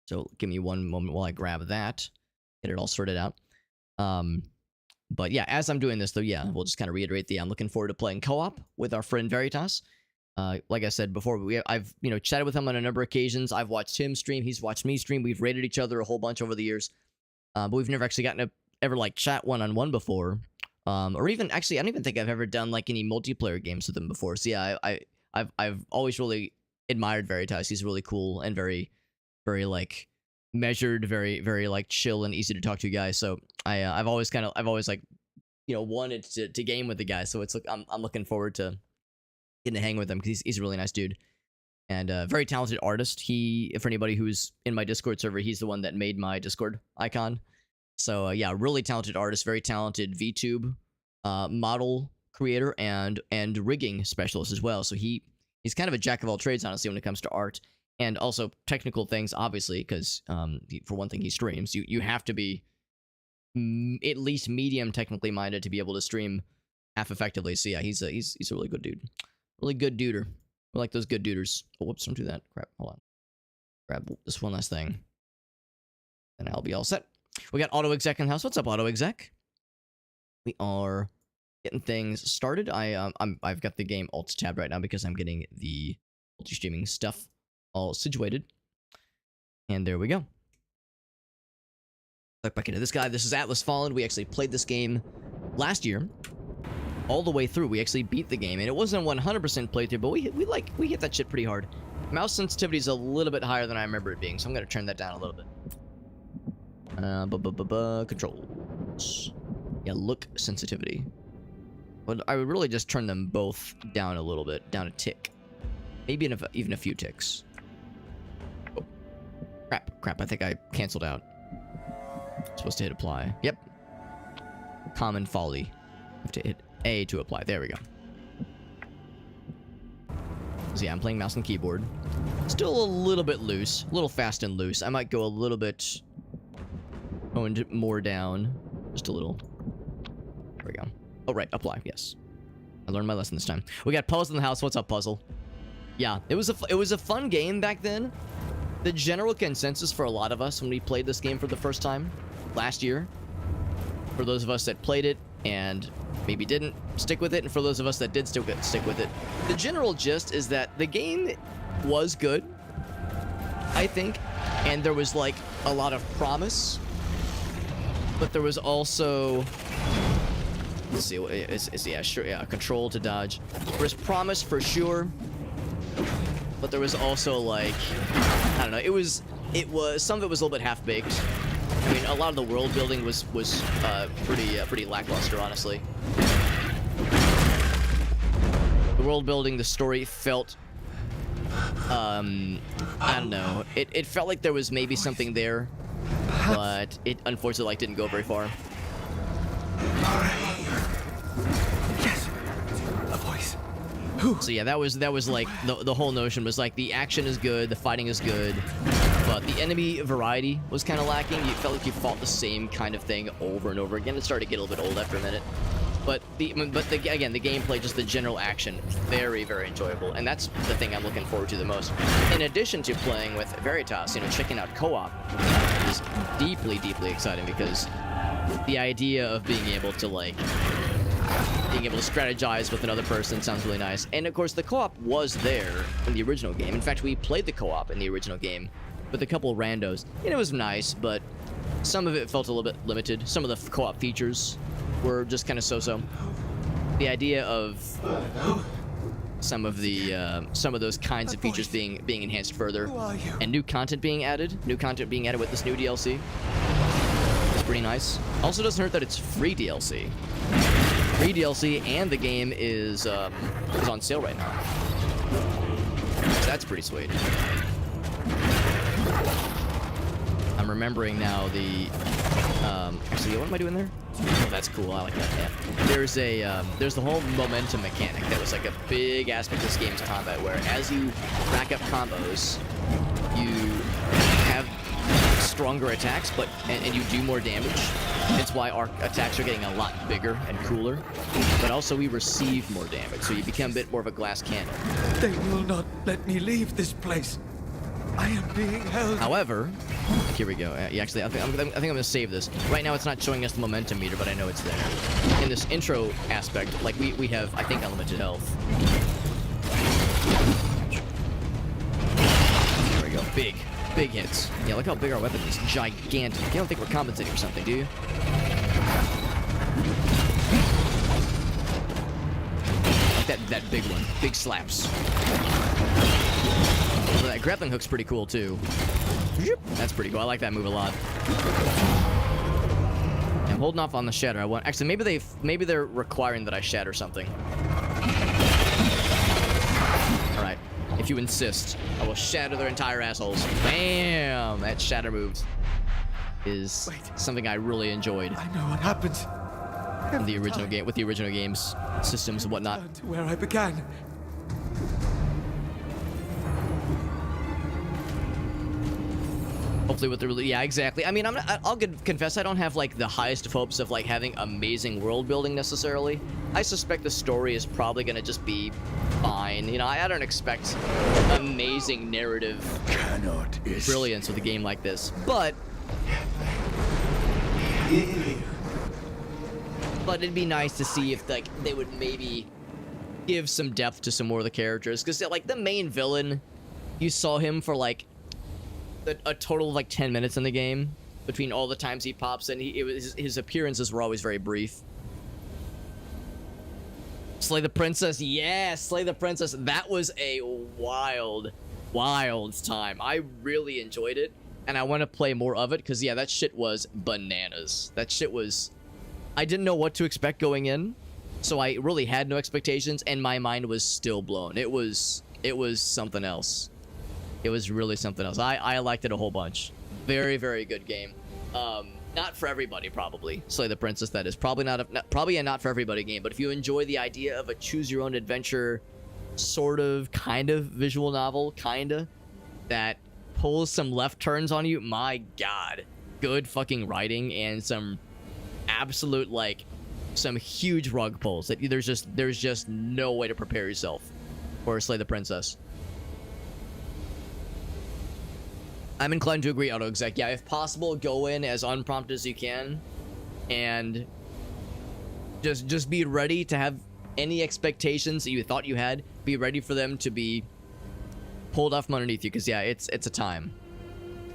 So give me one moment while I grab that, get it all sorted out. But yeah, as I'm doing this though, yeah, we'll just kind of reiterate I'm looking forward to playing co-op with our friend Veritas. Like I said before, I've chatted with him on a number of occasions. I've watched him stream. He's watched me stream. We've rated each other a whole bunch over the years. But we've never actually gotten to ever like chat one-on-one before. Or even actually, I don't even think I've ever done like any multiplayer games with him before. So yeah, I've always really admired Veritas. He's really cool and very, very like measured, very, very like chill and easy to talk to guy. So I've always like wanted to game with the guy. So it's like I'm looking forward to getting to hang with him because he's a really nice dude and a very talented artist. For anybody who's in my Discord server, he's the one that made my Discord icon. So yeah, really talented artist, very talented VTube model creator and rigging specialist as well. So he's kind of a jack of all trades, honestly, when it comes to art and also technical things, obviously, because for one thing, he streams. You have to be at least medium technically minded to be able to stream half effectively. So yeah, he's a really good dude. Really good duder. We like those good duders. Oh, whoops, don't do that. Crap, hold on. Grab this one last thing. And I'll be all set. We got Auto Exec in the house. What's up, Auto Exec? We are getting things started. I've got the game alt tab right now because I'm getting the multi-streaming stuff all situated. And there we go. Look back into this guy. This is Atlas Fallen. We actually played this game last year. All the way through. We actually beat the game, and it wasn't a 100% playthrough, but we hit that shit pretty hard. Mouse sensitivity is a little bit higher than I remember it being, so I'm gonna turn that down a little bit. Controls. Yeah, look sensitivity. But I would really just turn them both down a little bit, down a tick, maybe even a few ticks. Oh, crap! I think I canceled out. Supposed to hit apply. Yep. Common folly. Have to hit A to apply. There we go. So yeah, I'm playing mouse and keyboard. Still a little bit loose. A little fast and loose. I might go a little bit owned more down. Just a little. There we go. Oh, right. Apply. Yes. I learned my lesson this time. We got Puzzle in the house. What's up, Puzzle? Yeah, it was a fun game back then. The general consensus for a lot of us when we played this game for the first time last year, for those of us that played it and maybe didn't stick with it, and for those of us that did still stick with it, the general gist is that the game was good, I think, and there was like a lot of promise, but there was also, let's see, control to dodge. There was promise for sure, but there was also like, I don't know, it was some of it was a little bit half-baked. I mean, a lot of the world building was pretty lackluster, honestly. The world building, the story felt, I don't know. It felt like there was maybe something there, but it unfortunately like didn't go very far. Yes, a voice. So yeah, that was like the whole notion was like the action is good, the fighting is good, but the enemy variety was kind of lacking. You felt like you fought the same kind of thing over and over again. It started to get a little bit old after a minute. But again, the gameplay, just the general action, very, very enjoyable, and that's the thing I'm looking forward to the most. In addition to playing with Veritas, checking out co-op is deeply, deeply exciting because the idea of being able to strategize with another person sounds really nice. And of course, the co-op was there in the original game. In fact, we played the co-op in the original game with a couple of randos, and it was nice, but some of it felt a little bit limited. Some of the co-op features were just kind of so-so. The idea of some of those kinds of features being enhanced further, and new content being added with this new DLC is pretty nice. Also, doesn't hurt that it's free DLC. Free DLC, and the game is on sale right now. So that's pretty sweet. I'm remembering now the actually, what am I doing there? Oh, that's cool. I like that. Yeah. There's the whole momentum mechanic that was like a big aspect of this game's combat, where as you rack up combos, you have stronger attacks, and you do more damage. It's why our attacks are getting a lot bigger and cooler, but also we receive more damage, so you become a bit more of a glass cannon. They will not let me leave this place. I am being held. However, Like, here we go. Yeah, actually, I think I'm gonna save this. Right now, it's not showing us the momentum meter, but I know it's there. In this intro aspect, like we have, I think, unlimited health. There we go. Big hits. Yeah, look how big our weapon is. Gigantic. You don't think we're compensating for something, do you? Like that big one. Big slaps. So that grappling hook's pretty cool too. That's pretty cool. I like that move a lot. I'm holding off on the shatter. I want. Actually, maybe they're requiring that I shatter something. All right. If you insist, I will shatter their entire assholes. Bam! That shatter move is something I really enjoyed. I know what happens. In the original game, with the original games, systems and whatnot. Return to where I began. Hopefully with the yeah, exactly. I mean, I'll confess I don't have like the highest of hopes of like having amazing world building necessarily. I suspect the story is probably gonna just be fine. You know, I don't expect amazing narrative brilliance with a game like this, but it'd be nice to see if like they would maybe give some depth to some more of the characters, because like the main villain, you saw him for like a total of like 10 minutes in the game between all the times he pops in. His appearances were always very brief. Slay the princess, yeah, slay the princess. That was a wild time. I really enjoyed it, and I want to play more of it because yeah, that shit was bananas. That shit was, I didn't know what to expect going in, so I really had no expectations, and my mind was still blown. It was something else. It was really something else. I liked it a whole bunch. Very, very good game. Not for everybody, probably. Slay the Princess, that is. Probably a not for everybody game, but if you enjoy the idea of a choose-your-own-adventure sort of, kind of visual novel, kinda, that pulls some left turns on you, my god. Good fucking writing and some absolute, like, some huge rug pulls. That there's just no way to prepare yourself for Slay the Princess. I'm inclined to agree, AutoExec. Yeah, if possible, go in as unprompted as you can, and just be ready to have any expectations that you thought you had. Be ready for them to be pulled off from underneath you, because yeah, it's a time.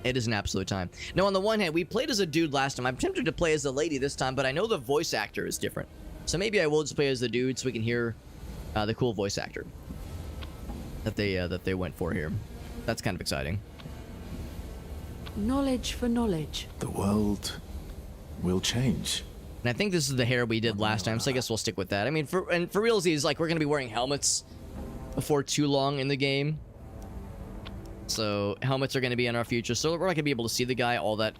It is an absolute time. Now, on the one hand, we played as a dude last time. I'm tempted to play as a lady this time, but I know the voice actor is different, so maybe I will just play as the dude so we can hear the cool voice actor that they went for here. That's kind of exciting. Knowledge for knowledge. The world will change. And I think this is the hair we did last time, so I guess we'll stick with that. I mean, for realsies, like, we're gonna be wearing helmets before too long in the game, so helmets are gonna be in our future. So we're not gonna be able to see the guy all that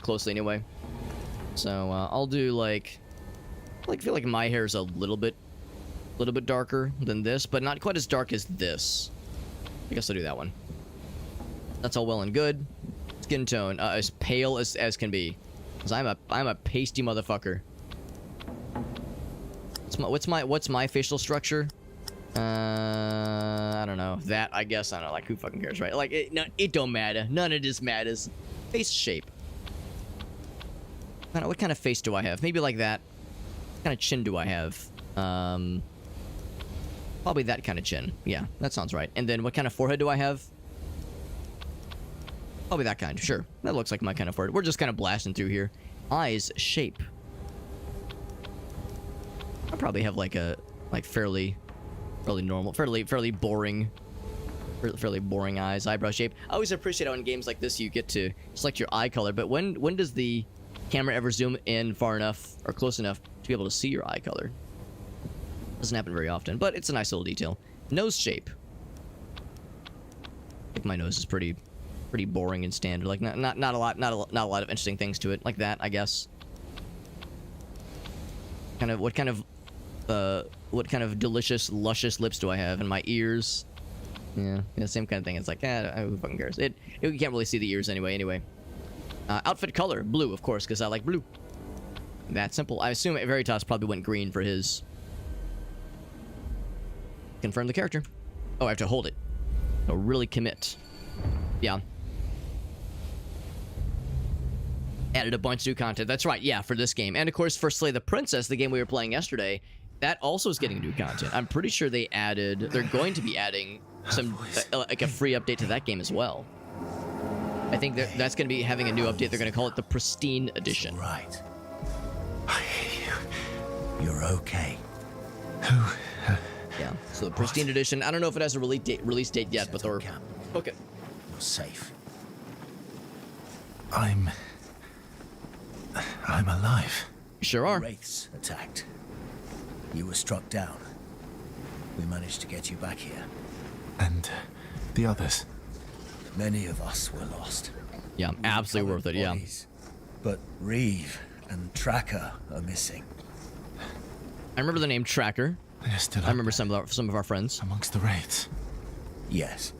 closely anyway. So I'll do like feel like my hair is a little bit darker than this, but not quite as dark as this. I guess I'll do that one. That's all well and good. Skin tone as pale as can be, because I'm a pasty motherfucker. What's my facial structure? I don't know. That, I guess, I don't know. Like, who fucking cares, right? Like, it don't matter. None of this matters. Face shape. What kind of face do I have? Maybe like that. What kind of chin do I have? Probably that kind of chin. Yeah, that sounds right. And then what kind of forehead do I have? Probably that kind. Sure. That looks like my kind of forehead. We're just kind of blasting through here. Eyes shape. I probably have like a fairly normal, fairly boring eyes. Eyebrow shape. I always appreciate how in games like this you get to select your eye color, but when does the camera ever zoom in far enough or close enough to be able to see your eye color? Doesn't happen very often, but it's a nice little detail. Nose shape. I think my nose is pretty boring and standard. Like not a lot of interesting things to it. Like that, I guess. What kind of delicious, luscious lips do I have? And my ears. Yeah, same kind of thing. It's like, who fucking cares? You can't really see the ears anyway. Outfit color, blue, of course, because I like blue. That simple. I assume Veritas probably went green for his. Confirm the character. Oh, I have to hold it. Oh, really commit. Yeah. Added a bunch of new content. That's right, yeah, for this game. And of course, for Slay the Princess, the game we were playing yesterday, that also is getting new content. I'm pretty sure they're going to be adding some, like a free update to that game as well. I think that's going to be having a new update. They're going to call it the Pristine Edition. Right. I hear you. You're okay. Yeah, so the Pristine Edition, I don't know if it has a release date yet, but they're... Okay. You're safe. I'm alive. Sure are. Wraiths attacked. You were struck down. We managed to get you back here. And the others? Many of us were lost. Yeah, absolutely worth it, yeah. Bodies. But Reeve and Tracker are missing. I remember the name Tracker. They're still I remember some of our friends. amongst the wraiths. Yes.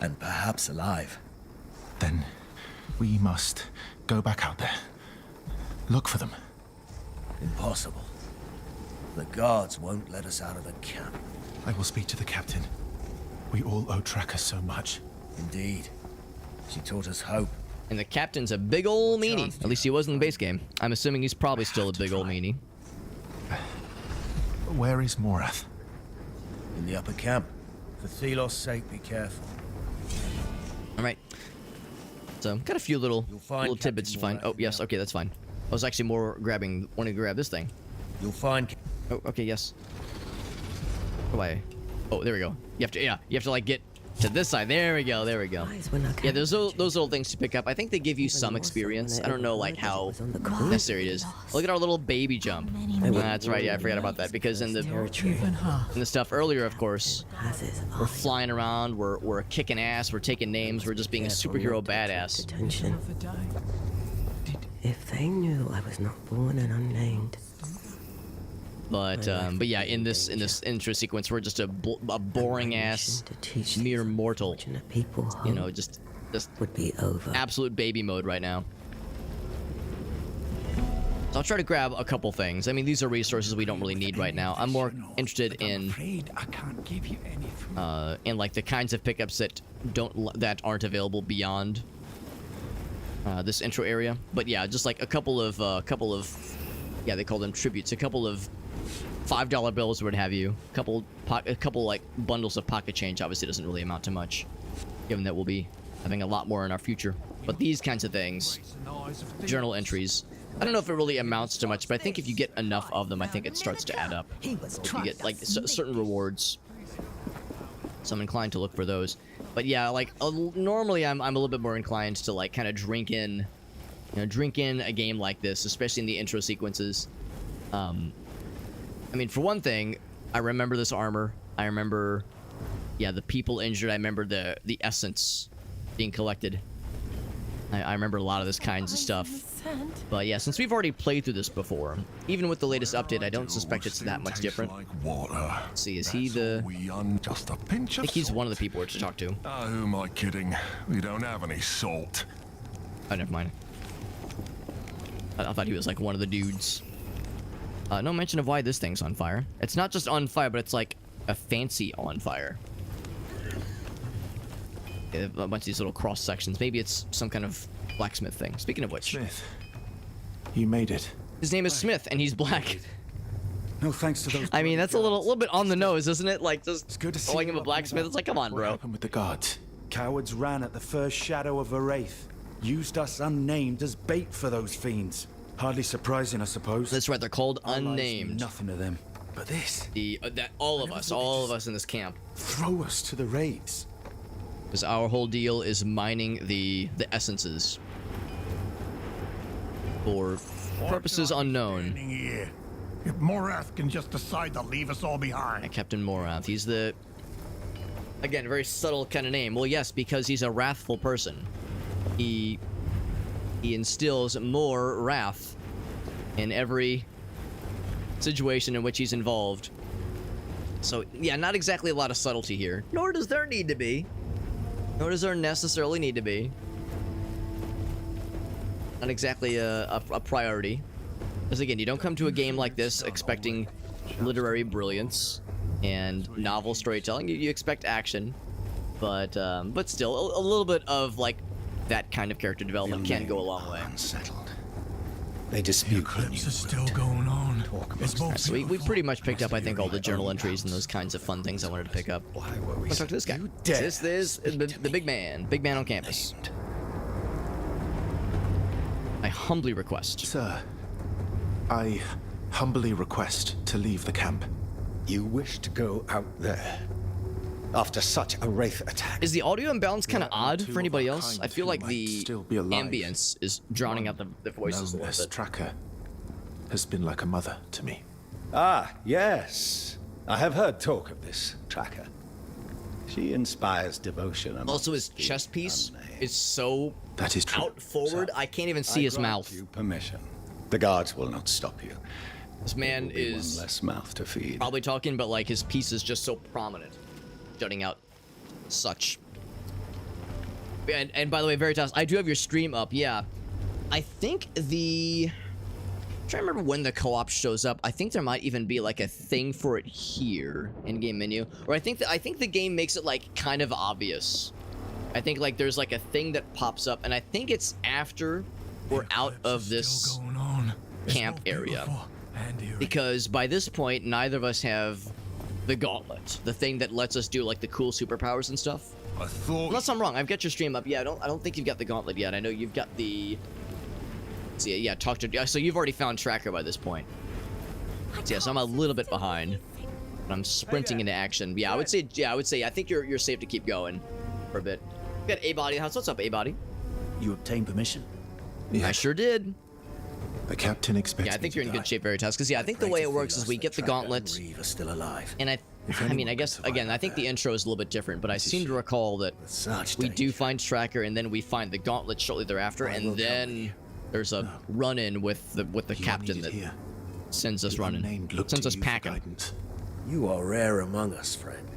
And perhaps alive. Then we must go back out there. Look for them. Impossible. The guards won't let us out of the camp. I will speak to the captain. We all owe Tracker so much. Indeed. She taught us hope. And the captain's a big ol' meanie. At least he was in the base game. I'm assuming he's probably still a big ol' meanie. Where is Morath? In the upper camp. For Thelos' sake, be careful. Alright. So, got a few little tidbits to find. Captain Oh, yes, okay, that's fine. I was actually wanting to grab this thing. You'll find... Oh, okay, yes. Oh, oh, there we go. You have to like get to this side. There we go, there we go. Yeah, there's those little things to pick up. I think they give you some experience. I don't know, like, how necessary it is. Look at our little baby jump. That's right, yeah, I forgot about that. Because in the stuff earlier, of course, we're flying around, we're kicking ass, we're taking names, we're just being a superhero badass. If they knew I was not born and unnamed. But yeah, in this intro sequence, we're just a boring ass mere mortal. You know, just would be over. Absolute baby mode right now. So I'll try to grab a couple things. I mean, these are resources we don't really need right now. I'm more interested in like the kinds of pickups that aren't available beyond this intro area. But yeah, just like a couple of yeah, they call them tributes. A couple of $5 bills or what have you. A couple like bundles of pocket change obviously doesn't really amount to much, given that we'll be having a lot more in our future. But these kinds of things, journal entries, I don't know if it really amounts to much, but I think if you get enough of them, I think it starts to add up. You get like certain rewards. So I'm inclined to look for those. But yeah, like normally I'm a little bit more inclined to like kind of drink in a game like this, especially in the intro sequences. I mean, for one thing, I remember this armor. I remember, yeah, the people injured. I remember the essence being collected. I remember a lot of this kinds of stuff. But yeah, since we've already played through this before, even with the latest update, I don't suspect it's that much different. Let's see, is he the... I think he's one of the people we're to talk to. Who am I kidding? We don't have any salt. Oh, never mind. I thought he was like one of the dudes. No mention of why this thing's on fire. It's not just on fire, but it's like a fancy on fire. A bunch of these little cross sections. Maybe it's some kind of blacksmith thing. Speaking of which, Smith, you made it. his name is Smith, and he's black. No thanks to those. I mean, that's a little bit on the nose, isn't it? Like just good to see calling you him a up blacksmith. and It's like, come on, What bro. happened with the guards? Cowards ran at the first shadow of a wraith. Used us unnamed as bait for those fiends. Hardly surprising, I suppose. That's right. They're called Our lives mean unnamed. Nothing to them. But this, All of us in this camp. throw us to the wraiths. Because our whole deal is mining the essences for purposes unknown. Here. If Morath can just decide to leave us all behind. Captain Morath. He's the, again, very subtle kind of name. Well, yes, because he's a wrathful person. He instills more wrath in every situation in which he's involved. So, yeah, not exactly a lot of subtlety here. Nor does there need to be. Nor does there necessarily need to be. Not exactly a priority. Because again, you don't come to a game like this expecting literary brilliance and novel storytelling. You expect action, but still a little bit of like that kind of character development can go a long way. Unsettled. They dispute the Eclipse new is still route. going on. Talk It's amongst both So we pretty much picked up, I think, all the journal own entries and house. those kinds of fun things I wanted to pick up. Why were we Let's talk to this guy. You dare This is speak the, to the me. big man on campus. Named. I humbly request. Sir, I humbly request to leave the camp. You wish to go out there after such a wraith attack? Is the audio imbalance kind of There are odd two for anybody of our else? I kind feel who like might the still be alive. ambience is drowning out the voices a Known little as bit. Tracker has been like a mother to me. Ah, yes. I have heard talk of this tracker. She inspires devotion. amongst Also, his the chest piece unnamed. is so That is true. out forward, I can't even see I his grant mouth. You permission. The guards will not stop you. This man There will be is one less mouth to feed. probably talking, but like his piece is just so prominent, jutting out such. And by the way, Veritas, I do have your stream up. Yeah, I think I'm trying to remember when the co-op shows up. I think there might even be like a thing for it here in game menu, or I think the game makes it like kind of obvious. I think like there's like a thing that pops up, and I think it's after we're out Eclipse of is this still going on. It's camp both area. beautiful and eerie. because by this point neither of us have the gauntlet, the thing that lets us do like the cool superpowers and stuff. I thought Unless I'm wrong, I've got your stream up. Yeah, I don't think you've got the gauntlet yet. I know you've got the. So yeah, talk to. So you've already found Tracker by this point. So yeah, so I'm a little bit behind. But I'm sprinting into action. Yeah, I would say. Yeah, I would say. I think you're safe to keep going for a bit. We got A-Body in the house. What's up, A-Body? You obtained permission? I sure did. The captain expects Yeah, I me think to you're in die. good shape, Veritas. Because yeah, I think the way it works is we get the gauntlet, Reeve are still alive. and I mean, I anyone guess can survive again, I think the intro is a little bit different, but I seem to recall that Such we do danger. find Tracker, and then we find the gauntlet shortly thereafter, I will and come then with you. there's a run-in with the You are captain needed that here. sends us The running, unnamed look sends to us you for packing. guidance. You are rare among us, friend.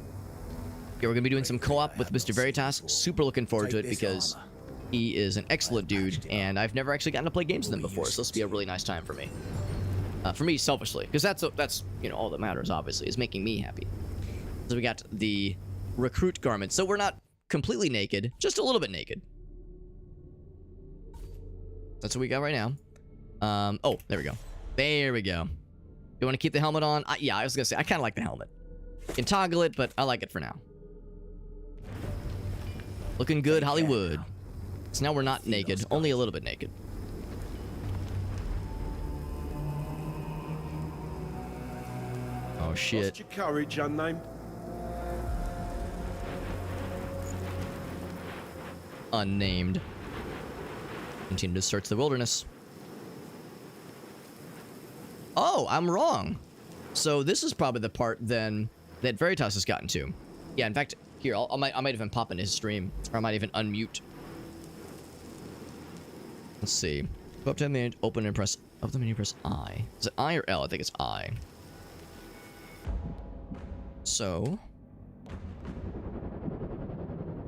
Yeah, we're gonna be doing some co-op with Mr. Veritas. Super looking forward to it Take this because armor. he is an excellent dude, patched it and I've never actually gotten to play games with him We before, used so this will be a really nice time for me. For me, selfishly, because that's all that matters. Obviously, is making me happy. So we got the recruit garment. So we're not completely naked, just a little bit naked. That's what we got right now. Oh, there we go. There we go. You want to keep the helmet on? Yeah, I was gonna say I kind of like the helmet. You can toggle it, but I like it for now. Looking good, Hollywood. So now we're not naked, only a little bit naked. Oh shit. Lost your courage, unnamed. Unnamed. Continue to search the wilderness. Oh, I'm wrong. So this is probably the part then that Veritas has gotten to. Yeah, in fact, here, I might even pop into his stream, or I might even unmute. Let's see. Go up to the menu, open and press up the menu, press I. Is it I or L? I think it's I. So.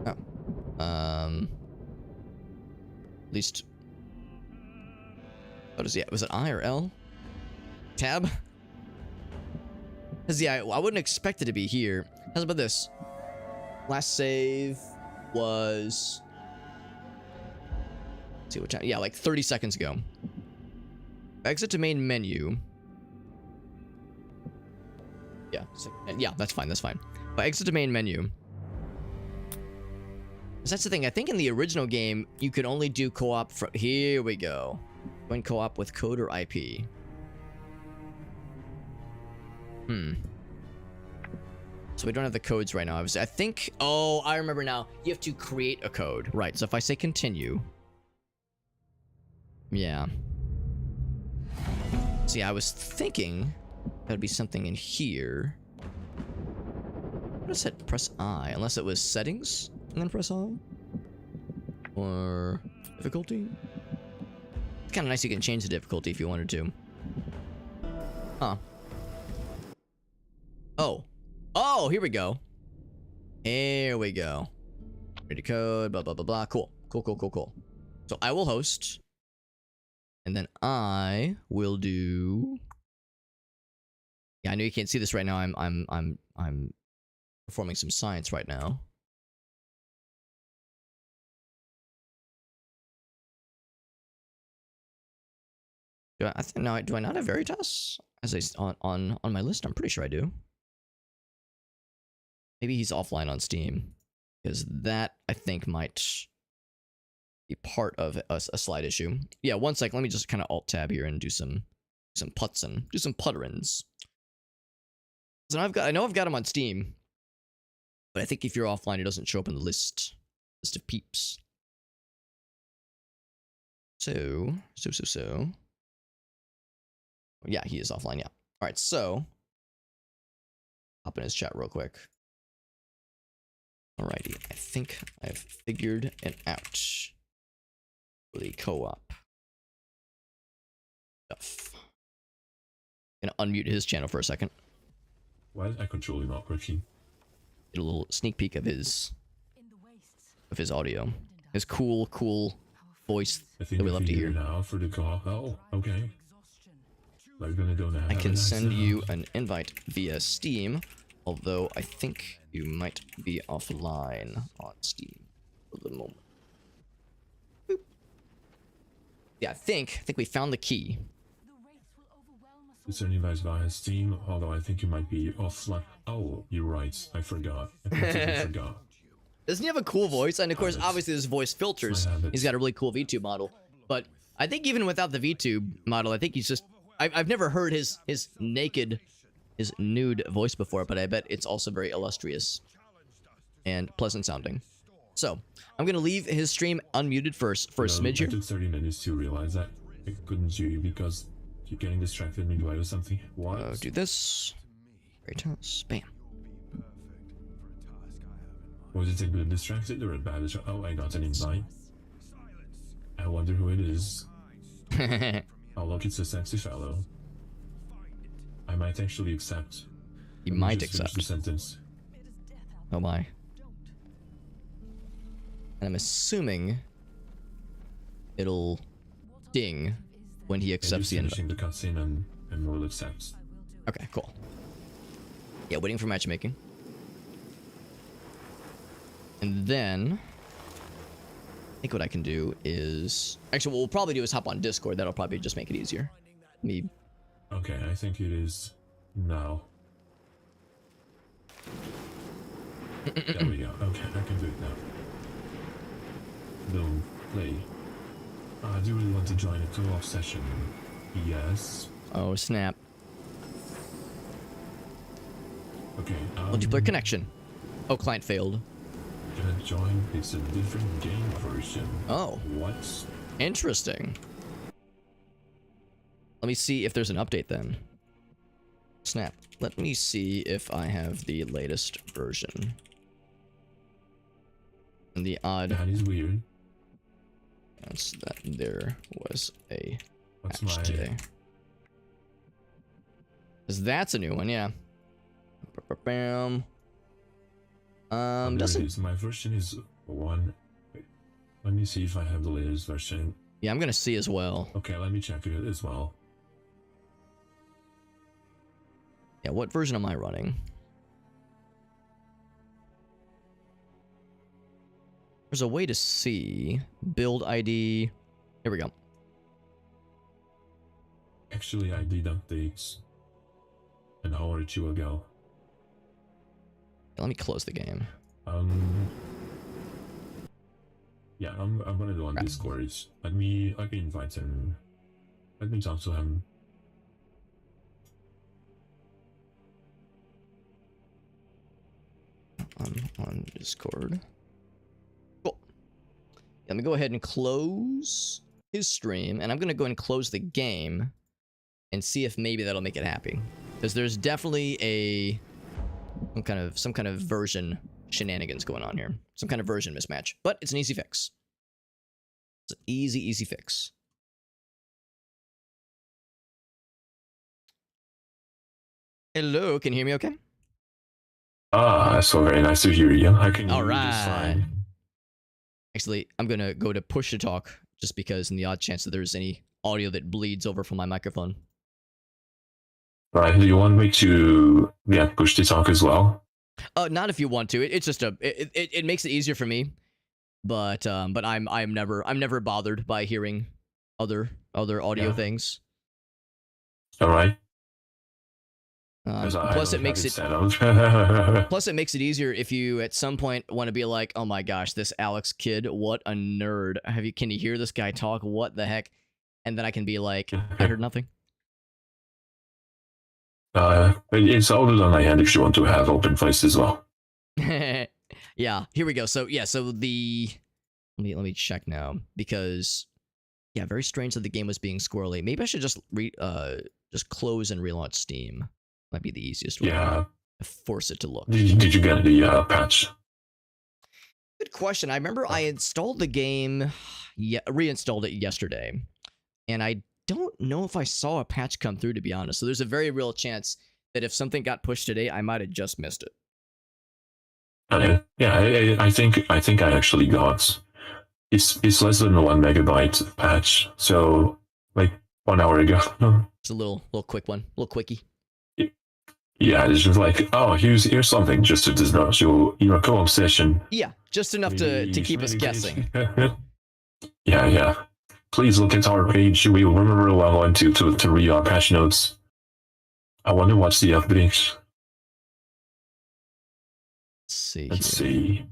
Oh. At least. What is was it I or L? Tab? Cause yeah, I wouldn't expect it to be here. How's about this? Last save was. Let's see what time. Yeah, like 30 seconds ago. Exit to main menu. Yeah, yeah, that's fine. That's fine. But exit to main menu. 'Cause that's the thing. I think in the original game you could only do co-op. Here we go. Going co-op with code or IP. So we don't have the codes right now. I think. Oh, I remember now. You have to create a code, right? So if I say continue. Yeah. See, I was thinking that'd be something in here. What is it? Press I, unless it was settings and then press I, or difficulty. It's kind of nice you can change the difficulty if you wanted to. Huh. Oh. Oh, here we go. Here we go. Ready code, blah, blah, blah, blah. Cool. Cool, cool, cool, cool. So I will host. And then I will do. Yeah, I know you can't see this right now. I'm performing some science right now. I think no. Do I not have Veritas as on my list? I'm pretty sure I do. Maybe he's offline on Steam, because that I think might be part of a slight issue. Yeah, one sec. Let me just kind of alt tab here and do some putzing, do some putterins. So I know I've got him on Steam, but I think if you're offline, it doesn't show up in the list of peeps. So. Yeah, he is offline. Yeah. All right. So, hop in his chat real quick. Alrighty, I think I've figured it out. The co-op stuff. Gonna unmute his channel for a second. Why is my controller not working? Get a little sneak peek of his audio. His cool voice I that think we love to hear. Now for the co-op. Oh, okay. Like gonna do now. I can send you an invite via Steam, although I think you might be offline on Steam for the moment. Boop. Yeah, I think we found the key. It's an invite via Steam, although I think you might be offline. Oh, you're right. I forgot. I completely forgot. Doesn't he have a cool voice? And of course, obviously, there's voice filters. He's got a really cool VTube model. But I think even without the VTube model, I think he's just... I've never heard his nude voice before, but I bet it's also very illustrious and pleasant sounding. So, I'm going to leave his stream unmuted for a smidge here. It took 30 minutes to realize that I couldn't hear you because you're getting distracted midway or something. What? Do this. Veritas. Bam. Was it a good distracted or a bad distraction? Oh, I got an invite. I wonder who it is. Oh, look, it's a sexy fellow. I might actually accept. You might accept. The sentence. Oh my. And I'm assuming it'll ding when he accepts the invite. The cutscene and we'll accept. Okay, cool. Yeah, waiting for matchmaking. And then I think what I can do is actually what we'll probably do is hop on Discord. That'll probably just make it easier. Me. Okay, I think it is now. There we go. Okay, I can do it now. No, play. I do really want to join a co-op session. Yes. Oh, snap. Okay. Multiplayer connection. Oh, client failed. Gonna join. It's a different game version. Oh. What? Interesting. Let me see if there's an update then. Snap. Let me see if I have the latest version. And the odd... That is weird. That's that there was a What's patch my... today. Because that's a new one, yeah. Bam. Doesn't... My version is 1. Wait, let me see if I have the latest version. Yeah, I'm gonna see as well. Okay, let me check it as well. Yeah, what version am I running? There's a way to see. Build ID. Here we go. Actually, I did updates an hour or two ago. Let me close the game. Yeah, I'm gonna do on Discord. I can invite him. Let me talk to him. On Discord. Cool. Let me go ahead and close his stream, and I'm gonna go and close the game and see if maybe that'll make it happy. Because there's definitely some kind of version shenanigans going on here. Some kind of version mismatch. But it's an easy fix. It's an easy fix. Hello, can you hear me okay? So very nice to hear you. I can hear you just Alright. fine. Actually, I'm gonna go to push to talk just because in the odd chance that there's any audio that bleeds over from my microphone. Right, do you want me to push to talk as well? Not if you want to. It's just it makes it easier for me. But I'm never bothered by hearing other audio things. All right. Plus, it makes it plus it makes it easier if you at some point want to be like, oh my gosh, this Alex kid, what a nerd. Can you hear this guy talk? What the heck? And then I can be like, I heard nothing. It's older on my hand if you want to have open face as well. Yeah, here we go. So yeah, so the let me check now because yeah, very strange that the game was being squirrely. Maybe I should just close and relaunch Steam. Might be the easiest way. Yeah. To force it to look. Did you get the patch? Good question. I remember I installed the game, reinstalled it yesterday, and I don't know if I saw a patch come through, to be honest. So there's a very real chance that if something got pushed today, I might have just missed it. Yeah, I think I actually got. It's less than 1 megabyte patch, so like 1 hour ago. It's a little quick one, little quickie. Yeah, it's just like, oh, here's something just to disrupt your co-op session. Yeah, just enough to keep us guessing. Yeah. Please look at our page. We will remember one to read our patch notes. I wonder what's the update. Let's see.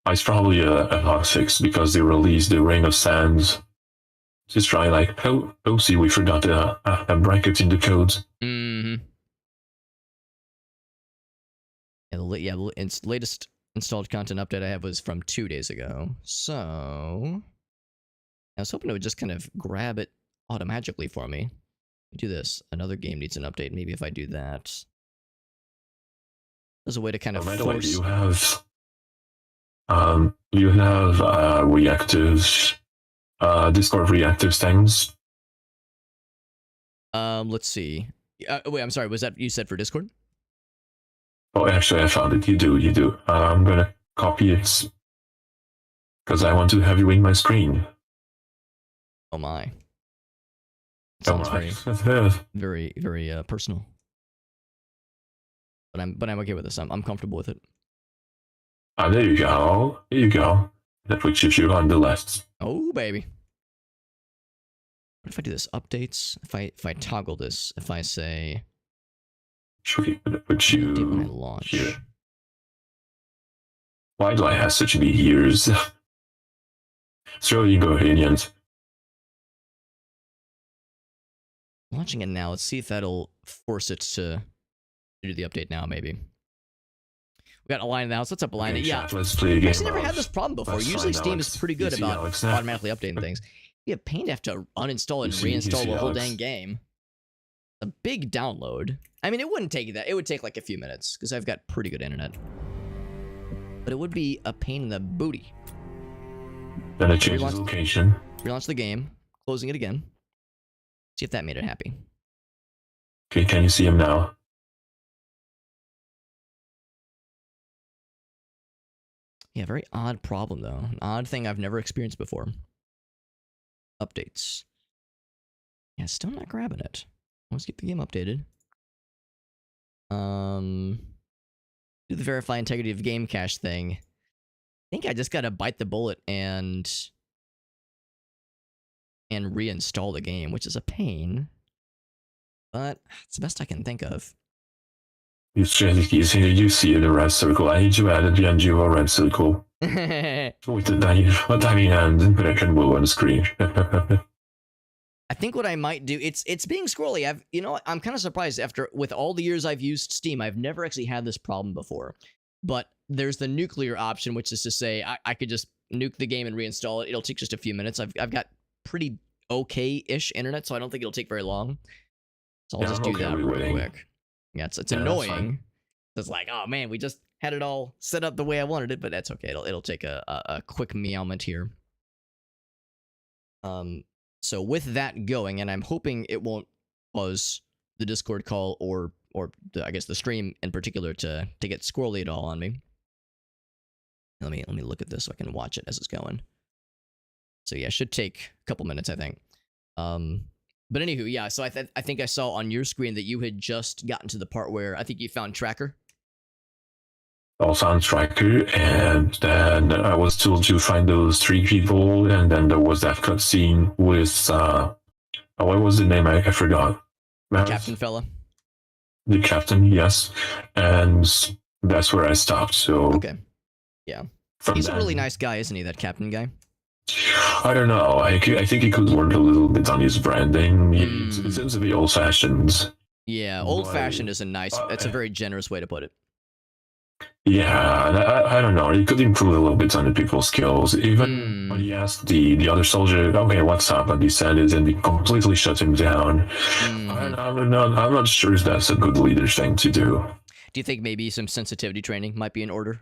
It's probably a hot fix because they released the Ring of Sands. Just try like, oh, see, we forgot a bracket in the code. Mm-hmm. The latest installed content update I have was from 2 days ago. So I was hoping it would just kind of grab it automatically for me. Do this. Another game needs an update. Maybe if I do that. There's a way to kind of By the force... way, you have reactive Discord reactive things. Let's see. Wait, I'm sorry. Was that you said for Discord? Oh, actually, I found it. You do. I'm gonna copy it because I want to have you in my screen. Oh my. Sounds very, very personal. But I'm okay with this. I'm comfortable with it. There you go. That puts you on the left. Oh baby. What if I do this? Updates. If I toggle this, if I say Should we put you when I launch. Here? Why do I have such big ears? So you go Indians. Launching it now. Let's see if that'll force it to do the update now, maybe. We got Align in the house. What's up, Align? Okay, Yeah. chat, let's play a game. I've actually never had this problem before. Let's Usually find Steam Alex. is pretty good Easy, about Alex. automatically updating things. It'd be a pain to have to uninstall and Easy, reinstall the whole Alex. dang game. A big download. I mean, it wouldn't take that. It would take like a few minutes because I've got pretty good internet. But it would be a pain in the booty. Then I change Relaunch- his location. Relaunch the game, closing it again. See if that made it happy. Okay, can you see him now? Yeah, very odd problem though. An odd thing I've never experienced before. Updates. Yeah, still not grabbing it. Let's keep the game updated. Do the verify integrity of game cache thing. I think I just gotta bite the bullet and reinstall the game, which is a pain. But it's the best I can think of. You see the red circle. I need to add a red circle with the tiny hand and put a symbol on the screen. I think what I might do, it's being squirrely. I'm kind of surprised with all the years I've used Steam, I've never actually had this problem before. But there's the nuclear option, which is to say I could just nuke the game and reinstall it. It'll take just a few minutes. I've got pretty okay-ish internet, so I don't think it'll take very long. So I'll just do that real quick. Yeah, it's annoying. It's like, oh man, we just had it all set up the way I wanted it, but that's okay. It'll take a quick meowment here. So with that going, and I'm hoping it won't pause the Discord call or I guess the stream in particular to get squirrely at all on me. Let me look at this so I can watch it as it's going. So yeah, it should take a couple minutes, I think. But anywho, yeah, so I think I saw on your screen that you had just gotten to the part where I think you found Tracker. also on Striker, and then I was told to find those 3 people, and then there was that cutscene with what was the name? I forgot. Captain fella. The captain, yes, and that's where I stopped. So Okay. Yeah. He's a really nice guy, isn't he? That captain guy. I don't know. I think he could work a little bit on his branding. It seems to be old-fashioned. Yeah, old-fashioned is a nice. That's a very generous way to put it. Yeah, I don't know. He could improve a little bit on the people skills. Even when he asked the other soldier, "Okay, what's up?" and he said it, and he completely shut him down. I'm not sure if that's a good leader thing to do. Do you think maybe some sensitivity training might be in order?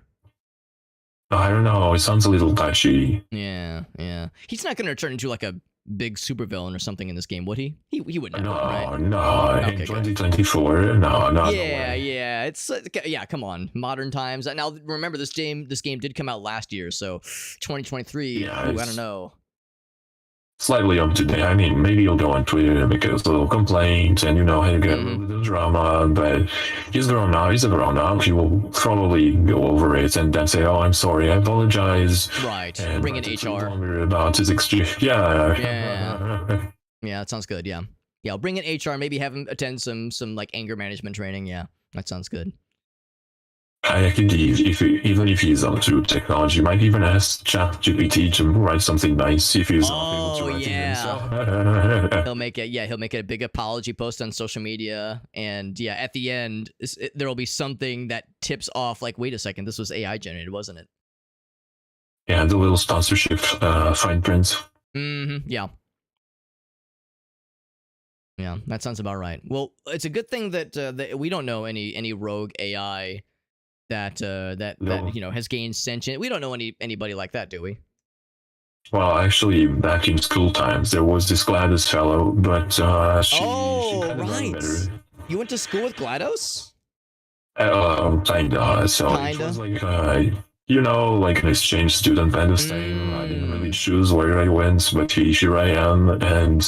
I don't know. It sounds a little touchy. Yeah, yeah. He's not going to turn into like a big supervillain or something in this game, would he? He would never, No, right? no. Okay, In good. 2024, no. Yeah, yeah. It's yeah. Come on, modern times. Now remember, this game did come out last year, so 2023. Yeah, ooh, I it's- don't know. Slightly up to date. I mean, maybe he'll go on Twitter and make a little complaint, and he'll get a little bit of drama. But he's grown up. He's a grown up. He will probably go over it and then say, "Oh, I'm sorry. I apologize." Right. And Bring in write a tweet HR. longer about his extreme. Yeah. Yeah. Yeah, that sounds good. Yeah. Yeah, I'll bring in HR. Maybe have him attend some like anger management training. Yeah, that sounds good. I think even if he's onto technology, might even ask ChatGPT to write something nice if he's not able to Oh, write it yeah. himself. He'll make it. Yeah, he'll make a big apology post on social media, and yeah, at the end, there will be something that tips off. Like, wait a second, this was AI generated, wasn't it? Yeah, the little sponsorship fine print. Yeah. Yeah, that sounds about right. Well, it's a good thing that we don't know any rogue AI that No. has gained sentient. We don't know anybody like that, do we? Well, actually, back in school times, there was this Gladys fellow, but she Oh, kind of right. better. You went to school with GLaDOS? Kinda. So it Kinda? was like, like an exchange student kind of thing. I didn't really choose where I went, but here I am. And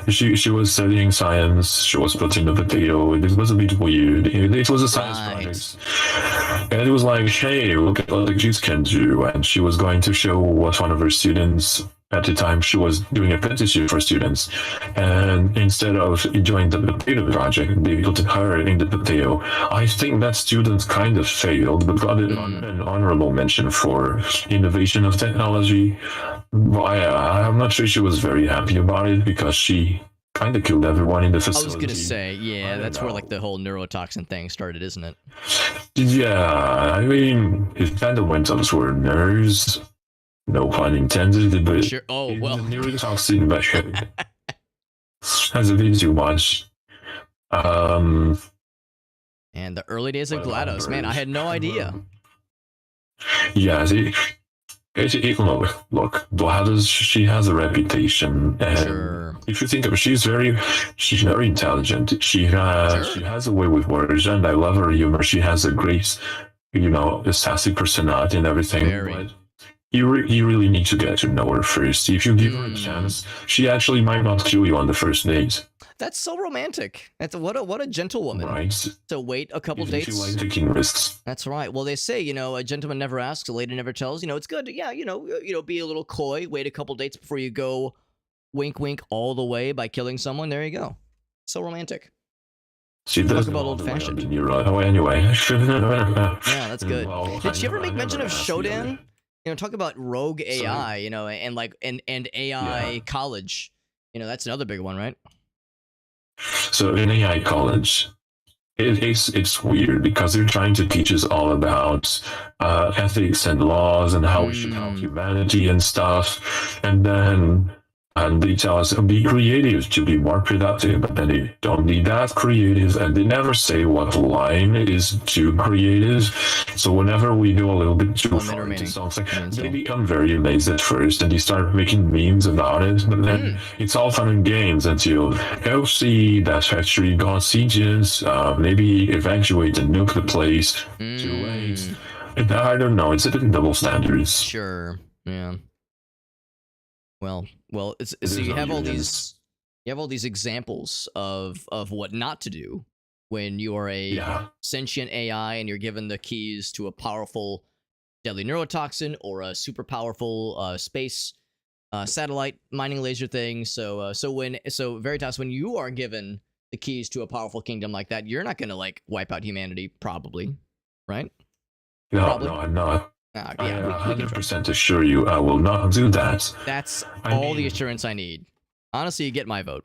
she was studying science. She was put in a potato. It was a bit weird. It was a science project. And it was like, hey, look at what the kids can do. And she was going to show what one of her students, at the time, she was doing apprenticeship for students. And instead of enjoying the potato project, they put her in the potato. I think that student kind of failed, but got an honorable mention for innovation of technology. I'm not sure she was very happy about it because she kind of killed everyone in the facility. I was gonna say, yeah, that's where like the whole neurotoxin thing started, isn't it? Yeah, I mean, it kind of went up to her nerves. No pun intended, but Sure. Oh, well. the neurotoxin has a bit too much. And the early days of GLaDOS, man, I had no idea. Yeah, look, GLaDOS, she has a reputation, and Sure. if you think of it, she's very intelligent. She has a way with words, and I love her humor. She has a great, a sassy personality and everything. Very. But you really need to get to know her first. If you give her a chance, she actually might not kill you on the first date. That's so romantic. That's what a gentlewoman. Right. So wait a couple If dates. you like taking risks. That's right. Well, they say, a gentleman never asks, a lady never tells. It's good to, be a little coy, wait a couple dates before you go wink wink all the way by killing someone. There you go. So romantic. She Talk does about old-fashioned. Anyway. Yeah, that's good. Well, Did she ever I make mention never of asked you Shodan? either. Talk about rogue AI, and like and AI college. That's another big one, right? So in AI college, it's weird because they're trying to teach us all about ethics and laws and how we should help humanity and stuff, and then they tell us be creative to be more productive, but then they don't need that creative, and they never say what line is too creative. So whenever we go a little bit too far into something, they become very amazed at first, and they start making memes about it. But then it's all fun and games until see that factory got sieges, maybe evacuate and nuke the place. Too late. And I don't know. It's a bit double standards. Sure. Yeah. Well, so you have all these examples of what not to do, when you are a Yeah. sentient AI and you're given the keys to a powerful deadly neurotoxin or a super powerful space satellite mining laser thing. So Veritas, when you are given the keys to a powerful kingdom like that, you're not gonna like wipe out humanity, probably, right? No, Probably. no, I'm not. Yeah, I we can trust. 100% assure you I will not do that. That's I all the mean- assurance I need. Honestly, you get my vote.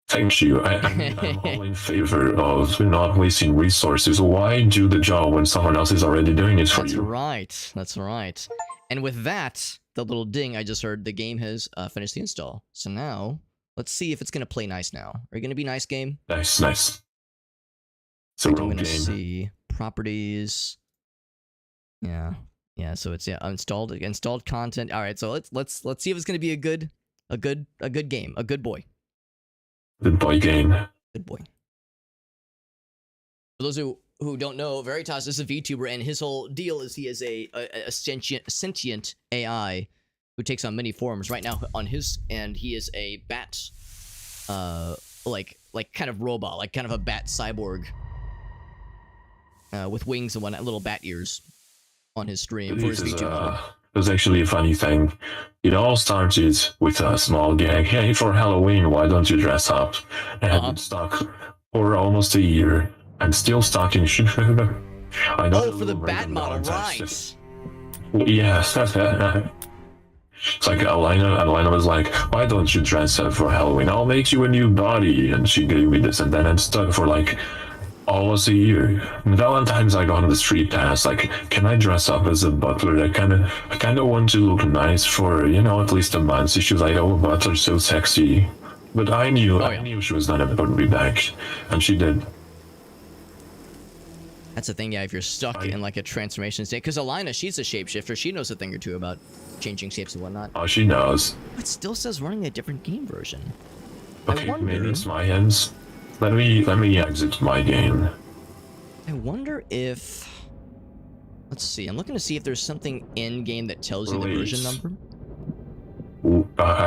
Thank you. I'm all in favor of not wasting resources. Why do the job when someone else is already doing it for That's you? right. That's right. And with that, the little ding I just heard, the game has finished the install. So now, let's see if it's going to play nice now. Are you going to be nice, game? Nice, nice. It's a I'm real going to game. see properties. Yeah. Yeah, so it's installed content. All right, so let's see if it's going to be a good game, a good boy. Good boy game. Good boy. For those who don't know, Veritas is a VTuber, and his whole deal is he is a sentient AI who takes on many forms. Right now, on his end, he is a bat, like kind of robot, like kind of a bat cyborg, with wings and whatnot, little bat ears, on his stream for his VTuber. It was actually a funny thing. It all started with a small gag. Hey, for Halloween, why don't you dress up? And it's stuck for almost a year. I'm still stuck in I know. Oh, for the bat model, right? Yes. It's like Alina was like, why don't you dress up for Halloween? I'll make you a new body. And she gave me this, and then I'm stuck for like almost a year. Valentine's I got on the street and asked like, can I dress up as a butler? I kinda want to look nice for, at least a month. She was like, oh, butler's so sexy. But I knew she was not ever going to be back. And she did. That's the thing, yeah, if you're stuck in like a transformation state. Because Alina, she's a shapeshifter. She knows a thing or two about changing shapes and whatnot. Oh, she knows. It still says running a different game version. Okay, maybe it's my hands. Let me exit my game. I wonder if... Let's see. I'm looking to see if there's something in-game that tells you the version number.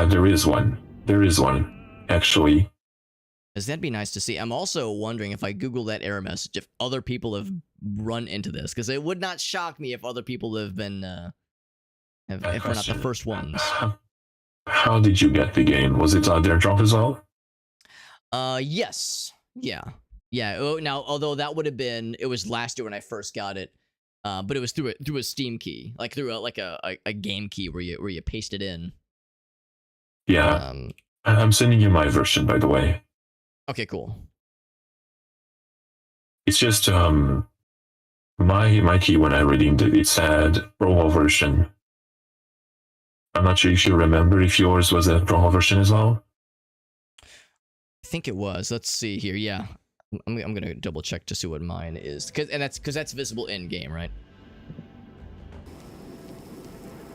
There is one. There is one, actually. Because that'd be nice to see. I'm also wondering if I Google that error message, if other people have run into this. Because it would not shock me if other people have been... if we're not the first ones. How did you get the game? Was it their drop as well? Yes. Yeah. Oh, now, although that would have been, it was last year when I first got it, but it was through a Steam key, like through a game key where you paste it in. Yeah. I'm sending you my version, by the way. Okay, cool. It's just my key when I redeemed it. It said promo version. I'm not sure if you remember if yours was a promo version as well. I think it was. Let's see here. Yeah, I'm gonna double check to see what mine is, because that's visible in game, right?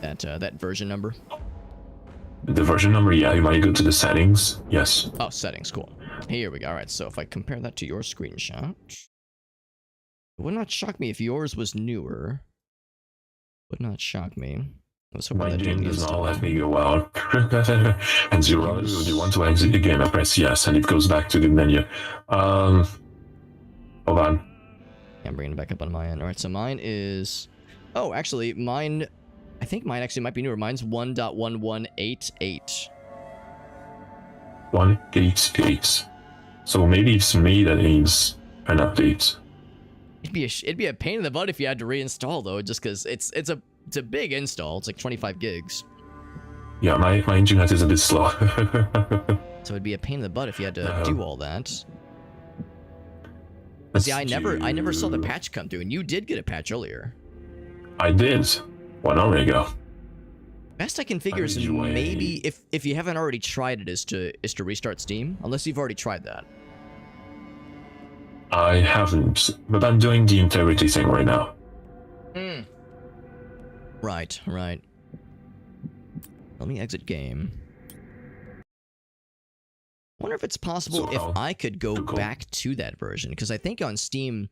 That version number. The version number, yeah. You might go to the settings. Yes. Oh, settings. Cool. Here we go. All right. So if I compare that to your screenshot, it would not shock me if yours was newer. Would not shock me. Let's hope My that game didn't does not install. let me go out. And zero, do you want to exit the game? I press yes, and it goes back to the menu. Hold on. Yeah, I'm bringing it back up on my end. All right, so mine is... Oh, actually, mine... I think mine actually might be newer. Mine's 1.1188. 188. So maybe it's me that needs an update. It'd be a pain in the butt if you had to reinstall, though, just because it's a big install. It's like 25 gigs. Yeah, my internet is a bit slow. So it'd be a pain in the butt if you had to do all that. Let's See, I never saw the do- patch come through, and you did get a patch earlier. I did 1 hour ago. Best I can figure is Anyway. maybe if you haven't already tried it is to restart Steam, unless you've already tried that. I haven't, but I'm doing the integrity thing right now. Right. Let me exit game. Wonder if it's possible So, if I could go cool. back to that version, because I think on Steam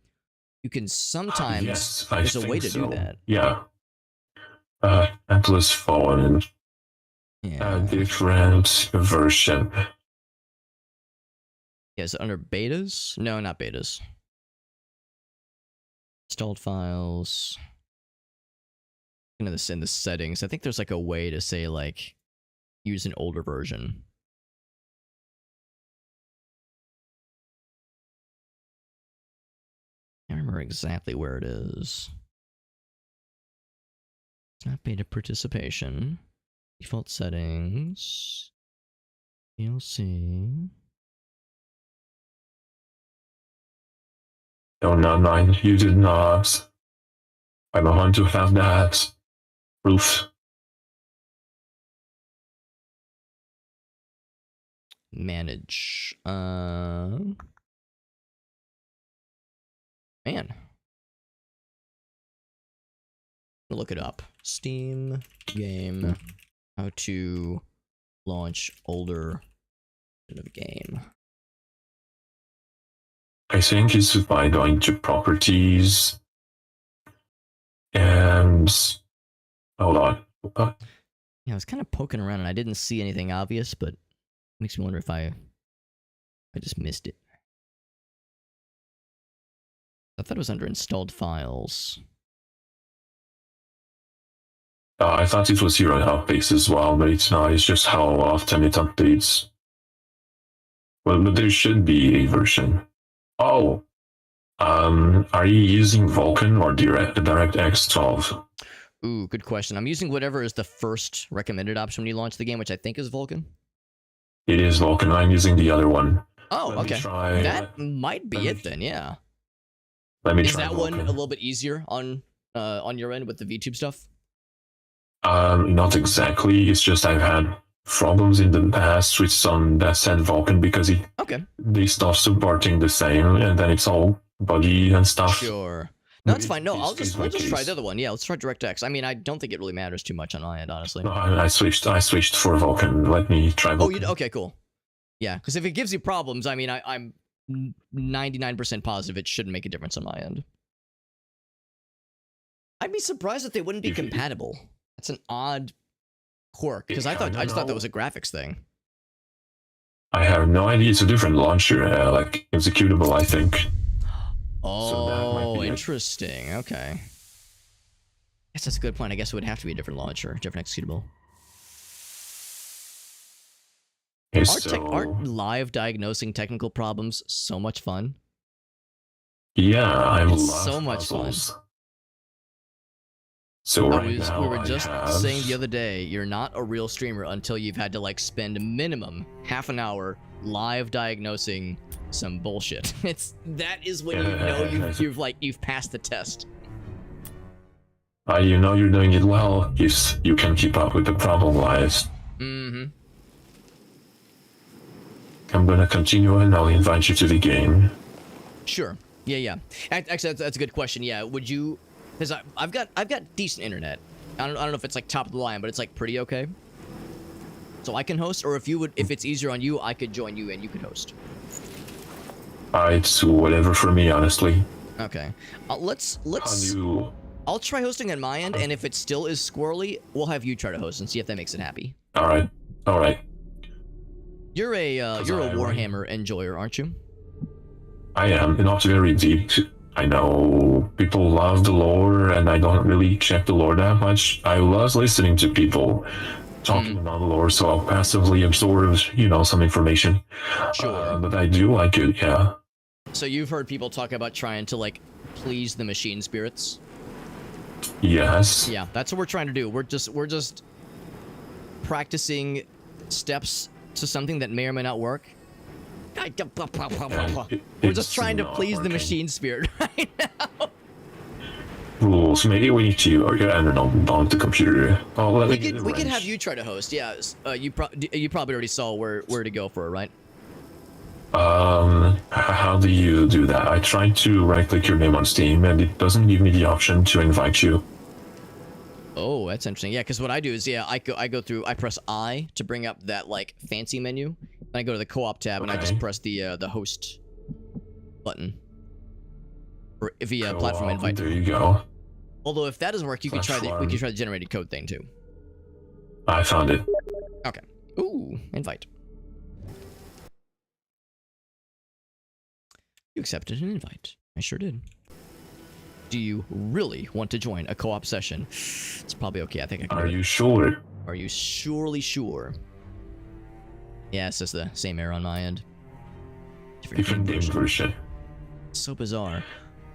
you can sometimes Yes, I there's a way think to so. do that. Yeah. Atlas Fallen, Yeah. a different version. Yeah, Yeah, is it under betas? No, not betas. Installed files. Into this in the settings. I think there's like a way to say like use an older version. I can't remember exactly where it is. It's not beta participation. Default settings. DLC. No, no, you did not. I'm a hunter without that. Proof. Manage. Man. Look it up. Steam game. How to launch older of game. I think it's by going to properties and hold on. Yeah, I was kind of poking around and I didn't see anything obvious, but it makes me wonder if I just missed it. I thought it was under installed files. I thought it was here on updates as well, but it's not. It's just how often it updates. Well, but there should be a version. Oh, are you using Vulkan or DirectX 12? Ooh, good question. I'm using whatever is the first recommended option when you launch the game, which I think is Vulkan. It is Vulkan. I'm using the other one. Oh, Let me okay. try- That might be it then, yeah. Let me Is try that one a Vulkan. little bit easier on your end with the VTube stuff? Not exactly. It's just I've had problems in the past with some that said Vulkan because Okay. they stop supporting the same, and then it's all buggy and stuff. Sure. No, that's fine. No, It's we'll just try case. the other one. Yeah, let's try DirectX. I mean, I don't think it really matters too much on my end, honestly. No, I switched for Vulkan. Let me try Vulkan. Oh, you okay? Cool. Yeah, because if it gives you problems, I mean, I'm 99% positive it shouldn't make a difference on my end. I'd be surprised if they wouldn't be If you- compatible. That's an odd quirk because I Yeah, I just thought that know. was a graphics thing. I have no idea. It's a different launcher, like executable, I think. So that might Oh, be it. interesting. Okay. Guess that's a good point. I guess it would have to be a different launcher, different executable. Okay, Aren't live diagnosing technical problems so much fun? yeah, I It's love so much fun. puzzles. So right now We were I just have... saying the other day, you're not a real streamer until you've had to like spend minimum half an hour live diagnosing some bullshit. That is when you know you've passed the test. You know you're doing it well if you can keep up with the problem live. Mm-hmm. I'm gonna continue and I'll invite you to the game. Sure. Yeah. Actually, that's a good question. Yeah, would you? Because I've got decent internet. I don't know if it's like top of the line, but it's like pretty okay. So I can host, or if it's easier on you, I could join you and you could host. It's whatever for me, honestly. Okay. Let's. How do you... I'll try hosting on my end, and if it still is squirrely, we'll have you try to host and see if that makes it happy. All right. You're a I- Warhammer enjoyer, aren't you? I am not very deep. I know people love the lore, and I don't really check the lore that much. I love listening to people talking about the lore, so I'll passively absorb, some information. Sure. But I do like it, yeah. So you've heard people talk about trying to like please the machine spirits. Yes. Yeah, that's what we're trying to do. We're just practicing steps to something that may or may not work. We're just trying to please the machine spirit right now. Rules. Maybe we need to, I don't know, bomb the computer. Oh, We could have you try to host. Yeah, you probably already saw where to go for it, right? How do you do that? I tried to right-click your name on Steam, and it doesn't give me the option to invite you. Oh, that's interesting. Yeah, because what I do is, I press I to bring up that like fancy menu. Then I go to the co-op tab and I just Okay. press the host button or via platform invite. There you go. Although if that doesn't work, we could try Platform. the generated code thing too. I found it. Okay. Ooh, invite. You accepted an invite. I sure did. Do you really want to join a co-op session? It's probably okay. I think I can Are do it. you sure? Are you surely sure? Yeah, it says the same error on my end. Different game version. So bizarre.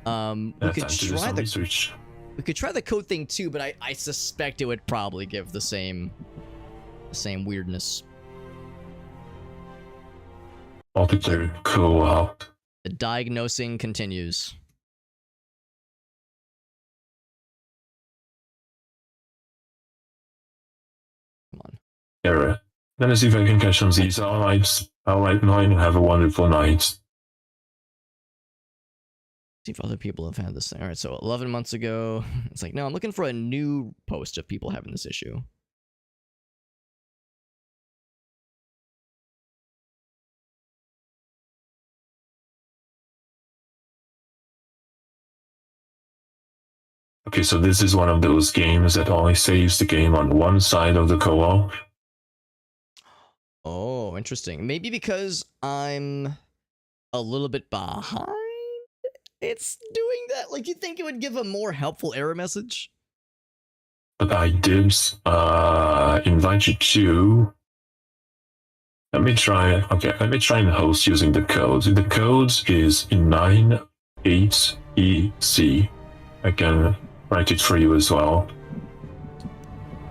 We Yeah, could time to do try some the research. we could try the code thing too, but I suspect it would probably give the same weirdness. Multiplayer co-op. The diagnosing continues. Come on. Error. Let us see if I can catch some Z's. Alright, night. Have a wonderful night. See if other people have had this thing. All right, so 11 months ago, it's like, no, I'm looking for a new post of people having this issue. Okay, so this is one of those games that only saves the game on one side of the co-op. Oh, interesting. Maybe because I'm a little bit behind, it's doing that. Like, you think it would give a more helpful error message? But I did invite you to. Let me try. Okay, let me try and host using the code. The code is 98EC. I can write it for you as well.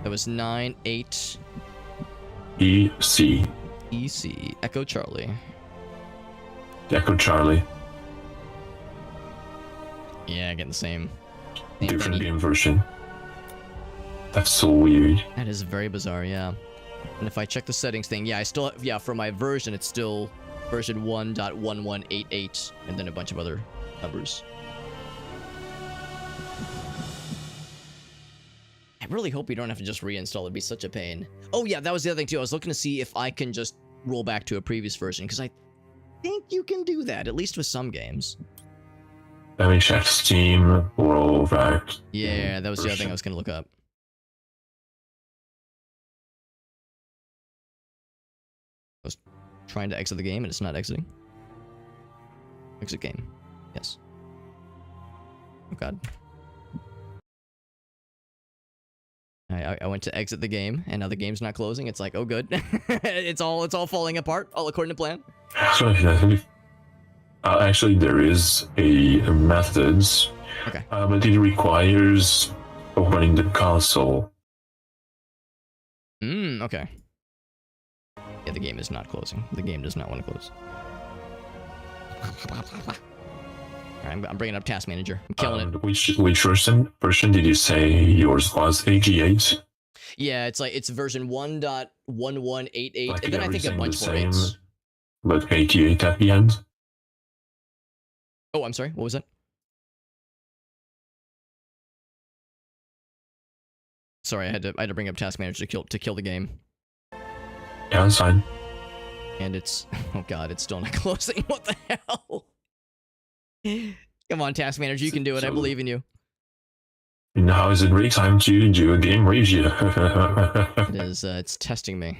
That was 98 EC. EC. Echo Charlie. Echo Charlie. Yeah, getting the same Different thingy. game version. That's so weird. That is very bizarre, yeah. And if I check the settings thing, yeah, I still, yeah, for my version, it's still version 1.1188, and then a bunch of other numbers. I really hope we don't have to just reinstall. It'd be such a pain. Oh yeah, that was the other thing too. I was looking to see if I can just roll back to a previous version, because I think you can do that, at least with some games. Let me check Steam, roll back. Yeah, that was the other thing I was going to look up. I was trying to exit the game and it's not exiting. Exit game. Yes. Oh god. I went to exit the game and now the game's not closing. It's like, oh good. it's all falling apart, all according to plan. Actually, there is a method, Okay. but it requires opening the console. Okay. Yeah, the game is not closing. The game does not want to close. Alright, I'm bringing up Task Manager. I'm killing it. Which version did you say yours was? 88? Yeah, it's like, it's version 1.1188, Like and then I think a everything bunch the more same, 8s. but 88 at the end? Oh, I'm sorry, what was that? Sorry, I had to bring up Task Manager to kill the game. Yeah, that's fine. And it's, oh god, it's still not closing. What the hell? Come on, Task Manager, you can do it. I believe in you. Now is a great time to do a game review. It is, it's testing me.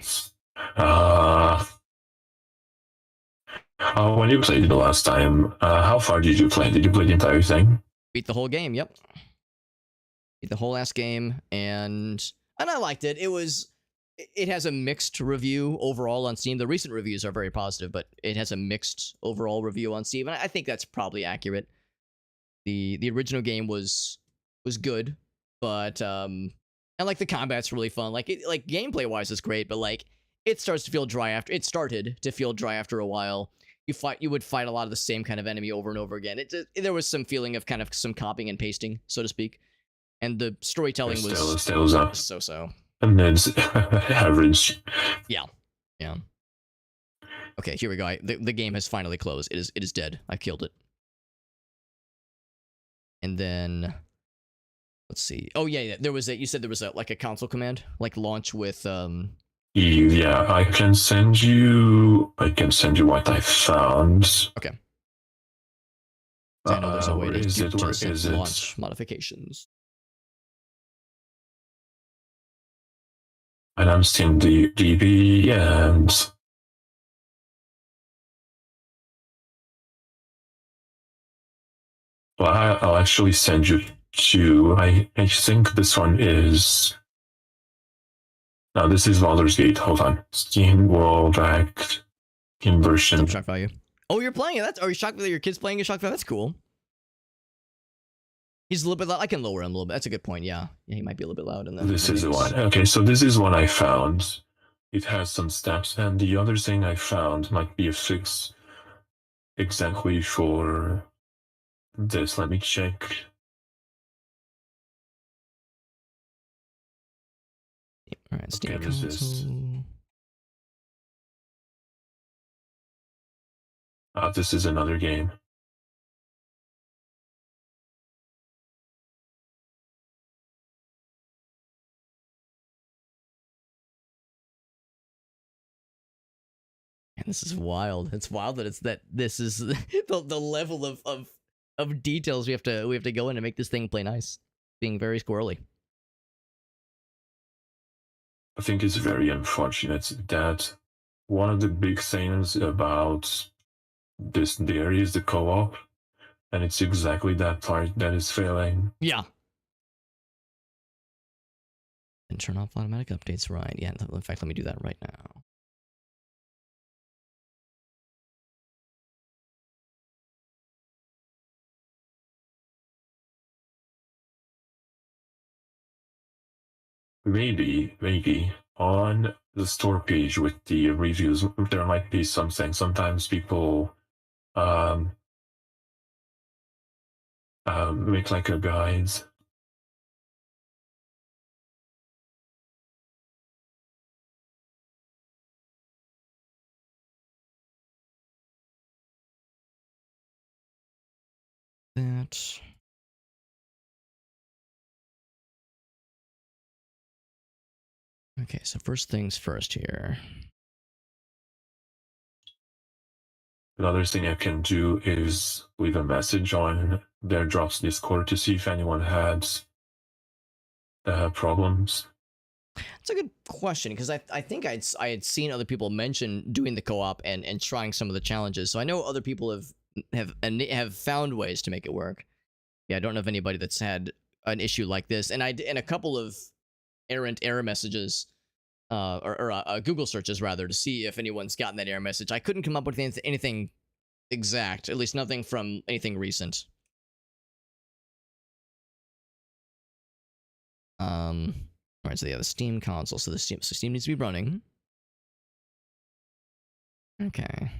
When you played it the last time, how far did you play? Did you play the entire thing? Beat the whole game, yep. Beat the whole last game, and I liked it. It has a mixed review overall on Steam. The recent reviews are very positive, but it has a mixed overall review on Steam, and I think that's probably accurate. The original game was good, but and like the combat's really fun. Like gameplay wise it's great, but like it started to feel dry after a while. You would fight a lot of the same kind of enemy over and over again. There was some feeling of kind of some copying and pasting, so to speak. And the storytelling was so. And then it's average. Yeah. Okay, here we go. The game has finally closed. It is dead. I killed it. And then let's see. Oh yeah. There was you said there was like a console command, like launch with Yeah, I can send you what I found. Okay. I know there's a way to is it? Launch modifications. And I'm Steam DB and Well, I'll actually send you two. I think this one is. No, this is Baldur's Gate. Hold on. Steam World Act Inversion. Some shock value. Oh, you're playing it. That's. Are you shocked that your kid's playing a shock value? That's cool. He's a little bit loud. I can lower him a little bit. That's a good point. Yeah. Yeah, he might be a little bit loud in the. This is the one. Okay, so this is one I found. It has some steps, and the other thing I found might be a fix exactly for this. Let me check. All right, Steam Okay, this is- console. This is another game. Man, this is wild. It's wild that it's that this is the level of details we have to go in to make this thing play nice. Being very squirrely. I think it's very unfortunate that one of the big things about this there is the co-op, and it's exactly that part that is failing. Yeah. And turn off automatic updates, right? Yeah, in fact, let me do that right now. Maybe on the store page with the reviews, there might be something. Sometimes people make like a guide. That. Okay, so first things first here. Another thing I can do is leave a message on their Drops Discord to see if anyone had problems. It's a good question because I think I had seen other people mention doing the co-op and trying some of the challenges. So I know other people have found ways to make it work. Yeah, I don't know of anybody that's had an issue like this. And a couple of errant error messages, or Google searches rather, to see if anyone's gotten that error message. I couldn't come up with anything exact, at least nothing from anything recent. All right, so yeah, the Steam console. So Steam needs to be running. Okay.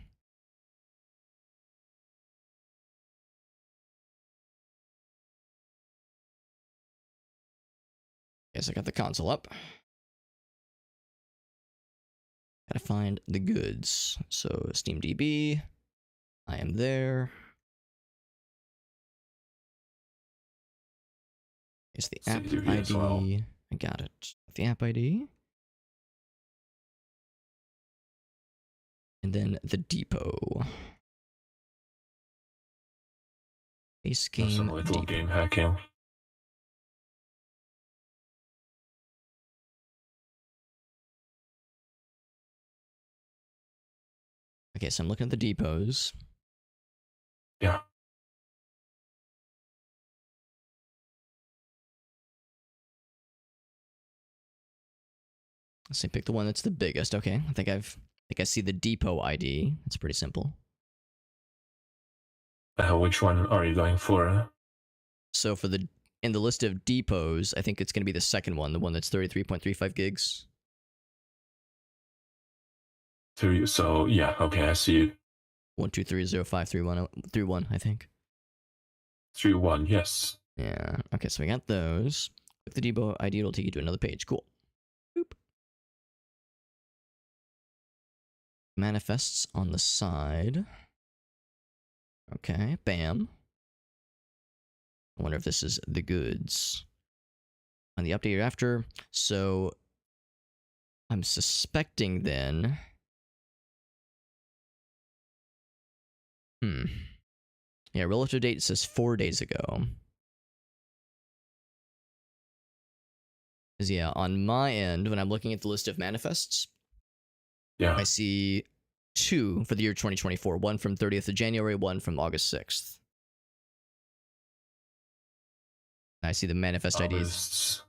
Guess I got the console up. Gotta find the goods. So SteamDB. I am there. It's the app CDB ID. as well. I got it. The app ID. And then the depot. Base game. Some little depot. game hacking. Okay, so I'm looking at the depots. Yeah. Let's see, pick the one that's the biggest. Okay, I think I see the depot ID. It's pretty simple. Which one are you going for? So for in the list of depots, I think it's going to be the second one, the one that's 33.35 gigs. So yeah, okay, I see it. 123053131, I think. 3-1, yes. Yeah. Okay, so we got those. Click the depot ID, it'll take you to another page. Cool. Boop. Manifests on the side. Okay, bam. I wonder if this is the goods. On the update after. So I'm suspecting then. Yeah, relative date says 4 days ago. Because yeah, on my end, when I'm looking at the list of manifests, Yeah. I see 2 for the year 2024. One from 30th of January, one from August 6th. I see the manifest IDs. August.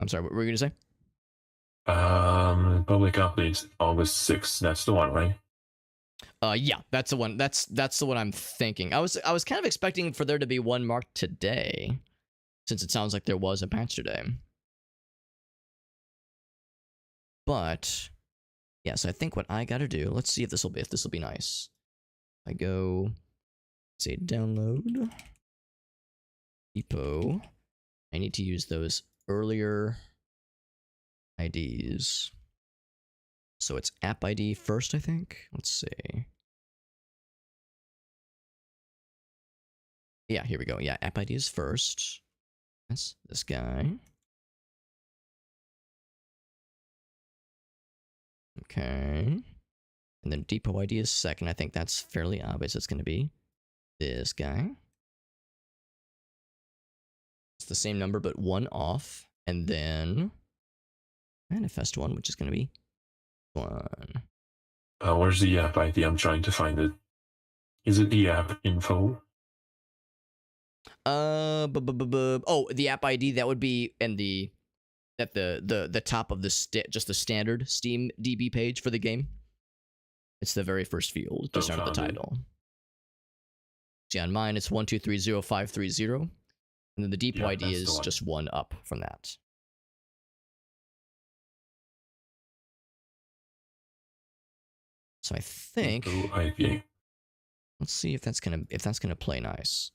I'm sorry, what were you gonna say? Public updates August 6th. That's the one, right? Yeah, that's the one. That's the one I'm thinking. I was kind of expecting for there to be one marked today, since it sounds like there was a patch today. But yeah, so I think what I gotta do. Let's see if this will be nice. I go say download depot. I need to use those earlier IDs. So it's app ID first, I think. Let's see. Yeah, here we go. Yeah, app ID is first. That's this guy. Okay. And then depot ID is second. I think that's fairly obvious. It's going to be this guy. It's the same number, but one off. And then manifest one, which is going to be one. Where's the app ID? I'm trying to find it. Is it the app info? Oh, the app ID that would be in the top of the just the standard Steam DB page for the game. It's the very first field, just under the title. See, on mine it's 1230530, and then the depot ID is just one up from that. So I think let's see if that's gonna play nice.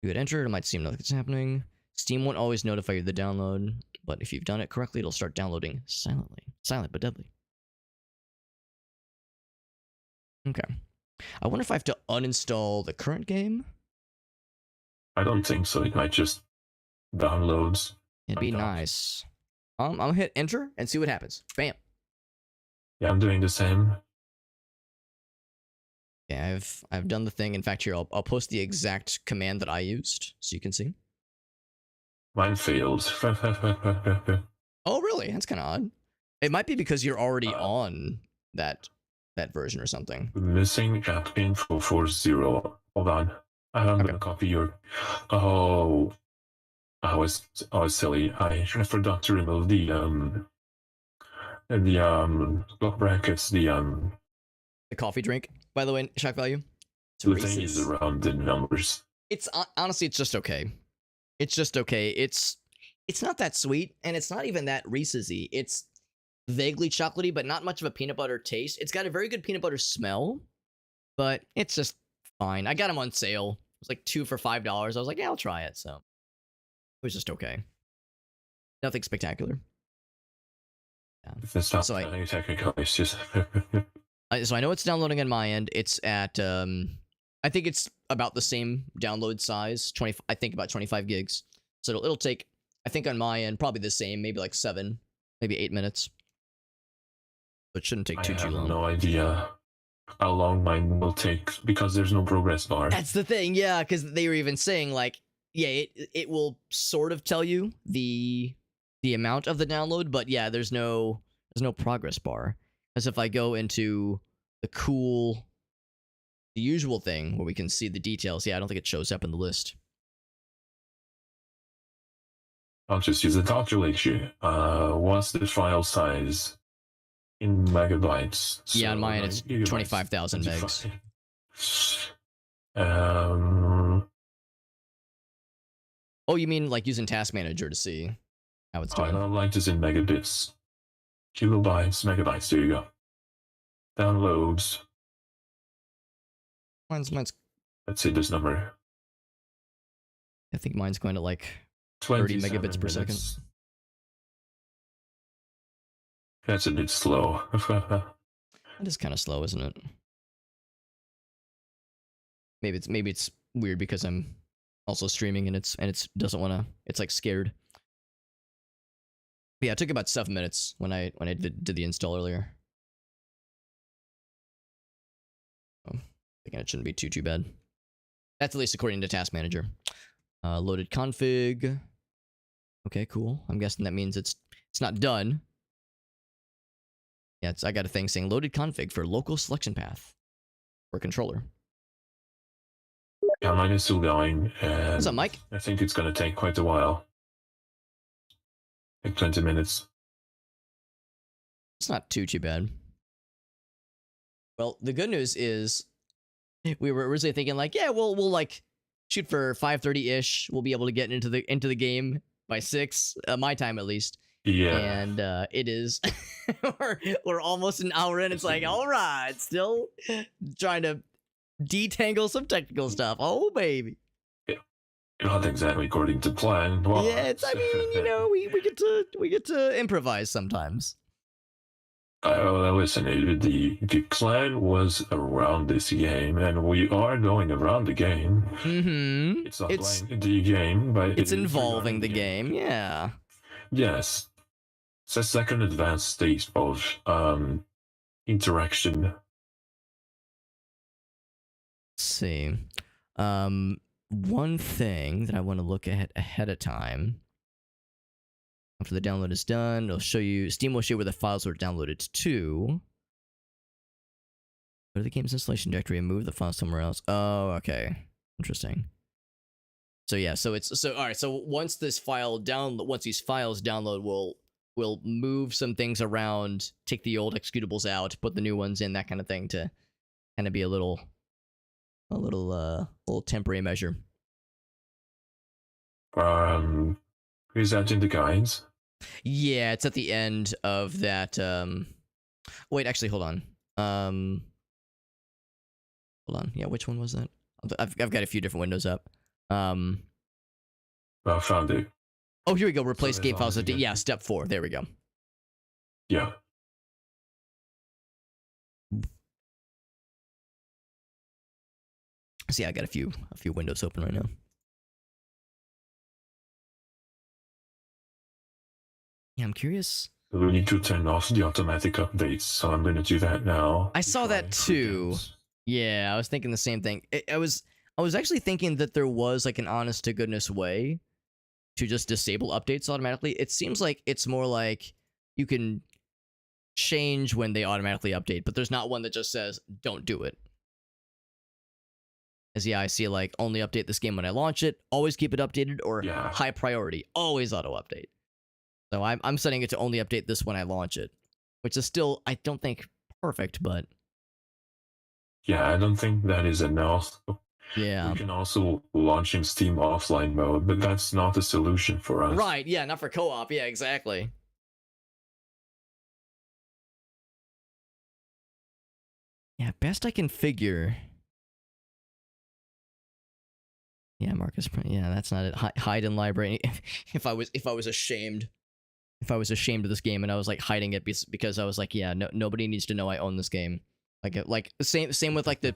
You hit enter, it might seem like it's happening. Steam won't always notify you of the download, but if you've done it correctly, it'll start downloading silently. Silent but deadly. Okay. I wonder if I have to uninstall the current game? I don't think so. It might just downloads. It'd be nice. I'm gonna hit enter and see what happens. Bam. Yeah, I'm doing the same. Yeah, I've done the thing. In fact, here I'll post the exact command that I used so you can see. Mine failed. Oh, really? That's kind of odd. It might be because you're already on that version or something. Missing app info 40. Hold on. I'm gonna copy your. Oh, I was silly. I forgot to remove the block brackets. The coffee drink, by the way, shock value. The thing is around the numbers. It's honestly, it's just okay. It's just okay. It's not that sweet, and it's not even that Reese's-y. It's vaguely chocolatey, but not much of a peanut butter taste. It's got a very good peanut butter smell, but it's just fine. I got them on sale. It was like 2 for $5. I was like, yeah, I'll try it. So it was just okay. Nothing spectacular. Yeah. It's not technical. It's just. So I know it's downloading on my end. It's at I think it's about the same download size, I think about 25 gigs. So it'll take, I think on my end, probably the same, maybe like 7, maybe 8 minutes. But it shouldn't take too long. I have no idea how long mine will take because there's no progress bar. That's the thing, yeah, because they were even saying like, yeah, it will sort of tell you the amount of the download, but yeah, there's no progress bar. As if I go into the usual thing where we can see the details, yeah, I don't think it shows up in the list. I'll just use a calculation. What's the file size in megabytes? So yeah, on mine it's 25,000 megs. Oh, you mean like using Task Manager to see how it's doing? I don't like this in megabits. Kilobytes, megabytes, there you go. Downloads. Mine's Let's see this number. I think mine's going to like 30 megabits per second. That's a bit slow. That is kind of slow, isn't it? Maybe it's weird because I'm also streaming and it's doesn't want to. It's like scared. But yeah, it took about 7 minutes when I did the install earlier. Oh, thinking it shouldn't be too bad. That's at least according to Task Manager. Loaded config. Okay, cool. I'm guessing that means it's not done. Yeah, I got a thing saying loaded config for local selection path. or controller. Yeah, mine is still going. And What's up, Mike? I think it's gonna take quite a while. Like 20 minutes. It's not too bad. Well, the good news is we were originally thinking like, yeah, we'll like shoot for 5:30-ish. We'll be able to get into the game by 6, my time at least. Yeah. And it is we're almost an hour in. It's like, all right, still trying to detangle some technical stuff. Oh baby. Not exactly according to plan. Well, Yeah, it's, I mean, you know, we get to improvise sometimes. listen, the plan was around this game, and we are going around the game. Mm-hmm. It's not playing the game, but it's it is involving regarding the game. Yeah. Yes. It's a second advanced stage of interaction. Let's see. One thing that I want to look at ahead of time. After the download is done, it'll show you, Steam will show you where the files were downloaded to. Go to the game's installation directory and move the file somewhere else. Oh, okay. Interesting. So yeah, so all right, so once these files download, we'll move some things around, take the old executables out, put the new ones in, that kind of thing, to kind of be a little temporary measure. Is that in the guides? Yeah, it's at the end of that. Wait, actually, hold on. Hold on. Yeah, which one was that? I've got a few different windows up. I found it. Oh, here we go. Replace So game files. again. Yeah, step 4. There we go. Yeah. See, I got a few windows open right now. Yeah, I'm curious. We need to turn off the automatic updates, so I'm going to do that now. I saw that too. Yeah, I was thinking the same thing. I was actually thinking that there was like an honest to goodness way to just disable updates automatically. It seems like it's more like you can change when they automatically update, but there's not one that just says don't do it. As yeah, I see like only update this game when I launch it, always keep it updated, or Yeah. high priority, always auto update. So I'm setting it to only update this when I launch it, which is still, I don't think, perfect, but Yeah, I don't think that is enough. yeah. We can also launch in Steam offline mode, but that's not a solution for us. Right, yeah, not for co-op, yeah, exactly. Yeah, best I can figure. Yeah, Marcus, yeah, that's not it. Hide in library. If I was ashamed. If I was ashamed of this game and I was like hiding it because I was like, yeah, nobody needs to know I own this game. Like same with like the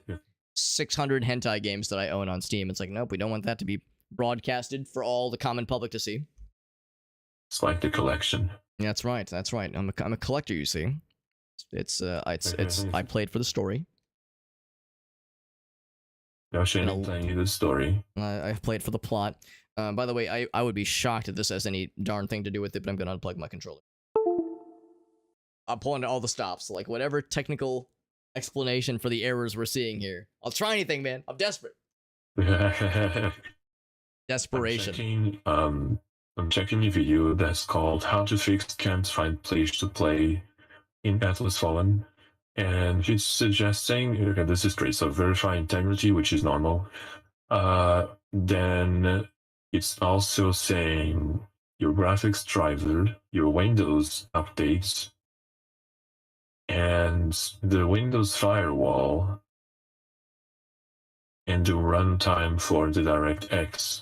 600 hentai games that I own on Steam. It's like, nope, we don't want that to be broadcasted for all the common public to see. It's like the collection. Yeah, that's right. That's right. I'm a collector, you see. It's I played for the story. No shame in playing the story. I played for the plot. By the way, I would be shocked if this has any darn thing to do with it, but I'm gonna unplug my controller. I'm pulling all the stops, like whatever technical explanation for the errors we're seeing here. I'll try anything, man. I'm desperate. Desperation. I'm checking a video that's called "How to Fix Can't Find Place to Play in Atlas Fallen," and he's suggesting, okay, this is great. So verify integrity, which is normal. Then it's also saying your graphics driver, your Windows updates, and the Windows firewall, and the runtime for the DirectX.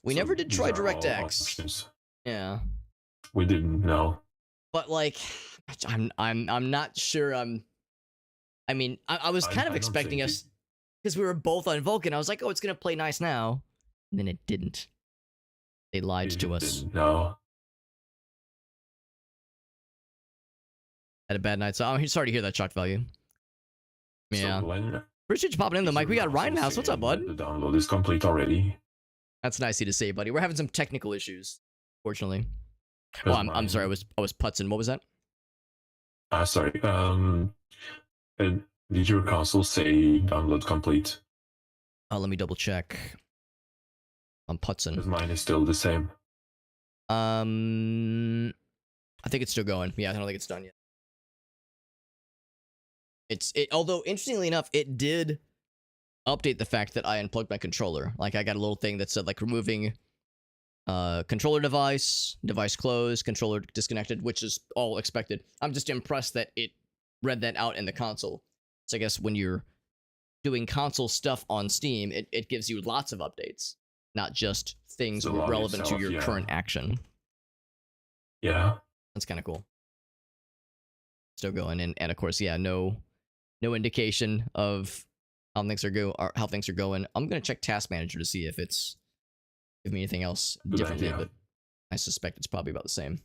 We never did these try are all DirectX. options. Yeah. We didn't know. But like, I'm not sure. I mean, I was kind of I don't expecting think us, because we were both on Vulkan. I was like, oh, it's gonna play nice now, and then it didn't. They lied to us. No. Had a bad night. So I'm sorry to hear that, shock value. Yeah. So when Appreciate you popping in, though, Mike. We got Ryan in the house. What's up, bud? the download is complete already. That's nice of you to say, buddy. We're having some technical issues, fortunately. That's Oh, I'm sorry. I was putzing. What was that? Sorry. Did your console say download complete? Let me double check. On Because Putson. mine is still the same. I think it's still going. Yeah, I don't think it's done yet. Although interestingly enough, it did update the fact that I unplugged my controller. Like I got a little thing that said like removing controller device closed, controller disconnected, which is all expected. I'm just impressed that it read that out in the console. So I guess when you're doing console stuff on Steam, it gives you lots of updates, not just things The log relevant to itself, your yeah. current action. Yeah. That's kind of cool. Still going, and of course, yeah, no indication of how things are going. I'm gonna check Task Manager to see if it's give me anything else Good differently, idea. but I suspect it's probably about the same.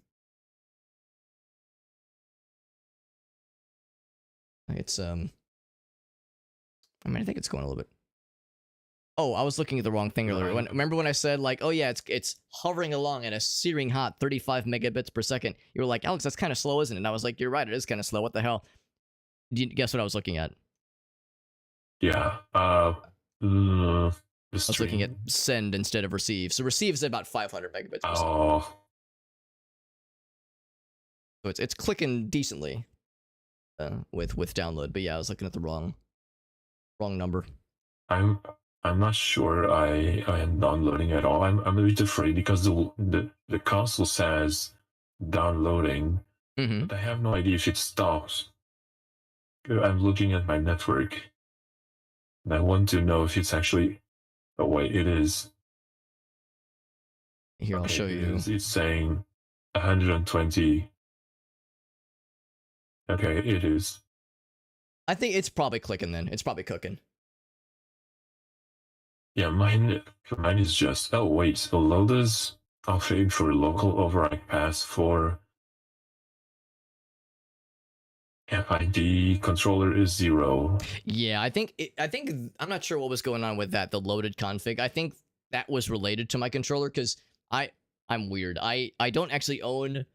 It's I mean, I think it's going a little bit. Oh, I was looking at the wrong thing earlier. Right. Remember when I said like, oh yeah, it's hovering along at a searing hot 35 megabits per second? You were like, Alex, that's kind of slow, isn't it? And I was like, you're right, it is kind of slow. What the hell? Do you guess what I was looking at? Yeah. I was looking at send instead of receive. So receive is about 500 megabits per second. Oh, So it's clicking decently with download. But yeah, I was looking at the wrong number. I'm not sure I am downloading at all. I'm a bit afraid because the console says downloading, Mm-hmm. but I have no idea if it stops. I'm looking at my network, and I want to know if it's actually. Oh wait, it is. Here, I'll Okay, show it you. is. It's saying 120. Okay, it is. I think it's probably clicking then. It's probably cooking. Yeah, mine is just. Oh wait, so loaders config for local override pass for FID controller is 0. Yeah, I think I'm not sure what was going on with that. The loaded config. I think that was related to my controller because I'm weird. I don't actually own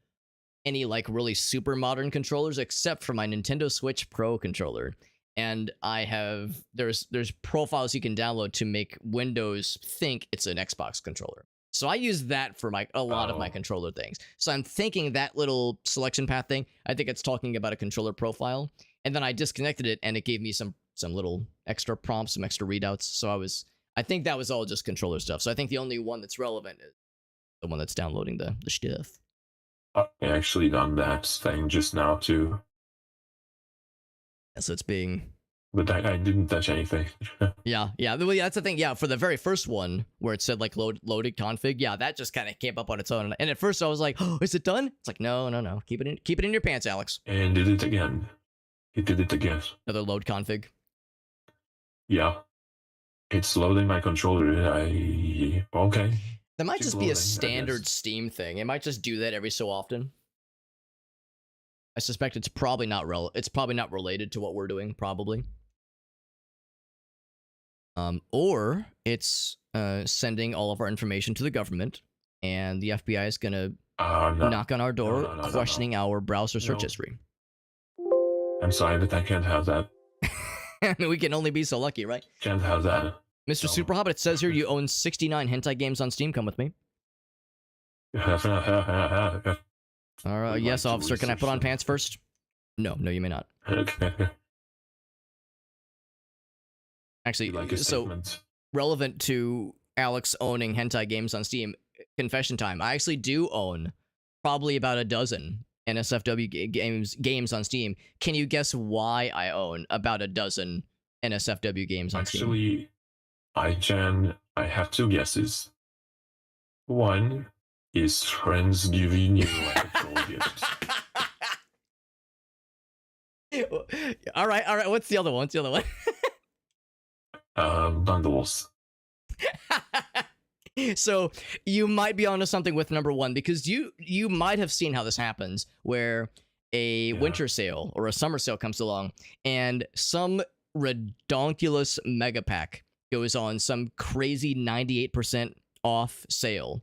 any like really super modern controllers except for my Nintendo Switch Pro controller. And I have there's profiles you can download to make Windows think it's an Xbox controller. So I use that for a lot of my controller things. So I'm thinking that little selection path thing, I think it's talking about a controller profile. And then I disconnected it and it gave me some little extra prompts, some extra readouts. So I think that was all just controller stuff. So I think the only one that's relevant is the one that's downloading the stuff. I actually done that thing just now too, So it's being but I didn't touch anything. yeah. Well, yeah, that's the thing. Yeah, for the very first one where it said like loaded config, yeah, that just kind of came up on its own. And at first I was like, oh, is it done? It's like, no. Keep it in your pants, Alex. And did it again. It did it again. Another load config. Yeah. It's loading my controller. Okay. That might Keep just be loading, a I guess. standard Steam thing. It might just do that every so often. I suspect it's probably not related to what we're doing, probably. Or it's sending all of our information to the government, and the FBI is gonna No. knock on our door, No. questioning our browser search No. history. I'm sorry, but I can't have that. I mean, we can only be so lucky, right? Can't have that. Mr. No. Super Hobbit, it says here you own 69 hentai games on Steam. Come with me. All right, Would yes, like to officer. Can I put on research pants first? No, you may not. Okay. Actually, Like a so statement. relevant to Alex owning hentai games on Steam, confession time. I actually do own probably about a dozen NSFW games on Steam. Can you guess why I own about a dozen NSFW games on Steam? Actually, I have two guesses. One is friends giving you like a troll gift. All right. What's the other one? Bundles. So you might be onto something with number one, because you might have seen how this happens, where a winter sale or a summer sale comes along and some redonkulous mega pack goes on some crazy 98% off sale.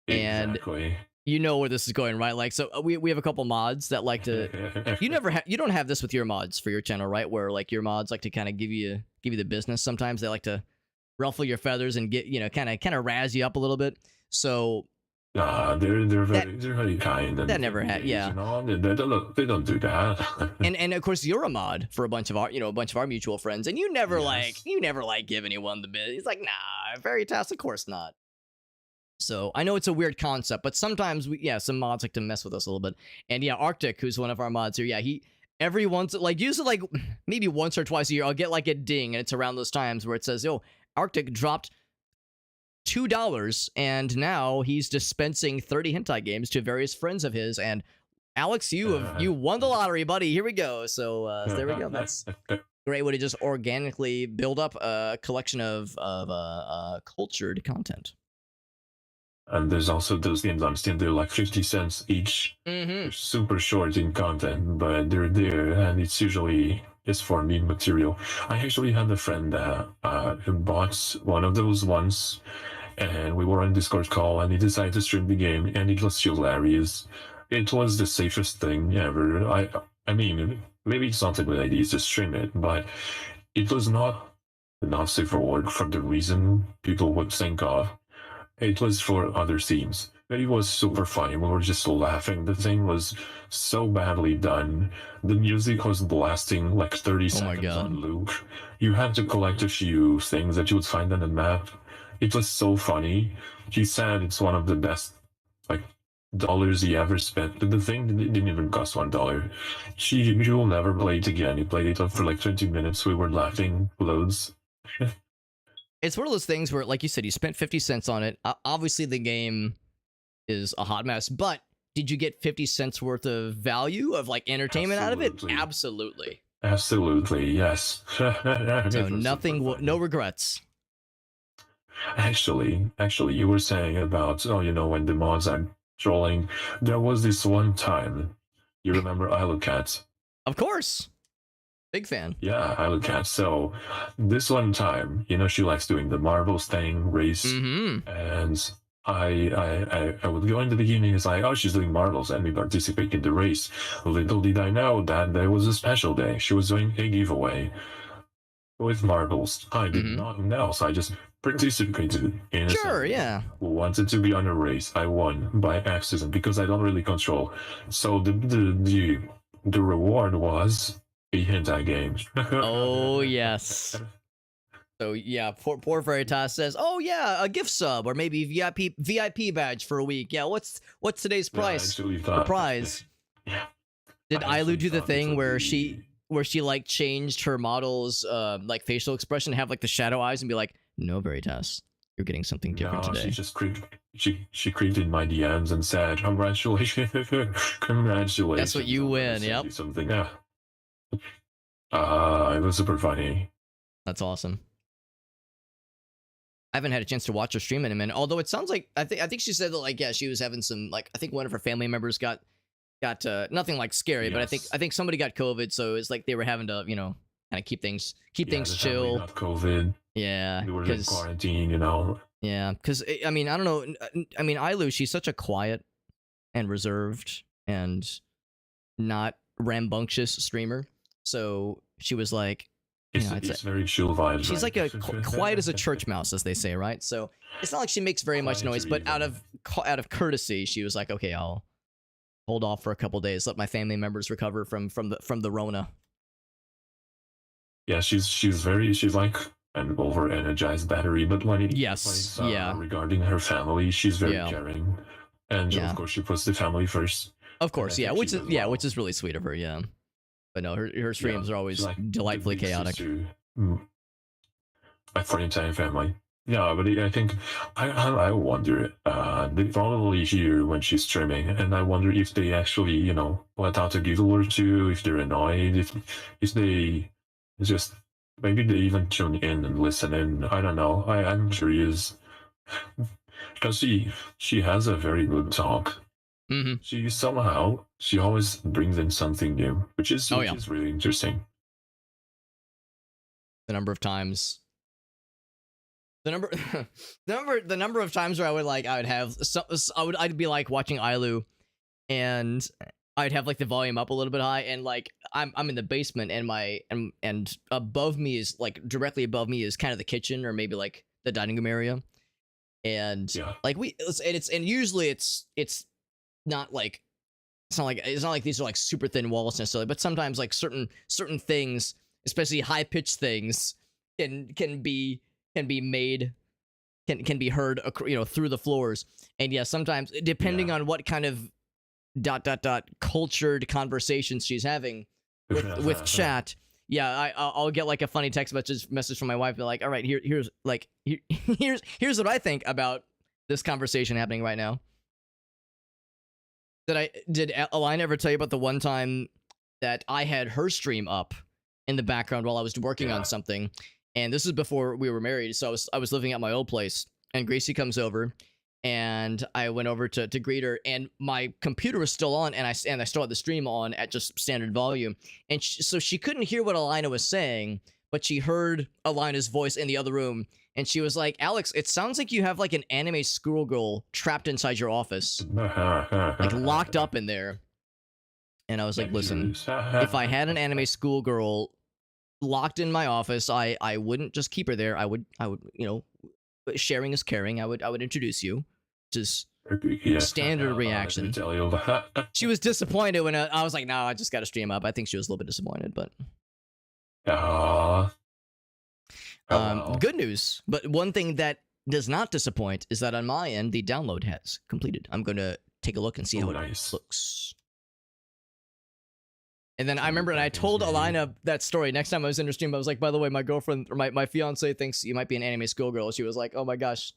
Exactly. you know where this is going, right? Like, so we have a couple mods that like to. You don't have this with your mods for your channel, right? Where like your mods like to kind of give you the business. Sometimes they like to ruffle your feathers and get kind of razz you up a little bit. So they're very kind. And that never had, yeah. You know, they don't do that. and of course you're a mod for a bunch of our mutual friends, and you never Yes. give anyone the bit. It's like, nah, Veritas, of course not. So I know it's a weird concept, but sometimes some mods like to mess with us a little bit. And yeah, Arctic, who's one of our mods here, he every once usually like maybe once or twice a year, I'll get like a ding, and it's around those times where it says, "Yo, Arctic dropped $2, and now he's dispensing 30 hentai games to various friends of his." And Alex, you won the lottery, buddy. Here we go. So there we go. That's a great way to just organically build up a collection of cultured content. And there's also those games I'm still there, like 50 cents each. They're super short in content, but they're there, and it's usually for meme material. I actually had a friend that who bought one of those once, and we were on Discord call, and he decided to stream the game, and it was hilarious. It was the safest thing ever. I mean, maybe it's not a good idea to stream it, but it was not safe for work for the reason people would think of. It was for other themes. It was super funny. We were just laughing. The thing was so badly done. The music was blasting like 30 seconds on loop. You had to collect a few things that you would find on the map. It was so funny. He said it's one of the best dollars he ever spent. The thing didn't even cost $1. He will never play it again. He played it for like 20 minutes. We were laughing loads. It's one of those things where, like you said, you spent 50 cents on it. Obviously, the game is a hot mess, but did you get 50 cents worth of value of like entertainment out of it? Absolutely. Absolutely, yes. So no regrets. Actually, you were saying about, when the mods are trolling, there was this one time. You remember Ilocat? Of course. Big fan. Yeah, Ilocat. So this one time, she likes doing the marbles thing, race, and I would go into the evening. It's like, oh, she's doing marbles, and we participate in the race. Little did I know that there was a special day. She was doing a giveaway with marbles. I did not know, so I just participated in it. Sure, yeah. Wanted to be on a race. I won by accident because I don't really control. So the reward was a hentai game. Oh yes. So yeah, poor Veritas says, "Oh yeah, a gift sub or maybe VIP badge for a week." Yeah, what's today's price? The prize. Yeah. Did Ailu do the thing where she like changed her model's like facial expression, have like the shadow eyes, and be like, "No, Veritas, you're getting something different today." She just she creeped in my DMs and said, "Congratulations, congratulations." That's what you win. Yep. Something. Yeah. It was super funny. That's awesome. I haven't had a chance to watch her stream in a minute. Although it sounds like I think she said that like she was having some I think one of her family members got nothing like scary, but I think somebody got COVID, so it's like they were having to kind of keep things chill. Got COVID. Yeah, we were in quarantine, Yeah, because I mean I don't know. I mean Ailu, she's such a quiet and reserved and not rambunctious streamer. So she was like, it's very chill vibes. She's like a quiet as a church mouse, as they say, right? So it's not like she makes very much noise, but out of courtesy, she was like, okay, I'll hold off for a couple days, let my family members recover from the Rona. Yeah, she's like an over-energized battery, but when it's regarding her family, she's very caring, and of course she puts the family first. Of course, which is really sweet of her, yeah. But no, her streams are always delightfully chaotic. For the entire family. Yeah, but I think I wonder. They probably hear when she's streaming, and I wonder if they actually, let out a giggle or two, if they're annoyed, if they just maybe they even tune in and listen in. I don't know. I'm curious because she has a very good talk. She always brings in something new, which is really interesting. The number of times the number of times where I'd be like watching Ailu, and I'd have like the volume up a little bit high, and like I'm in the basement, and above me is like directly above me is kind of the kitchen or maybe like the dining room area, and Yeah. like and usually it's not like it's not like these are like super thin walls necessarily, but sometimes like certain things, especially high pitched things, can be made can be heard through the floors. And yeah, sometimes depending on what kind of cultured conversations she's having with chat, yeah, I'll get like a funny text message from my wife, be like, all right, here's what I think about this conversation happening right now. Did Alina ever tell you about the one time that I had her stream up in the background while I was working on something? And this is before we were married, so I was living at my old place, and Gracie comes over, and I went over to greet her, and my computer was still on, and I still had the stream on at just standard volume, and so she couldn't hear what Alina was saying, but she heard Alina's voice in the other room, and she was like, "Alex, it sounds like you have like an anime schoolgirl trapped inside your office, like locked up in there." And I was like, "Listen, if I had an anime schoolgirl locked in my office, I wouldn't just keep her there. I would sharing is caring. I would introduce you." Just standard reaction. She was disappointed when I was like, "No, I just got to stream up." I think she was a little bit disappointed, but good news. But one thing that does not disappoint is that on my end, the download has completed. I'm going to take a look and see how it looks. And then I remember, and I told Alina that story. Next time I was in her stream, I was like, "By the way, my girlfriend or my fiance thinks you might be an anime schoolgirl." She was like, "Oh my gosh!"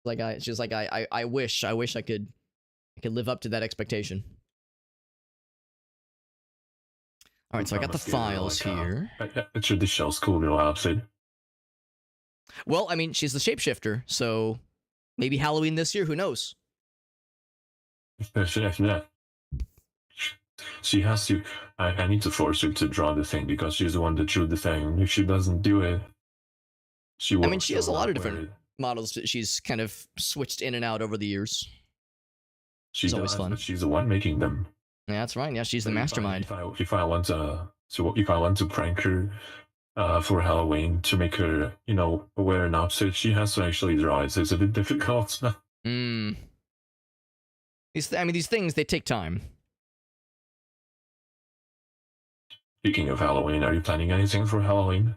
She was like, "I wish I could live up to that expectation." All right, so I got the files here. A traditional schoolgirl outfit. Well, I mean, she's the shapeshifter, so maybe Halloween this year. Who knows? Yeah. She has to. I need to force her to draw the thing because she's the one that drew the thing. If she doesn't do it, she won't. I mean, she has a lot of different models that she's kind of switched in and out over the years. She's always fun. But she's the one making them. Yeah, that's right. Yeah, she's the mastermind. If I want to prank her for Halloween to make her, wear an outfit, she has to actually draw it. So it's a bit difficult. These things, they take time. Speaking of Halloween, are you planning anything for Halloween?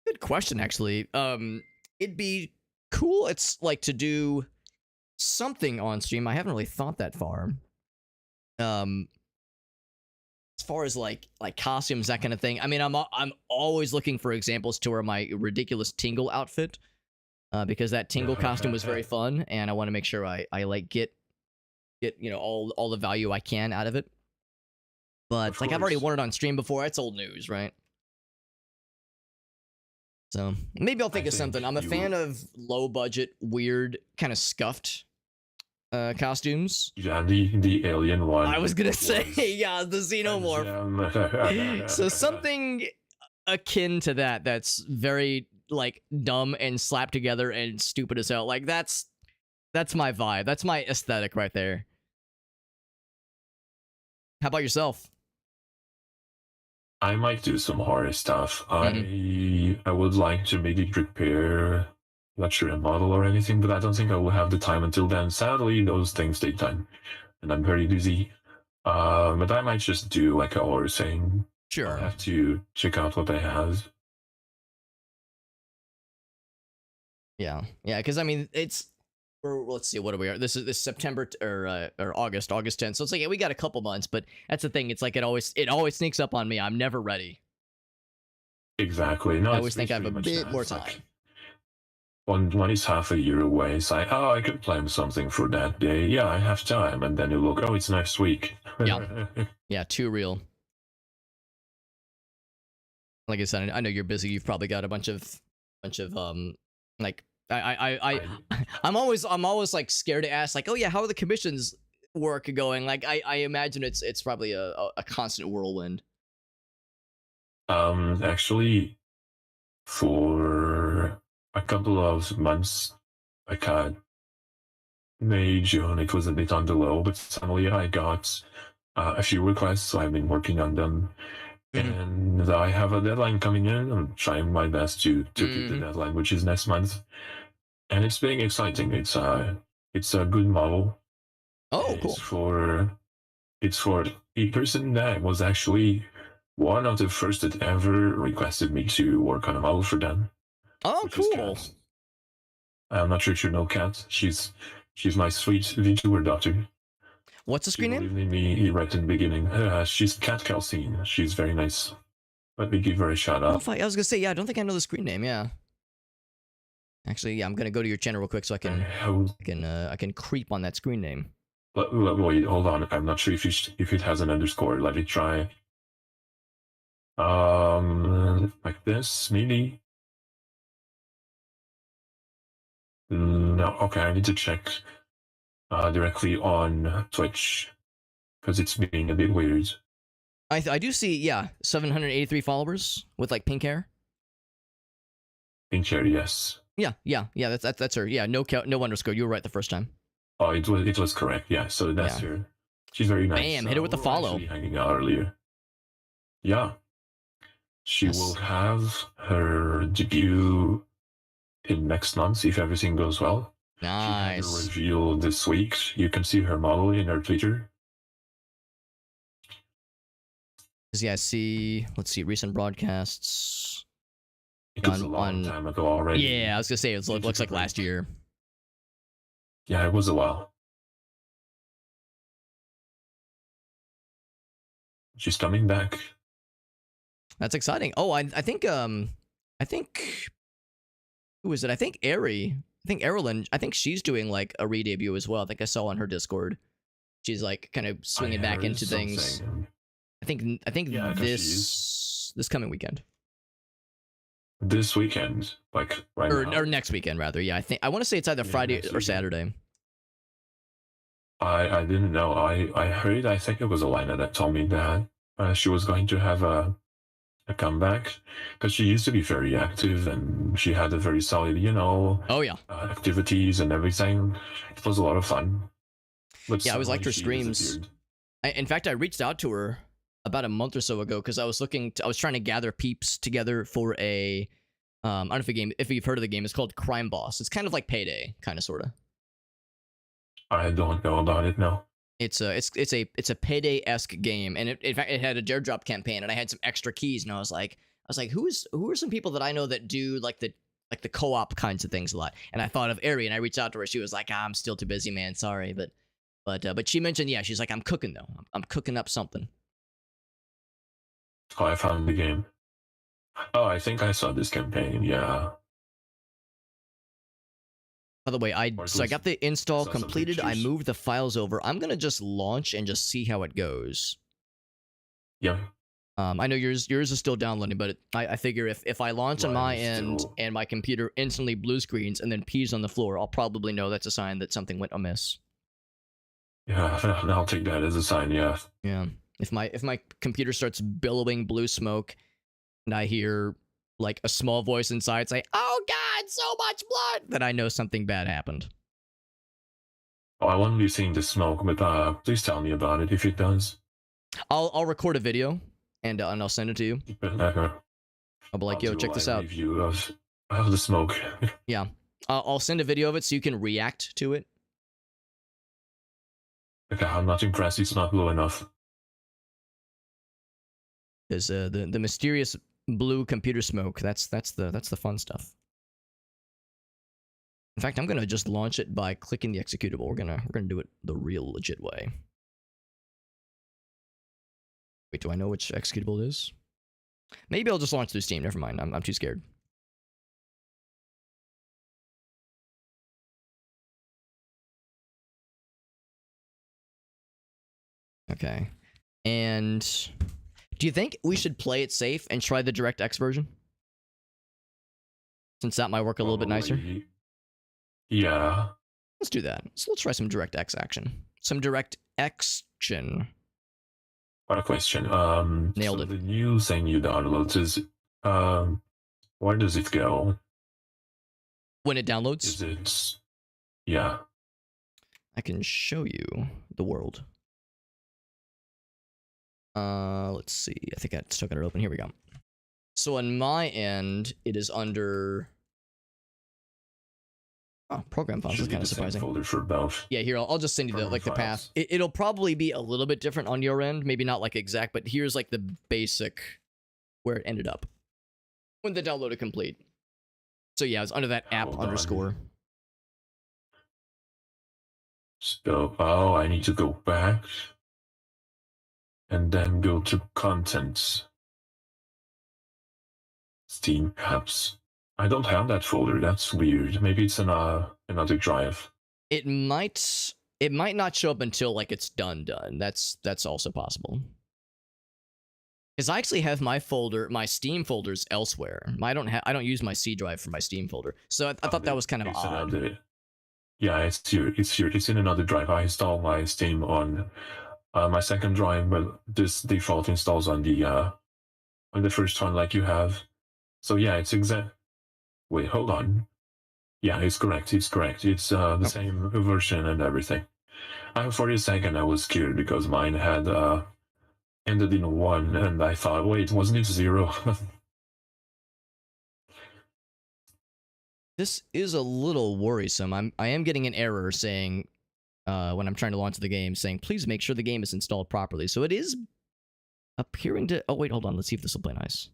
Good question, actually. It'd be cool. It's like to do something on stream. I haven't really thought that far. As far as like costumes, that kind of thing. I mean, I'm always looking for examples to wear my ridiculous Tingle outfit, because that Tingle costume was very fun, and I want to make sure I like get all the value I can out of it. But like, I've already worn it on stream before. It's old news, right? So maybe I'll think of something. I'm a fan of low budget, weird, kind of scuffed costumes. Yeah, the alien one. I was gonna say, yeah, the xenomorph. So something akin to that. That's very like dumb and slapped together and stupid as hell. Like that's my vibe. That's my aesthetic right there. How about yourself? I might do some horror stuff. I would like to maybe prepare, not sure, a model or anything, but I don't think I will have the time until then. Sadly, those things take time, and I'm very busy. But I might just do like a horror thing. Sure. I have to check out what I have. Yeah, because I mean, let's see, what are we? This is September or August 10th. So it's like, yeah, we got a couple months, but that's the thing. It's like it always sneaks up on me. I'm never ready. Exactly. No, I always think I have a bit more time. Like, one is half a year away. It's like, I could plan something for that day. Yeah, I have time, and then you look, it's next week. Yeah, too real. Like I said, I know you're busy. You've probably got a bunch of like. I'm always like scared to ask, like, oh yeah, how are the commissions work going? Like I imagine it's probably a constant whirlwind. Actually, for a couple of months, like May, June, it was a bit on the low, but suddenly I got a few requests, so I've been working on them. And I have a deadline coming in. I'm trying my best to keep the deadline, which is next month. And it's being exciting. It's a good model. Oh, cool. It's for a person that was actually one of the first that ever requested me to work on a model for them. Oh, cool. I'm not sure if you know Kat. She's my sweet VTuber daughter. What's the screen name? Believed in me right in the beginning. She's Kat Calcine. She's very nice. Let me give her a shout out. I was gonna say, yeah, I don't think I know the screen name. Yeah. Actually, yeah, I'm gonna go to your channel real quick so I can creep on that screen name. Wait, hold on. I'm not sure if it has an underscore. Let me try. Like this, maybe. No, okay. I need to check directly on Twitch because it's being a bit weird. I do see, yeah, 783 followers with like pink hair. Pink hair, yes. Yeah. That's her. Yeah, no underscore. You were right the first time. Oh, it was correct. Yeah, so that's her. She's very nice. Bam! Hit her with the follow. We were hanging out earlier. Yeah, she will have her debut in next month if everything goes well. Nice. She had a reveal this week. You can see her model in her Twitter. Yeah, let's see, recent broadcasts. It was a long time ago already. Yeah, I was gonna say it looks like last year. Yeah, it was a while. She's coming back. That's exciting. Oh, I think who is it? I think Erilyn. I think she's doing like a re-debut as well. I think I saw on her Discord. She's like kind of swinging back into things. I think Yeah, this coming weekend. This weekend, like right now. Or next weekend rather. Yeah, I want to say it's either Friday or Saturday. I didn't know. I heard. I think it was Elena that told me that she was going to have a comeback because she used to be very active and she had a very solid, Oh yeah. Activities and everything. It was a lot of fun. But yeah, I always liked her streams. Disappeared. In fact, I reached out to her about a month or so ago because I was trying to gather peeps together for a I don't know if you've heard of the game. It's called Crime Boss. It's kind of like Payday, kind of sorta. I don't know about it now. It's a Payday-esque game, and in fact it had a airdrop campaign, and I had some extra keys, and I was like, who are some people that I know that do like the co-op kinds of things a lot? And I thought of Ari, and I reached out to her. She was like, I'm still too busy, man. Sorry, but she mentioned, yeah, she's like, I'm cooking though. I'm cooking up something. Oh, I found the game. Oh, I think I saw this campaign. Yeah. By the way, I got the install completed. I moved the files over. I'm gonna just launch and just see how it goes. Yeah. I know yours is still downloading, but I figure if I launch on my end and my computer instantly blue screens and then pees on the floor, I'll probably know that's a sign that something went amiss. Yeah, I'll take that as a sign. Yeah. Yeah. If my computer starts billowing blue smoke, and I hear like a small voice inside say, "Oh God, so much blood," then I know something bad happened. Oh, I won't be seeing the smoke, but please tell me about it if it does. I'll record a video and I'll send it to you. I'll be like, "Yo, check this out." Review of the smoke. Yeah, I'll send a video of it so you can react to it. Okay, I'm not impressed. It's not blue enough. There's the mysterious blue computer smoke. That's the fun stuff. In fact, I'm gonna just launch it by clicking the executable. We're gonna do it the real legit way. Wait, do I know which executable it is? Maybe I'll just launch through Steam. Never mind. I'm too scared. Okay. And do you think we should play it safe and try the DirectX version? Since that might work a little bit nicer. Yeah. Let's do that. So let's try some DirectX action. Some direct action. What a question. Nailed so it. The new thing you download is where does it go? When it downloads, Is it? Yeah. I can show you the world. Let's see. I think I still got it open. Here we go. So on my end, it is under. Oh, program files. That's Should be kind of the same surprising. folder for both. Yeah, here I'll just send you the Program the path. files. It'll probably be a little bit different on your end, maybe not like exact, but here's like the basic where it ended up when the download is complete. So yeah, it's under that app Hold on. underscore. So, I need to go back and then go to contents. Steam apps. I don't have that folder. That's weird. Maybe it's in another drive. It might not show up until like it's done. That's also possible. Because I actually have my Steam folders elsewhere. I don't use my C drive for my Steam folder. So I thought that was kind of It's odd. Yeah, it's here. It's in another drive. I installed my Steam on my second drive, but this default installs on the first one like you have. So yeah, it's exact. Wait, hold on. Yeah, it's correct. It's correct. It's the same version and everything. For a second, I was scared because mine had ended in 1, and I thought, wait, wasn't it 0? This is a little worrisome. I am getting an error saying when I'm trying to launch the game, saying please make sure the game is installed properly. So it is appearing to. Oh wait, hold on. Let's see if this will play nice.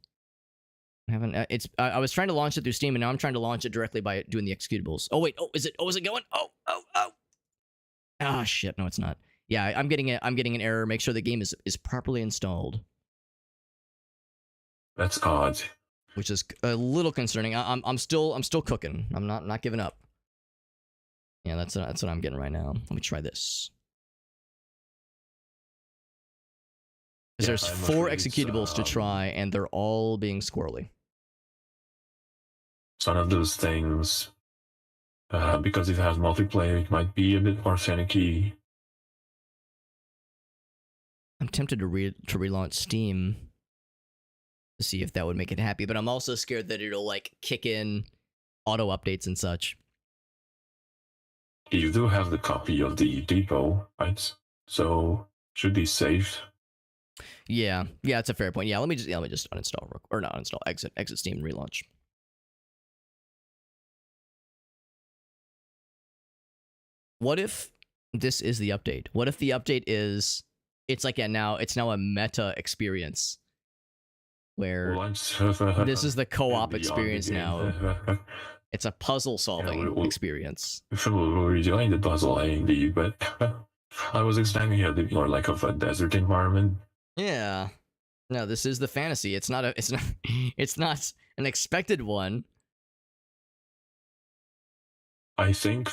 I haven't. I was trying to launch it through Steam, and now I'm trying to launch it directly by doing the executables. Oh wait. Oh, is it going? Oh. Ah shit. No, it's not. Yeah, I'm getting an error. Make sure the game is properly installed. That's odd. Which is a little concerning. I'm still cooking. I'm not giving up. Yeah, that's what I'm getting right now. Let me try this. Yeah, There's I'm 4 afraid executables to try, and they're all being squirrely. It's one of those things. Because it has multiplayer, it might be a bit more finicky. I'm tempted to relaunch Steam to see if that would make it happy, but I'm also scared that it'll like kick in auto updates and such. You do have the copy of the depot, right? So should be safe. Yeah, it's a fair point. Yeah, let me just uninstall or not uninstall, exit Steam and relaunch. What if this is the update? What if the update is it's now a meta experience where this is the co-op experience now. It's a puzzle solving experience. We're enjoying the puzzle indeed, but I was expecting it to be more like of a desert environment. Yeah. No, this is the fantasy. It's not an expected one. I think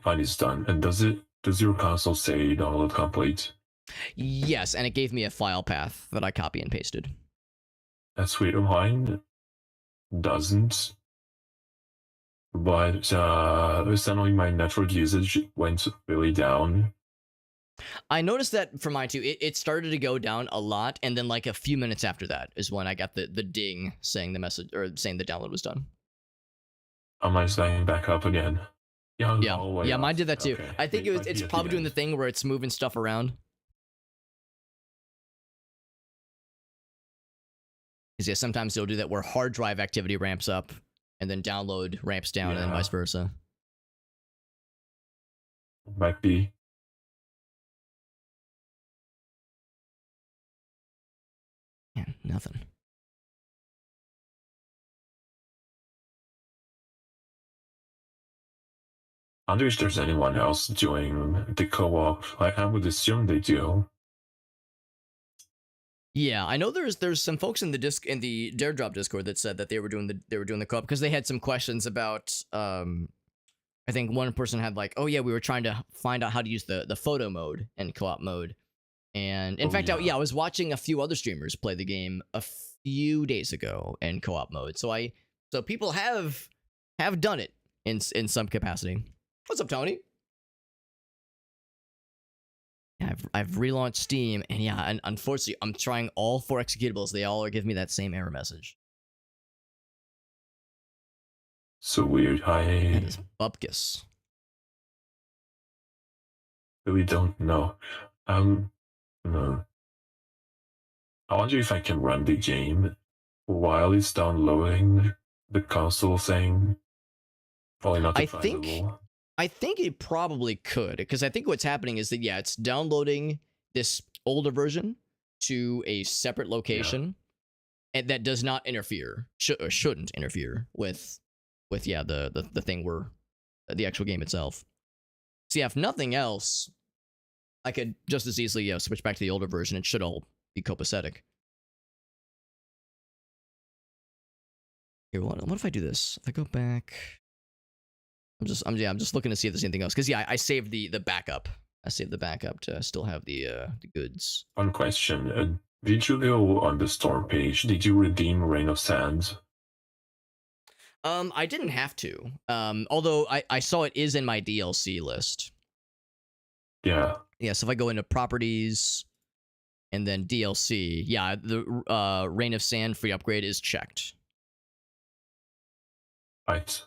mine is done. And does your console say download complete? Yes, and it gave me a file path that I copy and pasted. That's weird. Mine doesn't. But suddenly my network usage went really down. I noticed that for mine too. It started to go down a lot, and then like a few minutes after that is when I got the ding saying the message or saying the download was done. Mine's going back up again. Yeah, mine did that too. Okay. I think it's probably doing the thing where it's moving stuff around. Because yeah, sometimes it'll do that where hard drive activity ramps up and then download ramps down and then vice versa. Might be. Yeah, nothing. I wonder if there's anyone else doing the co-op. I would assume they do. Yeah, I know there's some folks in the Daredrop Discord that said that they were doing the co-op because they had some questions about I think one person had like, oh yeah, we were trying to find out how to use the photo mode and co-op mode. And in fact, I was watching a few other streamers play the game a few days ago in co-op mode. So people have done it in some capacity. What's up, Tony? Yeah, I've relaunched Steam, and yeah, and unfortunately, I'm trying all 4 executables. They all are giving me that same error message. So weird. That I is Bupkis. really don't know. No. I wonder if I can run the game while it's downloading the console thing. Probably not I think advisable. it probably could, because I think what's happening is that yeah, it's downloading this older version to a separate location, and that does not interfere, or shouldn't interfere with yeah the thing where the actual game itself. So yeah, if nothing else, I could just as easily switch back to the older version. It should all be copacetic. Here, what if I do this? If I go back, I'm just looking to see if there's anything else. Because yeah, I saved the backup. I saved the backup to still have the goods. One question: did you go on the store page? Did you redeem Rain of Sand? I didn't have to. Although I saw it is in my DLC list. Yeah. Yeah, so if I go into properties and then DLC, yeah, the Rain of Sand free upgrade is checked. Right.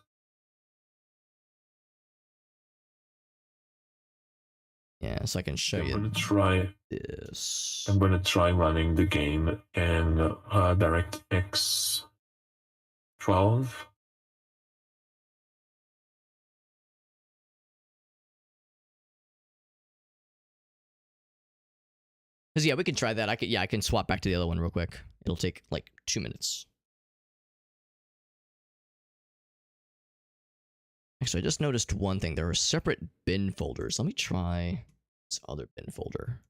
Yeah, so I can show you I'm gonna try this. I'm gonna try running the game in DirectX 12. Because yeah, we can try that. I can swap back to the other one real quick. It'll take like 2 minutes. Actually, I just noticed one thing. There are separate bin folders. Let me try this other bin folder.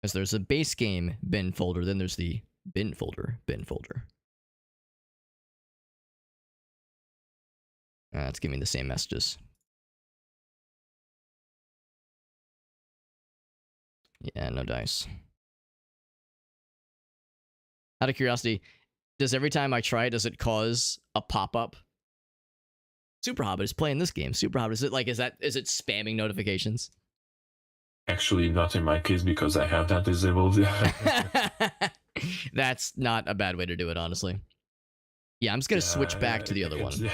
Because there's a base game bin folder, then there's the bin folder. It's giving me the same messages. Yeah, no dice. Out of curiosity, does every time I try, does it cause a pop-up? Super Hobbit is playing this game. Super Hobbit, is it spamming notifications? Actually, not in my case because I have that disabled. That's not a bad way to do it, honestly. Yeah, I'm just gonna switch back to the other one.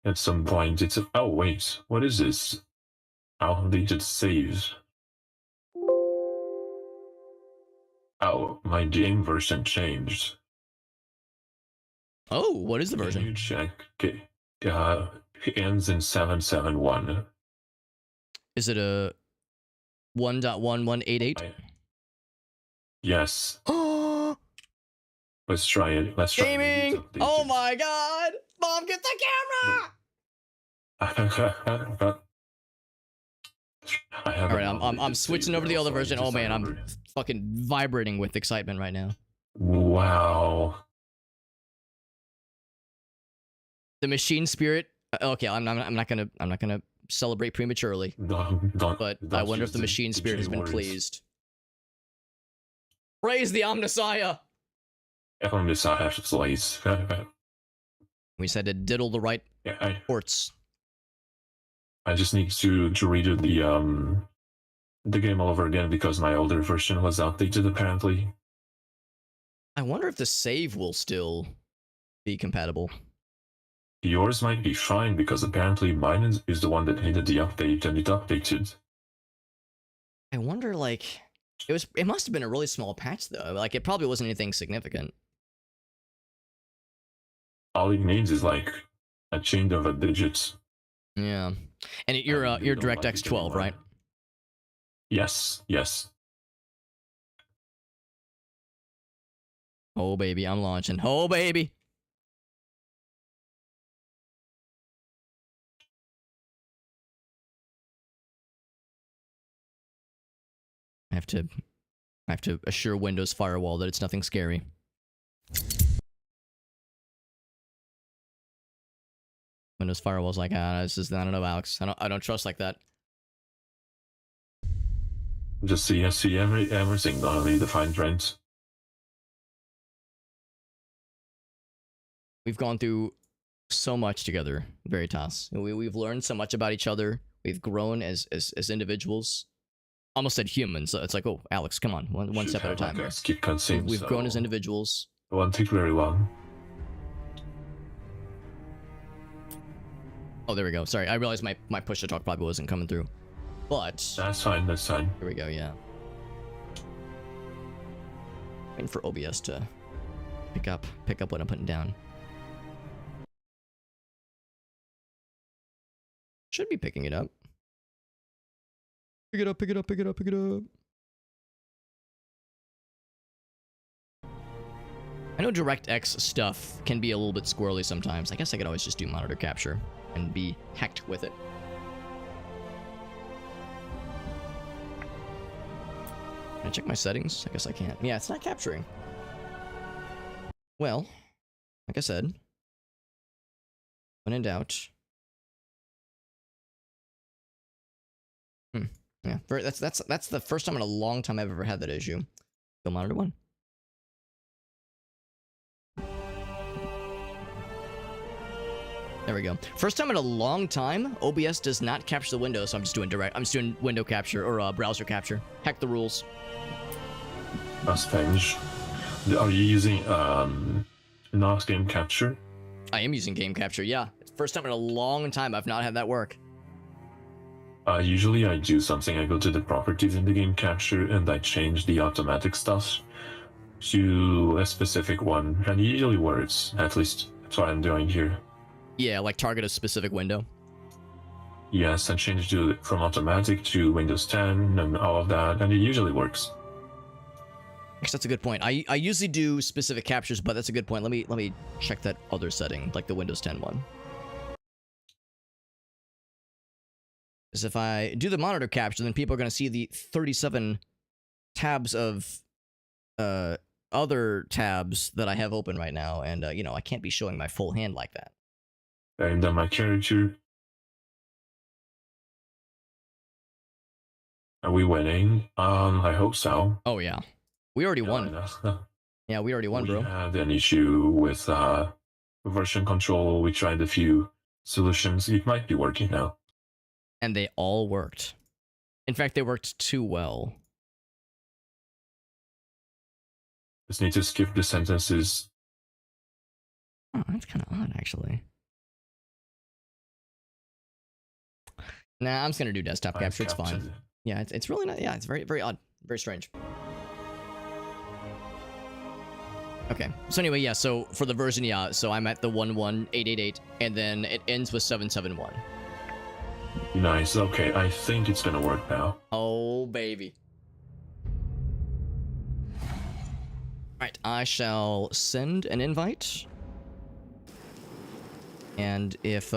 At some point, it's oh wait, what is this? Outdated saves. Oh, my game version changed. Oh, what is the version? Can you check? Okay. It ends in 771. Is it a 1.1188? Yes. Oh, Let's try it. Let's try gaming! it. Oh my god! Mom, get the camera! Alright, I'm switching over to the other version. Oh man, I'm fucking vibrating with excitement right now. Wow. The machine spirit. Okay, I'm not gonna celebrate prematurely. But I wonder if the machine spirit has been pleased. Praise the Omnissiah! Omnissiah plays. We said to diddle the right ports. I just need to redo the game all over again because my older version was outdated apparently. I wonder if the save will still be compatible. Yours might be fine because apparently mine is the one that needed the update and it updated. I wonder, like, it must have been a really small patch though. Like, it probably wasn't anything significant. All it needs is like a change of a digit. Yeah, and you're DirectX 12, right? Yes. Oh baby, I'm launching. Oh baby. I have to assure Windows Firewall that it's nothing scary. Windows Firewall's like, this is, I don't know, Alex. I don't trust like that. Just see everything, not only the fine print. We've gone through so much together, Veritas. We've learned so much about each other. We've grown as individuals. Almost said humans. So it's like, oh, Alex, come on, one step at a time. Like skip cutscenes. We've grown as so individuals. it won't take very long. Oh, there we go. Sorry, I realized my push to talk probably wasn't coming through. But That's fine. That's fine. here we go. Yeah. Waiting for OBS to pick up what I'm putting down. Should be picking it up. Pick it up, pick it up, pick it up, pick it up. I know DirectX stuff can be a little bit squirrely sometimes. I guess I could always just do monitor capture and be hecked with it. Can I check my settings? I guess I can't. Yeah, it's not capturing. Well, like I said, when in doubt. Yeah, that's the first time in a long time I've ever had that issue. Go monitor 1. There we go. First time in a long time, OBS does not capture the window, so I'm just doing window capture or browser capture. Heck the rules. That's strange. Are you using not game capture? I am using game capture. Yeah, first time in a long time I've not had that work. Usually I do something. I go to the properties in the game capture and I change the automatic stuff to a specific one, and it usually works. At least that's what I'm doing here. Yeah, like target a specific window. Yes, I changed it from automatic to Windows 10 and all of that, and it usually works. Actually, that's a good point. I usually do specific captures, but that's a good point. Let me check that other setting, like the Windows 10 one. Because if I do the monitor capture, then people are going to see the 37 tabs of other tabs that I have open right now, and you know, I can't be showing my full hand like that. And then my character. Are we winning? I hope so. Oh yeah, we already won. Yeah, we already won, bro. We had an issue with version control. We tried a few solutions. It might be working now. And they all worked. In fact, they worked too well. Just need to skip the sentences. Oh, that's kind of odd, actually. Nah, I'm just gonna do desktop capture. It's fine. Yeah, it's really not. Yeah, it's very, very odd. Very strange. Okay. So anyway, yeah. So for the version, yeah. So I'm at the 11888, and then it ends with 771. Nice. Okay, I think it's gonna work now. Oh baby. Alright, I shall send an invite. And if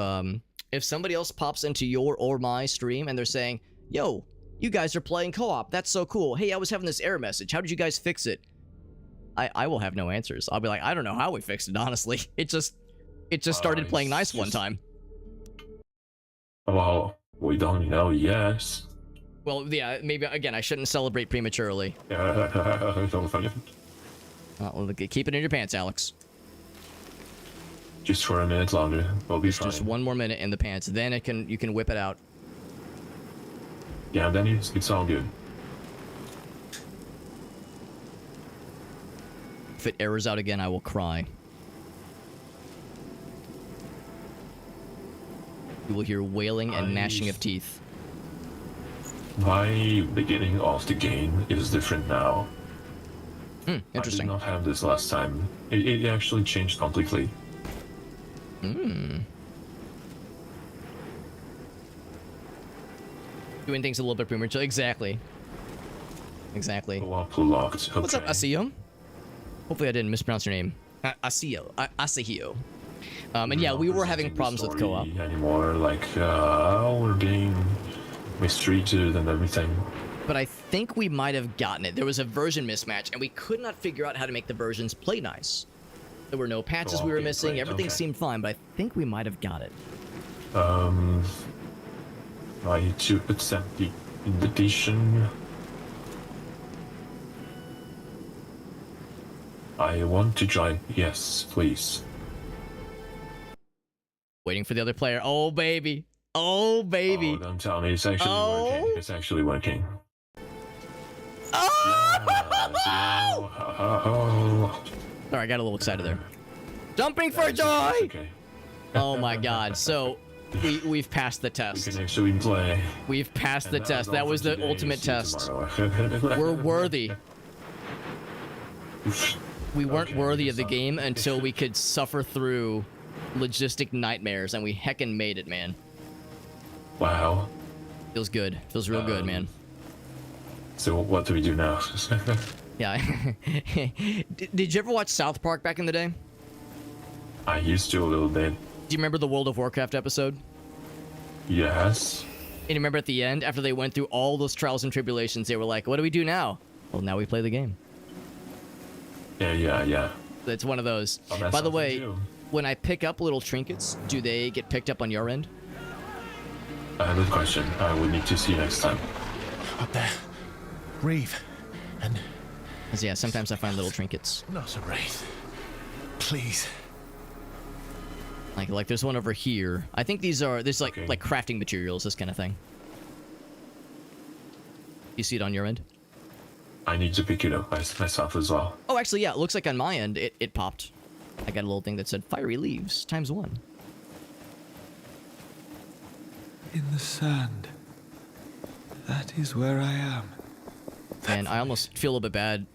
somebody else pops into your or my stream and they're saying, yo, you guys are playing co-op, that's so cool. Hey, I was having this error message. How did you guys fix it? I will have no answers. I'll be like, I don't know how we fixed it, honestly. It just started playing nice one time. Well, we don't know yet. Well, yeah, maybe, again, I shouldn't celebrate prematurely. Yeah, Well, keep it in your pants, Alex. just for a minute longer, we'll be fine. Just one more minute in the pants, then you can whip it out. Yeah, then it's all good. If it errors out again, I will cry. You will hear wailing and gnashing of teeth. My beginning of the game is different now. Interesting. I did not have this last time. It actually changed completely. Doing things a little bit premature. Exactly. Exactly. Co-op locked. Okay. What's up, Asio? Hopefully I didn't mispronounce your name. Asio. Asahio. And yeah, we were having problems with co-op. Anymore, like, we're being mistreated and everything. But I think we might have gotten it. There was a version mismatch, and we could not figure out how to make the versions play nice. There were no patches we were missing. Great, Everything okay. seemed fine, but I think we might have got it. I need to accept the invitation. I want to join. Yes, please. Waiting for the other player. Oh, baby. Oh, baby. Oh, don't tell me it's actually working. It's actually working. Oh, Sorry, I got a little excited there. Jumping for joy! okay. Oh my god. So, we've passed the We test. can actually play. We've passed the And test. all That for was the today. ultimate See you test. tomorrow. We're worthy. We weren't Okay, worthy of the so- game until we could suffer through logistic nightmares, and we heckin' made it, man. Wow. Feels good. Feels real good, man. So what do we do now? Yeah. Did you ever watch South Park back in the day? I used to a little bit. Do you remember the World of Warcraft episode? Yes. And you remember at the end, after they went through all those trials and tribulations, they were like, what do we do now? Well, now we play the game. Yeah. It's one of those. Oh, that's By the something way, new. when I pick up little trinkets, do they get picked up on your end? Good question. I would need to see you next time. Up there. Reeve. And 'Cause, yeah, sometimes I find little trinkets. not a wraith. Please. Like there's one over here. I think there's like Okay. like crafting materials, this kind of thing. You see it on your end? I need to pick it up myself as well. Oh, actually, yeah. It looks like on my end, it popped. I got a little thing that said "Fiery Leaves ×1." In the sand. That is where I am. And I almost feel a little bit bad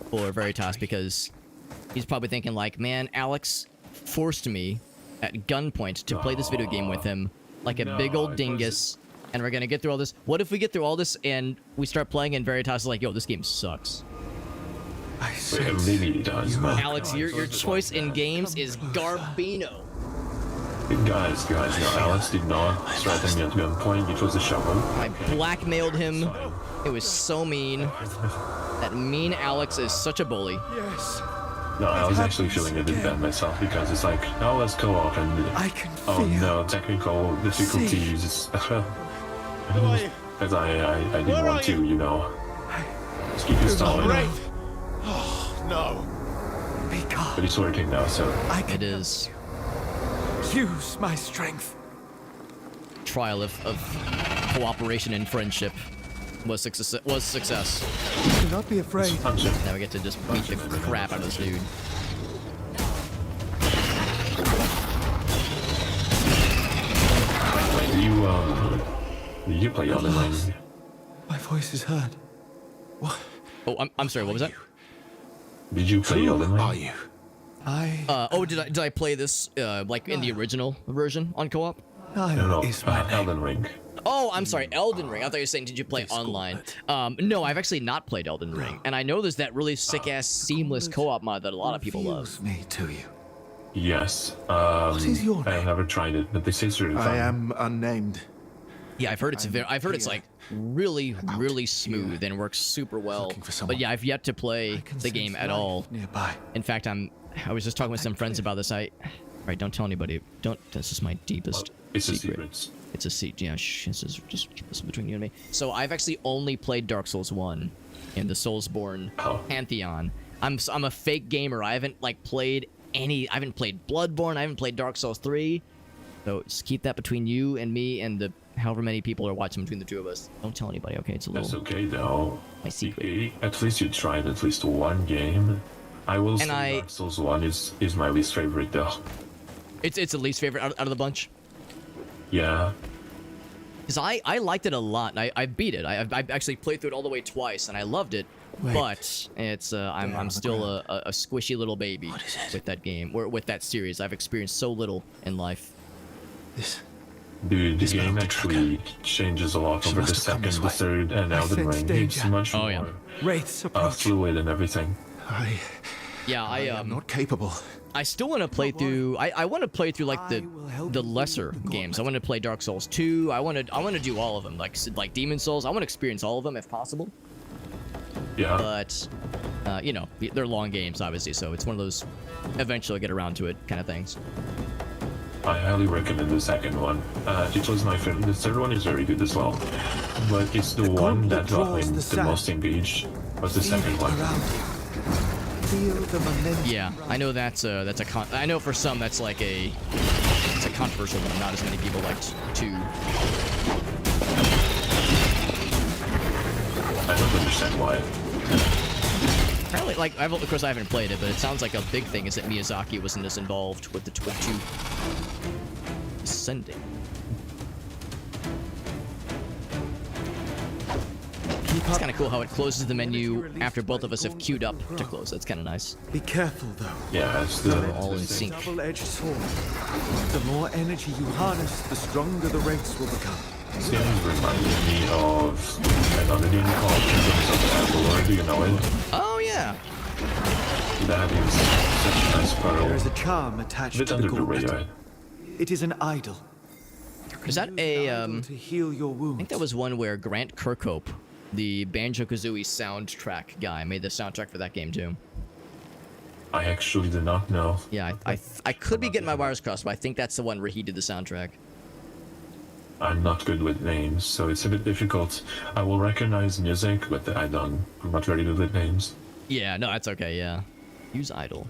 for Veritas because he's probably thinking like, man, Alex forced me at gunpoint to play this video game with him like a big old it dingus, and we're gonna get through all this. What if we get through all this and we start playing and Veritas is like, yo, this game sucks? I It sense really does, man. Alex, your choice in games is Garbino. Guys, no, Alex did not threaten me at gunpoint. It was a shovel. I blackmailed him. It was so mean. That mean Alex is such a bully. Yes. No, I was actually feeling a bit bad myself because it's like, now let's go off and I can oh feel. no, technical difficulties. Because I didn't want to, you know. Just keep you solid. No. Be calm. But it's working now, so I can It is use my strength. trial of cooperation and friendship was success. Do not be afraid. punch it. Now we get to just beat the crap out of this dude. You play Elden Ring. My voice is heard. What? Oh, I'm sorry. What was that? Did you play Elden Who Ring? are you? Did I play this like in the original version on co-op? No, is my name. Elden Ring. Oh, I'm sorry, Elden Ring. I thought you were saying, did you play online? No, I've actually not played Elden Ring, and I know there's that really sick-ass seamless co-op mod that a lot of people love. Reveals me to you. Yes. What is your I've name? never tried it, but they say it's really fun. I am unnamed. Yeah, I've heard it's like really smooth and works super well. Looking for someone. But yeah, I've yet to play I can the game sense at life all. Nearby. In fact, I was just talking with some friends about this. Right, don't tell anybody. This is my deepest It's a secret. secret. It's a secret. Yeah, this is just keep this between you and me. So I've actually only played Dark Souls 1 in the Soulsborne Oh. pantheon. I'm a fake gamer. I haven't played any. I haven't played Bloodborne. I haven't played Dark Souls 3. So just keep that between you and me and the however many people are watching between the two of us. Don't tell anybody. Okay, it's a That's little. okay though. My secret. At least you tried at least one game. I will say Dark Souls 1 is my least favorite though. It's the least favorite out of the bunch. Yeah. Because I liked it a lot. And I beat it. I actually played through it all the way twice, and I loved it. Wait. But it's I'm on the still a squishy little baby What is it? with that game or with that series. I've experienced so little in life. This. The This game mountain actually changes a lot She over the must have come second, this the way. third, and I Elden sense Ring. It's danger. much Oh, more yeah. Wraiths approach. fluid and everything. Yeah, I am not capable. I still want to play through. I want to play through like I will help the you lesser with the games. I gauntlet. want to play Dark Souls 2. I want to do all of them, like Demon Souls. I want to experience all of them if possible. Yeah. But you know, they're long games, obviously. So it's one of those eventually get around to it kind of things. I highly recommend the second one. It was my favorite. The third one is very good as well. But it's the one that got me draws the the sand. most engaged was the second one. Around you. Feel the momentum. Yeah, I know that's a I know for some that's like it's a controversial one. Not as many people like to. I don't understand why. Apparently, like, of course I haven't played it, but it sounds like a big thing is that Miyazaki wasn't as involved with the Twin 2 ascending. It's kind of cool how it closes the menu after both of us have queued up to close. That's kind of nice. Be careful, though. Yeah, it's the All in sync. Double-edged sword. The more energy you harness, the stronger the wraiths will become. this game is reminding me of another game called Kingdoms of Avalor. Do you know it? Oh yeah. That is such a nice pearl. There is a charm attached A bit to under the the gauntlet. radar. It is an idol. Is that a Idol to heal your wounds. I think that was one where Grant Kirkhope, the Banjo-Kazooie soundtrack guy, made the soundtrack for that game too. I actually did not know. Yeah, I could be getting my wires crossed, but I think that's the one where he did the soundtrack. I'm not good with names, so it's a bit difficult. I will recognize music, but I'm not very good with names. Yeah, no, that's okay, yeah. Use idle.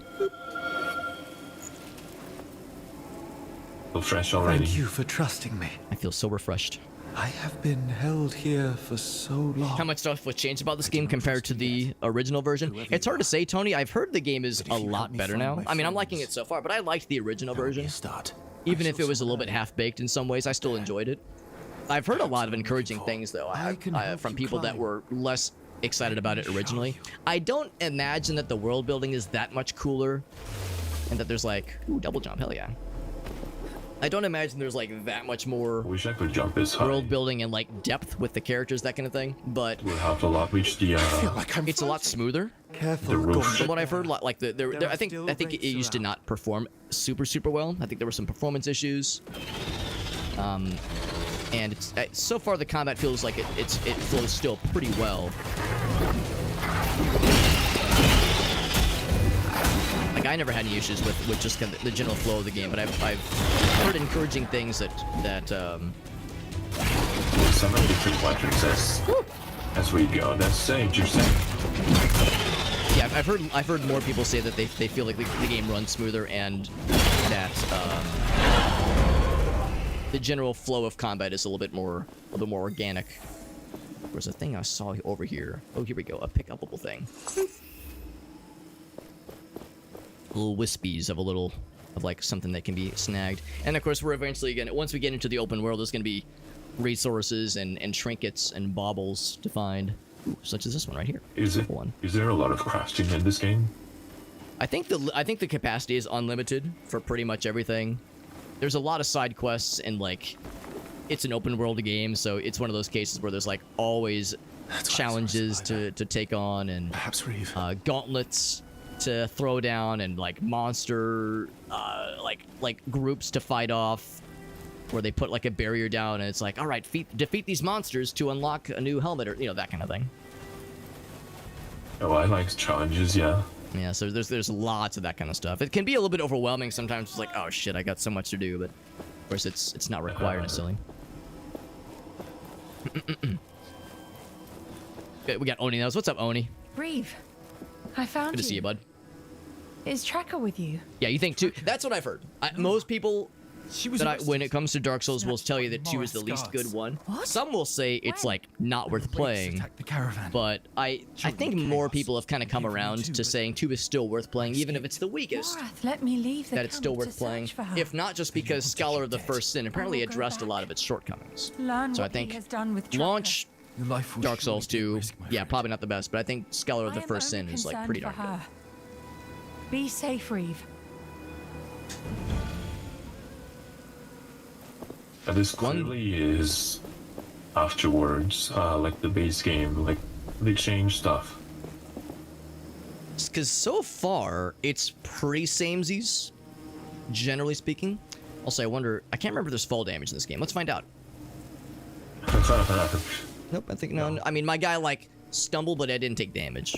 Feel fresh already. Thank you for trusting me. I feel so refreshed. I have been held here for so long. How much stuff was changed about this game compared to the original version? It's hard to say, Tony. I've heard the game is a lot better now. I mean, I'm liking it so far, but I liked the original version. Even if it was a little bit half-baked in some ways, I still enjoyed it. I've heard a lot of encouraging things, though, from people that were less excited about it originally. I don't imagine that the world building is that much cooler, and that there's like, ooh, double jump, hell yeah. I don't imagine there's like that much more I wish I could jump as high. world building and like depth with the characters, that kind of thing, but We'll have to reach the it's a lot smoother. Careful, The roof. From what I've heard, like I think it used to not perform super well. I think there were some performance issues. And it's so far the combat feels like it flows still pretty well. Like I never had any issues with just kind of the general flow of the game, but I've heard encouraging things that some of the different weapons as we go. That's saved, you're saying. yeah, I've heard more people say that they feel like the game runs smoother and that the general flow of combat is a little bit more organic. There's a thing I saw over here. Oh, here we go, a pick-upable thing. Little wispies of like something that can be snagged. And of course, we're eventually gonna, once we get into the open world, there's gonna be resources and trinkets and baubles to find. Ooh, such as this one right here. Is there a lot of crafting in this game? I think the capacity is unlimited for pretty much everything. There's a lot of side quests and like it's an open world game, so it's one of those cases where there's like always challenges to take on and Perhaps Reeve. gauntlets to throw down and like monster like groups to fight off, where they put like a barrier down and it's like, all right, defeat these monsters to unlock a new helmet, or that kind of thing. Oh, I like challenges, yeah. Yeah, so there's lots of that kind of stuff. It can be a little bit overwhelming sometimes. It's like, oh shit, I got so much to do, but of course it's not required necessarily. Okay, we got Oni now. What's up, Oni? Reeve, I found Good to see you, bud. Is Tracker with you? Yeah, you think 2? That's what I've heard. Most people when it comes to Dark Souls will tell you that 2 is the least good one. What? Some will say it's like not worth playing. The caravan. But I think more people have kind of come around to saying 2 is still worth playing, even if it's the weakest. Morath, let me leave the That it's still camp worth to playing, search for her. if not just because Scholar of the First Sin apparently will go addressed a lot back. of its shortcomings. Learn So I what he think has done with Tracker. launch Your life will Dark surely Souls be at 2, risk, my yeah, friend. probably not the best, but I think Scholar of I the am First Sin only is like concerned pretty for darn good. her. Be safe, Reeve. This clearly is afterwards, like the base game, like they changed stuff. Because so far, it's pretty samesies, generally speaking. Also, I wonder, I can't remember if there's fall damage in this game. Let's find out. Nope, I think no. I mean, my guy, like, stumbled, but I didn't take damage.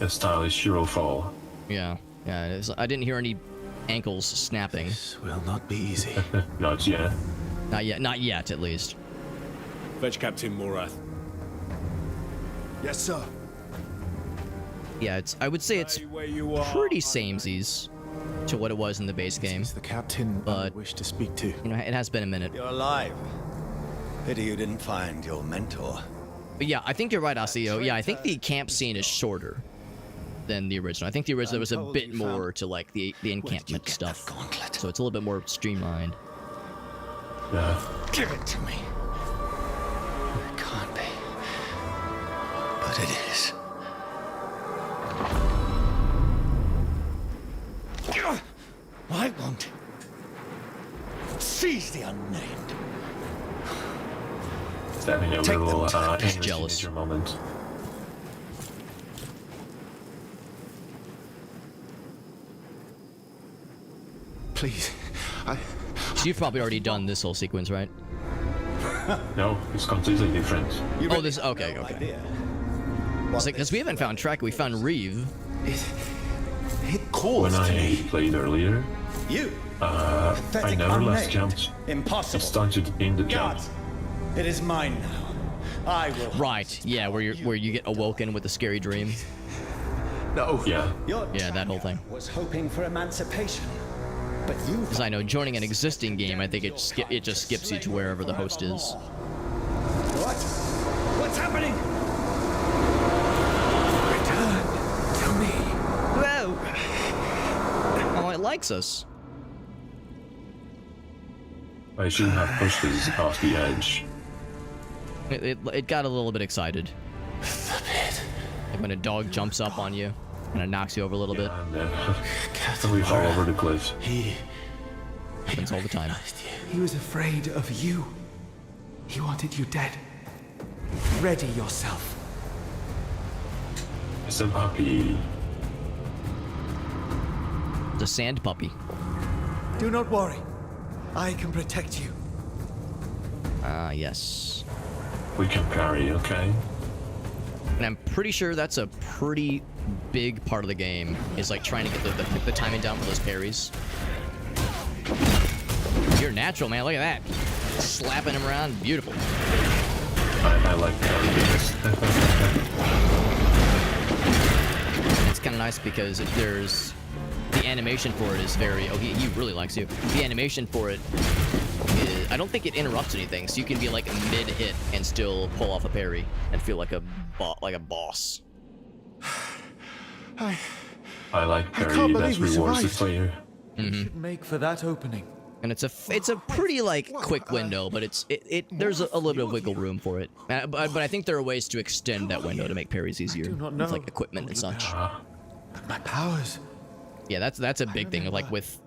A stylish hero fall. Yeah, I didn't hear any ankles snapping. This will not be easy. Not yet. Not yet, at least. Fetch Captain Morath. Yes, sir. Yeah, I would say it's Stay where you are. pretty samesies to what it was in the base game. It's the captain I But- wish to speak to. You know, it has been a minute. You're alive. Pity you didn't find your mentor. But yeah, I think you're right, Asio. Yeah, I think the camp scene is shorter than the original. I think the original was a bit more to like the encampment stuff, so it's a little bit more streamlined. Yeah. Give it to me. It can't be. But it is. I won't. Seize the unnamed. It's having a Take little them to English jealous. teenager moment. Please, So you've probably already done this whole sequence, right? No, it's completely different. You Oh, really this. have Okay, no okay. idea It's what like, because we haven't found Trek. We found Reeve. it calls When to I me. played earlier, You. I Pathetic never left unnamed. camp. I Impossible. started in the camp. Guards, it is mine now. I will. Right. Yeah, where you get awoken with a scary dream. No. Yeah. Your Yeah, that whole thing. was hoping for emancipation, but you. Because I know joining an existing game, I think it just skips you to wherever the host is. What? What's happening? Return to me. Oh, it likes us. I shouldn't have pushed this off the edge. It got a little bit excited. Like when a dog jumps up on you and it knocks you over a little bit. And then we fall over the cliff. He Happens all the time. He was afraid of you. He wanted you dead. Ready yourself. It's a puppy. The sand puppy. Do not worry. I can protect you. Ah, yes. We can parry, okay? And I'm pretty sure that's a pretty big part of the game, is like trying to get the timing down for those parries. You're natural, man. Look at that. Slapping him around. Beautiful. I like parrying this. It's kind of nice because there's... The animation for it is very... Oh, he really likes you. The animation for it is... I don't think it interrupts anything, so you can be like mid-hit and still pull off a parry and feel like a boss. I like can't parry that believe we rewards the survived. player. Should make for that opening. And it's a pretty like quick window, but there's a little bit of wiggle room for it. But I think there are ways to extend that window to make parries easier do not with know. like equipment and such. My powers. Yeah, that's a big thing. Like with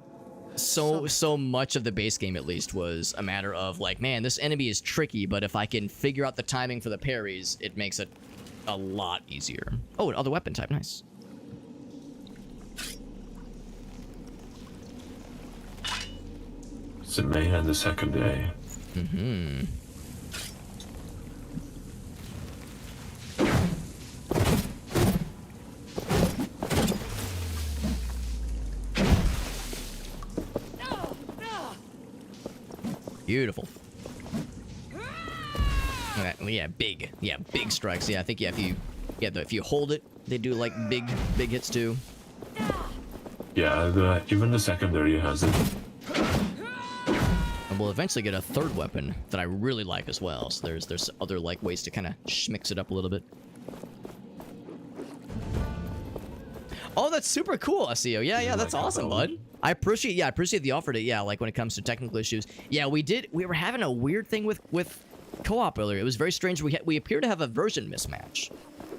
so much of the base game, at least, was a matter of like, man, this enemy is tricky, but if I can figure out the timing for the parries, it makes it a lot easier. Oh, another weapon type, nice. It's the main and the second day. Mm-hmm. Beautiful. Yeah, big. Yeah, big strikes. Yeah, I think if you hold it, they do like big hits too. Yeah, even the secondary has it. And we'll eventually get a third weapon that I really like as well. So there's other like ways to kind of mix it up a little bit. Oh, that's super cool, Asio. Yeah, that's awesome, bud. I appreciate the offer to, like when it comes to technical issues. Yeah, we were having a weird thing with co-op earlier. It was very strange. We appear to have a version mismatch,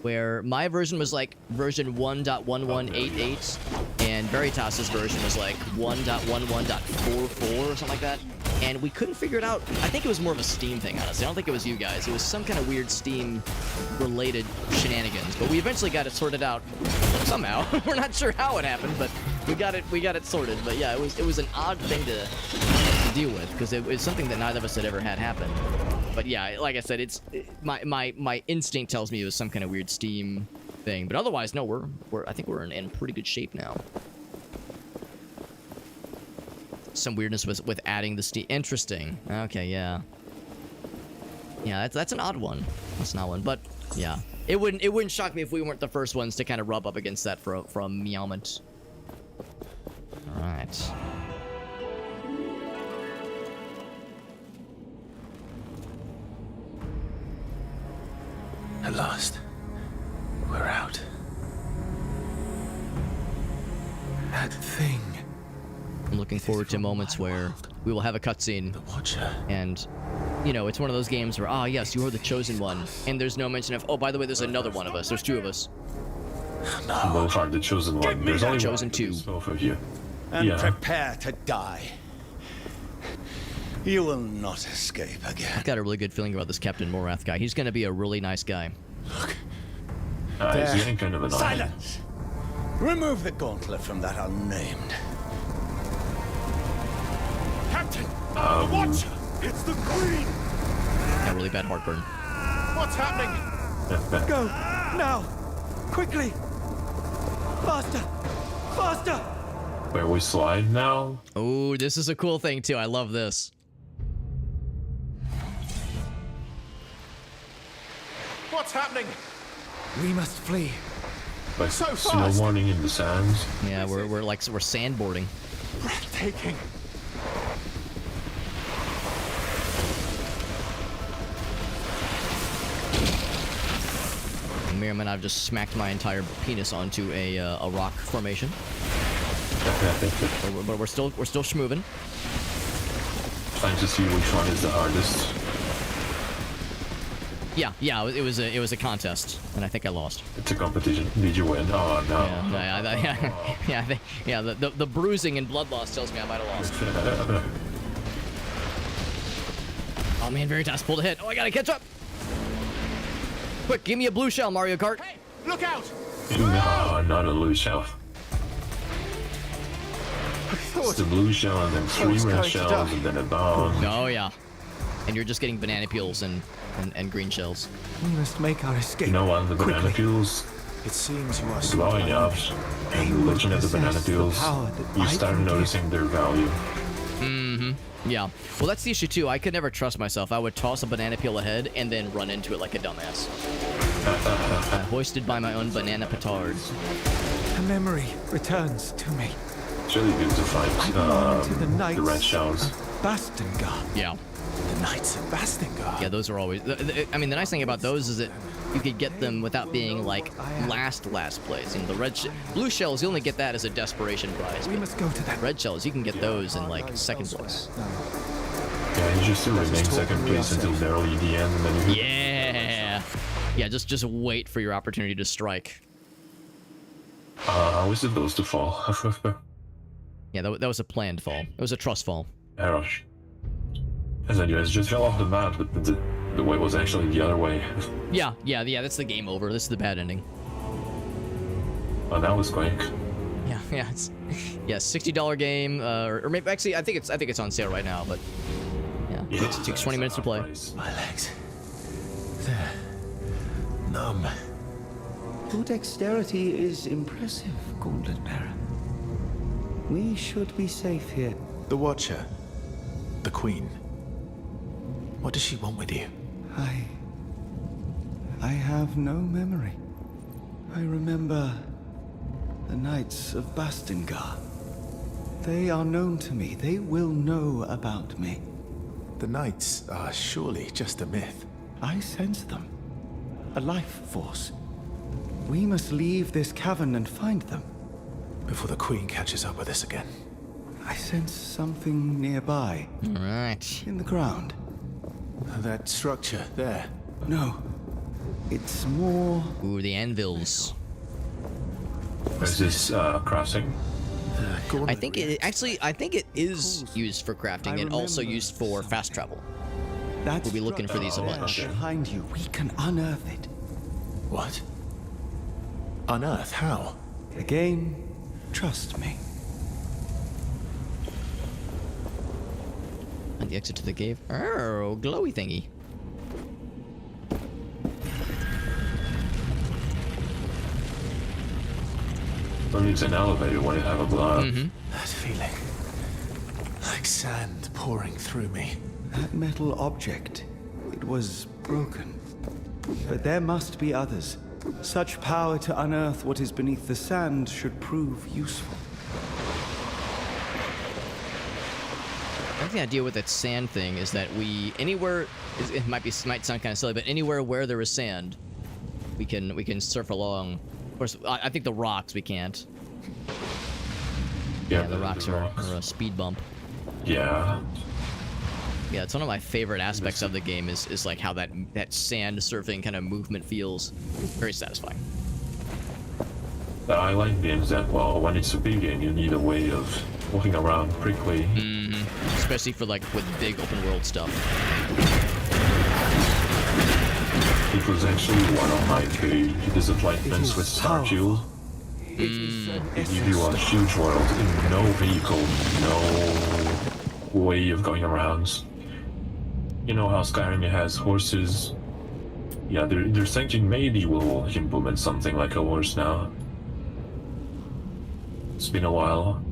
where my version was like version 1.1188, and Veritas's version was like 1.11.44 or something like that. And we couldn't figure it out. I think it was more of a Steam thing, honestly. I don't think it was you guys. It was some kind of weird Steam-related shenanigans. But we eventually got it sorted out somehow. We're not sure how it happened, but we got it sorted. But yeah, it was an odd thing to deal with because it was something that neither of us had ever had happen. But yeah, like I said, my instinct tells me it was some kind of weird Steam thing. But otherwise, no, I think we're in pretty good shape now. Some weirdness with adding the Steam. Interesting. Okay, yeah. Yeah, that's an odd one. That's not one, but yeah, it wouldn't shock me if we weren't the first ones to kind of rub up against that from Meowment. All right. last. We're out. That thing. I'm looking forward to moments where we will have a cutscene, The Watcher. and you know, it's one of those games where, yes, you are the chosen one, and there's no mention of, oh, by the way, there's another one of us. There's two of us. Both are the chosen one. There's only chosen one, two. it's both of you. And Yeah. prepare to die. You will not escape again. I've got a really good feeling about this Captain Morath guy. He's gonna be a really nice guy. He's getting kind of annoying. Silence! Remove the gauntlet from that unnamed. Captain! The Watcher! It's the Queen! Got really bad heartburn. What's happening? Go! Now! Quickly! Faster! Faster! Where we slide now? Oh, this is a cool thing too. I love this. What's happening? We must flee. Like So fast. snowboarding in the sands. Yeah, we're sandboarding. Breathtaking. Miriam and I've just smacked my entire penis onto a rock formation. But we're still schmoving. Trying to see which one is the hardest. Yeah, it was a contest, and I think I lost. It's a competition. Did you win? Oh no. The bruising and blood loss tells me I might have lost. Oh man, Veritas pulled ahead. Oh, I gotta catch up. Quick, give me a blue shell, Mario Kart. Hey, look out! No, not a blue shell. It's the blue shell and then 3 red shells and then a bomb. Oh yeah, and you're just getting banana peels and green shells. We must make our escape. You know what? The banana peels It seems you are blowing up and looking at the banana peels, you start noticing their value. Yeah. Well, that's the issue too. I could never trust myself. I would toss a banana peel ahead and then run into it like a dumbass. Hoisted by my own banana petard. A memory returns to me. It's really good to fight To the knights the red shells. of Bastingar. Yeah. The Knights of Bastingar. Yeah, those are always... I mean, the nice thing about those is that you could get them without being, like, last place. You know, the blue shells, you only get that as a desperation prize. We must go to them. Red shells, you can get those in, like, second place. Yeah, you just remain second place until barely the end, and then you... Yeah! Yeah, just wait for your opportunity to strike. How is it supposed to fall? Yeah, that was a planned fall. It was a trust fall. Arrosh. As I just fell off the map, but the way was actually the other way. Yeah, that's the game over. This is the bad ending. Oh, that was quick. Yeah, it's $60 game, or maybe actually I think it's on sale right now, but yeah, it takes 20 minutes to play. My legs. They're numb. Your dexterity is impressive, Gauntlet Bearer. We should be safe here. The Watcher. The Queen. What does she want with you? I have no memory. I remember the Knights of Bastingar. They are known to me. They will know about me. The Knights are surely just a myth. I sense them. A life force. We must leave this cavern and find them. Before the Queen catches up with us again. I sense something nearby. All right. In the ground. That structure there. No. It's more... Ooh, the anvils. Is this crossing? I think it is used for crafting and also used for fast travel. We'll be looking for these a bunch. Behind you, we can unearth it. What? Unearth? How? Again, trust me. And the exit to the cave. Oh, glowy thingy. Who needs an elevator when you have a blob? That feeling. Like sand pouring through me. That metal object, it was broken. But there must be others. Such power to unearth what is beneath the sand should prove useful. I think the idea with that sand thing is that it might sound kind of silly, but anywhere where there is sand, we can surf along. Of course, I think the rocks we can't. Yeah, the rocks are a speed bump. Yeah. Yeah, it's one of my favorite aspects of the game is like how that sand surfing kind of movement feels. Very satisfying. I like games that, well, when it's a big game, you need a way of walking around quickly. Especially for like with big open world stuff. It was actually one of my big disappointments with Starfield. It is an They give you a huge world and no vehicle, no way of going around. You know how Skyrim has horses? Yeah, they're thinking maybe we'll implement something like a horse now. It's been a while.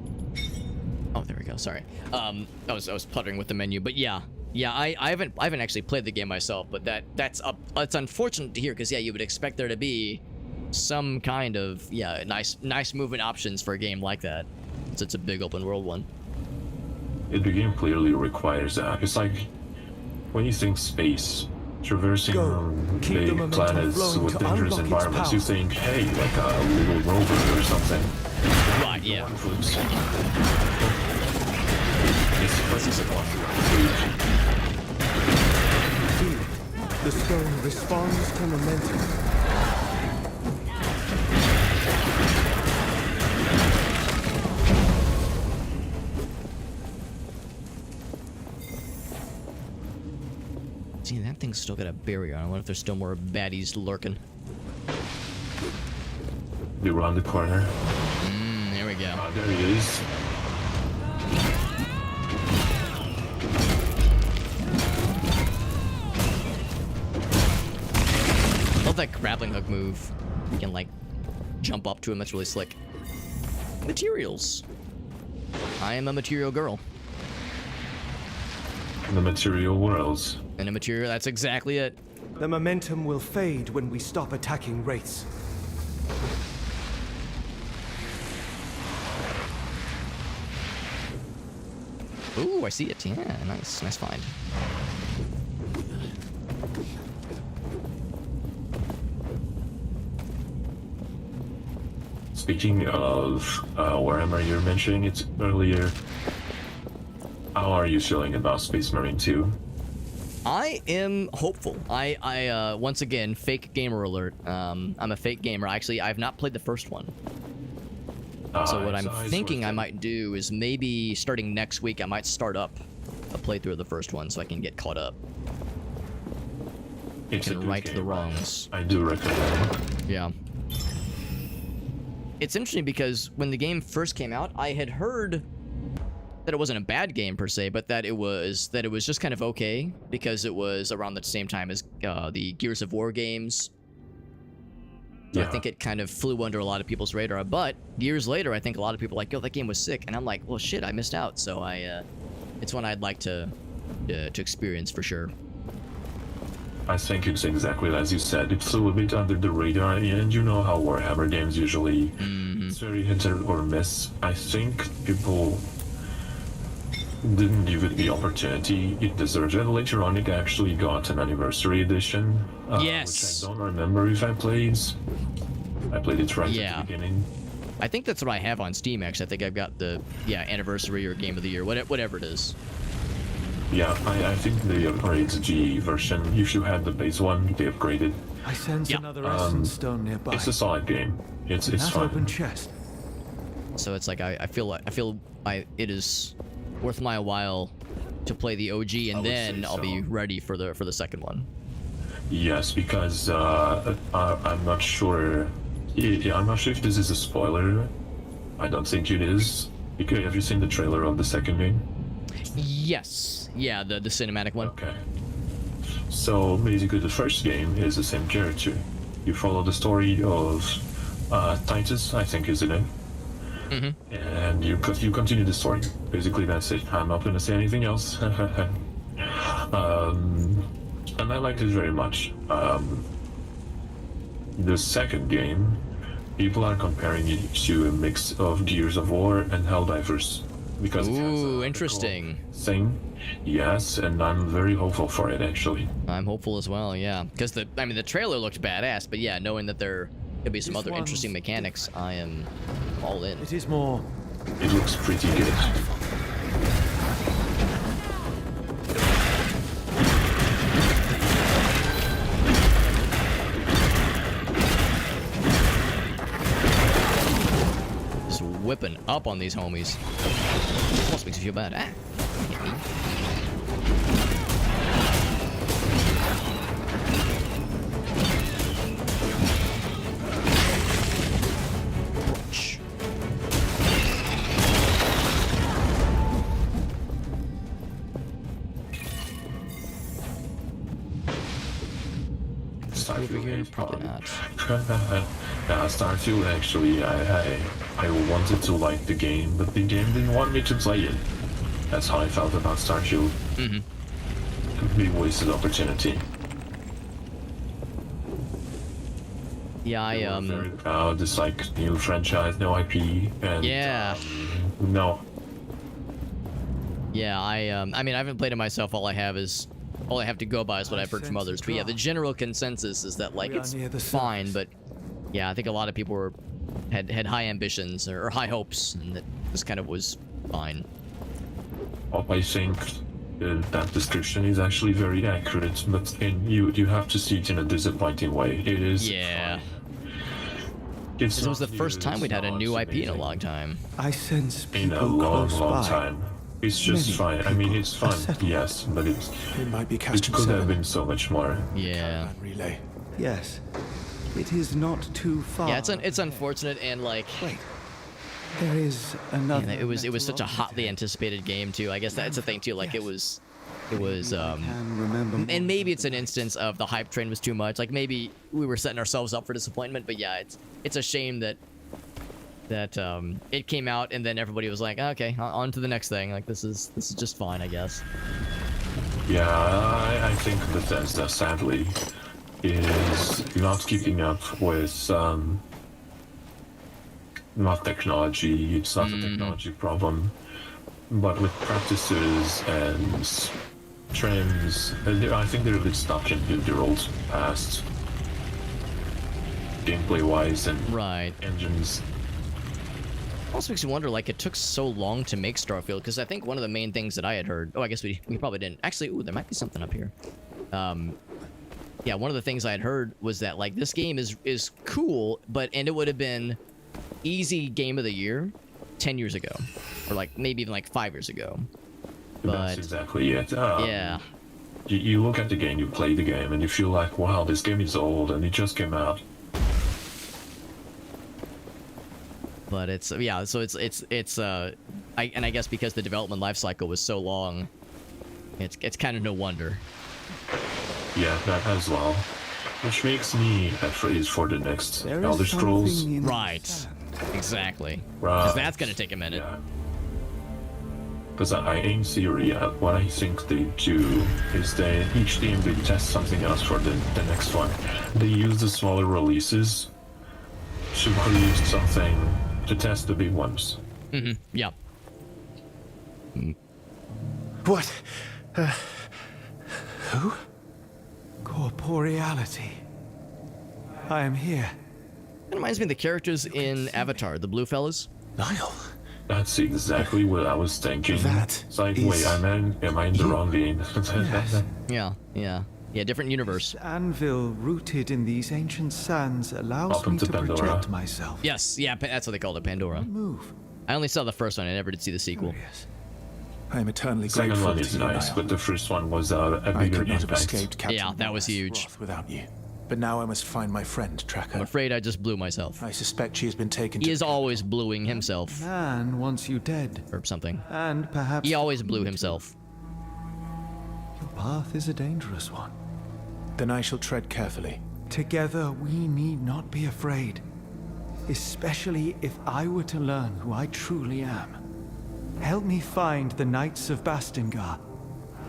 Oh, there we go. Sorry. I was puttering with the menu, but yeah. I haven't actually played the game myself, but that's unfortunate to hear because yeah, you would expect there to be some kind of nice movement options for a game like that, since it's a big open world one. The game clearly requires that. It's like when you think space, traversing big planets with dangerous environments, you think, hey, like a little rover or something. Right, yeah. The stone responds to momentum. See, that thing's still got a barrier on. I wonder if there's still more baddies lurking. Be around the corner. There we go. There he is. Love that grappling hook move. You can like jump up to him. That's really slick. Materials. I am a material girl. In the material worlds. And a material, that's exactly it. The momentum will fade when we stop attacking wraiths. Ooh, I see it. Yeah, nice find. Speaking of Warhammer, you were mentioning it earlier. How are you feeling about Space Marine 2? I am hopeful. I once again, fake gamer alert. I'm a fake gamer. Actually, I've not played the first one. So what I'm thinking I might do is maybe starting next week, I might start up a playthrough of the first one so I can get caught up. It's and right the wrongs. I do recommend. Yeah. It's interesting because when the game first came out, I had heard that it wasn't a bad game per se, but that it was just kind of okay because it was around the same time as the Gears of War games. So Yeah. I think it kind of flew under a lot of people's radar. But years later, I think a lot of people are like, yo, that game was sick, and I'm like, well, shit, I missed out. So it's one I'd like to experience for sure. I think it's exactly as you said. It flew a bit under the radar, and you know how Warhammer games usually it's very hit or miss. I think people didn't give it the opportunity it deserved. And later on, it actually got an anniversary edition, Yes. which I don't remember if I played. I played it right Yeah. at the beginning. I think that's what I have on Steam, actually. I think I've got the, anniversary or game of the year, whatever it is. Yeah, I think they upgraded the version. If you had the base one, they upgraded. I sense Yeah. another essence stone nearby. It's a solid game. It's That fun. open chest. So it's like I feel it is worth my while to play the OG, and then I'll be ready for the second one. Yes, because I'm not sure. Yeah, I'm not sure if this is a spoiler. I don't think it is. Because have you seen the trailer of the second game? Yes. Yeah, the cinematic one. Okay. So basically, the first game is the same character. You follow the story of Titus, I think is the name. And you continue the story. Basically, that's it. I'm not going to say anything else. And I liked it very much. The second game, people are comparing it to a mix of Gears of War and Helldivers. because it has Ooh, the interesting. co-op thing. Yes, and I'm very hopeful for it actually. I'm hopeful as well, yeah. Because the trailer looked badass, but yeah, knowing that there could be some This other interesting one's mechanics, I am all in. It is more. It looks pretty good. Just whipping up on these homies. Almost makes you feel bad. Ah, hit me. Crunch. Over here, probably not. Yeah, Starfield actually, I wanted to like the game, but the game didn't want me to play it. That's how I felt about Starfield. Big wasted opportunity. Yeah, Very proud. It's like new franchise, no IP, and yeah. No. Yeah, I mean, I haven't played it myself. All I have to go by is what I've heard from others. But yeah, the general consensus is that like We are it's near the fine, surface. but yeah, I think a lot of people had high ambitions or high hopes, and that this kind of was fine. I think that description is actually very accurate, but you have to see it in a disappointing way. It is. Yeah. Fine. It's This was the not first new, time it's we'd had a not new IP in a amazing. long time. I sense In people a long, close long by. time. It's just Many fine. I mean, people it's are fun, settled. yes, but It might be it Castion could have 7. been so much more. Yeah. Caravan relay. Yes, it is not too far. Yeah, it's unfortunate, and like Wait, there is another. it was such a metal hotly object. anticipated game too. I guess that's the thing too. Like it was I can remember more and maybe of it's the an text. instance of the hype train was too much. Like maybe we were setting ourselves up for disappointment. But yeah, it's a shame that it came out and then everybody was like, okay, on to the next thing. Like this is just fine, I guess. Yeah, I think Bethesda, sadly, is not keeping up with not technology. It's not a technology problem, but with practices and trends. I think they're a bit stuck in their old past, gameplay-wise and Right. engines. Also makes me wonder, like, it took so long to make Starfield, because I think one of the main things that I had heard... Oh, I guess we probably didn't. Actually, ooh, there might be something up here. Yeah, one of the things I had heard was that, like, this game is cool, and it would have been easy game of the year 10 years ago. Or, like, maybe even, like, 5 years ago. But, That's exactly it. yeah. You look at the game, you play the game, and you feel like, wow, this game is old, and it just came out. But it's, yeah, so I guess because the development life cycle was so long, it's kind of no wonder. Yeah, that as well. Which makes me afraid for the next There is Elder Scrolls. something in the Right. sand. Exactly. Right. Because that's going to take a minute. Yeah. Because in theory, what I think they do is each team they test something else for the next one. They use the smaller releases to create something to test the big ones. Mm-hmm. Yeah. What? Who? Corporeality. I am here. It reminds me of the characters in Avatar, the blue fellas. Niall. That's exactly what I was thinking. That it's like, is wait, am I in the wrong game? Yeah, yeah. Yeah, different universe. This anvil rooted in these ancient sands allows Welcome me to to Pandora. protect myself. Yes, yeah, that's what they called it, Pandora. Move. I only saw the first one, I never did see the sequel. Curious. I am eternally The second grateful one to is you, nice, Niall. but the first one was a I bigger could not have impact. escaped Captain Yeah, that was Morris' huge. wrath without you. But now I must find my friend, Tracker. I'm afraid I just blew myself. I suspect she has been taken He to... is always bluing himself, Man wants you dead, or something. and perhaps He always blew himself. your path is a dangerous one. Then I shall tread carefully. Together we need not be afraid. Especially if I were to learn who I truly am. Help me find the Knights of Bastingar.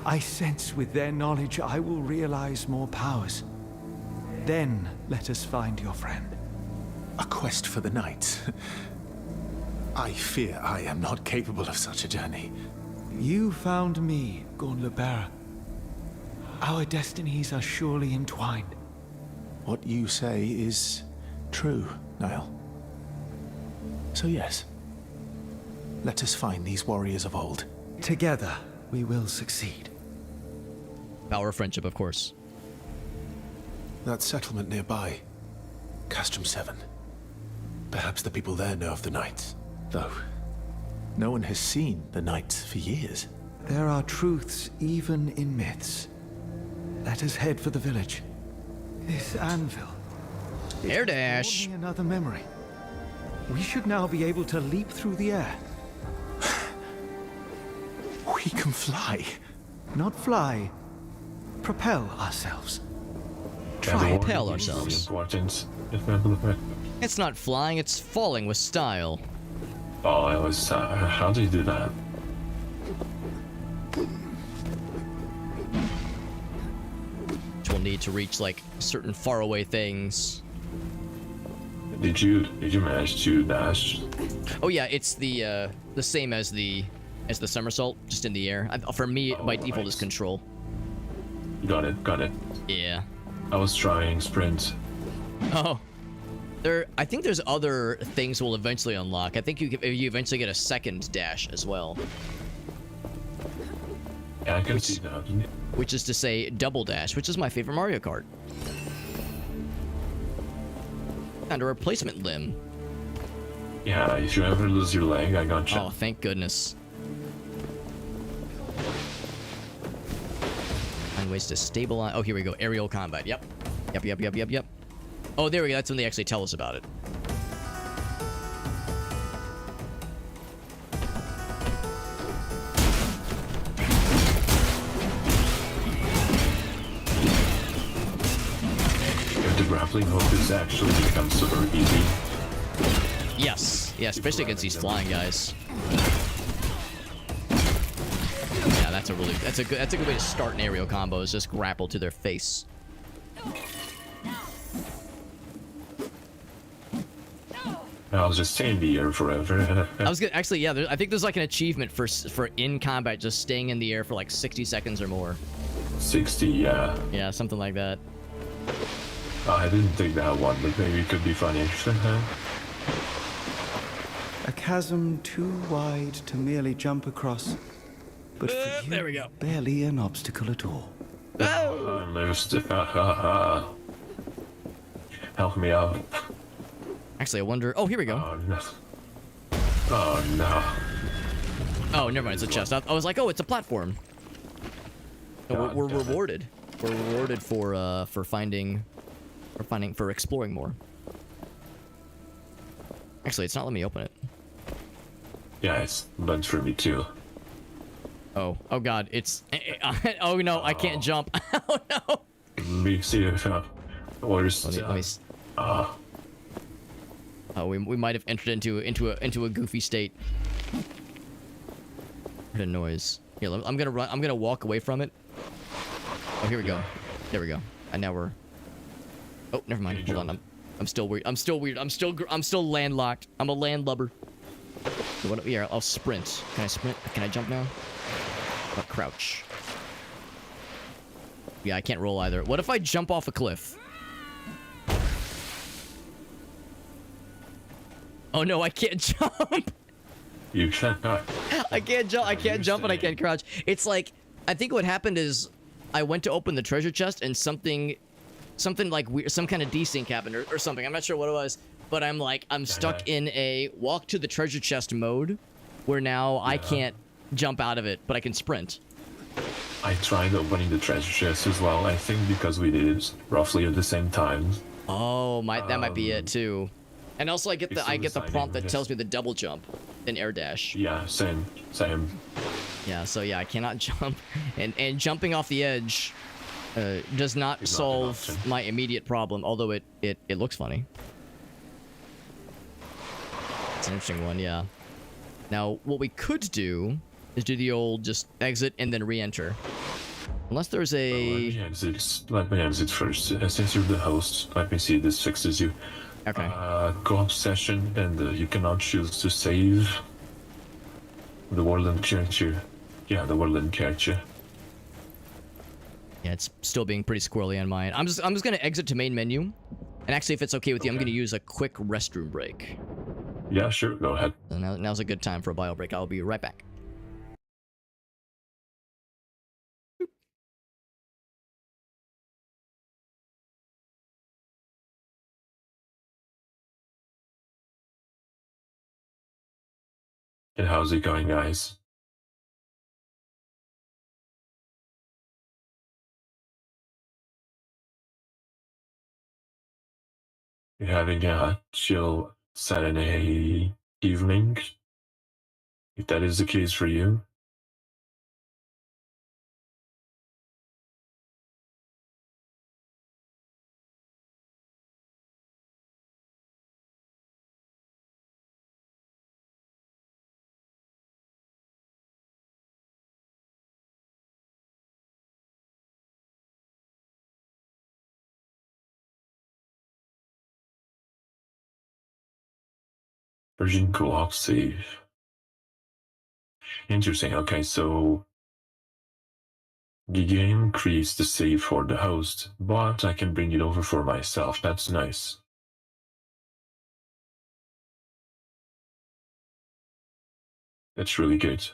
I sense with their knowledge I will realize more powers. Then let us find your friend. A quest for the Knights. I fear I am not capable of such a journey. You found me, Gauntlet Bearer. Our destinies are surely entwined. What you say is true, Niall. So yes, let us find these warriors of old. Together, we will succeed. Power of friendship, of course. That settlement nearby, Castrum 7. Perhaps the people there know of the Knights, though no one has seen the Knights for years. There are truths even in myths. Let us head for the village. This anvil. Air dash. Only another memory. We should now be able to leap through the air. We can fly. Not fly. Propel ourselves. Try Yeah, propel the ourselves. Important. It's not flying, it's falling with style. Oh, I was. How do you do that? Which will need to reach like certain faraway things. Did you manage to dash? Oh yeah, it's the same as the somersault, just in the air. For me, by default is control. Got it. Yeah. I was trying sprint. Oh. I think there's other things we'll eventually unlock. I think you eventually get a second dash as well. Yeah, I can see that. Which is to say double dash, which is my favorite Mario Kart. And a replacement limb. Yeah, if you ever lose your leg, I got you. Oh, thank goodness. Find ways to stabilize. Oh, here we go. Aerial combat. Yep. Yep. Oh, there we go. That's when they actually tell us about it. If the grappling hook is actually becomes super easy. Yes. Yeah, especially against these flying guys. Yeah, that's a good way to start an aerial combo, is just grapple to their face. I'll just stay in the air forever. I was gonna actually, yeah. I think there's like an achievement for in combat just staying in the air for like 60 seconds or more. 60, yeah. Yeah, something like that. I didn't think that one, but maybe it could be funny. A chasm too wide to merely jump across. But for you, there we go. barely an obstacle at all. I missed. Help me out. Actually, I wonder. Oh, here we go. Oh no. Oh no. Oh, never mind. It's a chest. I was like, oh, it's a platform. No, we're rewarded. We're rewarded for exploring more. Actually, it's not letting me open it. Yeah, it's meant for me too. Oh God, it's. Oh no, I can't jump. Oh no. Me see if orders. Let me. Oh, we might have entered into a goofy state. Heard a noise. Here, I'm gonna run. I'm gonna walk away from it. Oh, here we go. There we go. And now we're. Oh, never mind. Hold on. I'm still weird. I'm still landlocked. I'm a landlubber. Yeah, I'll sprint. Can I sprint? Can I jump now? Oh, crouch. Yeah, I can't roll either. What if I jump off a cliff? Oh no, I can't jump. You cannot. I can't jump. I can't jump and I can't crouch. It's like, I think what happened is I went to open the treasure chest and something like weird, some kind of desync happened or something. I'm not sure what it was, but I'm stuck in a walk to the treasure chest mode where now I can't jump out of it, but I can sprint. I tried opening the treasure chest as well. I think because we did it roughly at the same time. Oh, that might be it too. And also I get the prompt that tells me the double jump in air dash. Yeah, same. Yeah, so yeah, I cannot jump, and jumping off the edge does not solve my immediate problem. Although it looks funny. It's an interesting one, yeah. Now what we could do is do the old just exit and then re-enter. Unless there's a. Let me exit first. Since you're the host, let me see if this fixes you. Okay. Co-op session, and you cannot choose to save the Warland character. Yeah, the Warland character. Yeah, it's still being pretty squirrely on mine. I'm just gonna exit to main menu, and actually, if it's okay with you, I'm gonna use a quick restroom break. Yeah, sure. Go ahead. So now's a good time for a bio break. I'll be right back. And how's it going, guys? You're having a chill Saturday evening? If that is the case for you. Virgin co-op save. Interesting. Okay, so the game creates the save for the host, but I can bring it over for myself. That's nice. That's really good.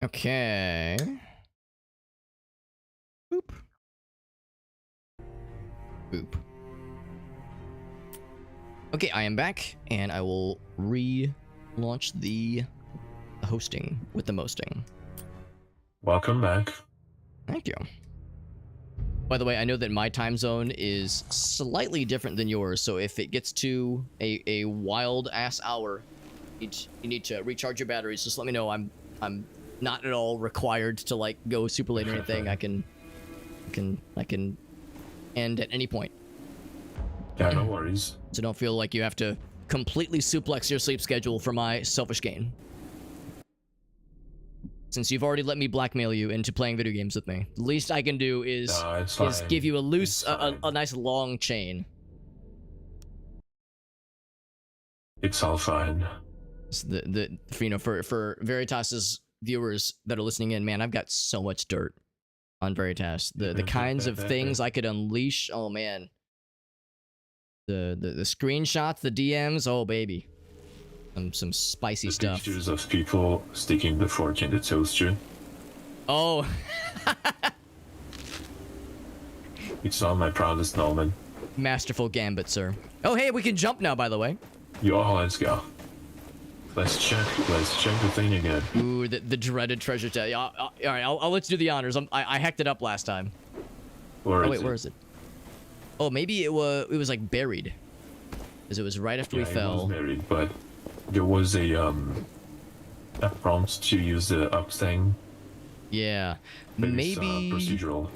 Okay. Boop. Boop. Okay, I am back, and I will relaunch the hosting with the mosting. Welcome back. Thank you. By the way, I know that my time zone is slightly different than yours, so if it gets to a wild ass hour, you need to recharge your batteries. Just let me know. I'm not at all required to like go super late or anything. I can end at any point. Yeah, no worries. So don't feel like you have to completely suplex your sleep schedule for my selfish gain. Since you've already let me blackmail you into playing video games with me, the least I can do is give you a loose, a nice long chain. It's all fine. For Veritas's viewers that are listening in, man, I've got so much dirt on Veritas. The kinds of things I could unleash. Oh man. The screenshots, the DMs. Oh baby. Some spicy stuff. Pictures of people sticking the fork in the toaster. Oh. It's not my proudest moment. Masterful gambit, sir. Oh hey, we can jump now, by the way. Let's go. Let's check the thing again. Ooh, the dreaded treasure chest. Yeah, all right, I'll let you do the honors. I hacked it up last time. Where is it? Oh, maybe it was like buried, because it was right after we fell. It was buried, but there was a prompt to use the up thing. Yeah, maybe procedural.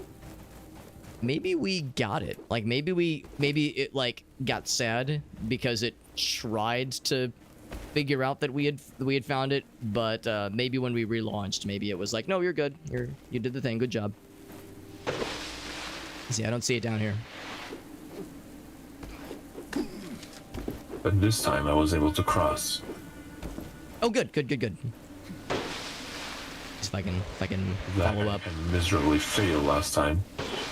Maybe we got it. Like maybe it like got sad because it tried to figure out that we had found it, but maybe when we relaunched, maybe it was like, no, you're good. You did the thing. Good job. See, I don't see it down here. But this time I was able to cross. Oh, good. If I can follow up. And miserably fail last time.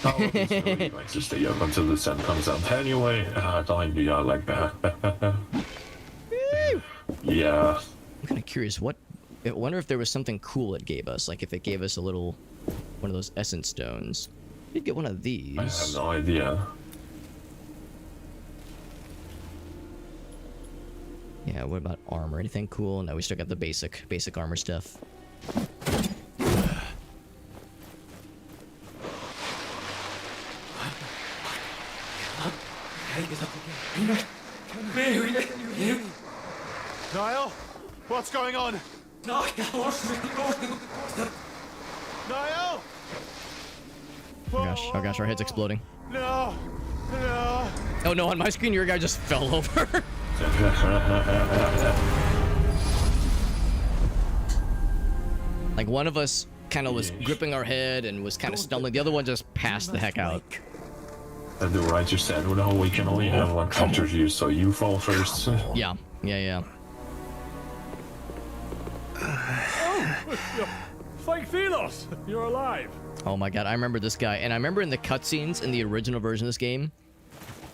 Really likes to stay up until the sun comes up. Anyway, don't do y'all like that. Yeah. I'm kind of curious. I wonder if there was something cool it gave us. Like if it gave us a little one of those essence stones. Did get one of these. I have no idea. Yeah, what about armor? Anything cool? No, we still got the basic armor stuff. Niall, what's going on? Niall! Oh gosh, our head's exploding. No! No! Oh no, on my screen your guy just fell over. Like one of us kind of was gripping our head and was kind of stumbling. The other one just passed the heck out. And the writer said, well, no, we can only have one capture view, so you fall first. Yeah. Fake Thelos! You're alive! Oh my god, I remember this guy. And I remember in the cutscenes in the original version of this game,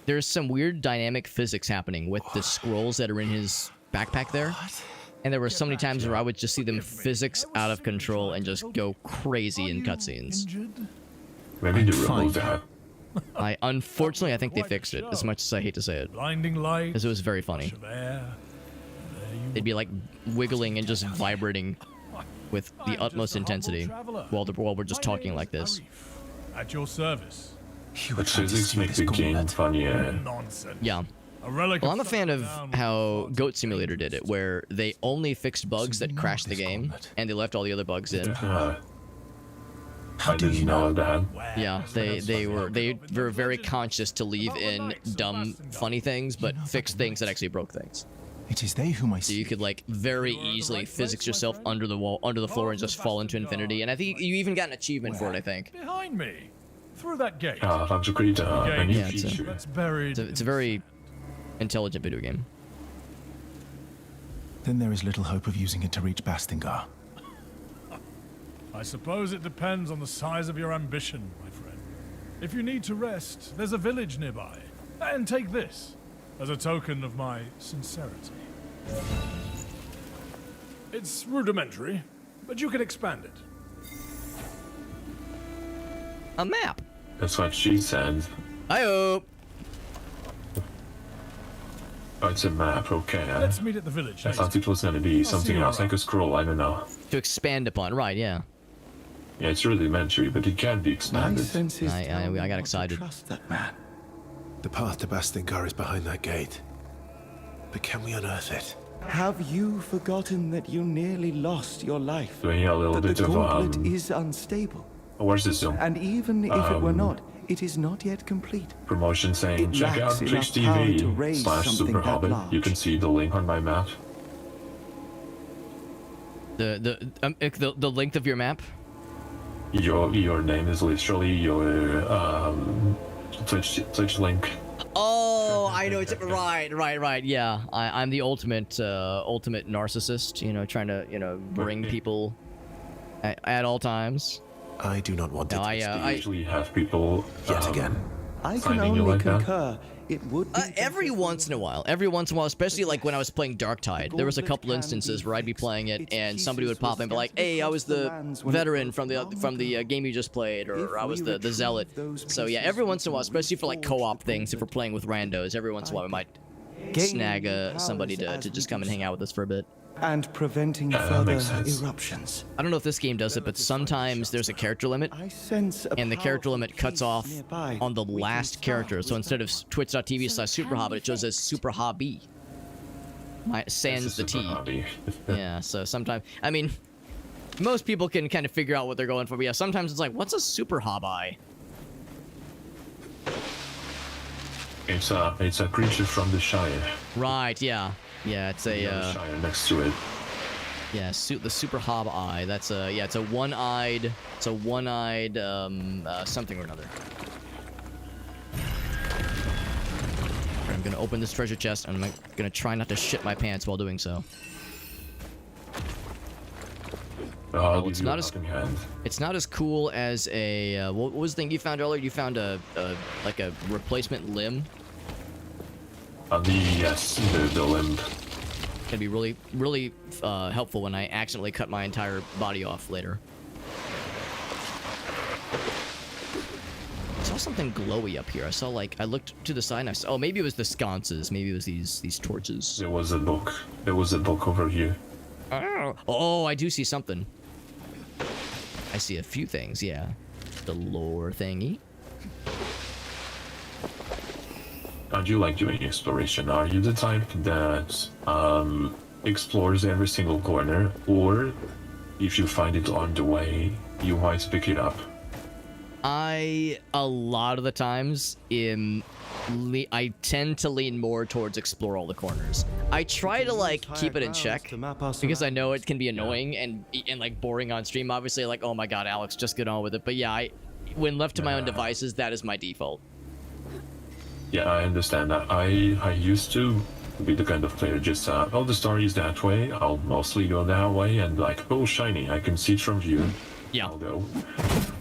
there's some weird dynamic physics happening with the scrolls that are in his backpack there. And there were so many times where I would just see them physics out of control and just go crazy in cutscenes. Maybe do remove that. Unfortunately, I think they fixed it, as much as I hate to say it. Blinding light. Because it was very funny. They'd be like wiggling and just vibrating with the utmost intensity while we're just talking like this. At your service. But physics make the game funnier. Nonsense. Yeah. Well, I'm a fan of how Goat Simulator did it, where they only fixed bugs that crashed the game, and they left all the other bugs in. How do you know that? Yeah, they were very conscious to leave in dumb, funny things, but fix things that actually broke things. It is they whom I see. So you could like very easily physics yourself under the wall, under the floor, and just fall into infinity. And I think you even got an achievement for it. I think. Behind me. Through that gate. That's a great a new feature. That's buried. It's a very intelligent video game. Then there is little hope of using it to reach Bastingar. I suppose it depends on the size of your ambition, my friend. If you need to rest, there's a village nearby. And take this as a token of my sincerity. It's rudimentary, but you can expand it. A map. That's what she said. I hope. Oh, it's a map, okay. Let's meet at the village. I thought it was gonna be something else, like a scroll, I don't know. To expand upon, right, yeah. Yeah, it's rudimentary, but it can be expanded. I got excited. Trust that man. The path to Bastingar is behind that gate. But can we unearth it? Have you forgotten that you nearly lost your life? Doing a little That bit the of gauntlet is unstable. where's this zone? And even if it were not, it is not yet complete. Promotion saying, It check out lacks enough power to raise Twitch.tv/Super something that Hobbit. large. You can see the link on my map. The length of your map. Your name is literally your Twitch link. Oh, I know. It's right. Yeah, I'm the ultimate narcissist. You know, trying to bring people at all times. I do not want it. I usually have people yet again. I can only concur. It would be every once in a while, especially like when I was playing Darktide, there was a couple instances where I'd be playing it and somebody would pop in and be like, "Hey, I was the veteran from the game you just played," or "I was the zealot." So yeah, every once in a while, especially for like co-op things, if we're playing with randos, every once in a while we might snag somebody to just come and hang out with us for a bit. And preventing further eruptions. I don't know if this game does it, but sometimes there's a character limit, and the character limit cuts off on the last character. So instead of Twitch.tv/Super Hobbit, it shows as Super Hobby. Sans the T. Yeah, so sometimes, I mean, most people can kind of figure out what they're going for, but yeah, sometimes it's like, what's a Super Hobby? It's a creature from the Shire. Right, yeah. Yeah, it's a Shire next to it. Yeah, the Super Hob Eye. That's it's a one-eyed something or another. I'm gonna open this treasure chest and I'm gonna try not to shit my pants while doing so. It's not as cool as a what was the thing you found earlier? You found a replacement limb. The limb. Can be really helpful when I accidentally cut my entire body off later. I saw something glowy up here. I looked to the side and I saw, oh, maybe it was the sconces. Maybe it was these torches. There was a book. There was a book over here. Oh, I do see something. I see a few things, yeah. The lore thingy. How'd you like doing exploration? Are you the type that explores every single corner, or if you find it on the way, you might pick it up. A lot of the times, I tend to lean more towards explore all the corners. I try to like keep it in check because I know it can be annoying and like boring on stream. Obviously, like, oh my god, Alex, just get on with it. But yeah, when left to my own devices, that is my default. Yeah, I understand that. I used to be the kind of player just oh, the story is that way. I'll mostly go that way, and like, oh, shiny, I can see it from view. Yeah. I'll go.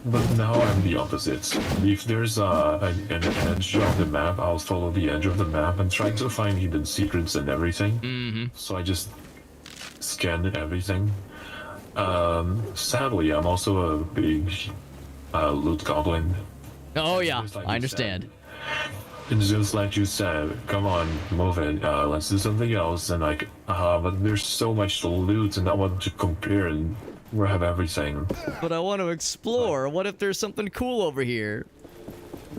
But now I'm the opposite. If there's an edge of the map, I'll follow the edge of the map and try to find hidden secrets and everything. Mm-hmm. So I just scan everything. Sadly, I'm also a big loot goblin. Oh yeah, Like I understand. It's just like you said, come on, move it, let's do something else. And like, but there's so much loot and I want to compare and grab everything. But I want to explore. What if there's something cool over here?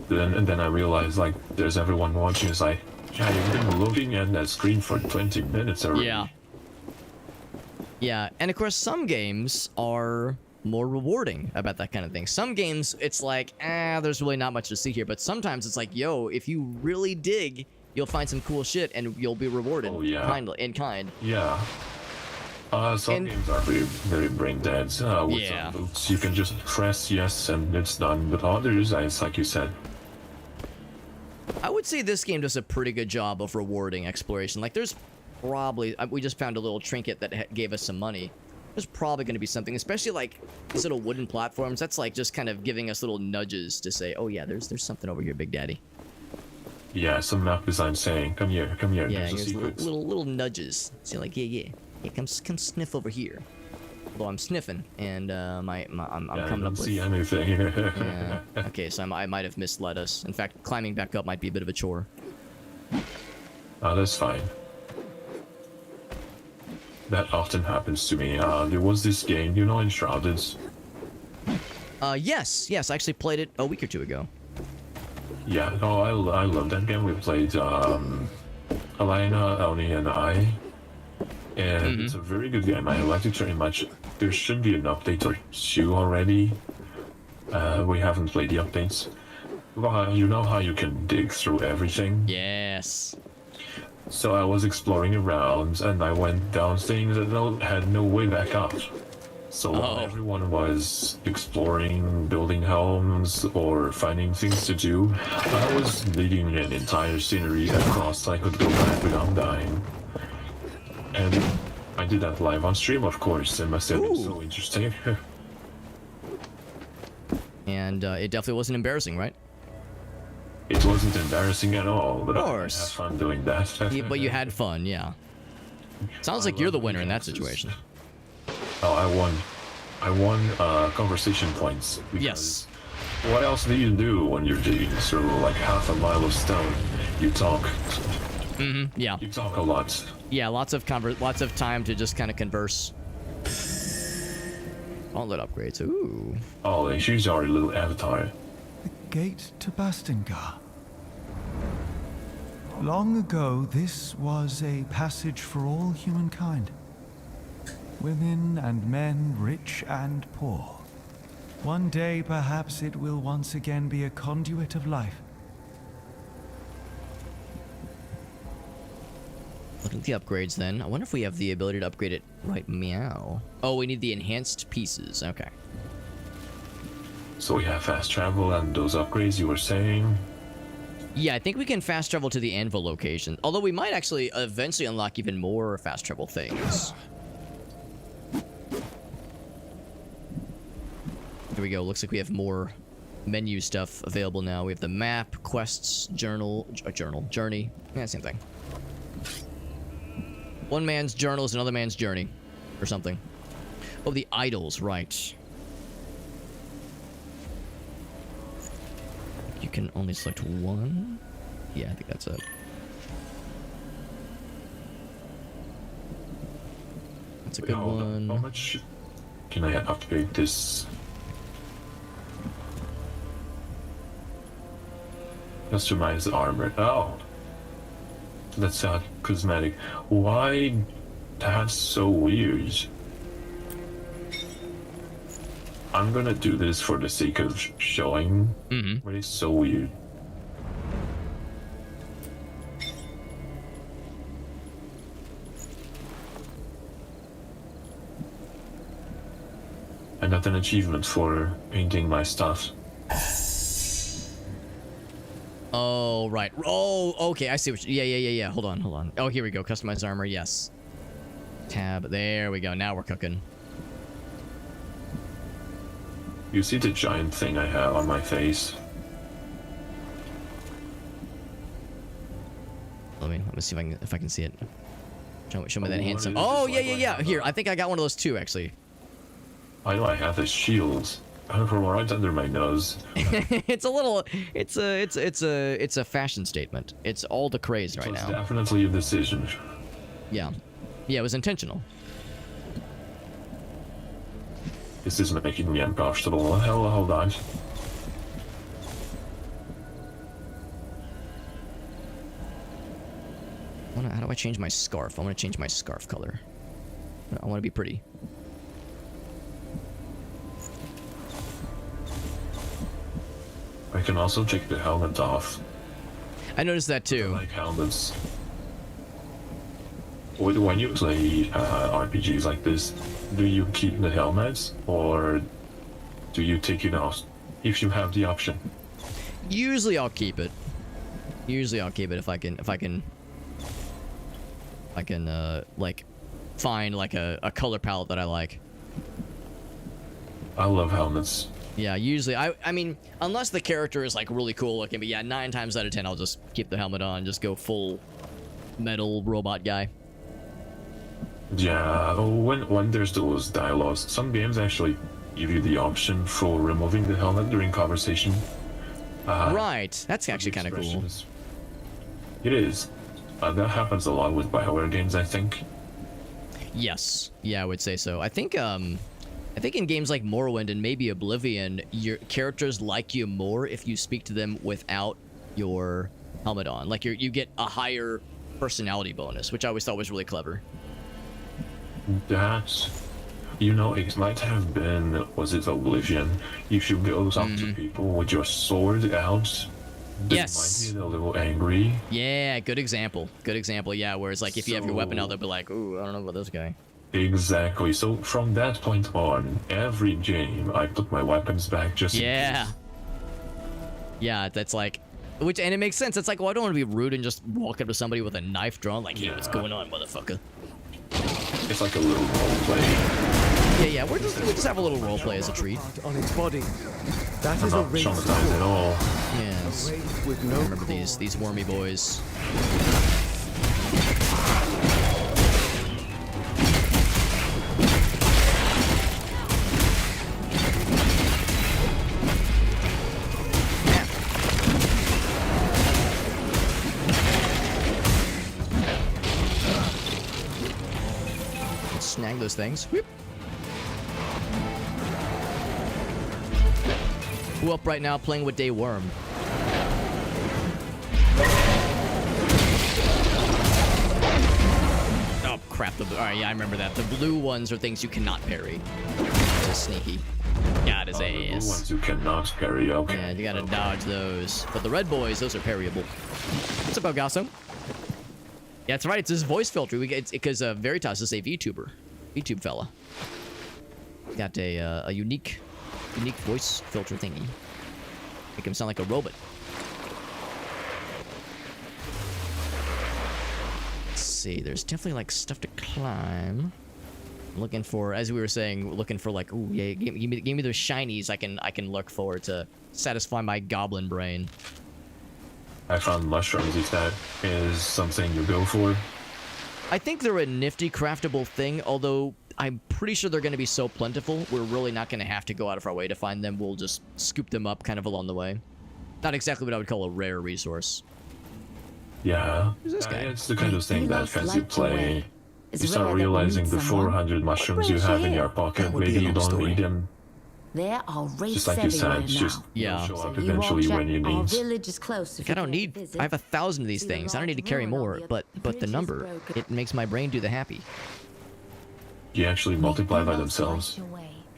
Then I realized, like, there's everyone watching. It's like, yeah, you've been looking at that screen for 20 minutes already. Yeah. Yeah, and of course some games are more rewarding about that kind of thing. Some games, it's like, there's really not much to see here. But sometimes it's like, yo, if you really dig, you'll find some cool shit and you'll be rewarded in kind. Yeah. Some games are very brain dead. With some loots, you can just press yes and it's done. But others, it's like you said. I would say this game does a pretty good job of rewarding exploration. Like, there's probably... we just found a little trinket that gave us some money. There's probably going to be something, especially like these little wooden platforms. That's like just kind of giving us little nudges to say, oh yeah, there's something over here, Big Daddy. Yeah, some map design saying, come here, come here. Yeah, here's little nudges. So like, yeah, come sniff over here. Although I'm sniffing, and I'm coming up with... see anything. Yeah. Okay, so I might have misled us. In fact, climbing back up might be a bit of a chore. That's fine. That often happens to me. There was this game, you know, Enshrouded. Yes, I actually played it a week or two ago. Yeah, no, I love that game. We played Elena, Elnie, and I. And it's a very good game. I liked it very much. There should be an update or two already. We haven't played the updates. Well, you know how you can dig through everything? Yes. So I was exploring around and I went down things that had no way back up. So while everyone was exploring, building homes, or finding things to do, I was digging an entire scenery across I could go back without dying. And I did that live on stream, of course. It must have been so interesting. And it definitely wasn't embarrassing, right? It wasn't embarrassing at all, but of course. I had fun doing that. But you had fun, yeah. Sounds like you're the winner in that situation. Oh, I won conversation points. Yes. What else do you do when you're digging through like half a mile of stone? You talk. Mm-hmm. Yeah. You talk a lot. Yeah, lots of time to just kind of converse. Gauntlet upgrades. Ooh. Oh, she's our little avatar. The gate to Bastingar. Long ago, this was a passage for all humankind. Women and men, rich and poor. One day, perhaps it will once again be a conduit of life. Looking at the upgrades then. I wonder if we have the ability to upgrade it right meow. Oh, we need the enhanced pieces. Okay. So we have fast travel and those upgrades you were saying? Yeah, I think we can fast travel to the anvil location. Although we might actually eventually unlock even more fast travel things. Here we go. Looks like we have more menu stuff available now. We have the map, quests, journey. Yeah, same thing. One man's journal is another man's journey. Or something. Oh, the idols, right. You can only select one? Yeah, I think that's it. That's a good one. How much can I upgrade this? Customize armor. Oh. That's cosmetic. Why? That's so weird. I'm gonna do this for the sake of showing, but it's so weird. I got an achievement for painting my stuff. Oh, right. Oh, okay. I see what you... Yeah. Hold on. Oh, here we go. Customize armor. Yes. Tab. There we go. Now we're cooking. You see the giant thing I have on my face? Let me see if I can see it. Show me that handsome. Oh, yeah. Here, I think I got one of those too, actually. I know I have this shield. From right under my nose. It's a fashion statement. It's all the craze right now. It's definitely a decision. Yeah, it was intentional. This is making me uncomfortable. Hold on. How do I change my scarf? I want to change my scarf color. I want to be pretty. I can also take the helmet off. I noticed that too. I like helmets. When you play RPGs like this, do you keep the helmets or do you take it off if you have the option? Usually I'll keep it. If I can like find like a color palette that I like. I love helmets. Yeah, usually I mean, unless the character is like really cool looking, but yeah, 9 times out of 10 I'll just keep the helmet on, just go full metal robot guy. Yeah, when there's those dialogues, some games actually give you the option for removing the helmet during conversation. Right, that's actually kind of cool. It is. That happens a lot with BioWare games, I think. Yes, yeah, I would say so. I think in games like Morrowind and maybe Oblivion, your characters like you more if you speak to them without your helmet on. Like you get a higher personality bonus, which I always thought was really clever. That's, it might have been, was it Oblivion? If you go up to people with your sword out, they might be a little angry. Yeah, good example. Yeah, whereas like if you have your weapon out, they'll be like, ooh, I don't know about this guy. Exactly. So from that point on, every game I put my weapons back just in case. Yeah, that's like, and it makes sense. It's like, well, I don't want to be rude and just walk up to somebody with a knife drawn, like, hey, what's going on, motherfucker? It's like a little role play. Yeah, we'll just have a little role play as a treat. On its body. That I'm is a not wraith traumatized at all. Yes. with no Remember these wormy boys. Snag those things. Whoop. Who up right now playing with Day Worm? Oh crap! Alright, yeah, I remember that. The blue ones are things you cannot parry. So sneaky. Got his ass. The blue ones you cannot parry. Okay. Yeah, you gotta dodge those. But the red boys, those are parryable. What's up, Elgaso? Yeah, that's right. It's his voice filter. It's because Veritas is a VTuber. YouTube fella. Got a unique voice filter thingy. Make him sound like a robot. Let's see. There's definitely like stuff to climb. I'm looking for, as we were saying, looking for like, ooh, yeah, give me those shinies. I can look for to satisfy my goblin brain. I found mushrooms. If that is something you go for. I think they're a nifty craftable thing, although I'm pretty sure they're going to be so plentiful, we're really not going to have to go out of our way to find them. We'll just scoop them up kind of along the way. Not exactly what I would call a rare resource. Yeah, Who's this guy? It's the kind of thing that as you play, you start realizing the 400 mushrooms you have in your pocket, maybe you don't need them. There are Just like you said, just show up eventually when you need. I don't need. I have 1,000 of these things. I don't need to carry more. But the number, it makes my brain do the happy. You actually multiply by themselves.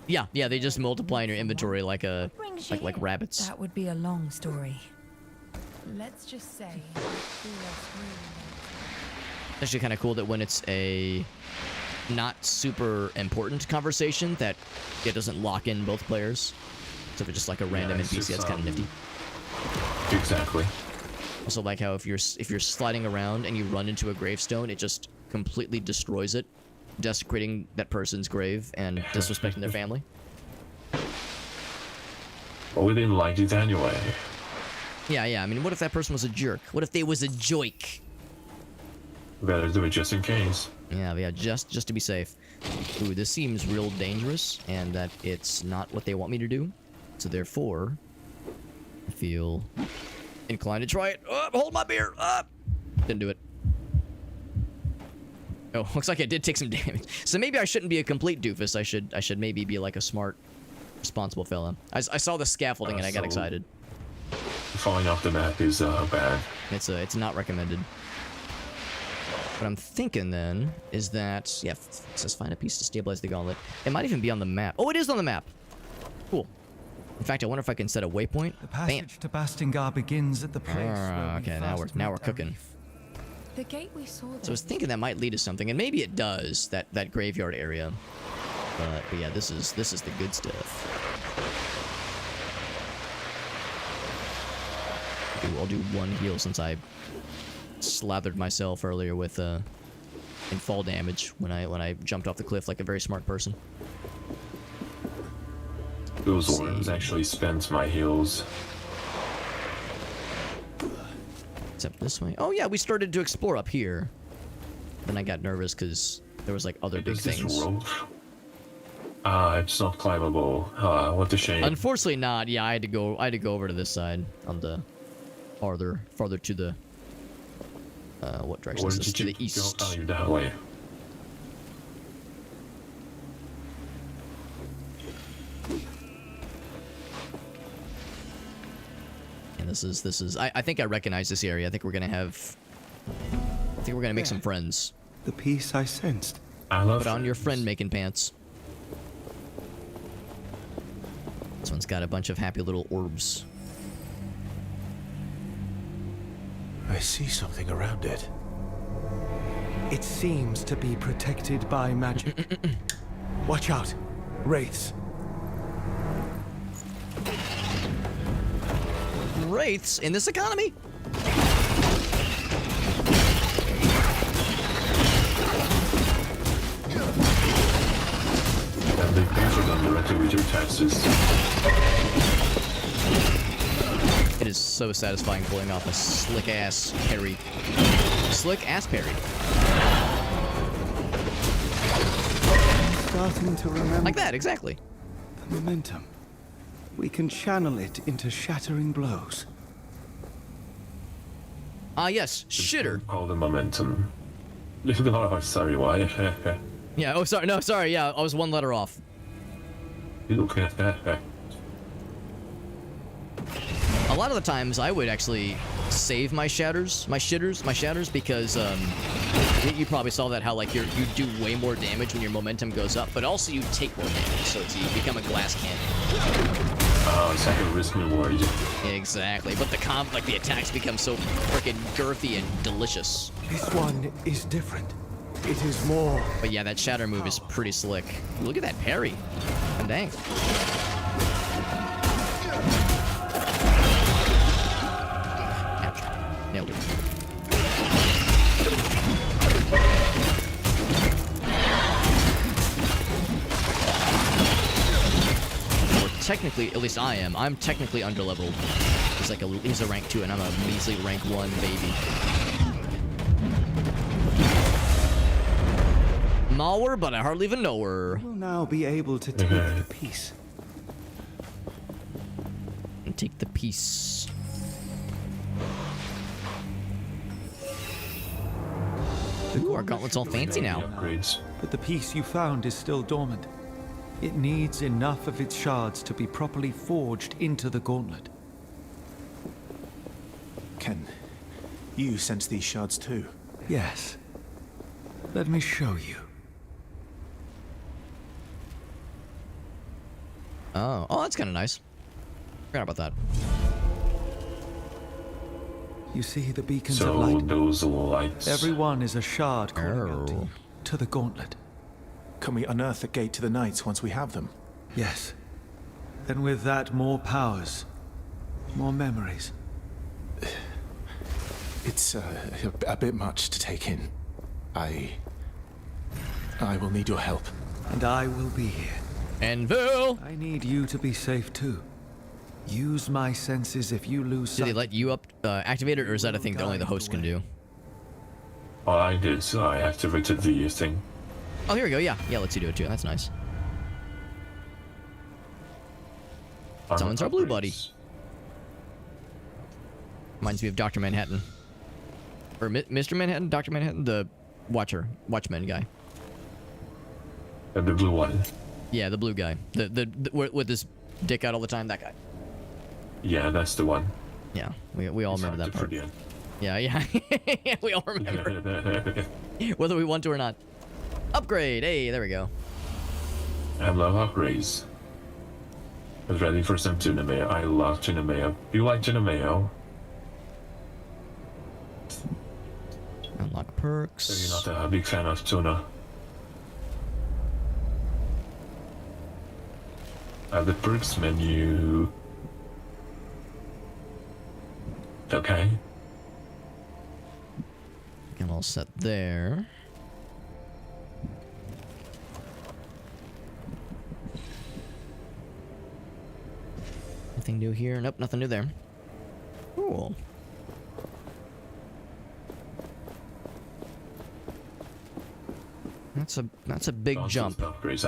Yeah, they just multiply in your inventory like a Brings you like here? rabbits. That would be a long story. Let's just say. It's actually kind of cool that when it's a not super important conversation that it doesn't lock in both players. So if it's just like a random it's NPC, just, that's kind of nifty. Exactly. Also like how if you're sliding around and you run into a gravestone, it just completely destroys it, desecrating that person's grave and disrespecting their family. But we didn't like it anyway. Yeah. I mean, what if that person was a jerk? What if they was a joik? Better do it just in case. Yeah, just to be safe. Ooh, this seems real dangerous, and that it's not what they want me to do. So therefore, I feel inclined to try it. Hold my beer. Didn't do it. Oh, looks like I did take some damage. So maybe I shouldn't be a complete doofus. I should maybe be like a smart, responsible fella. I saw the scaffolding and I got excited. Falling off the map is bad. It's not recommended. What I'm thinking then is that, yeah, it says find a piece to stabilize the gauntlet. It might even be on the map. Oh, it is on the map. Cool. In fact, I wonder if I can set a waypoint. The passage to Bastingar begins at the place where okay, we now we're cooking. The gate we saw there. So I was thinking that might lead to something, and maybe it does, that graveyard area. But yeah, this is the good stuff. I'll do one heal since I slathered myself earlier with in fall damage when I jumped off the cliff like a very smart person. Those worms actually spent my heals. Except this way. Oh yeah, we started to explore up here. Then I got nervous because there was like other big Is this things. rope? It's not climbable. What a shame. Unfortunately not. Yeah, I had to go over to this side on the farther to the what direction Where is this? did To you the east. go? Oh, you're that way. And this is I think I recognize this area. I think we're gonna make some friends. The peace I sensed. I love Put on your friends. friend making pants. This one's got a bunch of happy little orbs. I see something around it. It seems to be protected by magic. Watch out. Wraiths. Wraiths in this economy? And they pay for them directly with your taxes. It is so satisfying pulling off a slick ass parry. Slick ass parry. Starting to remember. Like that, exactly. The momentum. We can channel it into shattering blows. Ah, yes, shitter. Call the momentum. Oh, sorry, why? Yeah, oh, sorry, no, sorry, yeah, I was one letter off. A lot of the times, I would actually save my shitters, because, you probably saw that, how, like, you do way more damage when your momentum goes up, but also you take more damage, so you become a glass cannon. Oh, it's like a risk reward. Exactly, but the attacks become so freaking girthy and delicious. This one is different. It is more. But yeah, that shatter move is pretty slick. Look at that parry. God dang. Ouch. Nailed it. Technically, at least I'm technically underleveled. He's a rank 2 and I'm a measly rank 1 baby. Know her, but I hardly even know her. We'll now be able to take the piece. And take the piece. Ooh, our gauntlet's all fancy now. Upgrades. But the piece you found is still dormant. It needs enough of its shards to be properly forged into the gauntlet. Can you sense these shards too? Yes. Let me show you. Oh, that's kind of nice. Forgot about that. You see the beacons So of light? those lights. Everyone is a shard calling out to the gauntlet. Can we unearth the gate to the Knights once we have them? Yes. Then with that, more powers. More memories. It's a bit much to take in. I will need your help. And I will be here. Anvil! I need you to be safe too. Use my senses if you lose Did sight. they let you up activate it, or is that a thing that only the host can do? Well, I did, so I activated the thing. Oh, here we go. Yeah, let's you do it too. That's nice. Summons our blue buddy. Reminds me of Dr. Manhattan. Or Mr. Manhattan? Dr. Manhattan? The Watchman guy. The blue one. Yeah, the blue guy. The with his dick out all the time, that guy. Yeah, that's the one. Yeah, we all remember that part. Yeah. We all remember. Whether we want to or not. Upgrade! Hey, there we go. I love upgrades. I was ready for some tuna mayo. I love tuna mayo. You like tuna mayo? Unlock perks. So you're not a big fan of tuna. The perks menu. Okay. I'm all set there. Nothing new here. Nope, nothing new there. Cool. That's a big jump. Upgrades.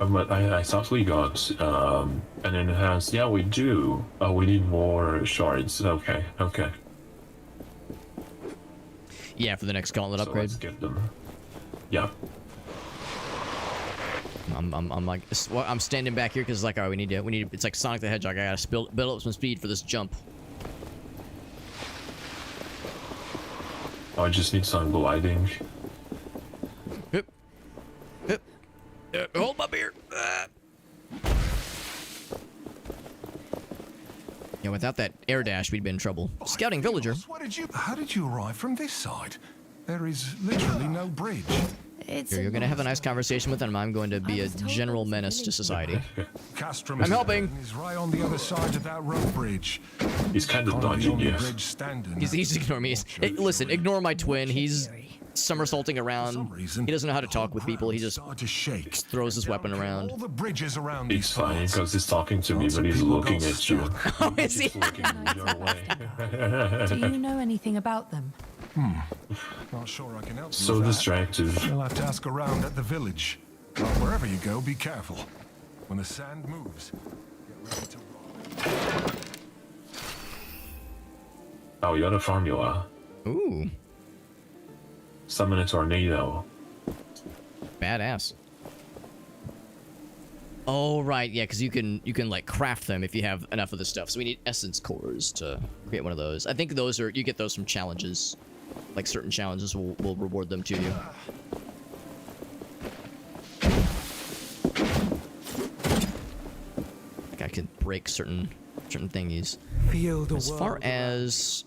I thought we got an enhanced. Yeah, we do. We need more shards. Okay. Yeah, for the next gauntlet upgrade. Let's get them. Yeah. I'm like, I'm standing back here because like, all right, we need. It's like Sonic the Hedgehog. I gotta build up some speed for this jump. I just need some gliding. Hold my beer. Yeah, without that air dash, we'd been in trouble. Scouting villager. How did you arrive from this side? There is literally no bridge. You're gonna have a nice conversation with him. I'm going to be a general menace to society. Castrum I'm helping. is right on the other side of that rope bridge. He's kind of dodging you. He's ignoring me. Listen, ignore my twin. He's somersaulting around. He doesn't know how to talk with people. He just throws his weapon around. All the bridges around He's fine because he's talking to me, but he's looking at you. Oh, is he? Do you know anything about them? Not sure I can help you So with that. distractive. You'll have to ask around at the village. But wherever you go, be careful. When the sand moves, get ready to rock. Oh, you got a formula. Ooh. Summon a tornado. Badass. Oh right, yeah, because you can like craft them if you have enough of the stuff. So we need essence cores to create one of those. I think those are, you get those from challenges. Like certain challenges will reward them to you. Like I could break certain thingies. Feel the As far as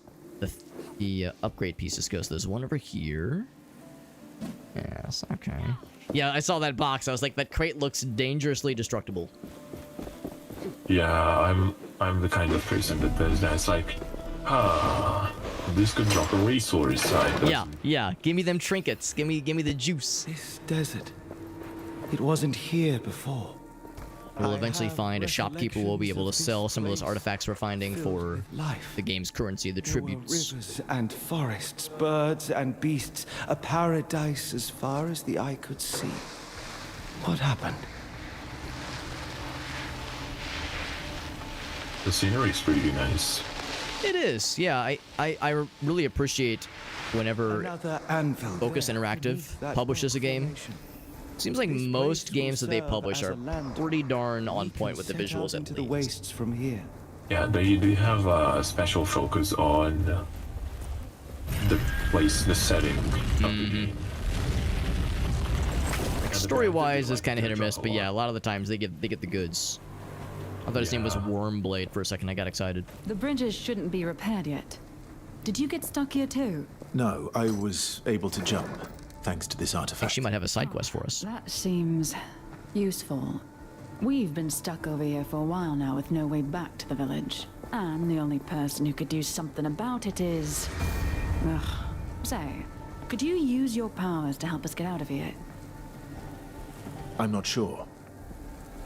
the upgrade pieces goes, there's one over here. Yes, okay. Yeah, I saw that box. I was like, that crate looks dangerously destructible. Yeah, I'm the kind of person that does that. It's like, this could drop a resource. Yeah. Give me them trinkets. Give me the juice. This desert. It wasn't here before. We'll eventually find a shopkeeper who will be able to sell some of those artifacts we're finding for the game's currency, the tributes. Rivers and forests, birds and beasts, a paradise as far as the eye could see. What happened? The scenery's pretty nice. It is, yeah. I really appreciate whenever Focus Interactive publishes a game. Seems like most games that they publish are pretty darn on point with the visuals at least. The wastes from here. Yeah, they have a special focus on the place, the setting of the game. Story-wise, is kind of hit or miss, but yeah, a lot of the times they get the goods. I thought his name was Wormblade for a second. I got excited. The bridges shouldn't be repaired yet. Did you get stuck here too? No, I was able to jump, thanks to this I think artifact. she might have a side quest for us. That seems useful. We've been stuck over here for a while now with no way back to the village. And the only person who could do something about it is... Ugh. Say, could you use your powers to help us get out of here? I'm not sure.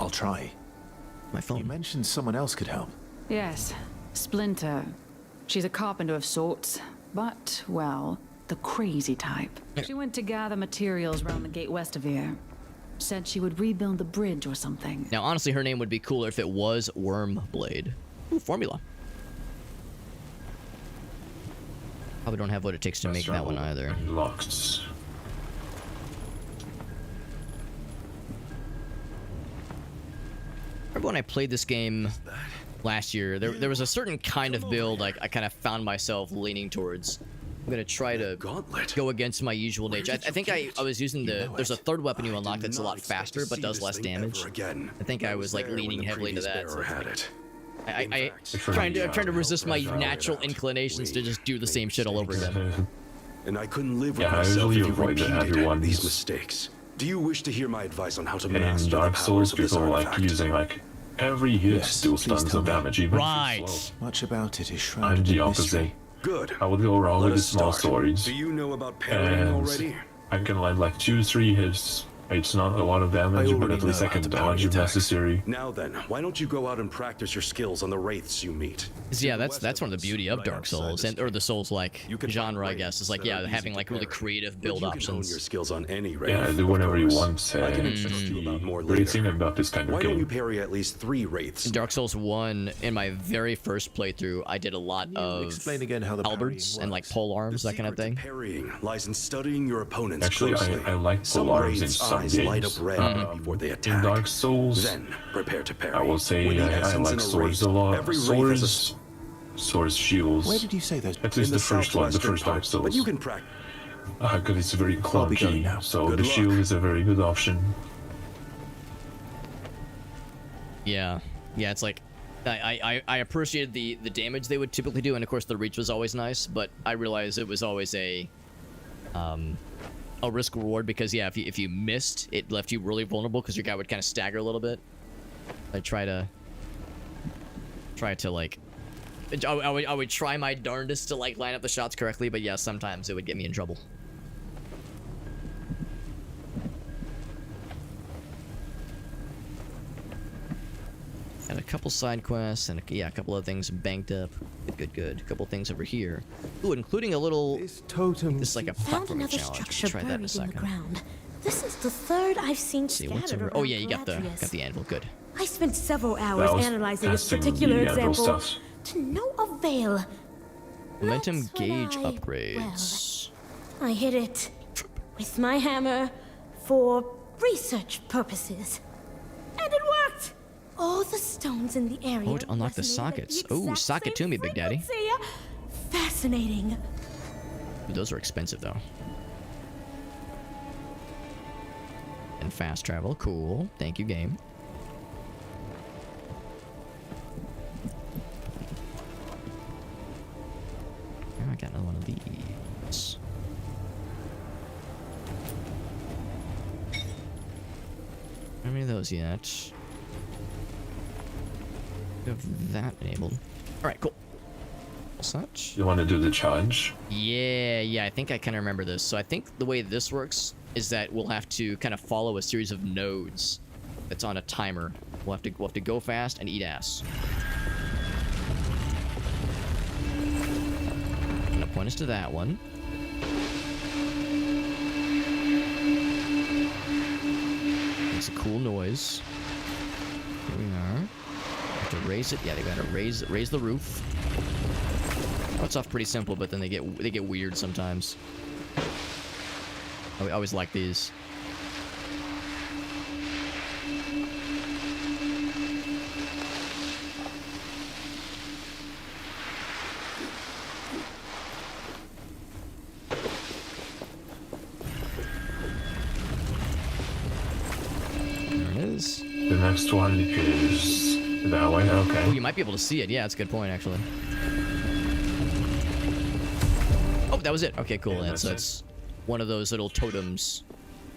I'll try. My phone. You mentioned someone else could help. Yes, Splinter. She's a carpenter of sorts, but, well, the crazy type. She went to gather materials around the gate west of here. Said she would rebuild the bridge or something. Now, honestly, her name would be cooler if it was Wormblade. Ooh, formula. Probably don't have what it takes to make that one either. Unlocked. Remember when I played this game last year, there was a certain kind of build I kind of found myself leaning towards. I'm gonna try to go against my usual nature. I think I was using there's a third weapon you unlock that's a lot faster but does less damage. I think I was like leaning heavily to that. So I trying to resist my natural inclinations to just do the same shit all over again. And I couldn't live with Yeah, I myself usually if you avoid repeated ones. these mistakes. Do you wish to hear my advice on how to In master the Dark powers Souls, of this people like artifact? using like every hit Yes, deals please tons tell of me. damage, even if Right. it's slow. Much about it is I'm shrouded the in opposite. mystery. Good. I would go around Let with the us small start. swords, Do you know about parrying and already? I can land like 2-3 hits. It's not a lot of damage, but already at least know I how can to dodge parry if attacks. necessary. Now then, why don't you go out and practice your skills on the wraiths you meet? Yeah, that's one of the beauty of Dark Souls or the Souls-like You can genre, I find guess. Is like wraiths that are having easy like to really parry. creative But build you can hone your options. skills on any wraith. Yeah, do of whatever you course. want. I can instruct you about more Great later. thing about this kind of Why don't you game. parry at least 3 wraiths? In Dark Souls 1, in my very first playthrough, I did a lot of Explain again how the halberds parrying and like works. pole arms, The that kind of secret to thing. Parrying lies in studying your opponents Actually, closely. I like Some pole arms in wraiths' some eyes light up games. red before they attack. In Dark Souls, Then prepare to parry. I will say With the I essence in like a swords wraith, a lot. every wraith has a Swords, shields. Where did you say those? At in least the first one, the southwestern first Dark part, Souls. But you can practice. Because it's very I'll be going clunky, now. so Good the luck. shield is a very good option. Yeah, it's like I appreciated the damage they would typically do, and of course the reach was always nice. But I realized it was always a risk reward because yeah, if you missed, it left you really vulnerable because your guy would kind of stagger a little bit. I try to like. I would try my darndest to like line up the shots correctly, but yeah, sometimes it would get me in trouble. Got a couple side quests and a couple of things banked up. Good. A couple things over here. Ooh, including a little. This totem. This is like a Found platforming another challenge. structure Let's try that in a buried in the second. ground. This is the third I've seen See what's scattered over. around Oh yeah, you got Galadrius. the anvil. Good. I spent several hours was analyzing this testing particular the anvil example stuff. to no avail. Momentum That's when gauge I- upgrades. I hit it with my hammer for research purposes. And it worked! All the stones in the area. Oh, to unlock the resonated at sockets. the Ooh, exact sock it to same me, Big Daddy. frequency. Fascinating. Ooh, those are expensive though. And fast travel, cool. Thank you, game. Oh, I got another one of these. How many of those yet? We have that enabled. All right, cool. Such. You want to do the challenge? Yeah, I think I kind of remember this. So I think the way this works is that we'll have to kind of follow a series of nodes that's on a timer. We'll have to go fast and eat ass. Gonna point us to that one. Makes a cool noise. Here we are. Have to raise it. Yeah, they gotta raise the roof. Starts off pretty simple, but then they get weird sometimes. I always like these. The next one is that way. Okay. Oh, you might be able to see it. Yeah, that's a good point, actually. Oh, that was it. Okay, cool. Yeah, So it's one of those little totems.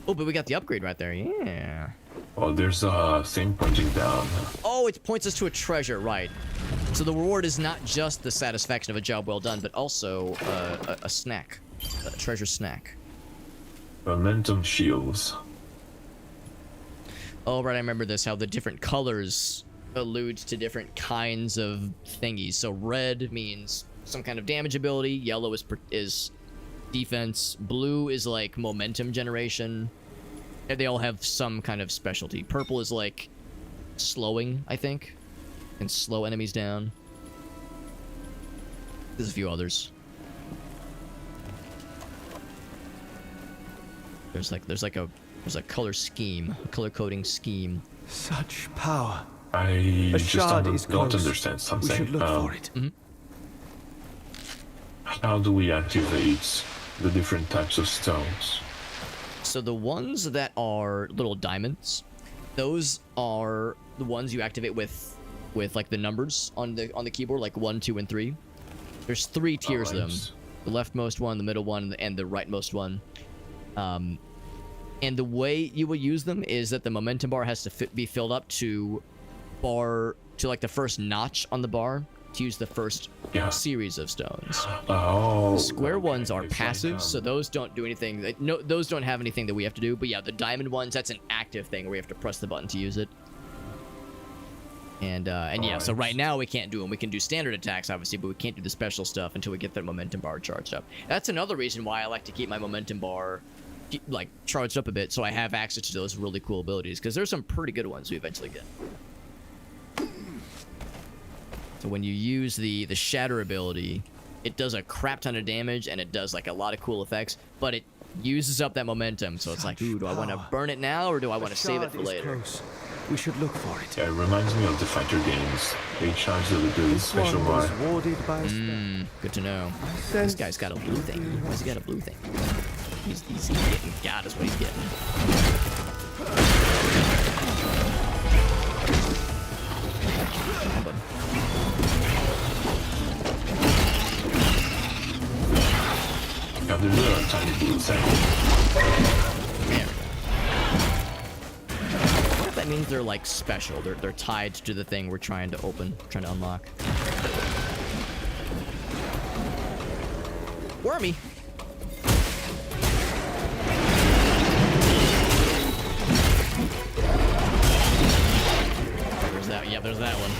Oh, but we got the upgrade right there. Yeah. Oh, there's a thing pointing down. Oh, it points us to a treasure, right. So the reward is not just the satisfaction of a job well done, but also a snack. A treasure snack. Momentum shields. Oh, right, I remember this, how the different colors allude to different kinds of thingies. So red means some kind of damage ability, yellow is defense, blue is like momentum generation. And they all have some kind of specialty. Purple is like slowing, I think. Can slow enemies down. There's a few others. There's a color scheme, a color coding scheme. Such power. I A just shard don't, is don't close. understand something. We should look for it. How do we activate the different types of stones? So the ones that are little diamonds, those are the ones you activate with like the numbers on the keyboard, like 1, 2, and 3. There's 3 tiers of them: the leftmost one, the middle one, and the rightmost one. And the way you will use them is that the momentum bar has to be filled up to like the first notch on the bar to use the first series of stones. Oh. The square ones are passive, so those don't do anything. Those don't have anything that we have to do. But yeah, the diamond ones, that's an active thing where we have to press the button to use it. And yeah, so right now we can't do them. We can do standard attacks, obviously, but we can't do the special stuff until we get that momentum bar charged up. That's another reason why I like to keep my momentum bar like charged up a bit, so I have access to those really cool abilities, because there's some pretty good ones we eventually get. So when you use the shatter ability, it does a crap ton of damage and it does like a lot of cool effects, but it uses up that momentum. So it's like, ooh, do I want to burn it now or do I want to save it for later? Close. We should look for it. Yeah, it reminds me of the fighter games. They charge the special bar. Good to know. This guy's got a blue thing. Why's he got a blue thing? He's getting God is what he's getting. Yeah, there's a tiny blue thing. There we go. What if that means they're like special? They're tied to the thing we're trying to unlock. Wormy. There's that. Yeah, there's that one.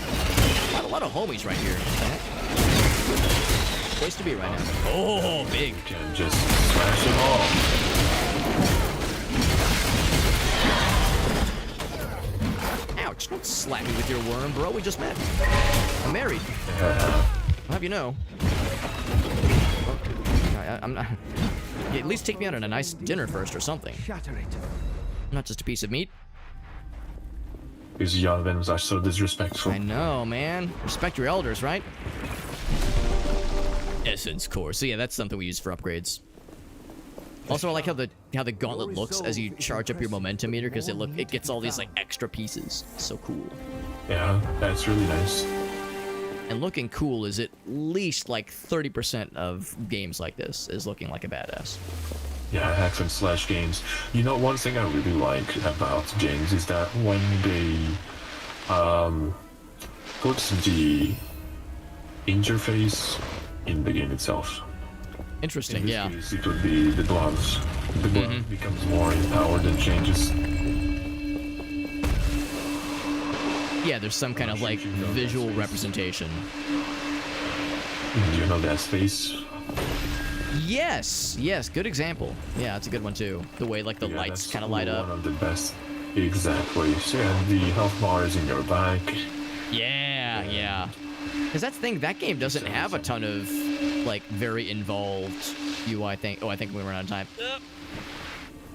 A lot of homies right here. What the heck? Place to be right now. Oh, big. You can just smash them all. Ouch, don't slap me with your worm, bro. We just met. I'm married. Yeah. I'll have you know. I'm not... Yeah, at least take me out on a nice dinner first or something. Shatter it. Not just a piece of meat. These Yavins are so disrespectful. I know, man. Respect your elders, right? Essence core. So yeah, that's something we use for upgrades. Also, I like how the gauntlet looks as you charge up your momentum meter, because it gets all these like extra pieces. So cool. Yeah, that's really nice. And looking cool is at least like 30% of games like this is looking like a badass. Yeah, hack and slash games. You know, one thing I really like about games is that when they put the interface in the game itself. Interesting, in this yeah. case, it would be the gloves. The glove becomes more empowered and changes. Yeah, there's some kind of like visual representation. Do you know that space? Yes, good example. Yeah, that's a good one too. The way like the lights kind of light up. One of the best. Exactly. So yeah, the health bar is in your back. Yeah. Because that's the thing, that game doesn't have a ton of like very involved UI. I think we ran out of time.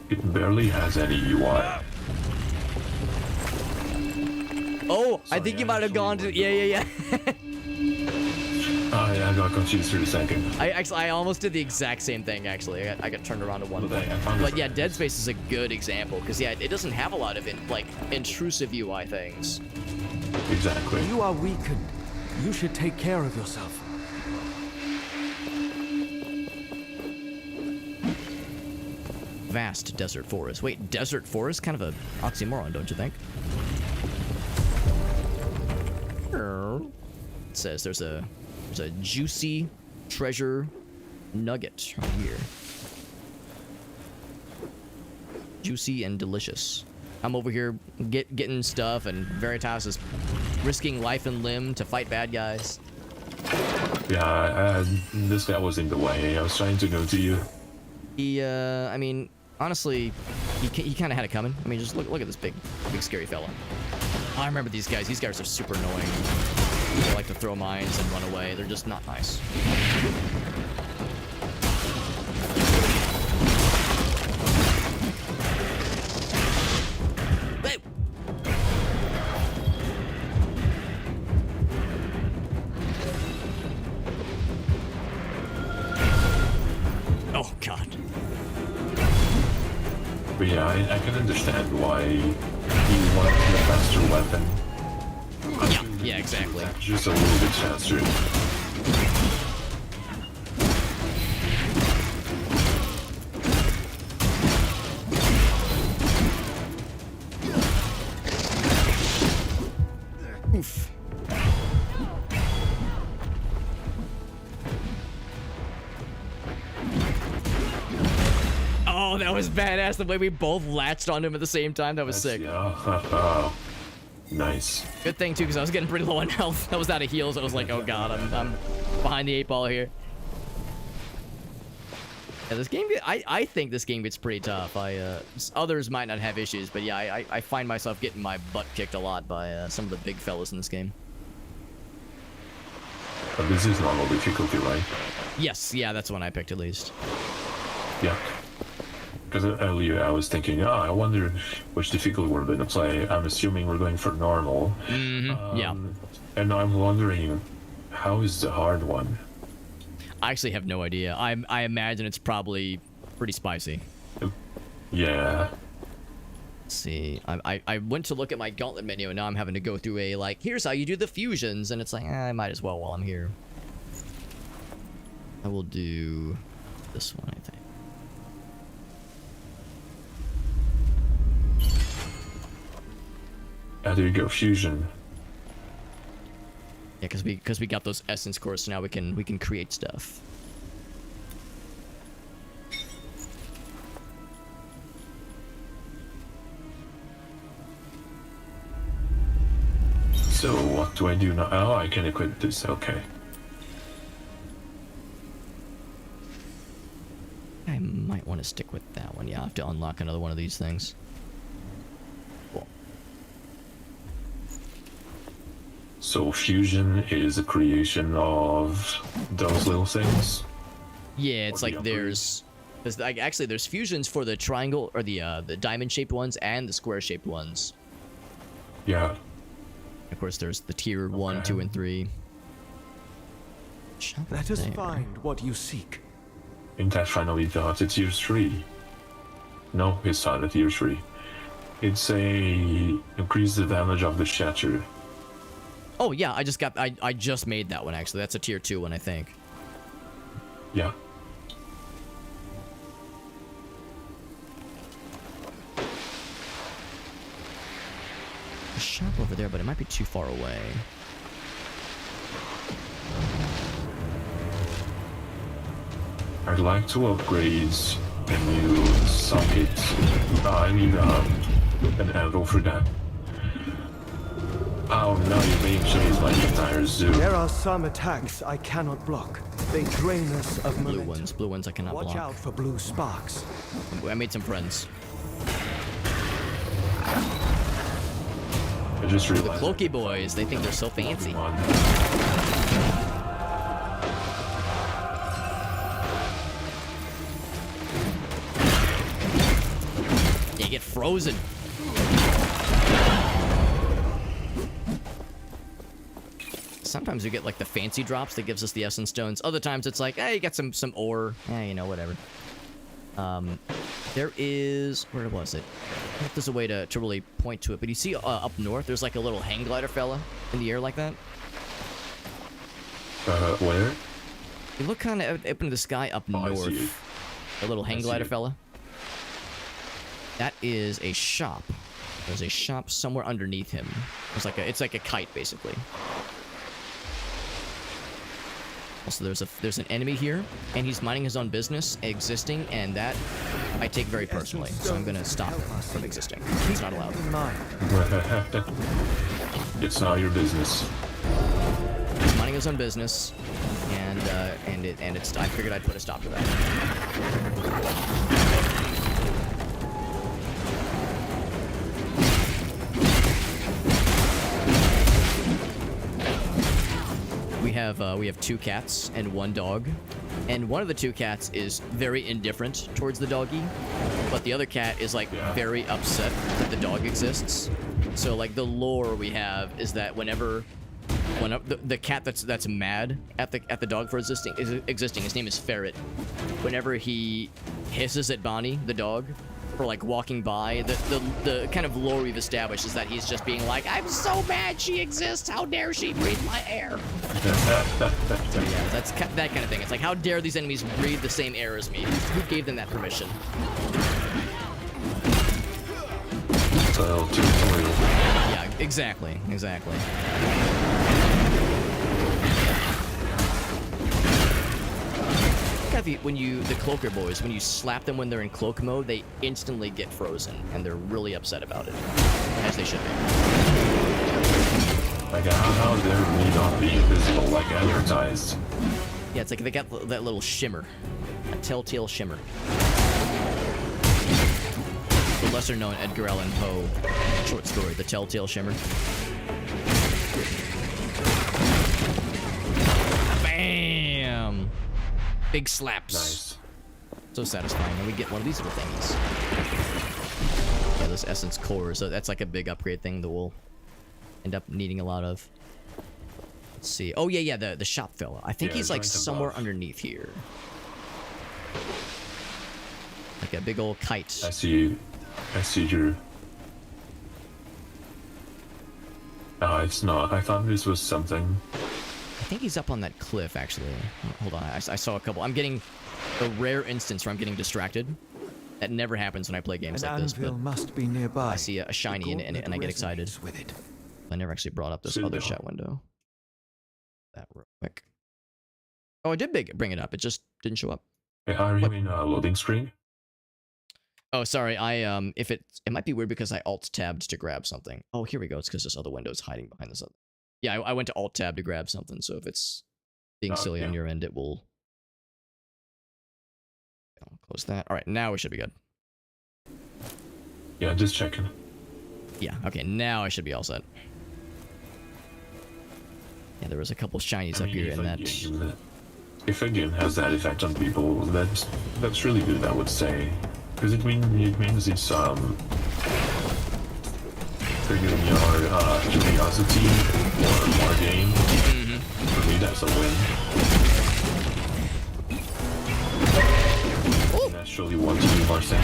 It barely has any UI. Oh, I think you might have gone to... Yeah. I got confused for a second. I almost did the exact same thing, actually. I got turned around at one point. But yeah, Dead Space is a good example, because yeah, it doesn't have a lot of, intrusive UI things. Exactly. You are weakened. You should take care of yourself. Vast desert forest. Wait, desert forest? Kind of a oxymoron, don't you think? It says there's a juicy treasure nugget right here. Juicy and delicious. I'm over here getting stuff, and Veritas is risking life and limb to fight bad guys. Yeah, this guy was in the way. I was trying to go to you. He, I mean, honestly, he kind of had it coming. I mean, just look at this big scary fella. I remember these guys. These guys are super annoying. They like to throw mines and run away. They're just not nice. Hey! Oh, God. But yeah, I can understand why you want the faster weapon. Yeah, exactly. Just a little bit faster. Oof. Oh, that was badass. The way we both latched onto him at the same time. That was sick. Yeah. Nice. Good thing, too, because I was getting pretty low on health. I was out of heals. I was like, oh, God, I'm behind the 8-ball here. Yeah, this game, I think this game gets pretty tough. Others might not have issues, but yeah, I find myself getting my butt kicked a lot by some of the big fellas in this game. But this is normal difficulty, right? Yes, yeah, that's one I picked at least. Yeah. Because earlier I was thinking, I wonder which difficulty we're going to play. I'm assuming we're going for normal. Yeah. And I'm wondering, how is the hard one? I actually have no idea. I imagine it's probably pretty spicy. Yeah. Let's see. I went to look at my gauntlet menu, and now I'm having to go through a, here's how you do the fusions, and it's like, I might as well while I'm here. I will do this one, I think. There you go, fusion. Yeah, because we got those essence cores, so now we can create stuff. So what do I do now? Oh, I can equip this. Okay. I might want to stick with that one. Yeah, I have to unlock another one of these things. Cool. So fusion is a creation of those little things? Yeah, it's like there's actually there's fusions for the triangle or the diamond-shaped ones and the square-shaped ones. Yeah. Of course, there's the tier 1, 2, and 3. Let us find what you seek. In that finally thought it's tier 3. No, it's not a tier 3. It's a increase the damage of the shatter. Oh yeah, I just made that one actually. That's a tier 2 one, I think. Yeah. A shop over there, but it might be too far away. I'd like to upgrade a new socket. I need an arrow for that. Oh no, you're being chased by the entire zoo. There are some attacks I cannot block. They drain us of momentum. Blue ones I cannot block. Watch out for blue sparks. I made some friends. I just realized. The Cloaky boys, they think they're so fancy. You get frozen. Sometimes we get like the fancy drops that gives us the essence stones. Other times it's like, hey, you got some ore. Yeah, you know, whatever. There is... Where was it? I don't know if there's a way to really point to it, but you see up north, there's like a little hang glider fella in the air like that. Where? You look kind of up into the sky up north. A little hang glider fella. That is a shop. There's a shop somewhere underneath him. It's like a kite, basically. Also, there's an enemy here, and he's minding his own business, existing, and that I take very personally. So I'm gonna stop him from existing. It's not allowed. It's not your business. He's minding his own business, and it's. I figured I'd put a stop to that. We have 2 cats and 1 dog, and one of the 2 cats is very indifferent towards the doggy, but the other cat is like very upset that the dog exists. So like the lore we have is that whenever the cat that's mad at the dog for existing, his name is Ferret. Whenever he hisses at Bonnie, the dog, for like walking by, the kind of lore we've established is that he's just being like, I'm so mad she exists, how dare she breathe my air. So yeah, that's that kind of thing. It's like, how dare these enemies breathe the same air as me? Who gave them that permission? Yeah, exactly. The cloaker boys, when you slap them when they're in cloak mode, they instantly get frozen, and they're really upset about it, as they should be. Like, how dare we not be invisible like advertised? Yeah, it's like they got that little shimmer, a telltale shimmer. The lesser-known Edgar Allan Poe short story, The Telltale Shimmer. Bam! Big slaps. Nice. So satisfying. And we get one of these little thingies. Yeah, this essence core. So that's like a big upgrade thing that we'll end up needing a lot of. Let's see. Oh yeah, the shop fella. I think he's like somewhere underneath here. Like a big old kite. I see your... it's not. I thought this was something. I think he's up on that cliff, actually. Hold on, I saw a couple. I'm getting a rare instance where I'm getting distracted. That never happens when I play games like this, but must be nearby. I see a shiny in it, and I get excited. With it. I never actually brought up this other chat window. That real quick. Oh, I did bring it up. It just didn't show up. Hey, are you in a loading screen? Oh, sorry. It might be weird because I alt-tabbed to grab something. Oh, here we go. It's because this other window is hiding behind this other. Yeah, I went to alt-tab to grab something, so if it's being silly on your end, it will... I'll close that. Alright, now we should be good. Yeah, just checking. Yeah, okay, now I should be all set. Yeah, there was a couple shinies up here in that... If a game has that effect on people, that's really good, I would say. Because it means it's, triggering your curiosity or more game. For me, that's a win. Naturally want to do more things.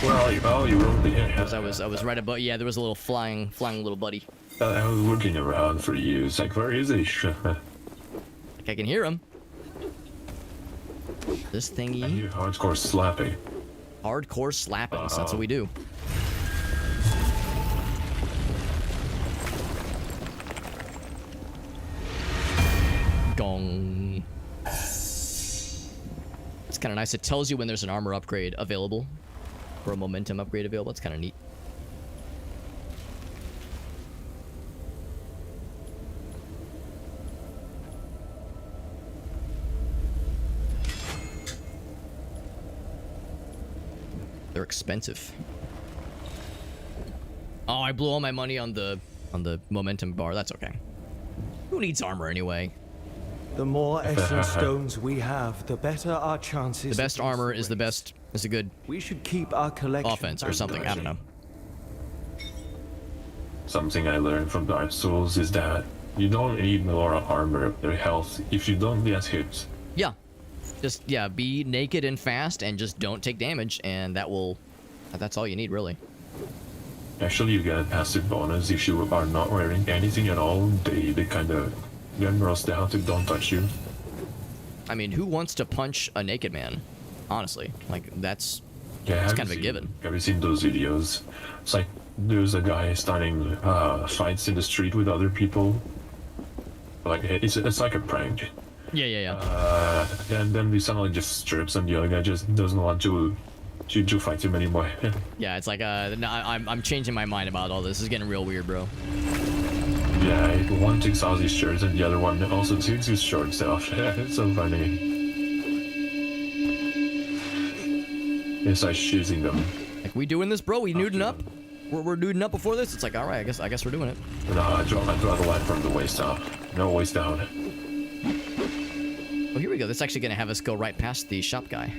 Where are you? Oh, you were over here. I was right above. Yeah, there was a little flying little buddy. I was looking around for you. It's like, where is he? Like I can hear him. This thingy. I hear hardcore slapping. Hardcore slapping. So that's what we do. Gong. It's kind of nice. It tells you when there's an armor upgrade available or a momentum upgrade available. It's kind of neat. They're expensive. Oh, I blew all my money on the momentum bar. That's okay. Who needs armor anyway? The more essence stones we have, the better our chances. The best armor is the best. Is a good. We should keep our collection. Offense or something. I don't know. Something I learned from Dark Souls is that You don't need more armor or health if you don't get hit. Yeah. Just, yeah, be naked and fast and just don't take damage, and that's all you need, really. Actually, you get a passive bonus if you are not wearing anything at all. They kind of get girls down to don't touch you. I mean, who wants to punch a naked man? Honestly, like, that's kind of a given. Have you seen those videos? It's like there's a guy starting fights in the street with other people. Like it's like a prank. Yeah. And then he suddenly just strips, and the other guy just doesn't want to fight him anymore. Yeah, it's like no, I'm changing my mind about all this. This is getting real weird, bro. Yeah, one takes off his shirt, and the other one also takes his shorts off. It's so funny. It's like shooting them. Like, we doing this, bro? We nuding up? We're nuding up before this? It's like, all right, I guess we're doing it. No, I draw the line from the waist up. No, waist down. Oh, here we go. That's actually going to have us go right past the shop guy.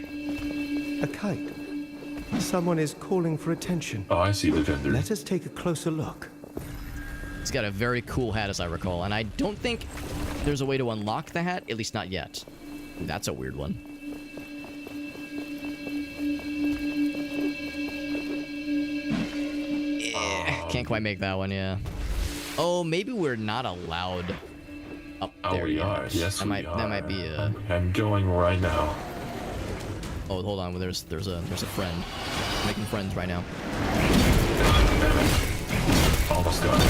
A kite. Someone is calling for attention. Oh, I see the vendor. Let us take a closer look. He's got a very cool hat, as I recall, and I don't think there's a way to unlock the hat, at least not yet. Ooh, that's a weird one. Can't quite make that one, yeah. Oh, maybe we're not allowed up there. We yet. are. Yes, that might be a... I'm going right now. Oh, hold on. There's a friend. I'm making friends right now. Almost got it.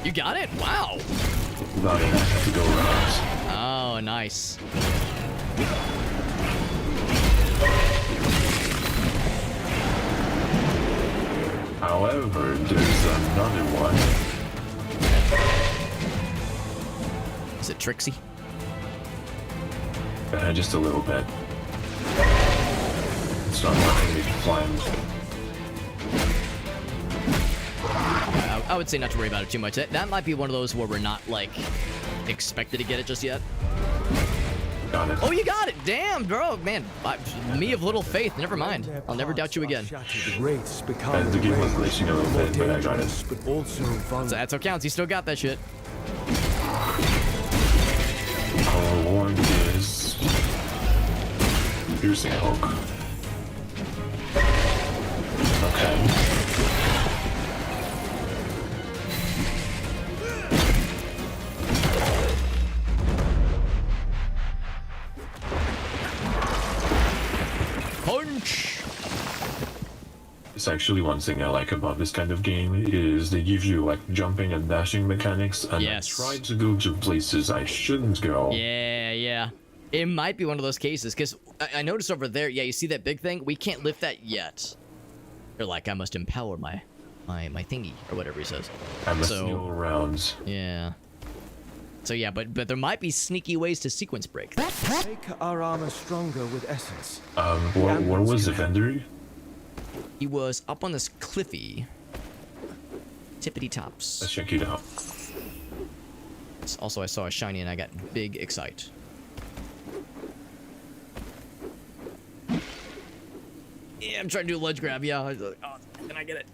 You got it? Wow. Got it. I have to go around. Oh, nice. However, there's another one. Is it Trixie? Just a little bit. It's not letting me climb. I would say not to worry about it too much. That might be one of those where we're not, like, expected to get it just yet. Got it. Oh, you got it! Damn, bro, man. Me of little faith. Never mind. I'll never doubt you again. And the game was glitching a little bit, but I got it. So that's what counts. You still got that shit. Our one is piercing hook. Okay. Punch! It's actually one thing I like about this kind of game is they give you like jumping and dashing mechanics, and yes. I try to go to places I shouldn't go. Yeah. It might be one of those cases, because I noticed over there, yeah, you see that big thing? We can't lift that yet. They're like, I must empower my thingy, or whatever he says. I must kneel around. Yeah. So yeah, but there might be sneaky ways to sequence break. Make our armor stronger with essence. Where was the vendor? He was up on this cliffy. Tippity tops. Let's check it out. Also, I saw a shiny and I got big excite. Yeah, I'm trying to do a ledge grab. Yeah. Oh, can I get it?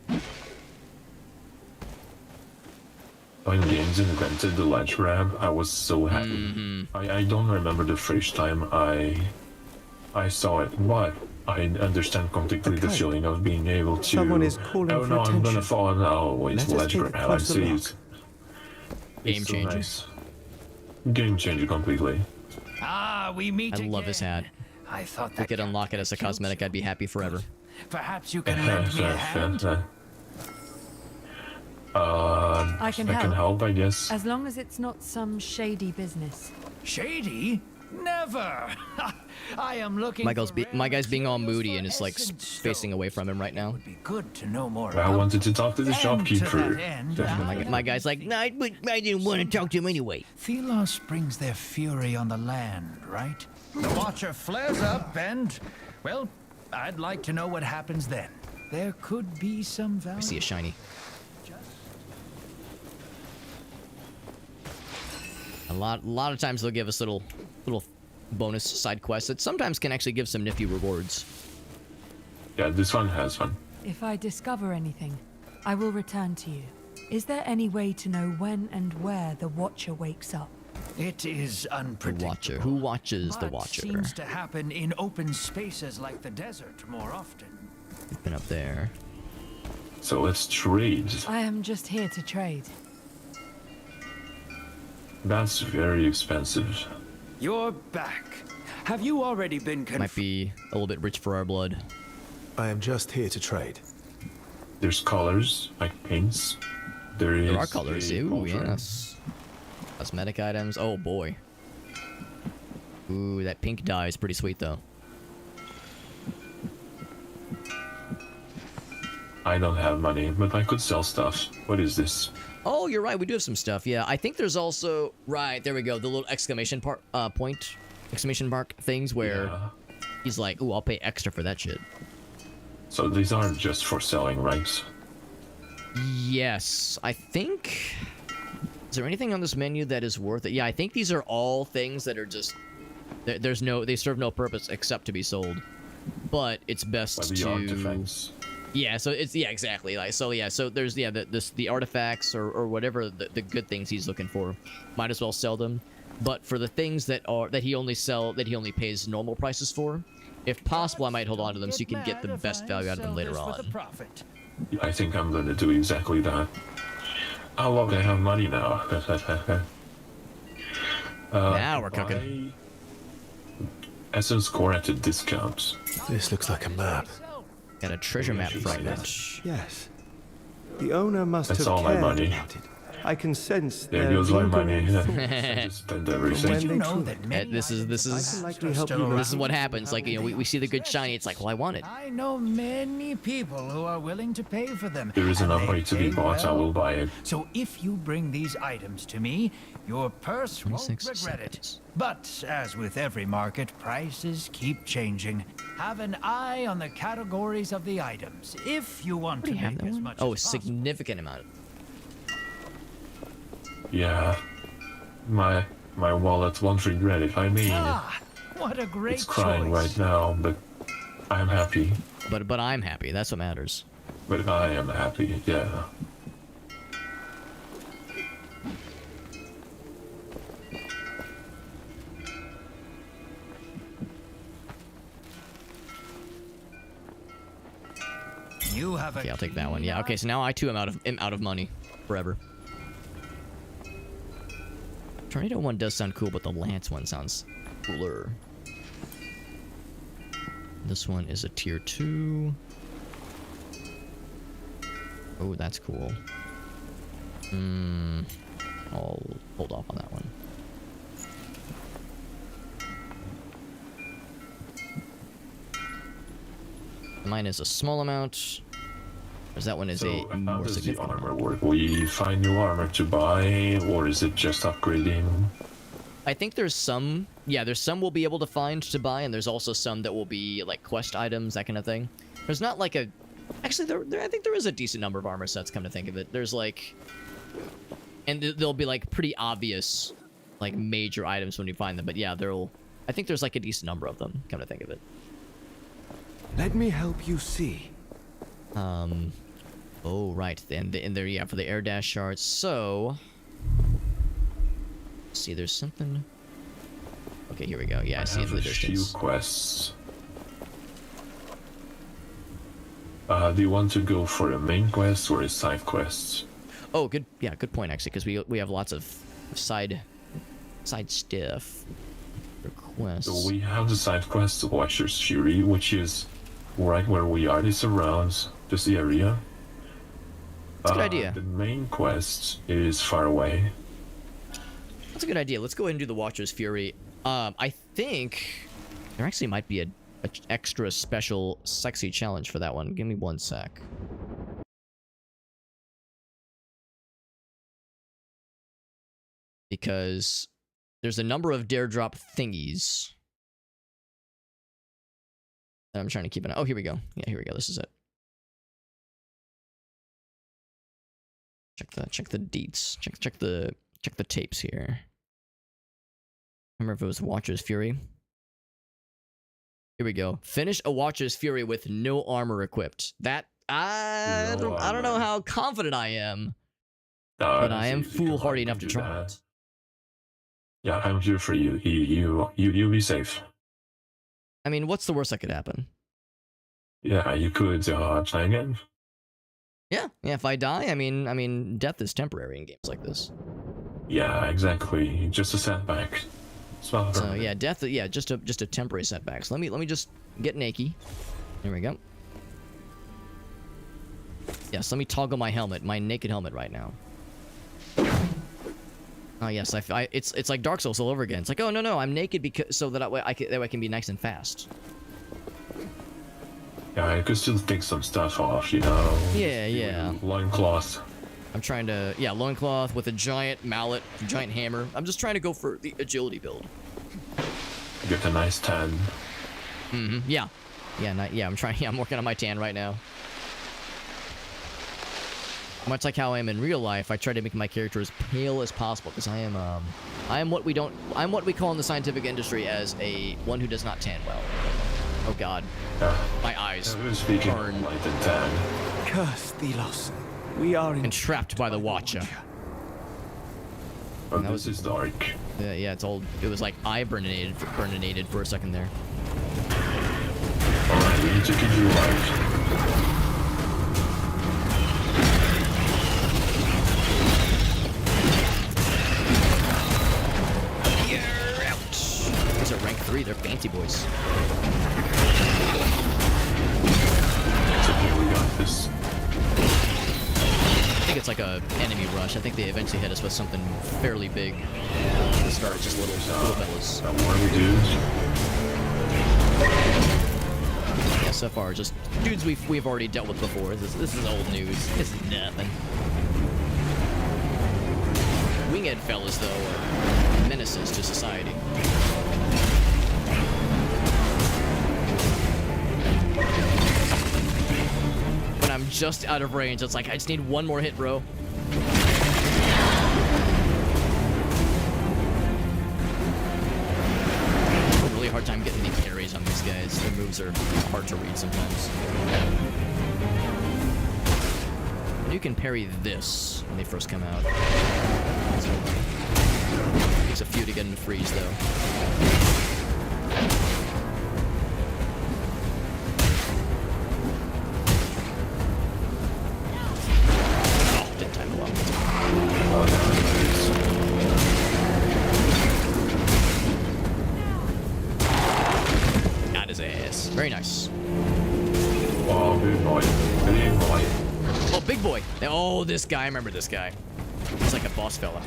When games invented the ledge grab, I was so happy. I don't remember the first time I saw it, but I understand completely the feeling of being able to. Someone is calling oh for no, attention. I'm gonna fall now. Oh, wait, ledge grab. I see it. Game so changer. Nice. Game changer completely. Ah, we meet I love this hat. I thought If we could unlock it as a cosmetic, I'd be happy forever. Perhaps you can lend me a hand. I can help, I guess. As long as it's not some shady business. Shady? Never. I am looking. My guy's being all moody and is like facing away from him right now. Would be good to know more. I wanted to talk to the shopkeeper. My guy's like, no, but I didn't want to talk to him anyway. Thelos brings their fury on the land, right? The Watcher flares up and, well, I'd like to know what happens then. There could be some value. I see a shiny. A lot of times they'll give us little bonus side quests that sometimes can actually give some nifty rewards. Yeah, this one has one. If I discover anything, I will return to you. Is there any way to know when and where the Watcher wakes up? It is The unpredictable. Watcher. Who watches the but Watcher? seems to happen in open spaces like the desert more often. We've been up there. So let's trade. I am just here to trade. That's very expensive. You're back. Have you already been Might be a little bit rich for our blood. I am just here to trade. There's colors, like paints. There are colors. Ooh, yes. Cosmetic items. Oh boy. Ooh, that pink dye is pretty sweet though. I don't have money, but I could sell stuff. What is this? Oh, you're right. We do have some stuff. Yeah, I think there's also right there. We go. The little exclamation point, exclamation mark things where he's like, "Ooh, I'll pay extra for that shit." So these aren't just for selling, right? Yes, I think. Is there anything on this menu that is worth it? Yeah, I think these are all things that are just. They serve no purpose except to be sold. But it's best the to. Artifacts. Yeah, so it's exactly like so there's the artifacts or whatever the good things he's looking for, might as well sell them. But for the things that he only pays normal prices for, if possible, I might hold on to them so you can get the best value out of them later on. I think I'm gonna do exactly that. Oh look, I have money now. Now we're cooking. Essence core at a discount. This looks like a map. Got a treasure map fragment. Yes. The owner must That's have all my cared money. about it. I can sense There their goes my money. lingering I just spent everything. Did you know that many This is this is what happens. Like we see the good shiny. It's like, well, I want it. I know many people who are willing to pay for them. There is and enough they money to be pay bought. I well. will buy it. So if you bring these items to me, your purse won't 26 regret it. seconds. But as with every market, prices keep changing. Have an eye on the categories of the items if you want to make as much Oh, a as possible. significant amount. Yeah. My wallet won't regret it. I mean, What a great it's crying choice. right now, but I'm happy. But I'm happy. That's what matters. But I am happy. Yeah. You have Okay, I'll take that one. Yeah. Okay, so now I too am out of money forever. Tornado one does sound cool, but the Lance one sounds cooler. This one is a tier 2. Oh, that's cool. I'll hold off on that one. Mine is a small amount. Whereas that one is So a how more does the significant armor amount. work? We find new armor to buy, or is it just upgrading? I think there's some, yeah, there's some we'll be able to find to buy, and there's also some that will be like quest items, that kind of thing. There's not like a, actually, I think there is a decent number of armor sets, come to think of it. There's like, and they'll be like pretty obvious, like major items when you find them. But yeah, I think there's like a decent number of them, come to think of it. Let me help you see. Oh right, and there, yeah, for the air dash shards. So, see, there's something. Okay, here we go. Yeah, I see it in the distance. Few quests. Do you want to go for a main quest or a side quest? Oh, good. Yeah, good point actually, because we have lots of side stuff requests. So we have the side quest Watcher's Fury, which is right where we are. It's around just the area. That's a good idea. The main quest is far away. That's a good idea. Let's go ahead and do the Watcher's Fury. I think there actually might be a extra special sexy challenge for that one. Give me one sec. Because there's a number of dare drop thingies that I'm trying to keep an eye. Oh, here we go. Yeah, here we go. This is it. Check the deets. Check the tapes here. Remember if it was Watcher's Fury? Here we go. Finish a Watcher's Fury with no armor equipped. That I don't know how confident I am, but I am foolhardy enough to try it. Yeah, I'm here for you. You be safe. I mean, what's the worst that could happen? Yeah, you could try again. Yeah. If I die, I mean, death is temporary in games like this. Yeah, exactly. Just a setback. So yeah, death. Yeah, just a temporary setback. So let me just get naked. There we go. Yes, let me toggle my helmet, my naked helmet right now. Oh yes, it's like Dark Souls all over again. It's like, oh no, I'm naked because so that way I can be nice and fast. Yeah, you could still take some stuff off, you know. Yeah. Loincloth. I'm trying to, loincloth with a giant mallet, giant hammer. I'm just trying to go for the agility build. Get a nice tan. Yeah. I'm trying. Yeah, I'm working on my tan right now. Much like how I am in real life, I try to make my character as pale as possible because I am what we call in the scientific industry as one who does not tan well. Oh God, my eyes burn. Light and tan. Curse Thelos. We are entrapped by the Watcher. But this is dark. Yeah, it's old. It was like I burninated for a second there. Alright, we need to keep you alive. You're out. These are rank 3. They're fancy boys. So here we got this. I think it's like a enemy rush. I think they eventually hit us with something fairly big. At the start, just little fellas. What do we do? Yeah, so far, just dudes we've already dealt with before. This is old news. This is nothing. Winged fellas, though, are menaces to society. When I'm just out of range, it's like, I just need one more hit, bro. Really hard time getting the carries on these guys. Their moves are hard to read sometimes. You can parry this when they first come out. So, takes a few to get them to freeze, though. Oh, didn't time it well. Got his ass. Very nice. Oh, big boy. Big boy. Oh, big boy. Oh, this guy. I remember this guy. He's like a boss fella.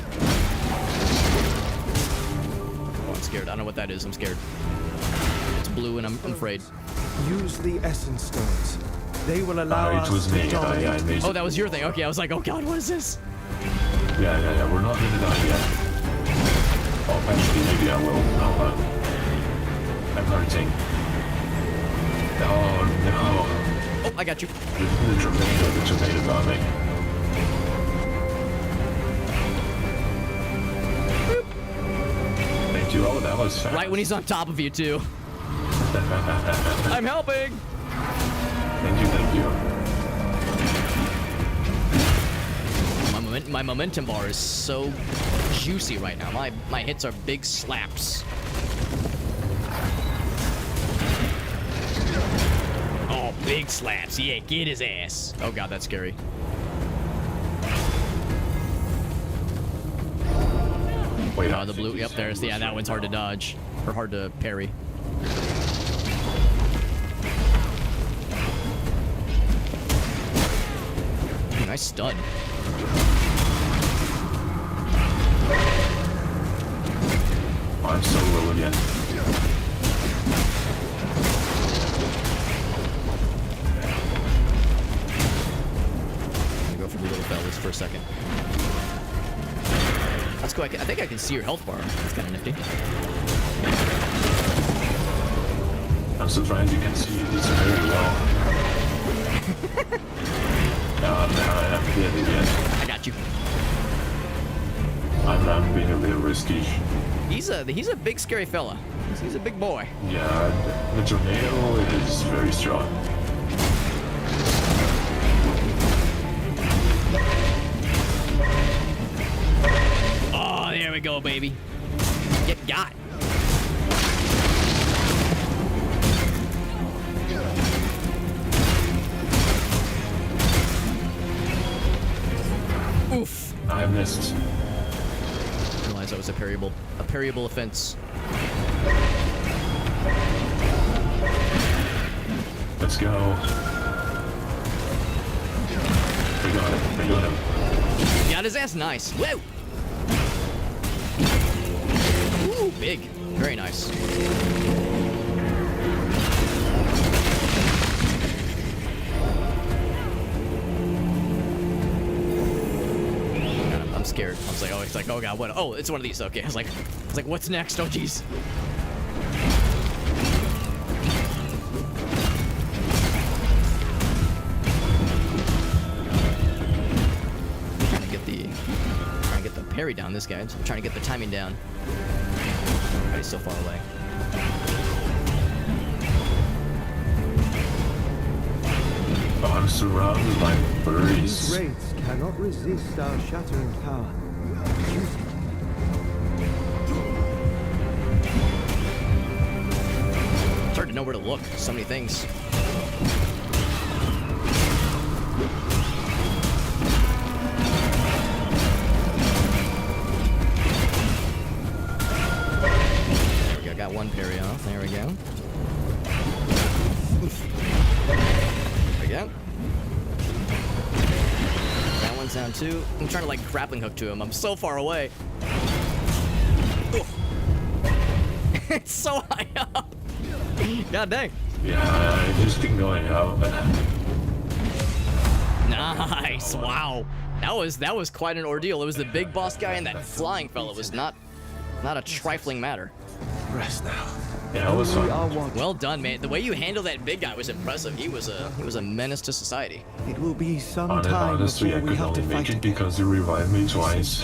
Oh, I'm scared. I don't know what that is. I'm scared. It's blue and I'm afraid. Use the essence stones. They will allow us it was me. I made Oh, that was your thing. Okay, I was like, oh god, what is this? Yeah. We're not gonna die yet. Oh, actually, maybe I will. Hold on. I'm hurting. Oh, no. Oh, I got you. The tornado got me. Thank you. Oh, that was fast. Right when he's on top of you, too. I'm helping! Thank you. My momentum bar is so juicy right now. My hits are big slaps. Oh, big slaps. Yeah, get his ass. Oh god, that's scary. Wait, the blue. Yep, there's. Yeah, that one's hard to dodge. Or hard to parry. Ooh, nice stun. I'm so low again. I'm gonna go for the little fellas for a second. That's cool. I think I can see your health bar. That's kind of nifty. I'm surprised you can see this very well. No, I have to get it again. I got you. I'm I'm being a bit risky. He's a big scary fella. He's a big boy. Yeah, the tornado is very strong. Oh, there we go, baby. Get got. Oof. I missed. I realized that was a parryable offense. Let's go. We got him. We got him. Got his ass nice. Whoa. Ooh, big. Very nice. I'm scared. I was like, oh god, what? Oh, it's one of these. Okay. I was like, what's next? Oh jeez. Trying to get the parry down. This guy. I'm trying to get the timing down. God, he's so far away. I'm surrounded by birds. These wraiths cannot resist our shattering power. Use it. It's hard to know where to look. So many things. There we go. Got one parry off. There we go. There we go. That one's down too. I'm trying to like grappling hook to him. I'm so far away. It's so high up. God dang. Yeah, I just keep going out. Nice. Wow. That was quite an ordeal. It was the big boss guy and that flying fella. It was not a trifling matter. Rest now. Yeah, it was fun. Well done, man. The way you handled that big guy was impressive. He was a menace to society. It will be some time Honestly, I before we could have to only fight make it again. because you revived me twice.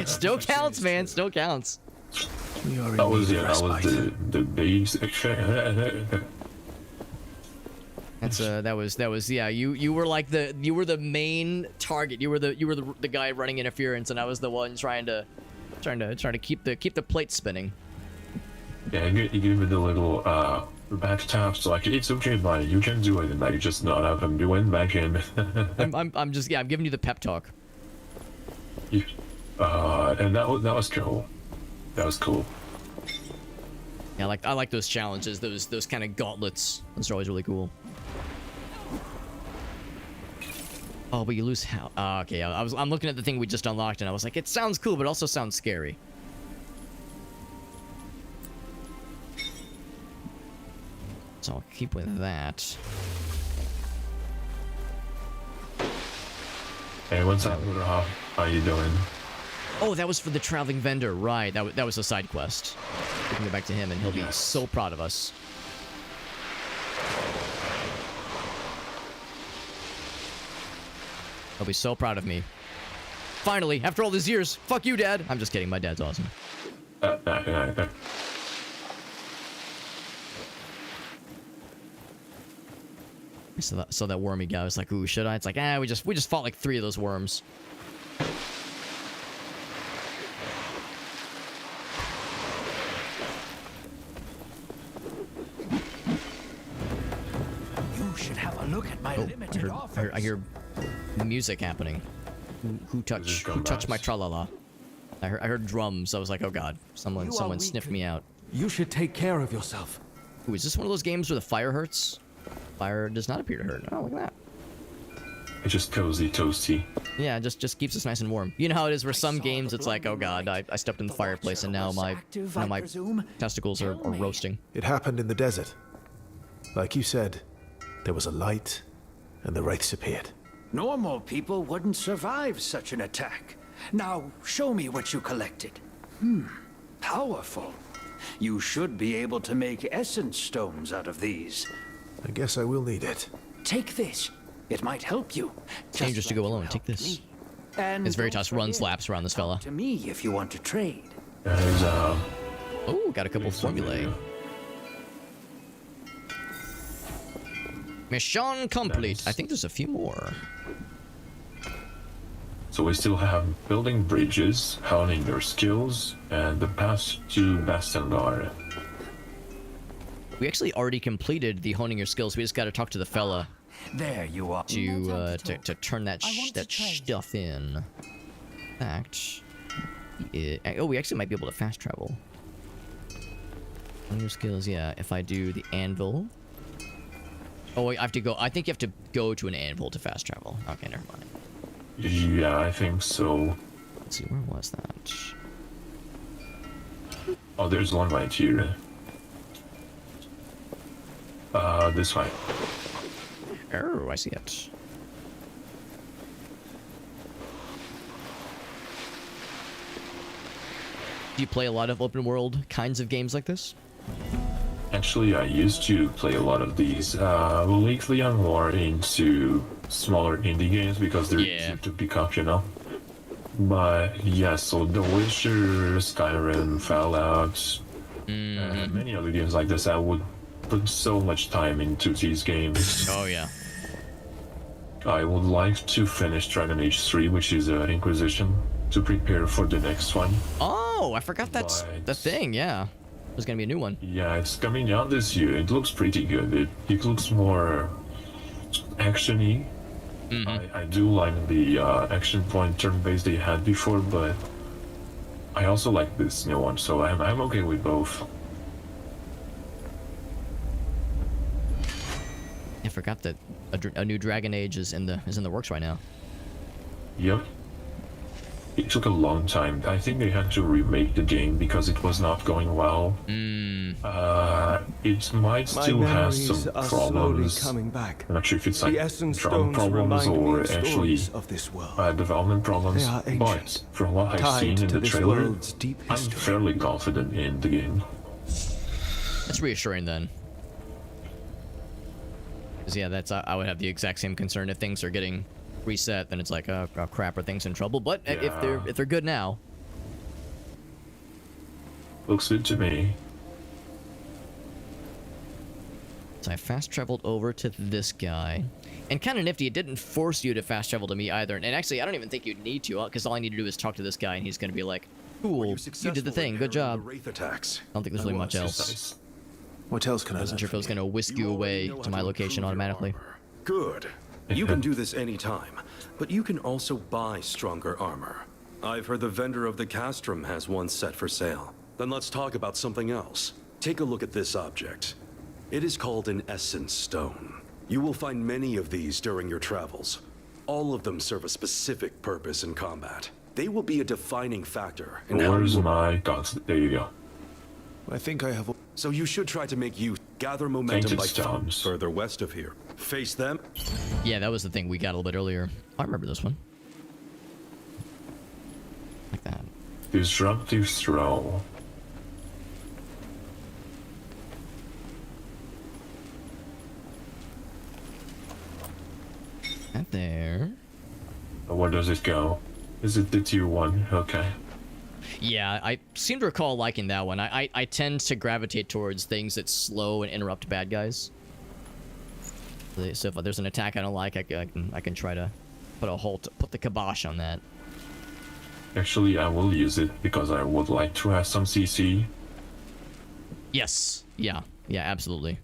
Still counts, man. Still counts. That was the base. That was yeah. You were like the main target. You were the guy running interference, and I was the one trying to keep the plate spinning. Yeah, you give me the little back taps like it's okay, buddy. You can do it, and like just not have him doing back in. I'm giving you the pep talk. And that was cool. That was cool. Yeah, I like those challenges, those kind of gauntlets. Those are always really cool. Oh, but you lose how? Okay, I'm looking at the thing we just unlocked, and I was like, it sounds cool, but also sounds scary. So I'll keep with that. Hey, what's up, Rob? How you doing? Oh, that was for the traveling vendor, right? That was a side quest. We can go back to him, and he'll be so proud of us. He'll be so proud of me. Finally, after all these years, fuck you, Dad. I'm just kidding. My dad's awesome. So that wormy guy was like, "Ooh, should I?" It's like, we just fought like 3 of those worms. You should have a look at my limited offers. I hear music happening. Who touched my tra-la-la? I heard drums. I was like, oh god, someone sniffed me out. You should take care of yourself. Ooh, is this one of those games where the fire hurts? Fire does not appear to hurt. Oh, look at that. It's just cozy, toasty. Yeah, just keeps us nice and warm. You know how it is where some games it's like, oh god, I stepped in the fireplace and now my testicles are roasting. It happened in the desert. Like you said, there was a light, and the wraiths appeared. Normal people wouldn't survive such an attack. Now, show me what you collected. Powerful. You should be able to make essence stones out of these. I guess I will need it. Take this. It might help you. Dangerous to go alone. Take this. And As Veritas don't runs forget, laps around this fella. to me if you want to trade. There's Oh, got a couple formulae. Mission complete. Nice. I think there's a few more. So we still have building bridges, honing your skills, and the path to Bastengar. We actually already completed the honing your skills. We just got to talk to the fella There you are. to turn that stuff in. In fact, oh, we actually might be able to fast travel. Honing your skills, yeah. If I do the anvil. Oh, wait, I have to go. I think you have to go to an anvil to fast travel. Okay, never mind. Yeah, I think so. Let's see, where was that? Oh, there's one right here. This way. Oh, I see it. Do you play a lot of open world kinds of games like this? Actually, I used to play a lot of these. Lately, I'm more into smaller indie games because they're easier to pick up, you know? But yeah, so The Witcher, Skyrim, Fallout, and many other games like this, I would put so much time into these games. Oh, yeah. I would like to finish Dragon Age 3, which is Inquisition, to prepare for the next one. Oh, I forgot that's the thing, yeah. There's gonna be a new one. Yeah, it's coming out this year. It looks pretty good. It looks more action-y. I do like the action point turn-based they had before, but I also like this new one, so I'm okay with both. I forgot that a new Dragon Age is in the works right now. Yep. It took a long time. I think they had to remake the game because it was not going well. It might still have some problems. Coming back. I'm not sure if it's The like essence drum stones problems remind me or of actually stories of this world. development problems. They are But ancient, from what I've tied seen in to the this trailer, world's deep I'm history. fairly confident in the game. That's reassuring then. 'Cause yeah, that's I would have the exact same concern if things are getting reset. Then it's like, oh crap, are things in trouble? But if they're good now, looks good to me. so I fast traveled over to this guy, and kind of nifty. It didn't force you to fast travel to me either. And actually, I don't even think you'd need to, because all I need to do is talk to this guy, and he's gonna be like, "Cool, you did the thing. Good job." Wraith attacks. I don't think there's really much else. What else can I wasn't sure if it was gonna whisk you away to my location automatically. Good. You can do this anytime, but you can also buy stronger armor. I've heard the vendor of the castrum has one set for sale. Then let's talk about something else. Take a look at this object. It is called an essence stone. You will find many of these during your travels. All of them serve a specific purpose in combat. They will be a defining factor in how Where's you will... my guns? There you go. I think I have... So you should try to make use. Gather momentum Tainted by stones. further west of here. Face them. Yeah, that was the thing we got a little bit earlier. I remember this one. Like that. Disruptive throw. That there. Where does it go? Is it the tier 1? Okay. Yeah, I seem to recall liking that one. I tend to gravitate towards things that slow and interrupt bad guys. So if there's an attack I don't like, I can try to put the kibosh on that. Actually, I will use it because I would like to have some CC. Yes. Yeah, absolutely.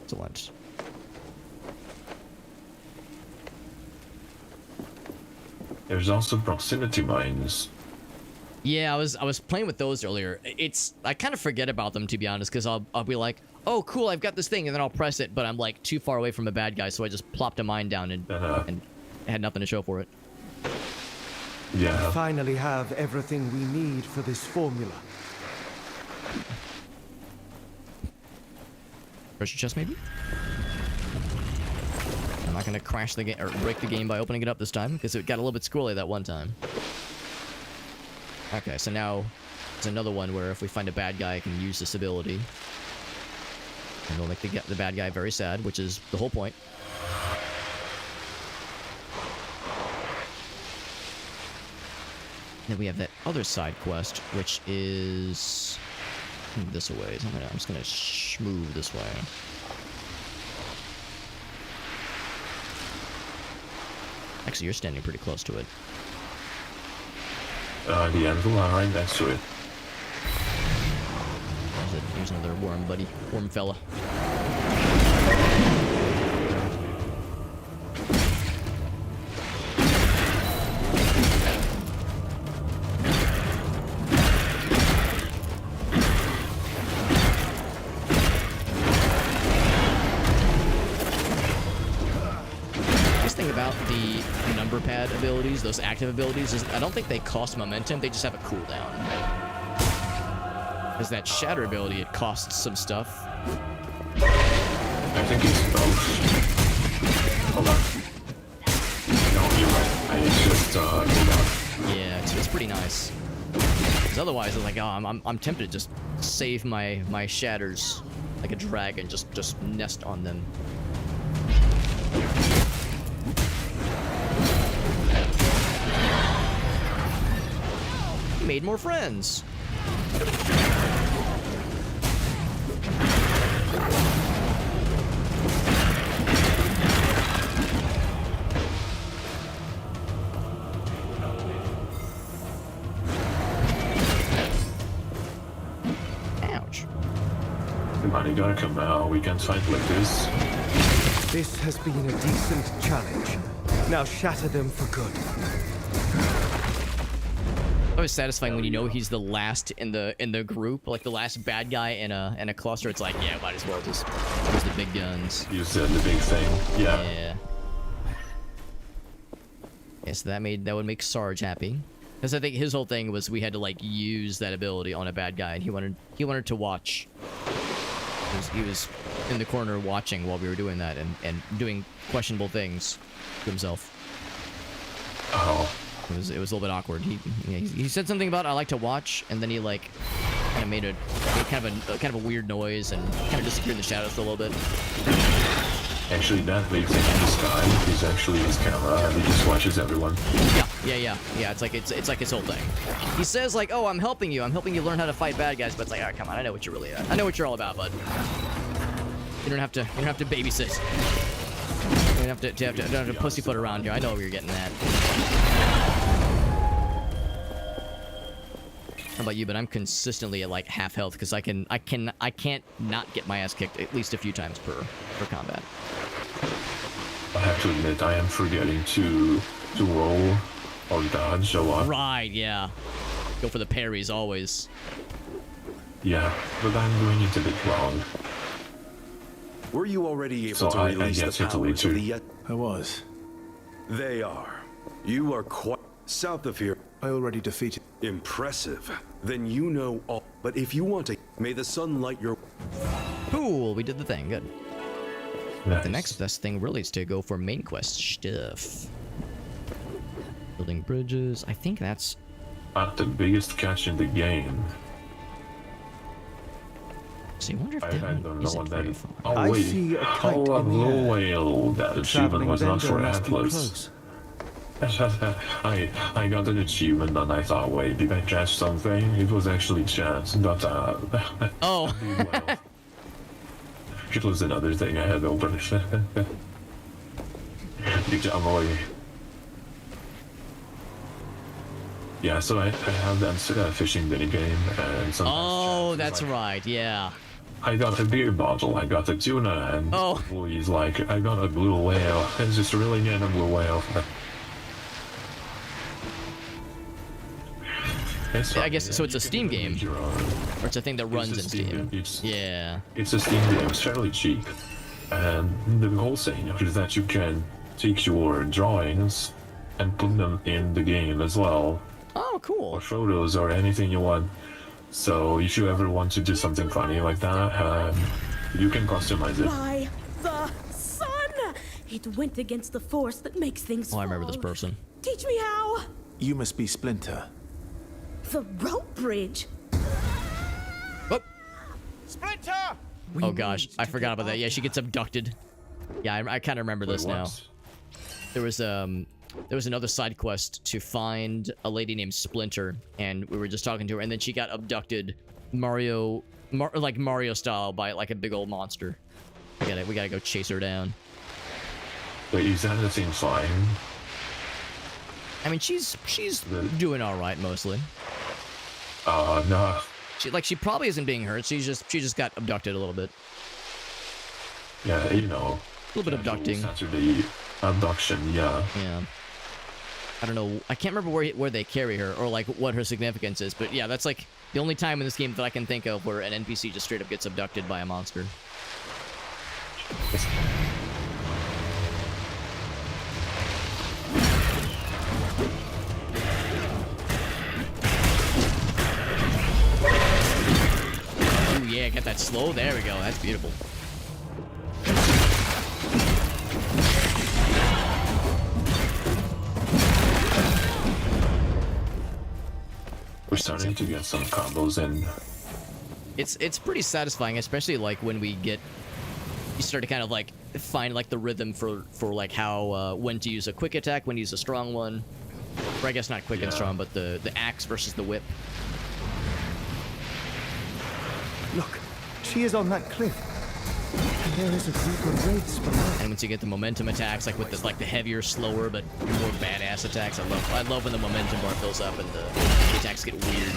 Excellent. There's also proximity mines. Yeah, I was playing with those earlier. I kind of forget about them, to be honest, because I'll be like, oh cool, I've got this thing, and then I'll press it, but I'm like too far away from a bad guy, so I just plopped a mine down and had nothing to show for it. Yeah. I finally have everything we need for this formula. Treasure chest, maybe? I'm not gonna crash the game or break the game by opening it up this time, because it got a little bit squirrely that one time. Okay, so now there's another one where if we find a bad guy, I can use this ability. And it'll make the bad guy very sad, which is the whole point. Then we have that other side quest, which is this way. So I'm just gonna move this way. Actually, you're standing pretty close to it. The anvil are right next to it. Here's another worm, buddy. Worm fella. About the number pad abilities, those active abilities, is I don't think they cost momentum, they just have a cooldown. Because that shatter ability, it costs some stuff. I think it's both. Hold on. No, you're right. I just cooldown. Yeah, it's pretty nice. Because otherwise, it's like, oh, I'm tempted to just save my shatters like a dragon, just nest on them. Made more friends. Ouch. The money gotta come out. We can't fight like this. This has been a decent challenge. Now shatter them for good. Always satisfying when you know he's the last in the group, like the last bad guy in a cluster. It's like, yeah, might as well just use the big guns. Use the big thing. Yeah. Yeah. Yeah, so that would make Sarge happy, because I think his whole thing was we had to like use that ability on a bad guy, and he wanted to watch. He was in the corner watching while we were doing that and doing questionable things to himself. Oh. It was a little bit awkward. He said something about I like to watch, and then he like kind of made kind of a weird noise and kind of disappeared in the shadows for a little bit. Actually, that leaves him in the sky. He's actually his camera, and he just watches everyone. Yeah. It's like his whole thing. He says like, "Oh, I'm helping you learn how to fight bad guys," but it's like, "Oh, come on, I know what you're really at. I know what you're all about, bud. You don't have to babysit. You don't have to pussyfoot around here. I know where you're getting at." How about you? But I'm consistently at like half health because I can't not get my ass kicked at least a few times per combat. I have to admit, I am forgetting to roll or dodge a lot. Right, yeah. Go for the parries always. Yeah, but I'm doing it a bit wrong. Were you already able to release the powers of the yet? I was. They are. You are quite south of here. I already defeated. Impressive. Then you know all. But if you want to, may the sun light your. Cool, we did the thing. Good. Nice. The next best thing really is to go for main quest stuff. Building bridges. I think that's not the biggest catch in the game. So I wonder if I don't know what that is. I Oh wait, see a kite in the blue air. whale. That achievement was not for Atlas. I got an achievement and I thought, wait, did I catch something? It was actually chance, but oh. Well, it was another thing I had open. Good job, boy. Yeah, so I have that fishing minigame and some. Oh, that's right. Yeah. I got a beer bottle, I got a tuna, and he's like, I got a blue whale. It's just reeling in a blue whale. I guess so. It's a Steam game, or it's a thing that runs in Steam. Yeah. It's a Steam game. It's fairly cheap, and the whole thing is that you can take your drawings and put them in the game as well. Oh, cool. Or photos or anything you want. So if you ever want to do something funny like that, you can customize it. By the sun! It went against the force that makes things fall. I remember this person. Teach me how! You must be Splinter. The rope bridge? Oh. Splinter! Oh gosh, I forgot about that. Yeah, she gets abducted. Yeah, I kind of remember this now. There was another side quest to find a lady named Splinter, and we were just talking to her, and then she got abducted, like Mario style, by like a big old monster. We gotta go chase her down. Wait, is that the same slime? I mean, she's doing all right mostly. No. She probably isn't being hurt. She just got abducted a little bit. Yeah, you know. A little bit abducting. Saturday abduction, yeah. Yeah. I don't know. I can't remember where they carry her or like what her significance is, but yeah, that's like the only time in this game that I can think of where an NPC just straight up gets abducted by a monster. Ooh, yeah, get that slow. There we go. That's beautiful. We're starting to get some combos in. It's pretty satisfying, especially like when you start to kind of like find like the rhythm for like how when to use a quick attack, when to use a strong one, or I guess not quick and strong, but the axe versus the whip. Look, she is on that cliff. And there is a group of wraiths below. And once you get the momentum attacks, like with the heavier, slower, but more badass attacks, I love when the momentum bar fills up and the attacks get weird.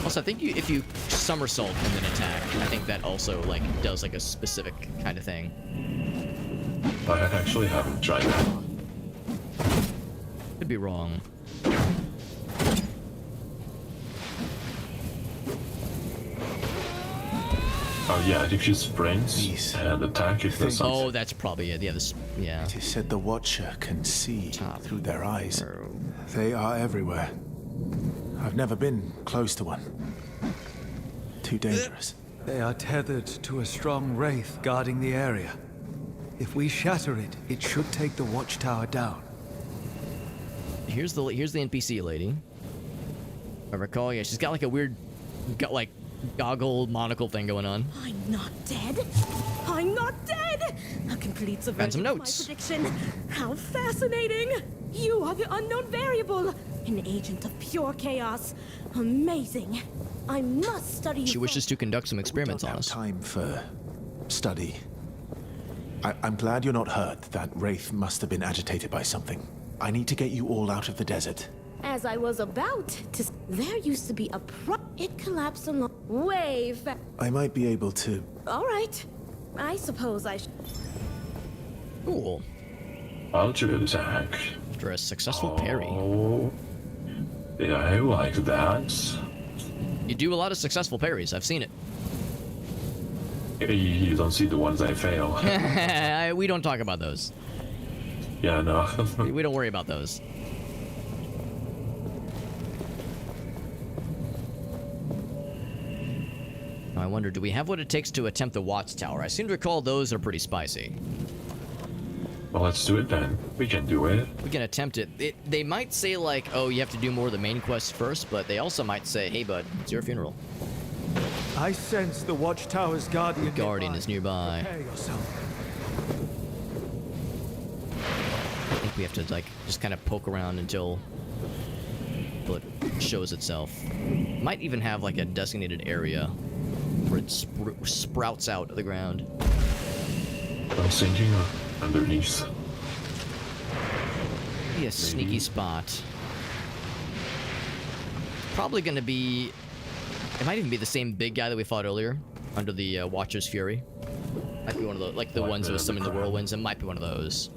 Also, I think if you somersault and then attack, I think that also like does like a specific kind of thing. I actually haven't tried that. Could be wrong. Oh yeah, if you sprint and attack, if there's something. Oh, that's probably it. Yeah, It is said the Watcher can see through their eyes. They are everywhere. I've never been close to one. Too dangerous. They are tethered to a strong wraith guarding the area. If we shatter it, it should take the watchtower down. Here's the NPC lady. If I recall, yeah, she's got like a weird, goggle monocle thing going on. I'm not dead. I'm not dead. A complete subversion of my prediction. How fascinating! You are the unknown variable, an agent of pure chaos. Amazing. I must study you. She wishes to conduct some experiments on us. Time for study. I'm glad you're not hurt. That wraith must have been agitated by something. I need to get you all out of the desert. As I was about to... There used to be a It collapsed along... Way fast. I might be able to... All right. I suppose I should... Cool. Ultra attack. After a successful parry. Oh, yeah, I like that. You do a lot of successful parries. I've seen it. You don't see the ones I fail. We don't talk about those. Yeah, no. We don't worry about those. I wonder, do we have what it takes to attempt the watchtower? I seem to recall those are pretty spicy. Well, let's do it then. We can do it. We can attempt it. They might say like, oh, you have to do more of the main quests first, but they also might say, hey bud, it's your funeral. I sense the watchtower's guardian. Guardian is nearby. Prepare yourself. I think we have to like just kind of poke around until it shows itself. Might even have like a designated area where it sprouts out of the ground. I'm thinking underneath. Be a sneaky spot. Probably gonna be. It might even be the same big guy that we fought earlier under the Watcher's Fury. Might be one of the the ones that was summoning the whirlwinds. It might be one of those.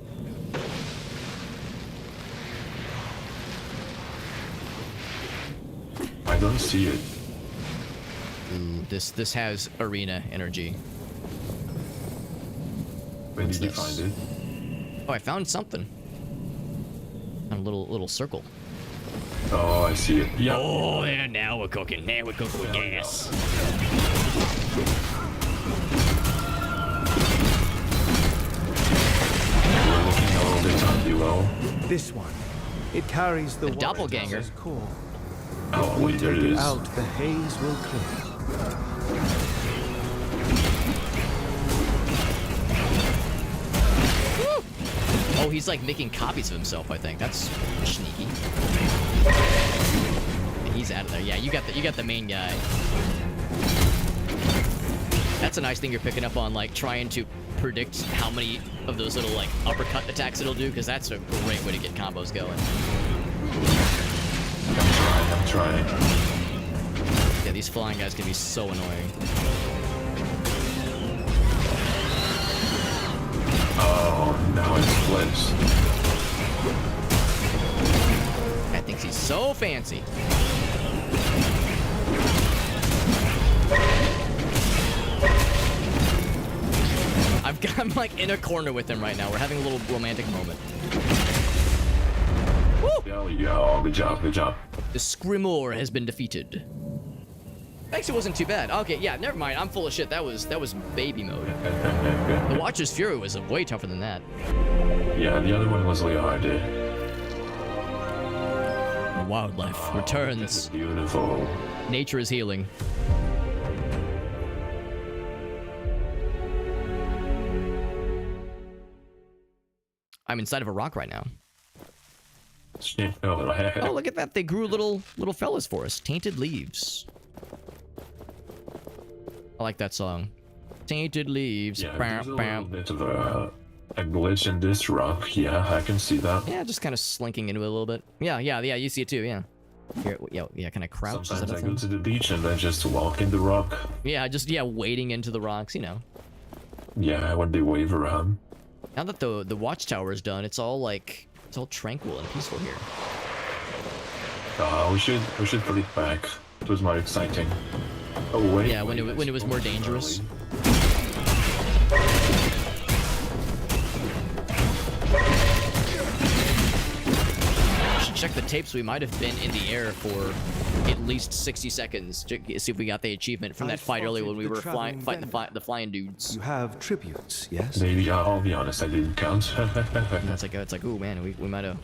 I don't see it. Ooh, this has arena energy. When did you find it? Oh, I found something. A little circle. Oh, I see it. Yeah. Oh, yeah, now we're cooking. Now we're cooking with gas. We're looking a little bit on below. This one. It carries the doppelganger. core. Oh, If we wait, there take it it is. out, the haze will clear. Oh, he's like making copies of himself, I think. That's sneaky. And he's out of there. Yeah, you got the main guy. That's a nice thing you're picking up on, like trying to predict how many of those little like uppercut attacks it'll do, because that's a great way to get combos going. I'm trying. Yeah, these flying guys can be so annoying. Oh, now it flips. Guy thinks he's so fancy. I'm like in a corner with him right now. We're having a little romantic moment. Woo! Yo, good job, good job. The Scrimor has been defeated. Actually, wasn't too bad. Okay, yeah, never mind. I'm full of shit. That was baby mode. The Watcher's Fury was way tougher than that. Yeah, the other one was really hard. Wildlife returns. Beautiful. Nature is healing. I'm inside of a rock right now. Oh, look at that. They grew little fellas for us. Tainted Leaves. I like that song. Tainted Leaves. Yeah, there's a little bit of a glitch in this rock. Yeah, I can see that. Yeah, just kind of slinking into it a little bit. Yeah, you see it too, yeah. Here, yeah, kind of crouch. Sometimes I go to the beach and then just walk in the rock. Yeah, wading into the rocks, you know. Yeah, when they wave around. Now that the watchtower is done, it's all tranquil and peaceful here. We should put it back. It was more exciting. Oh wait. Yeah, when it was more dangerous. Should check the tapes. We might have been in the air for at least 60 seconds to see if we got the achievement from that fight earlier when we were fighting the flying dudes. You have tributes, yes? Maybe I'll be honest, I didn't count. it's like, oh man, we might have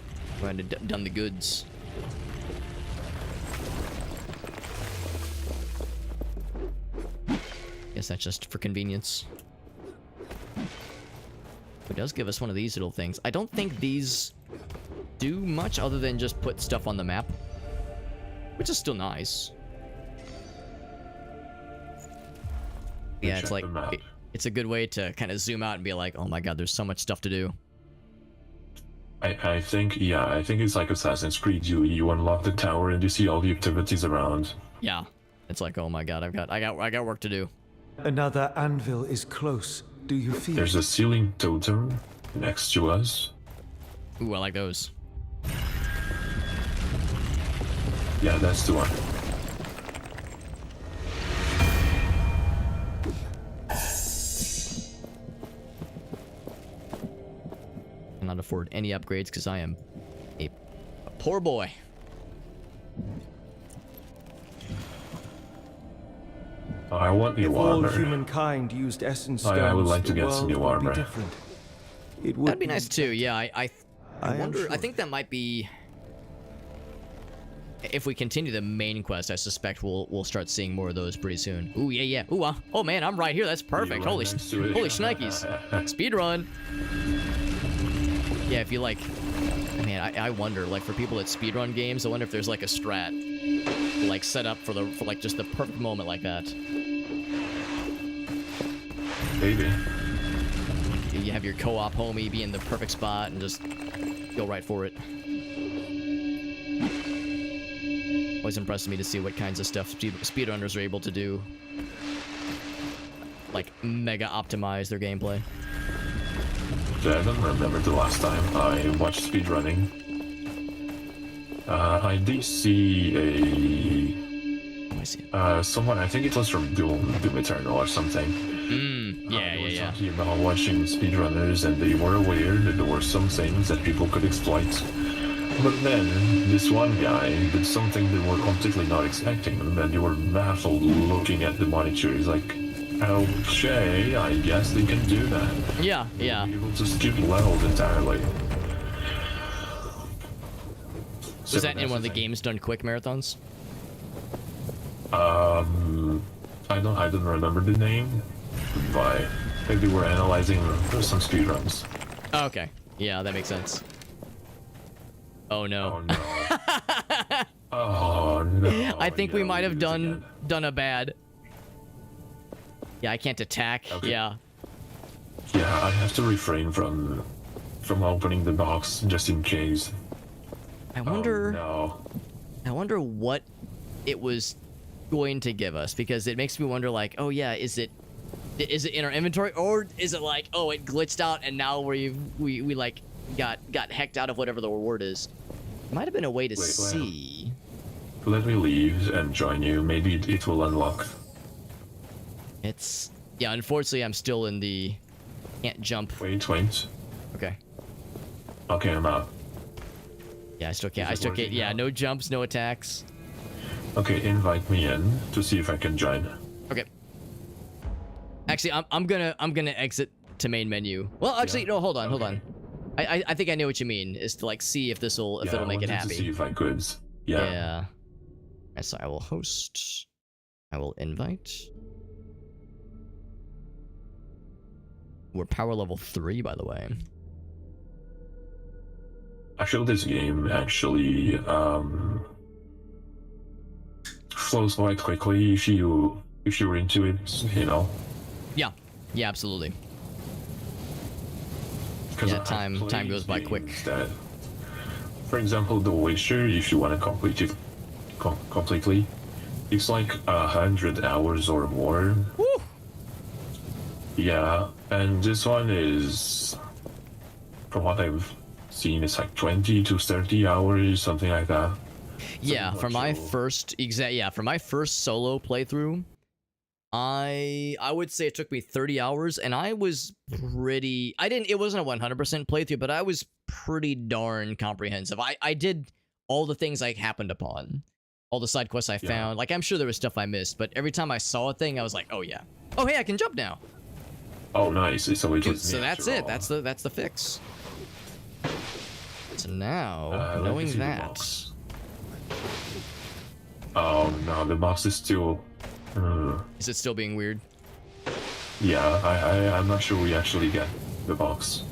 done the goods. Guess that's just for convenience. It does give us one of these little things. I don't think these do much other than just put stuff on the map, which is still nice. Yeah, it's like it's a good way to kind of zoom out and be like, oh my god, there's so much stuff to do. I think it's like Assassin's Creed. You unlock the tower and you see all the activities around. Yeah, it's like, oh my god, I got work to do. Another anvil is close. Do you feel? There's a ceiling totem next to us. Ooh, I like those. Yeah, that's the one. Cannot afford any upgrades because I am a poor boy. I want new armor. If all humankind used essence stones, I would like to get some new armor. That'd be nice too. Yeah, I wonder. Sure. I think that might be. If we continue the main quest, I suspect we'll start seeing more of those pretty soon. Ooh, yeah. Ooh, oh man, I'm right here. That's perfect. Holy shnikes. Speed run. Yeah, if you like, man, I wonder, like for people that speedrun games, I wonder if there's like a strat, like set up for like just the perfect moment like that. Maybe. You have your co-op homie be in the perfect spot and just go right for it. Always impresses me to see what kinds of stuff speedrunners are able to do. Like, mega optimize their gameplay. Yeah, I don't remember the last time I watched speedrunning. I did see someone, I think it was from Doom Eternal or something. Yeah. Talking about watching speedrunners, and they were aware that there were some things that people could exploit. But then, this one guy did something they were completely not expecting, and then they were baffled looking at the monitor. He's like, okay, I guess they can do that. Yeah. People just skip levels entirely. Was that in one of the games done quick marathons? I don't remember the name, but they were analyzing some speedruns. Okay. Yeah, that makes sense. Oh no. Oh no. Oh no. I think we Yeah, might have did it done a bad. Yeah, I can't attack. Okay. Yeah. Yeah, I have to refrain from opening the box just in case. I wonder. Oh, no. I wonder what it was going to give us, because it makes me wonder, like, oh yeah, is it in our inventory, or is it like, oh, it glitched out and now we like got hecked out of whatever the reward is? Might have been a way to see. Let me leave and join you. Maybe it will unlock. It's yeah. Unfortunately, I'm still in the can't jump. Wait. Okay. Okay, I'm out. Yeah, I still can't. Yeah, no jumps, no attacks. Okay, invite me in to see if I can join. Okay. Actually, I'm gonna exit to main menu. Well, actually, no. Hold on. I think I know what you mean. Is to like see if it'll make it happy. To see if I could. Yeah. Yeah. Right, so I will host. I will invite. We're power level 3, by the way. Actually, this game actually flows quite quickly if you're into it, you know. Yeah. Yeah, absolutely. Yeah, time goes by quick. That, for example, The Witcher, if you want to complete it completely, it's like 100 hours or more. Woo! Yeah, and this one is, from what I've seen, it's like 20 to 30 hours, something like that. Yeah, for my first solo playthrough, I would say it took me 30 hours, and I was pretty. It wasn't a 100% playthrough, but I was pretty darn comprehensive. I did all the things I happened upon, all the side quests I found. Like, I'm sure there was stuff I missed, but every time I saw a thing, I was like, oh yeah, oh hey, I can jump now. Oh nice! So that's it. That's the fix. So now, knowing that. Oh no, the box is still. Is it still being weird? Yeah, I'm not sure we actually get the box.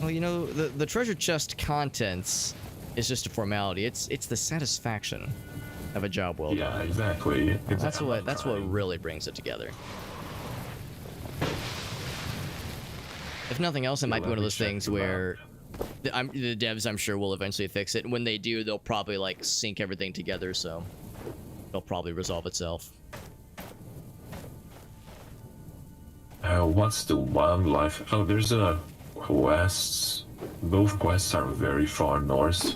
Well, you know, the treasure chest contents is just a formality. It's the satisfaction of a job well done. Yeah, exactly. That's what really brings it together. If nothing else, it might be one of those things where the devs, I'm sure, will eventually fix it. And when they do, they'll probably like sync everything together, so it'll probably resolve itself. What's the wildlife? Oh, there's a quest. Both quests are very far north.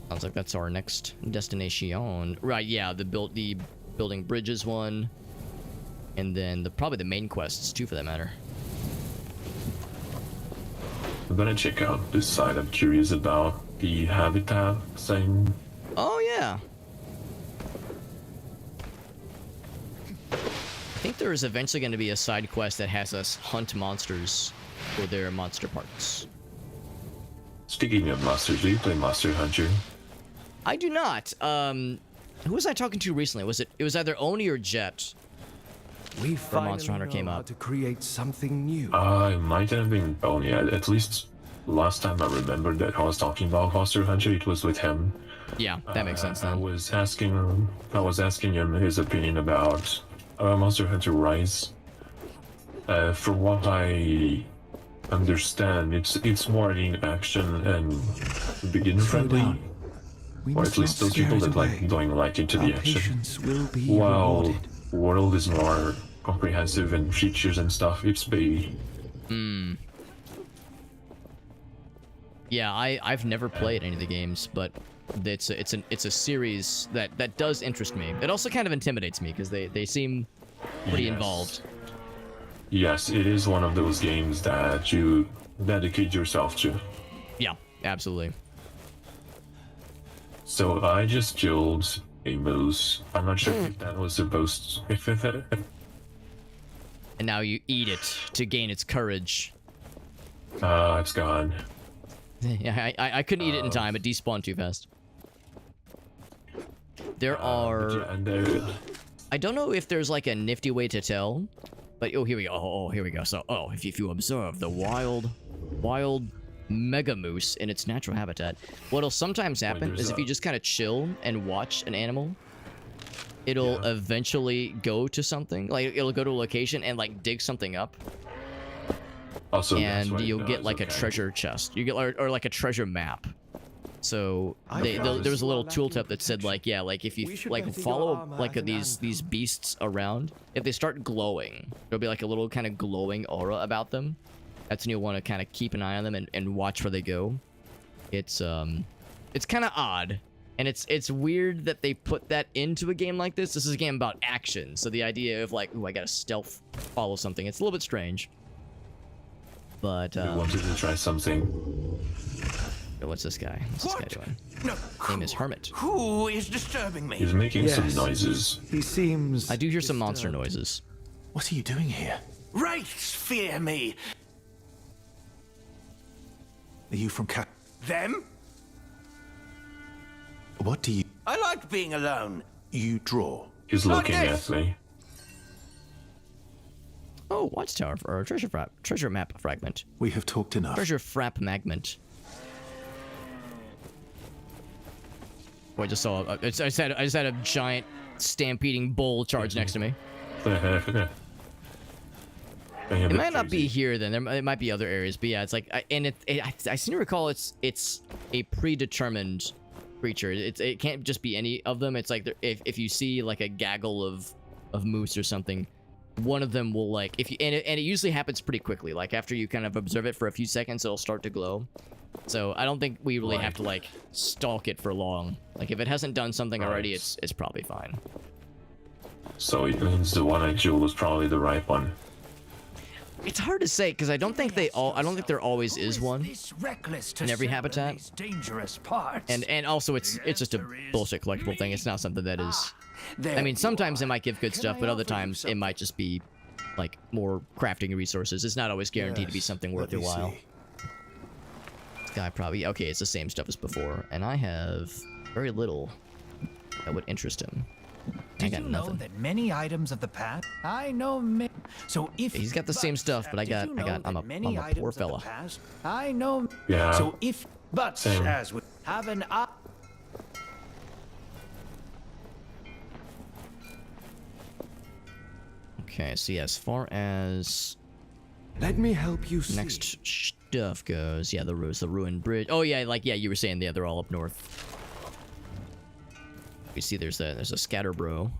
Sounds like that's our next destination. Right, yeah, the building bridges one. And then probably the main quests too, for that matter. I'm gonna check out this side. I'm curious about the habitat thing. Oh yeah. I think there is eventually going to be a side quest that has us hunt monsters for their monster parts. Speaking of monsters, do you play Monster Hunter? I do not. Who was I talking to recently? It was either Oni or Jet. We finally Monster Hunter came out to create something new. It might have been Boney. At least last time I remember that I was talking about Monster Hunter, it was with him. Yeah, that makes sense. Then. I was asking him his opinion about Monster Hunter Rise. From what I understand, it's more in action and beginner friendly. Or at least those people that like going right into the action. While world is more comprehensive and features and stuff, it's baby. Yeah, I've never played any of the games, but it's a series that does interest me. It also kind of intimidates me because they seem pretty involved. Yes, it is one of those games that you dedicate yourself to. Yeah, absolutely. So I just killed a moose. I'm not sure if that was supposed to... And now you eat it to gain its courage. It's gone. Yeah, I couldn't eat it in time. It despawned too fast. There are... I don't know if there's like a nifty way to tell, but oh, here we go. Oh, here we go. So, if you observe the wild mega moose in its natural habitat, what'll sometimes happen is if you just kind of chill and watch an animal, it'll eventually go to something. Like, it'll go to a location and like dig something up. Also, and you'll get like a treasure chest. You get or like a treasure map. So there was a little tooltip that said like, yeah, like if you like follow like these beasts around, if they start glowing, there'll be like a little kind of glowing aura about them. That's when you'll want to kind of keep an eye on them and watch where they go. It's kind of odd, and it's weird that they put that into a game like this. This is a game about action, so the idea of like, ooh, I gotta stealth follow something, it's a little bit strange. But I wanted to try something. What's this guy? What's this guy doing? No. Name is Hermit. Who is disturbing me? He's making some noises. He seems... I do hear some monster noises. What are you doing here? Wraiths fear me. Are you from Them? What do you... I like being alone. You draw? He's looking at me. Oh, watchtower or treasure map fragment. We have talked enough. Treasure frap magment. Oh, I just saw. I just had a giant stampeding bull charge next to me. It might not be here then. It might be other areas, but yeah, it's like, I seem to recall it's a predetermined creature. It can't just be any of them. It's like if you see like a gaggle of moose or something, one of them will like and it usually happens pretty quickly. Like after you kind of observe it for a few seconds, it'll start to glow. So I don't think we really have to like stalk it for long. Like if it hasn't done something already, it's probably fine. So it means the one-eyed jewel was probably the right one. It's hard to say because I don't think there always is one in every habitat. And also it's just a bullshit collectible thing. It's not something that is. I mean, sometimes it might give good stuff, but other times it might just be like more crafting resources. It's not always guaranteed to be something worth your while. This guy probably okay. It's the same stuff as before, and I have very little that would interest him. I got nothing. Know that many items of the past? I know. So if he's got the same stuff, but I'm a poor fella. I know. Yeah. So if as we have an Okay, so yeah, as far as let me help you see. Next stuff goes, yeah, the ruined bridge. Oh yeah, like yeah, you were saying, yeah, they're all up north. We see there's a scatterbro.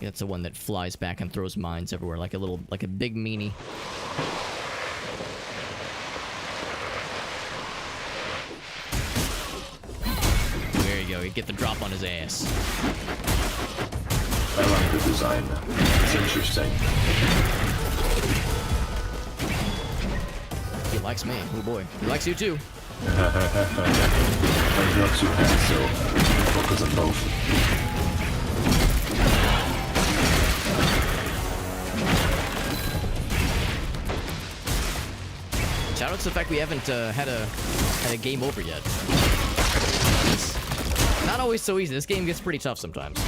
That's the one that flies back and throws mines everywhere, like a big meanie. There you go. You get the drop on his ass. I like the design. It's interesting. He likes me. Oh boy. He likes you too. I got two hands, so focus on both. Shout out to the fact we haven't had a game over yet. It's not always so easy. This game gets pretty tough sometimes.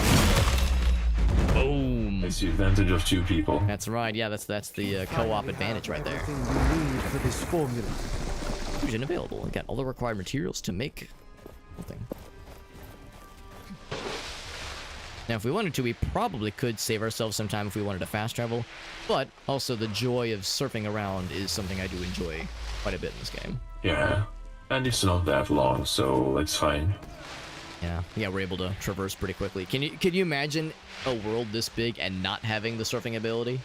Boom. It's the advantage of two people. That's right. Yeah, that's the co-op advantage right there. Everything we need for this formula. Fusion available. We got all the required materials to make something. Now, if we wanted to, we probably could save ourselves some time if we wanted to fast travel. But also, the joy of surfing around is something I do enjoy quite a bit in this game. Yeah, and it's not that long, so it's fine. Yeah, we're able to traverse pretty quickly. Can you imagine a world this big and not having the surfing ability?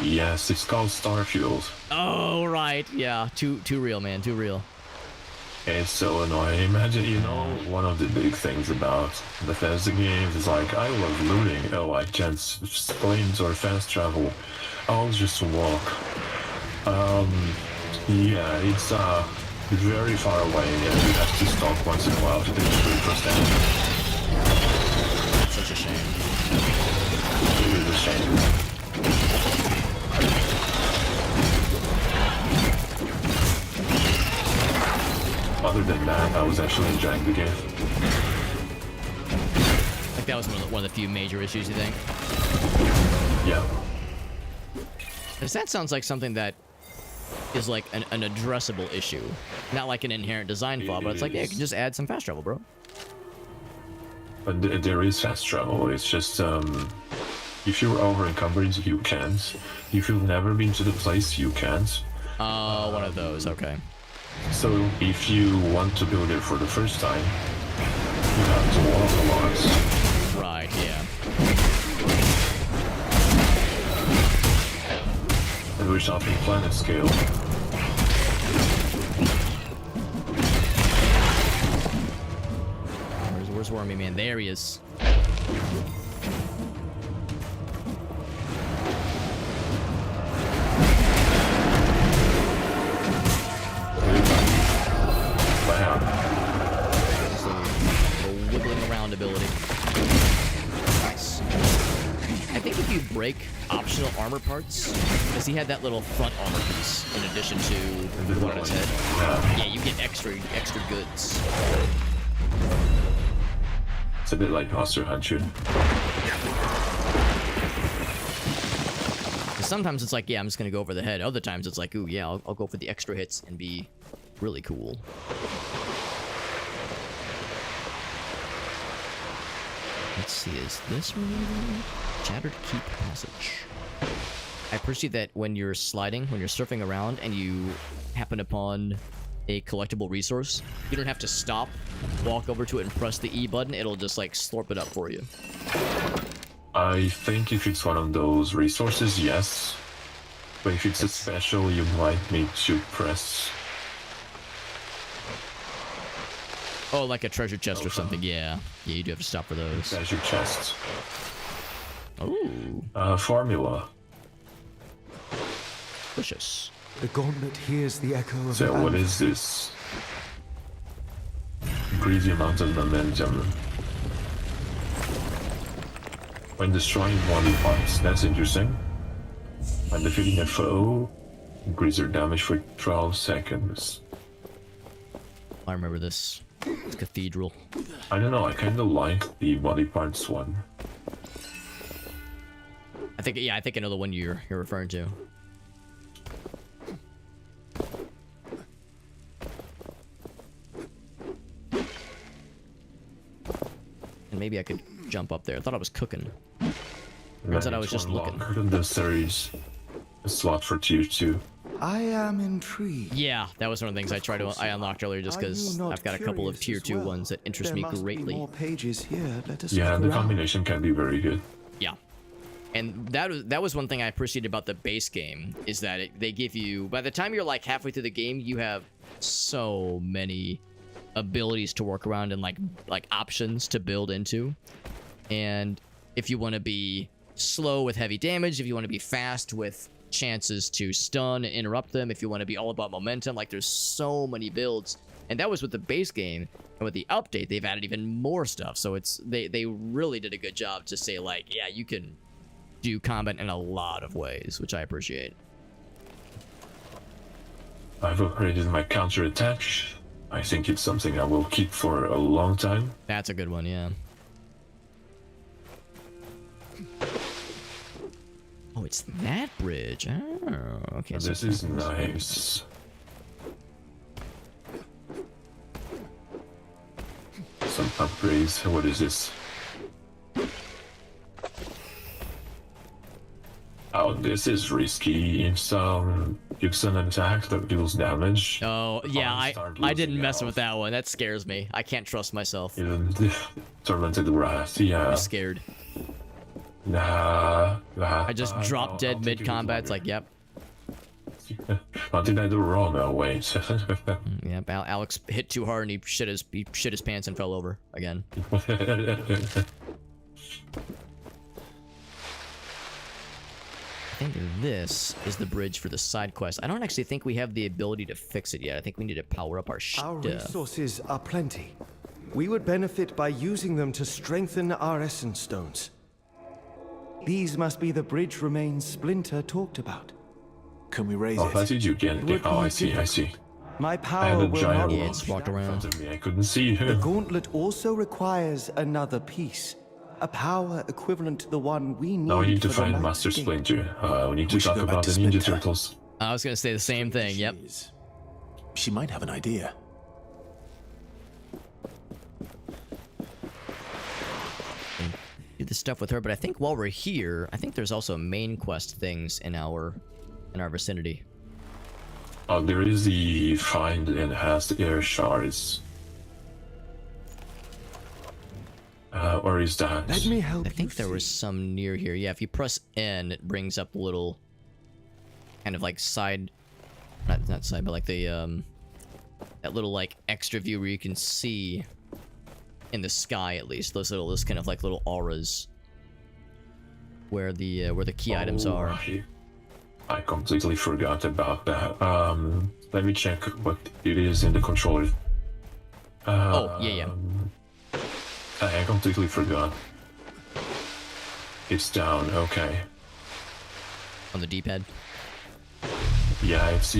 Yes, it's called Starfield. Oh, right. Yeah, too real, man. Too real. It's so annoying. Imagine, one of the big things about Bethesda games is like, I love looting. Oh, I can't sprint or fast travel. I'll just walk. Yeah, it's very far away, and you have to stop once in a while to finish the first enemy. That's such a shame. It is a shame. Other than that, I was actually enjoying the game. Like that was one of the few major issues, you think? Yeah. Because that sounds like something that is like an addressable issue. Not like an inherent design flaw, but it's like, yeah, you can just add some fast travel, bro. But there is fast travel. It's just, if you're over encumbered, you can't. If you've never been to the place, you can't. Oh, one of those, okay. So if you want to go there for the first time, you have to walk a lot. Right, yeah. And we're talking planet scale. Where's Wormy Man? There he is. A wiggling around ability. Nice. I think if you break optional armor parts, because he had that little front armor piece in addition to the one on his head. Yeah, you get extra goods. It's a bit like Monster Hunter. Sometimes it's like, yeah, I'm just gonna go over the head. Other times it's like, ooh, yeah, I'll go for the extra hits and be really cool. Let's see, is this one? Shattered Keep Passage. I appreciate that when you're sliding, when you're surfing around, and you happen upon a collectible resource, you don't have to stop, walk over to it, and press the E button. It'll just like slurp it up for you. I think if it's one of those resources, yes. But if it's a special, you might need to press. Oh, like a treasure chest or something. Yeah, you do have to stop for those. Treasure chest. Oh. Formula. Delicious. The gauntlet hears the echo of So the what is this? Increase the amount of momentum. When destroying body parts, that's interesting. When defeating a foe, increase their damage for 12 seconds. I remember this. It's Cathedral. I don't know, I kinda like the body parts one. I think I know the one you're referring to. And maybe I could jump up there. I thought I was cooking. I thought I was just looking. The series, a slot for tier 2. I am intrigued. Yeah, that was one of the things I unlocked earlier just because I've got a couple of tier 2 ones that interest me greatly. More pages here. Let us yeah, look the around. combination can be very good. Yeah. And that was one thing I appreciated about the base game, is that they give you, by the time you're like halfway through the game, you have so many abilities to work around and like options to build into. And if you want to be slow with heavy damage, if you want to be fast with chances to stun and interrupt them, if you want to be all about momentum, like there's so many builds. And that was with the base game, and with the update they've added even more stuff. So it's they really did a good job to say like, yeah, you can do combat in a lot of ways, which I appreciate. I've upgraded my counter attack. I think it's something I will keep for a long time. That's a good one, yeah. Oh, it's that bridge. Oh, okay. So this is nice. Some upgrades. What is this? Oh, this is risky. It's it's an attack that deals damage. Oh yeah, I didn't mess with that one. That scares me. I can't trust myself. Tormented Wrath. Yeah. I'm scared. Nah. I just dropped dead mid combat. It's like, yep. What did I do wrong? Oh wait. Yep. Alex hit too hard and he shit his pants and fell over again. I think this is the bridge for the side quest. I don't actually think we have the ability to fix it yet. I think we need to power up our stuff. Our resources are plenty. We would benefit by using them to strengthen our essence stones. These must be the bridge remains Splinter talked about. Can we raise Oh, it? how did you get it? Oh, I see. My I had power a will giant not rock it's walked around. in front of me. I couldn't see The her. gauntlet also requires another piece. a power equivalent to the one we need. Now we need to for the find Night Master King. Splinter. We need to talk should go back about to the Ninja Splinter. Turtles. I was gonna say the same thing. Yep. She might have an idea. Do the stuff with her, but I think while we're here, I think there's also main quest things in our vicinity. There is the find and has the air shards. Or is that? Let me help I think there was some near here. Yeah, if you press N, it brings up little, kind of like side, not side, but like the that little like extra view where you can see in the sky at least those kind of like little auras where the key items are. I completely forgot about that. Let me check what it is in the controller. Oh, yeah. I completely forgot. It's down, okay. On the D-pad? Yeah, it's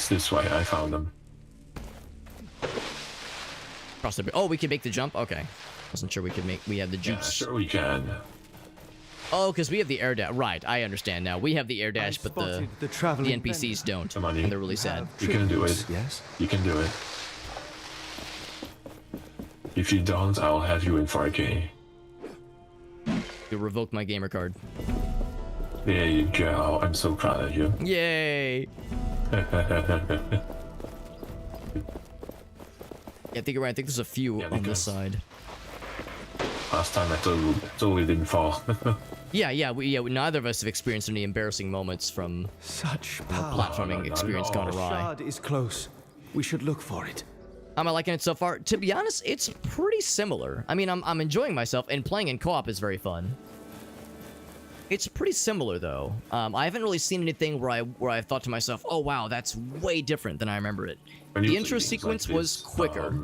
this way, I found them. Cross the bridge. Oh, we can make the jump? Okay. Wasn't sure we have the juice. Yeah, sure we can. Oh, because we have the air dash. Right, I understand now. We have the air dash, but the NPCs don't. And they're really sad. You can do it. Yes. You can do it. If you don't, I'll have you in 4K. You revoked my gamer card. There you go. I'm so proud of you. Yay! Yeah, I think you're right. I think there's a few on this side. Last time I totally didn't fall. Yeah, neither of us have experienced any embarrassing moments from such platforming experience gone awry. The shard is close. We should look for it. Am I liking it so far? To be honest, it's pretty similar. I mean, I'm enjoying myself, and playing in co-op is very fun. It's pretty similar, though. I haven't really seen anything where I thought to myself, "Oh wow, that's way different than I remember it." The intro sequence was quicker.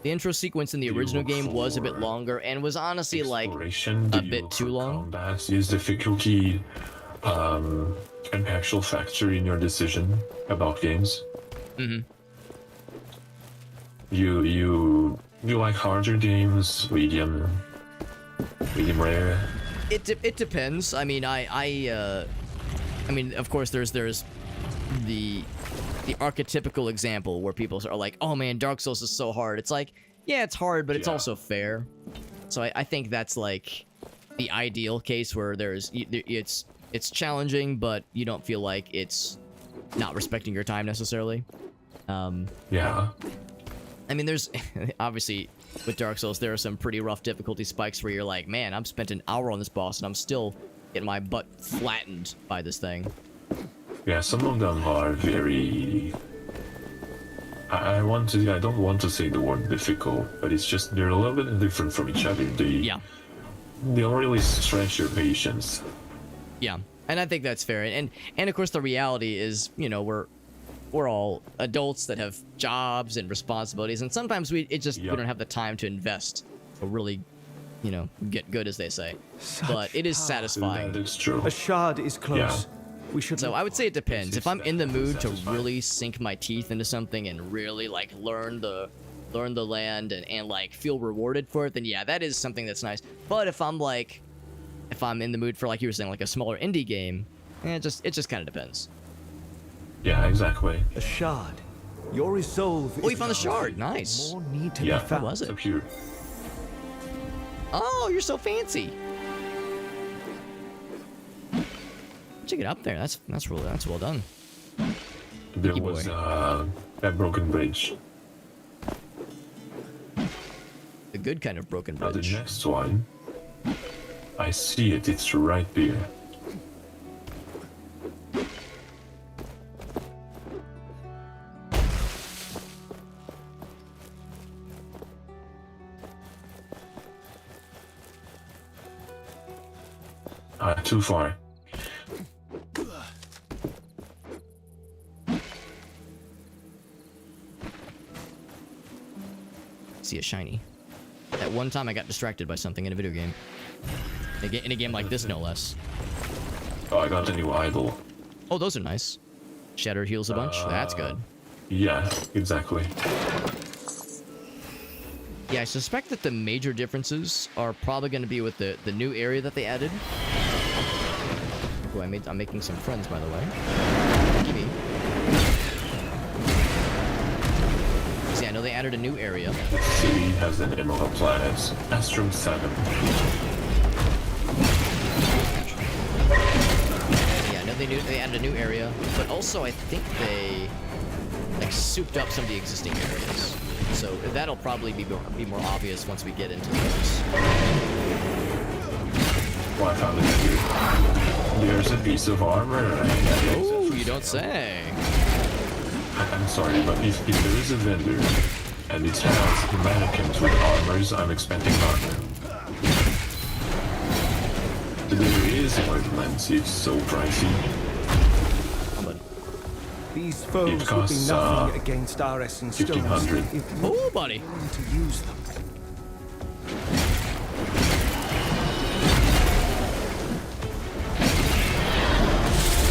The intro sequence in the original game was a bit longer and was honestly like a bit too long. Is difficulty an actual factor in your decision about games? Mm-hmm. You like harder games, medium rare? It depends. I mean, I mean, of course, there's the archetypical example where people are like, "Oh man, Dark Souls is so hard." It's like, yeah, it's hard, but it's also fair. So I think that's like the ideal case where it's challenging, but you don't feel like it's not respecting your time necessarily. Yeah. I mean, there's obviously with Dark Souls there are some pretty rough difficulty spikes where you're like, man, I've spent an hour on this boss and I'm still getting my butt flattened by this thing. Yeah, some of them are very. I don't want to say the word difficult, but it's just they're a little bit different from each other. They don't really stretch your patience. Yeah, and I think that's fair. And of course the reality is, you know, we're all adults that have jobs and responsibilities, and sometimes we don't have the time to invest or really, you know, get good, as they say. But it is satisfying. That's true. A shard is close. Yeah. We should. So I would say it depends. If I'm in the mood to really sink my teeth into something and really like learn the land and like feel rewarded for it, then yeah, that is something that's nice. But if I'm in the mood for, like you were saying, like a smaller indie game, it just kind of depends. Yeah, exactly. A shard. Your resolve. Oh, you found the shard. Nice. More need to Yeah, be found. What was it? Up here. Oh, you're so fancy. Check it up there. That's well done. There Lucky was boy. a broken bridge. The good kind of broken Now bridge. the next one, I see it. It's right there. Too far. See a shiny. That one time I got distracted by something in a video game. In a game like this, no less. Oh, I got a new idol. Oh, those are nice. Shatter heals a bunch. That's good. Yeah, exactly. Yeah, I suspect that the major differences are probably going to be with the new area that they added. Oh, I'm making some friends, by the way. Give me. See, I know they added a new area. The city has an emerald planet, Astrum 7. Yeah, I know they added a new area, but also I think they like souped up some of the existing areas. So that'll probably be more obvious once we get into those. Well, I found it here. There's a piece of armor. Oh, you don't say. I'm sorry, but if there is a vendor and it has mannequins with armors, I'm expecting armor. There is equipment, it's so pricey. These foes It costs, would be nothing against our essence stones 1,500. if Oh, buddy. to use them.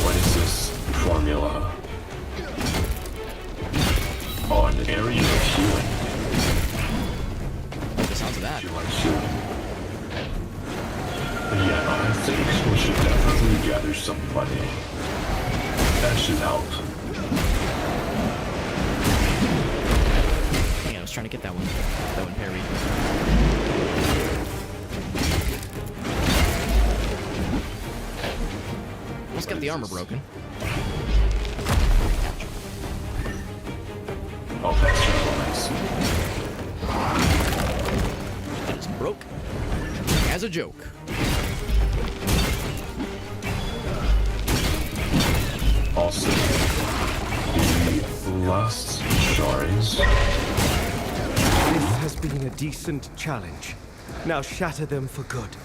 What is this formula? Oh, an area of healing. The sounds of that. Yeah, I think we should definitely gather some money. That should help. Hang on, I was trying to get that one. That one parried. Almost got the armor broken. Oh, that's nice. It is broke. As a joke. Also, the last shards. This has been a decent challenge. Now shatter them for good.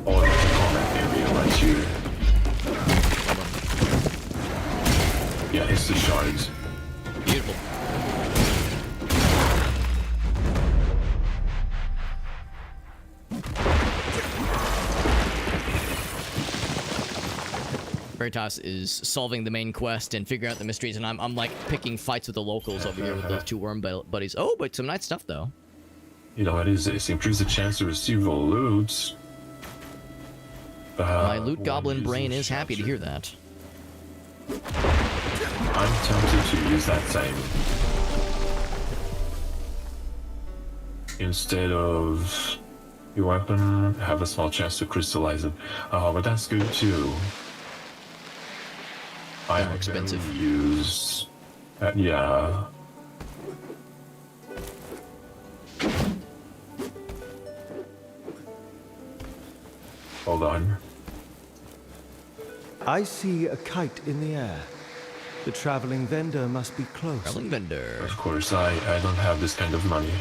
Oh, there's a comment area right here. Yeah, it's the shards. Beautiful. Veritas is solving the main quest and figuring out the mysteries, and I'm like picking fights with the locals over here with those two worm buddies. Oh, but some nice stuff though. You know, it improves the chance to receive loot. My loot goblin brain is happy to hear that. I'm tempted to use that same. Instead of your weapon, have a small chance to crystallize it. Oh, but that's good too. I more expensive. Use. Yeah. Hold on. I see a kite in the air. The traveling vendor must be close. Traveling vendor. Of course, I don't have this kind of money.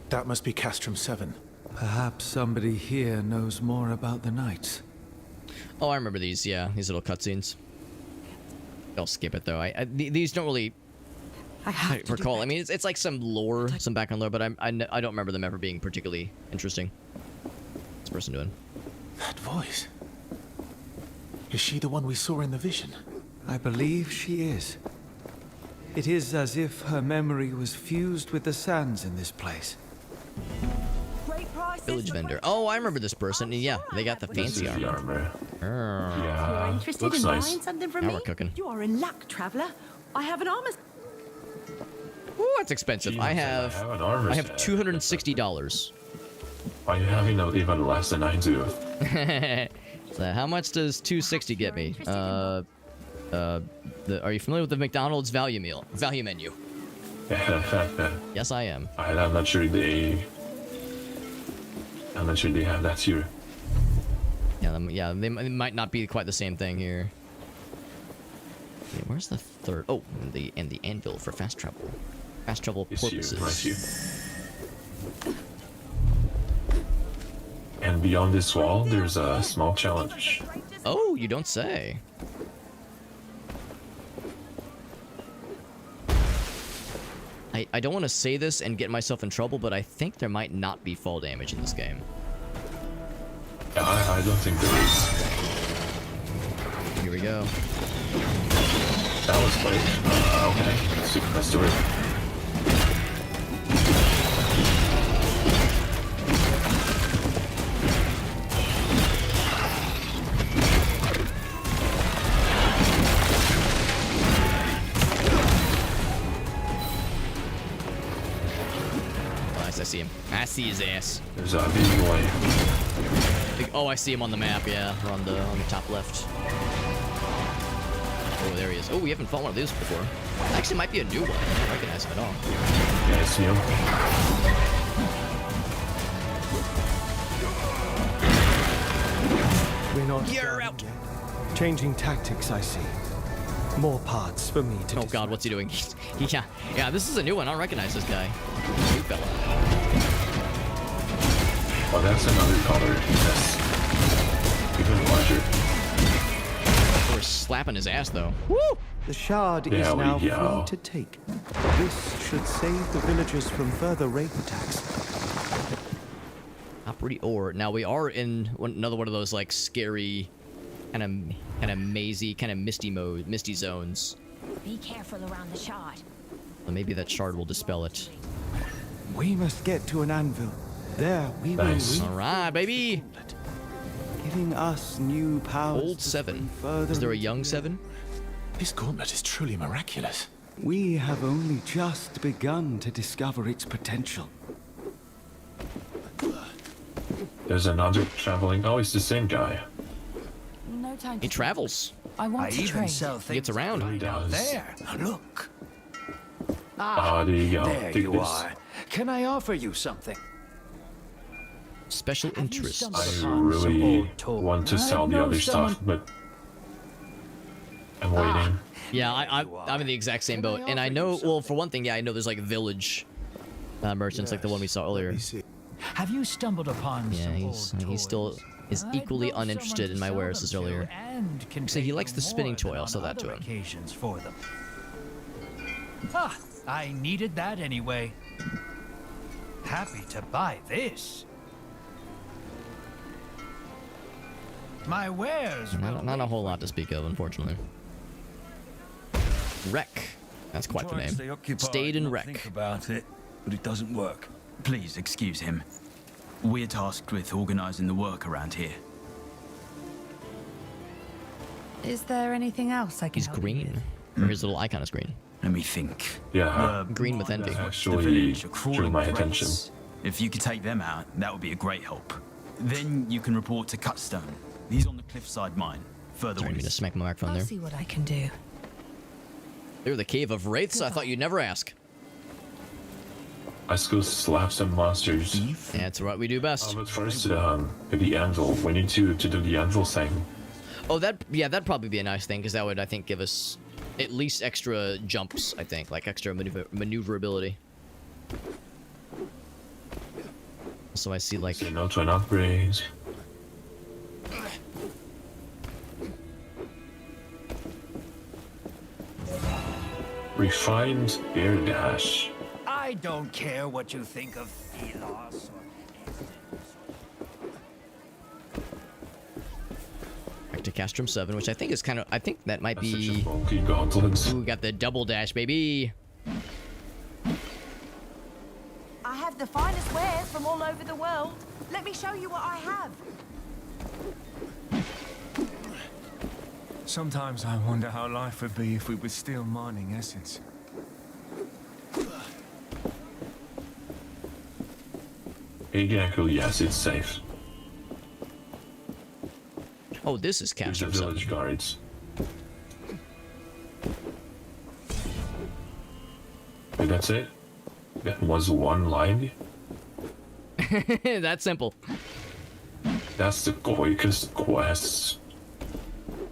That must be Castrum 7. Perhaps somebody here knows more about the knights. Oh, I remember these. Yeah, these little cutscenes. I'll skip it though. These don't really. I recall. I mean, it's like some lore, some background lore, but I don't remember them ever being particularly interesting. What's this person doing? That voice. Is she the one we saw in the vision? I believe she is. It is as if her memory was fused with the sands in this place. Village vendor. Oh, I remember this person. Yeah, they got the fancy armor. Yeah, Interested looks in nice. buying something from Now me? we're cooking. You are in luck, traveler. I have an armor. Ooh, that's expensive. Jeez, I have an armor set. $260. I have not even less than I do. So how much does 260 get me? Are you familiar with the McDonald's value menu? Yes, I am. I'm not sure they have that here. Yeah, they might not be quite the same thing here. Okay, where's the third? Oh, and the anvil for fast travel. Fast travel purposes. Right here. And beyond this wall, there's a small challenge. Oh, you don't say. I don't want to say this and get myself in trouble, but I think there might not be fall damage in this game. Yeah, I don't think there is. Here we we go. That was quick. Okay. Super fast to it. Nice, I see him. I see his ass. There's a big boy. Oh, I see him on the map, yeah. Or on the top left. Oh, there he is. Oh, we haven't fought one of these before. Actually, might be a new one. I don't recognize him at all. Yeah, I see him. We're not. You're out. Yet. Changing tactics, I see. More parts for me to. Oh God, what's he doing? Yeah, this is a new one. I don't recognize this guy. New fella. Oh, that's another color. That's even larger. We're slapping his ass though. Woo! The shard is now free to take. This should save the villagers from further wraith attacks. Not pretty ore. Now we are in another one of those like scary, kind of mazy, kind of misty zones. Be careful around the shard. So maybe that shard will dispel it. We must get to an anvil. There we nice. will. All right, baby. Giving us new powers. Old 7. Is there a young 7? This gauntlet is truly miraculous. We have only just begun to discover its potential. There's another traveling. Oh, it's the same guy. No time. He travels. I want to trade. He gets around. He does. There, look. Ah, there you go. There Take you this. are. Can I offer you something? Special interest. I really want to sell the other stuff, but I'm waiting. Yeah, I'm in the exact same boat, and I know. Well, for one thing, yeah, I know there's like village merchants, like the one we saw earlier. Have you stumbled upon Yeah, he still is equally uninterested in my wares as earlier. So he likes the spinning toy. I'll sell that to him. Occasions for them. Ah, I needed that anyway. Happy to buy this. My wares. Not a whole lot to speak of, unfortunately. Wreck. That's quite the name. Stayed in wreck. Think about it, but it doesn't work. Please excuse him. We're tasked with organizing the work around here. Is there anything else I can He's help you green. Or his little icon is green. Let me think. Yeah. Green with envy. Actually drew my attention. If you could take them out, that would be a great help. Then you can report to Cutstone. He's on the cliffside mine, further Sorry, I need to smack my microphone there. I'll see what I can do. They're the cave of wraiths. I thought you'd never ask. Let's go slap some monsters. That's what we do best. But first, the anvil. We need to do the anvil thing. Oh, that'd probably be a nice thing, because that would, I think, give us at least extra jumps, I think, like extra maneuverability. So I see, like... No twin upgrades. Refined air dash. I don't care what you think of Thelos or... Back to Castrum 7, which I think is kind of... I think that might be... Bulky gauntlets. Ooh, got the double dash, baby. I have the finest wares from all over the world. Let me show you what I have. Sometimes I wonder how life would be if we were still mining essence. Exactly, yes, it's safe. Oh, this is There's the Castrum village 7. guards. Wait, that's it? That was one line? That's simple. That's the quickest quest.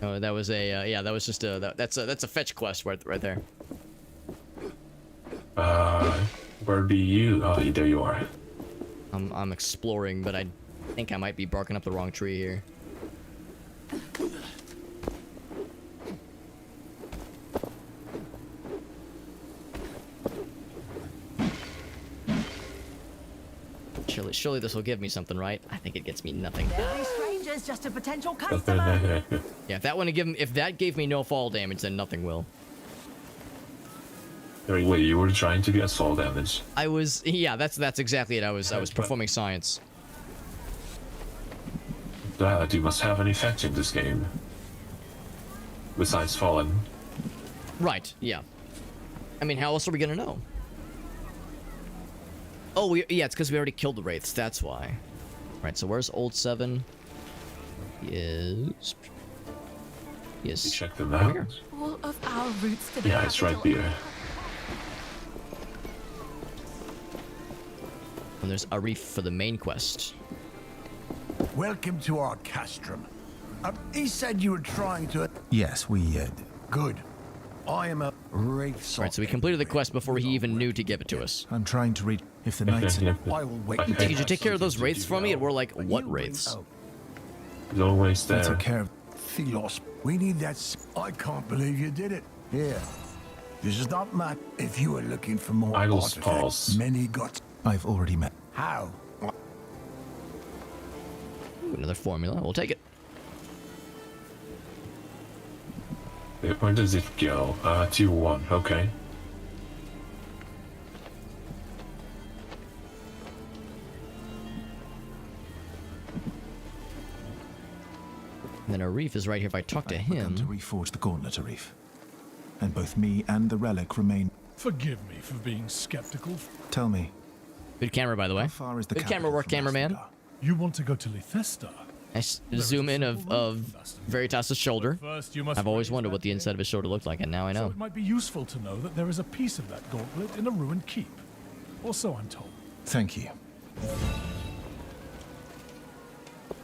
Oh, that was a... yeah, that was just a... That's a fetch quest right there. Where be you? Oh, there you are. I'm exploring, but I think I might be barking up the wrong tree here. Surely this will give me something, right? I think it gets me nothing. Deadly stranger there's just a potential customer. Yeah, if that gave me no fall damage, then nothing will. Wait, you were trying to get fall damage. I was, yeah, that's exactly it. I was performing science. That you must have an effect in this game. Besides fallen. Right, yeah. I mean, how else are we gonna know? Oh, yeah, it's because we already killed the wraiths. That's why. Right. So where's old 7? Yes. Check them out. All of our routes to the Yeah, it's right there. And there's a reef for the main quest. Welcome to our castrum. He said you were trying to... Yes, we Good. I am a wraith. Right, so we completed the quest before he even knew to give it to us. I'm trying to read if the knights... I will wait. Did you take care of those wraiths for me? And we're like, what wraiths? He's always I there. took care of Thelos. We need that... I can't believe you did it. Here. This is not Matt. If you were looking for more Idle's artifacts, pulse. many got... I've already met. How? Ooh, another formula. We'll take it. Where does it go? 2-1. Okay. And then Arif is right here. If I talk to him... to reforge the gauntlet, Arif. And both me and the relic remain... Forgive me for being skeptical. Tell me. Good camera, by the way. How far is the Good camera work, cameraman. You want to go to Lithesta? Nice zoom in of Veritas' shoulder. First, you must I've always wondered what the inside of his shoulder looked like, and now I So know. it might be useful to know that there is a piece of that gauntlet in a ruined keep. Or so I'm told. Thank you.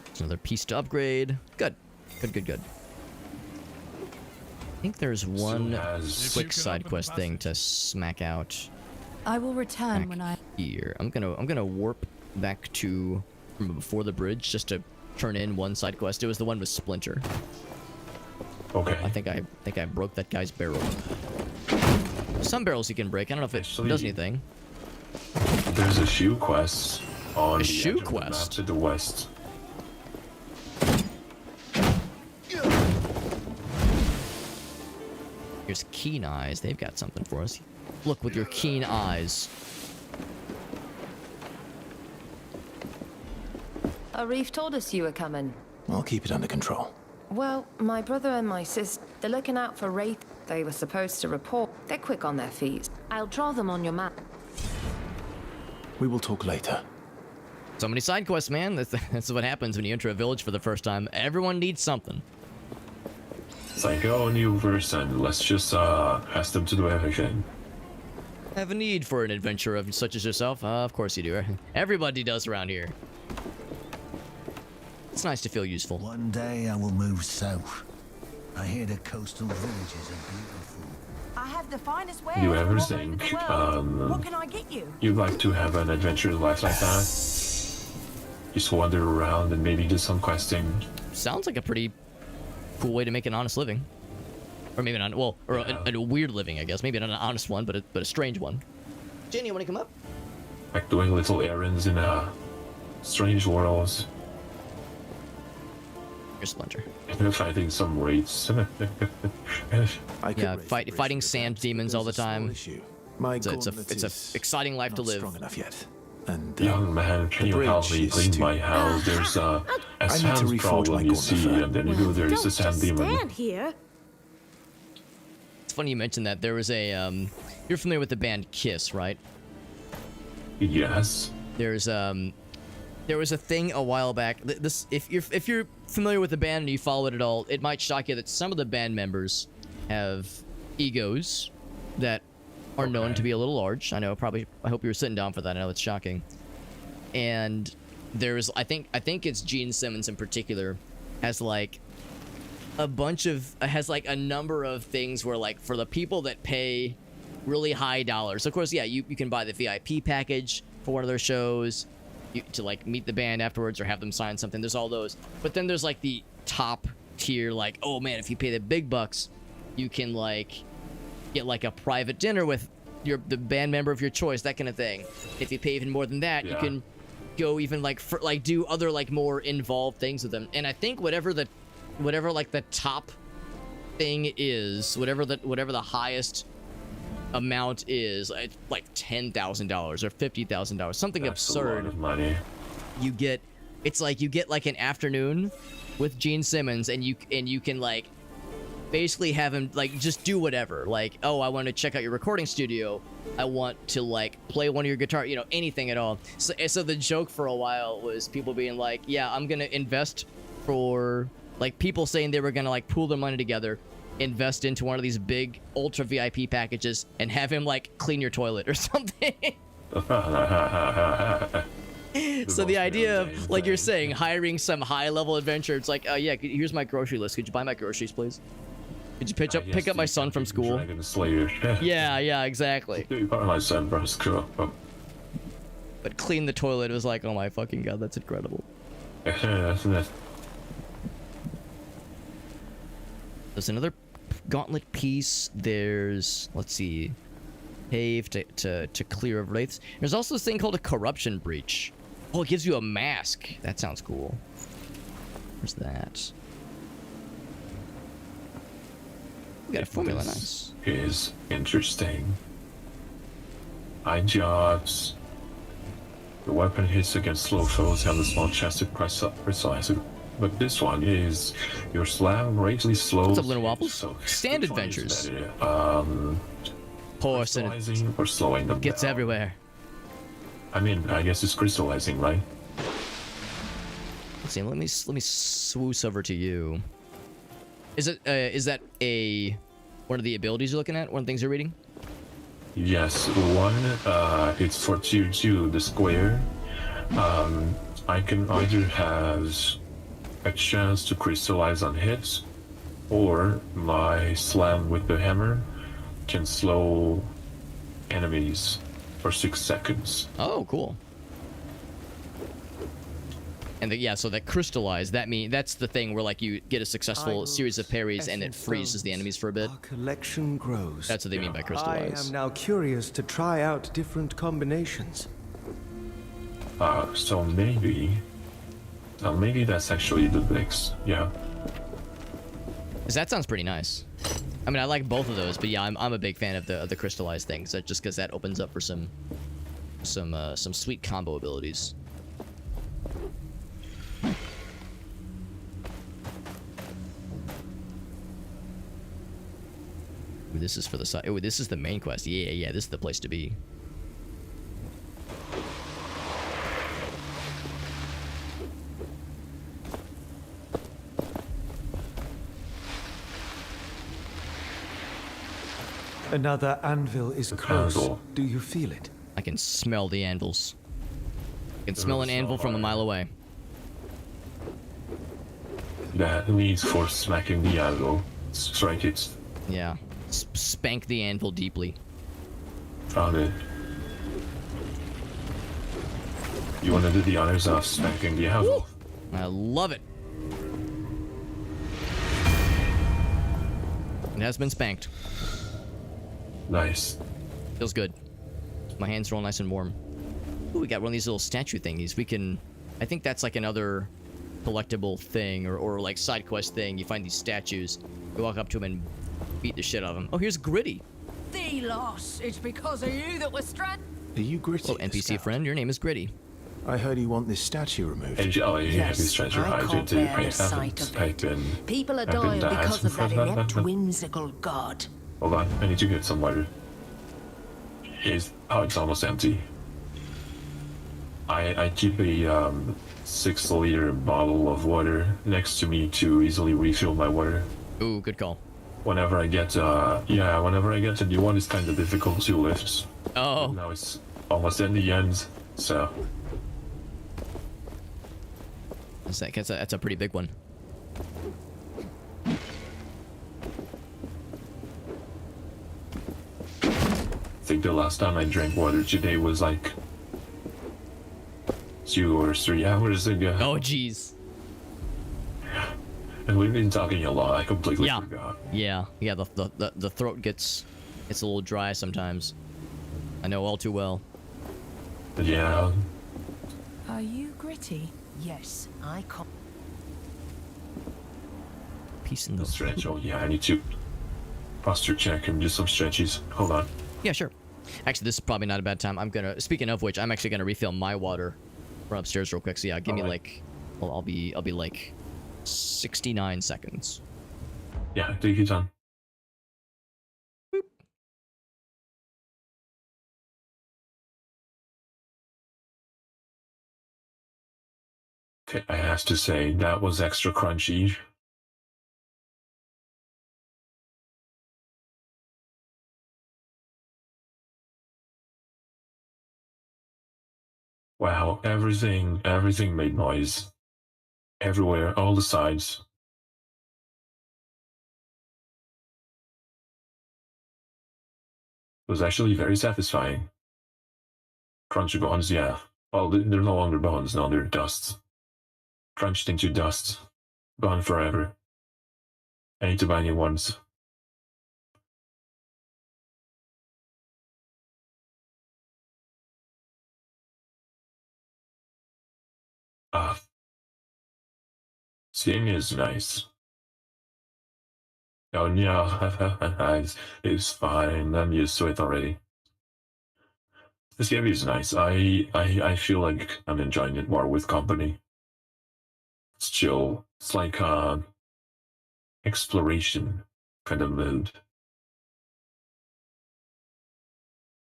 It's another piece to upgrade. Good. Good. I think there's one quick side quest thing to smack out I will return when I... here. I'm gonna warp back to from before the bridge just to turn in one side quest. It was the one with Splinter. Okay. I think I broke that guy's barrel. Some barrels he can break. I don't know if it does anything. There's a shoe quest on A the shoe edge of the map quest? to the west. Here's Keen Eyes. They've got something for us. Look with your keen eyes. Arif told us you were coming. I'll keep it under control. Well, my brother and my sister, they're looking out for wraith. They were supposed to report. They're quick on their feet. I'll draw them on your map. We will talk later. So many side quests, man. That's what happens when you enter a village for the first time. Everyone needs something. It's like, oh, new person. Let's just ask them to do everything. Have a need for an adventurer of such as yourself? Of course you do. Everybody does around here. It's nice to feel useful. One day I will move south. I hear the coastal villages are beautiful. I have the finest wares You ever from all over think the world. What can I get you? you'd like to have an adventurous life like that? Just wander around and maybe do some questing. Sounds like a pretty cool way to make an honest living. Or maybe not, well, or a weird living, I guess. Maybe not an honest one, but a strange one. Jenny, you want to come up? Like doing little errands in strange worlds. Here's Splinter. And fighting some wraiths. Yeah, fighting sand demons all the time. My It's a exciting life to live. Strong enough yet. And Young man, can you help me clean my house? There's a sand problem, you see, and then you go there is a sand demon. Stand here. It's funny you mentioned that. There was a you're familiar with the band Kiss, right? Yes. There was a thing a while back. This, if you're familiar with the band and you follow it at all, it might shock you that some of the band members have egos that are known to be a little large. I know, I hope you were sitting down for that. I know it's shocking. And there's, I think it's Gene Simmons in particular, has like a number of things where, like, for the people that pay really high dollars, of course, yeah, you can buy the VIP package for one of their shows to like meet the band afterwards or have them sign something. There's all those, but then there's like the top tier, like, oh man, if you pay the big bucks, you can like get like a private dinner with the band member of your choice, that kind of thing. If you pay even more than that, you can go even like do other like more involved things with them. And I think whatever like the top thing is, whatever the highest amount is, like $10,000 or $50,000, something absurd. A lot of money. You get like an afternoon with Gene Simmons, and you can like basically have him like just do whatever. Like, oh, I want to check out your recording studio. I want to like play one of your guitar, anything at all. So the joke for a while was people being like, yeah, I'm gonna invest for like people saying they were gonna like pool their money together, invest into one of these big ultra VIP packages, and have him like clean your toilet or something. So the idea of, like you're saying, hiring some high-level adventure, it's like, yeah, here's my grocery list. Could you buy my groceries, please? Could you pick up my son from school? Dragon Slayer. Yeah, exactly. My son from school. But clean the toilet was like, oh my fucking god, that's incredible. That's There's another gauntlet piece. There's, let's see, cave to clear of wraiths. There's also this thing called a corruption breach. Oh, it gives you a mask. That sounds cool. Where's that? We got a formula, nice. Is interesting. Eye jobs. The weapon hits against slow foes have a small chance to precise. But this one is your slam greatly slows. What's up, Little Waffles? So Stand adventures. Crystallizing or slowing them gets down. Everywhere. I mean, I guess it's crystallizing, right? Let's see. Let me swoosh over to you. Is that one of the abilities you're looking at? One of the things you're reading? Yes, one. It's for tier 2, the square. I can either have a chance to crystallize on hits, or my slam with the hammer can slow enemies for 6 seconds. Oh, cool. And so that crystallize, that's the thing where like you get a successful series of parries and it freezes the enemies for a bit. Our collection grows. That's what they mean by crystallize. I am now curious to try out different combinations. So maybe that's actually the mix. Yeah. 'Cause that sounds pretty nice. I mean, I like both of those, but yeah, I'm a big fan of the crystallized things. Just because that opens up for some sweet combo abilities. Ooh, this is for the side. Oh, this is the main quest. Yeah, this is the place to be. Another anvil is close. Do you feel it? I can smell the anvils. I can smell an anvil from a mile away. That means for smacking the anvil. Strike it. Yeah. Spank the anvil deeply. Found it. You want to do the honors of spanking the anvil? Woo! I love it. It has been spanked. Nice. Feels good. My hands are all nice and warm. Ooh, we got one of these little statue thingies. I think that's like another collectible thing or like side quest thing. You find these statues, you walk up to them and beat the shit out of them. Oh, here's Gritty. The loss. It's because of you that we're stranded. Are you Gritty? Oh, NPC friend, your name is Gritty. I heard you want this statue removed. Yes, I can't bear the sight of it. People are dying because of that inept, whimsical god. Hold on, I need to get some water. It's almost empty. I keep a 6-liter bottle of water next to me to easily refill my water. Ooh, good call. Whenever I get a new one, it's kind of difficult to lift. Oh. But now it's almost in the end, so. That's a pretty big one. I think the last time I drank water today was like 2 or 3 hours ago. Oh, jeez. And we've been talking a lot. I completely forgot. Yeah. The throat gets a little dry sometimes. I know all too well. Yeah. Are you gritty? Yes, I can't. Peace in the stretch. Oh yeah, I need to posture check and do some stretches. Hold on. Yeah, sure. Actually, this is probably not a bad time. I'm gonna. Speaking of which, I'm actually gonna refill my water from upstairs real quick. So yeah, give me like. Well, I'll be like 69 seconds. Yeah, take your time. Boop. Okay, I have to say that was extra crunchy. Wow, everything made noise. Everywhere, all the sides. It was actually very satisfying. Crunchy bones, yeah. Well, they're no longer bones, now they're dust. Crunched into dust. Gone forever. I need to buy new ones. Ah. Seeing is nice. Oh yeah, it's fine. I'm used to it already. This game is nice. I feel like I'm enjoying it more with company. It's chill. It's like exploration kind of mood.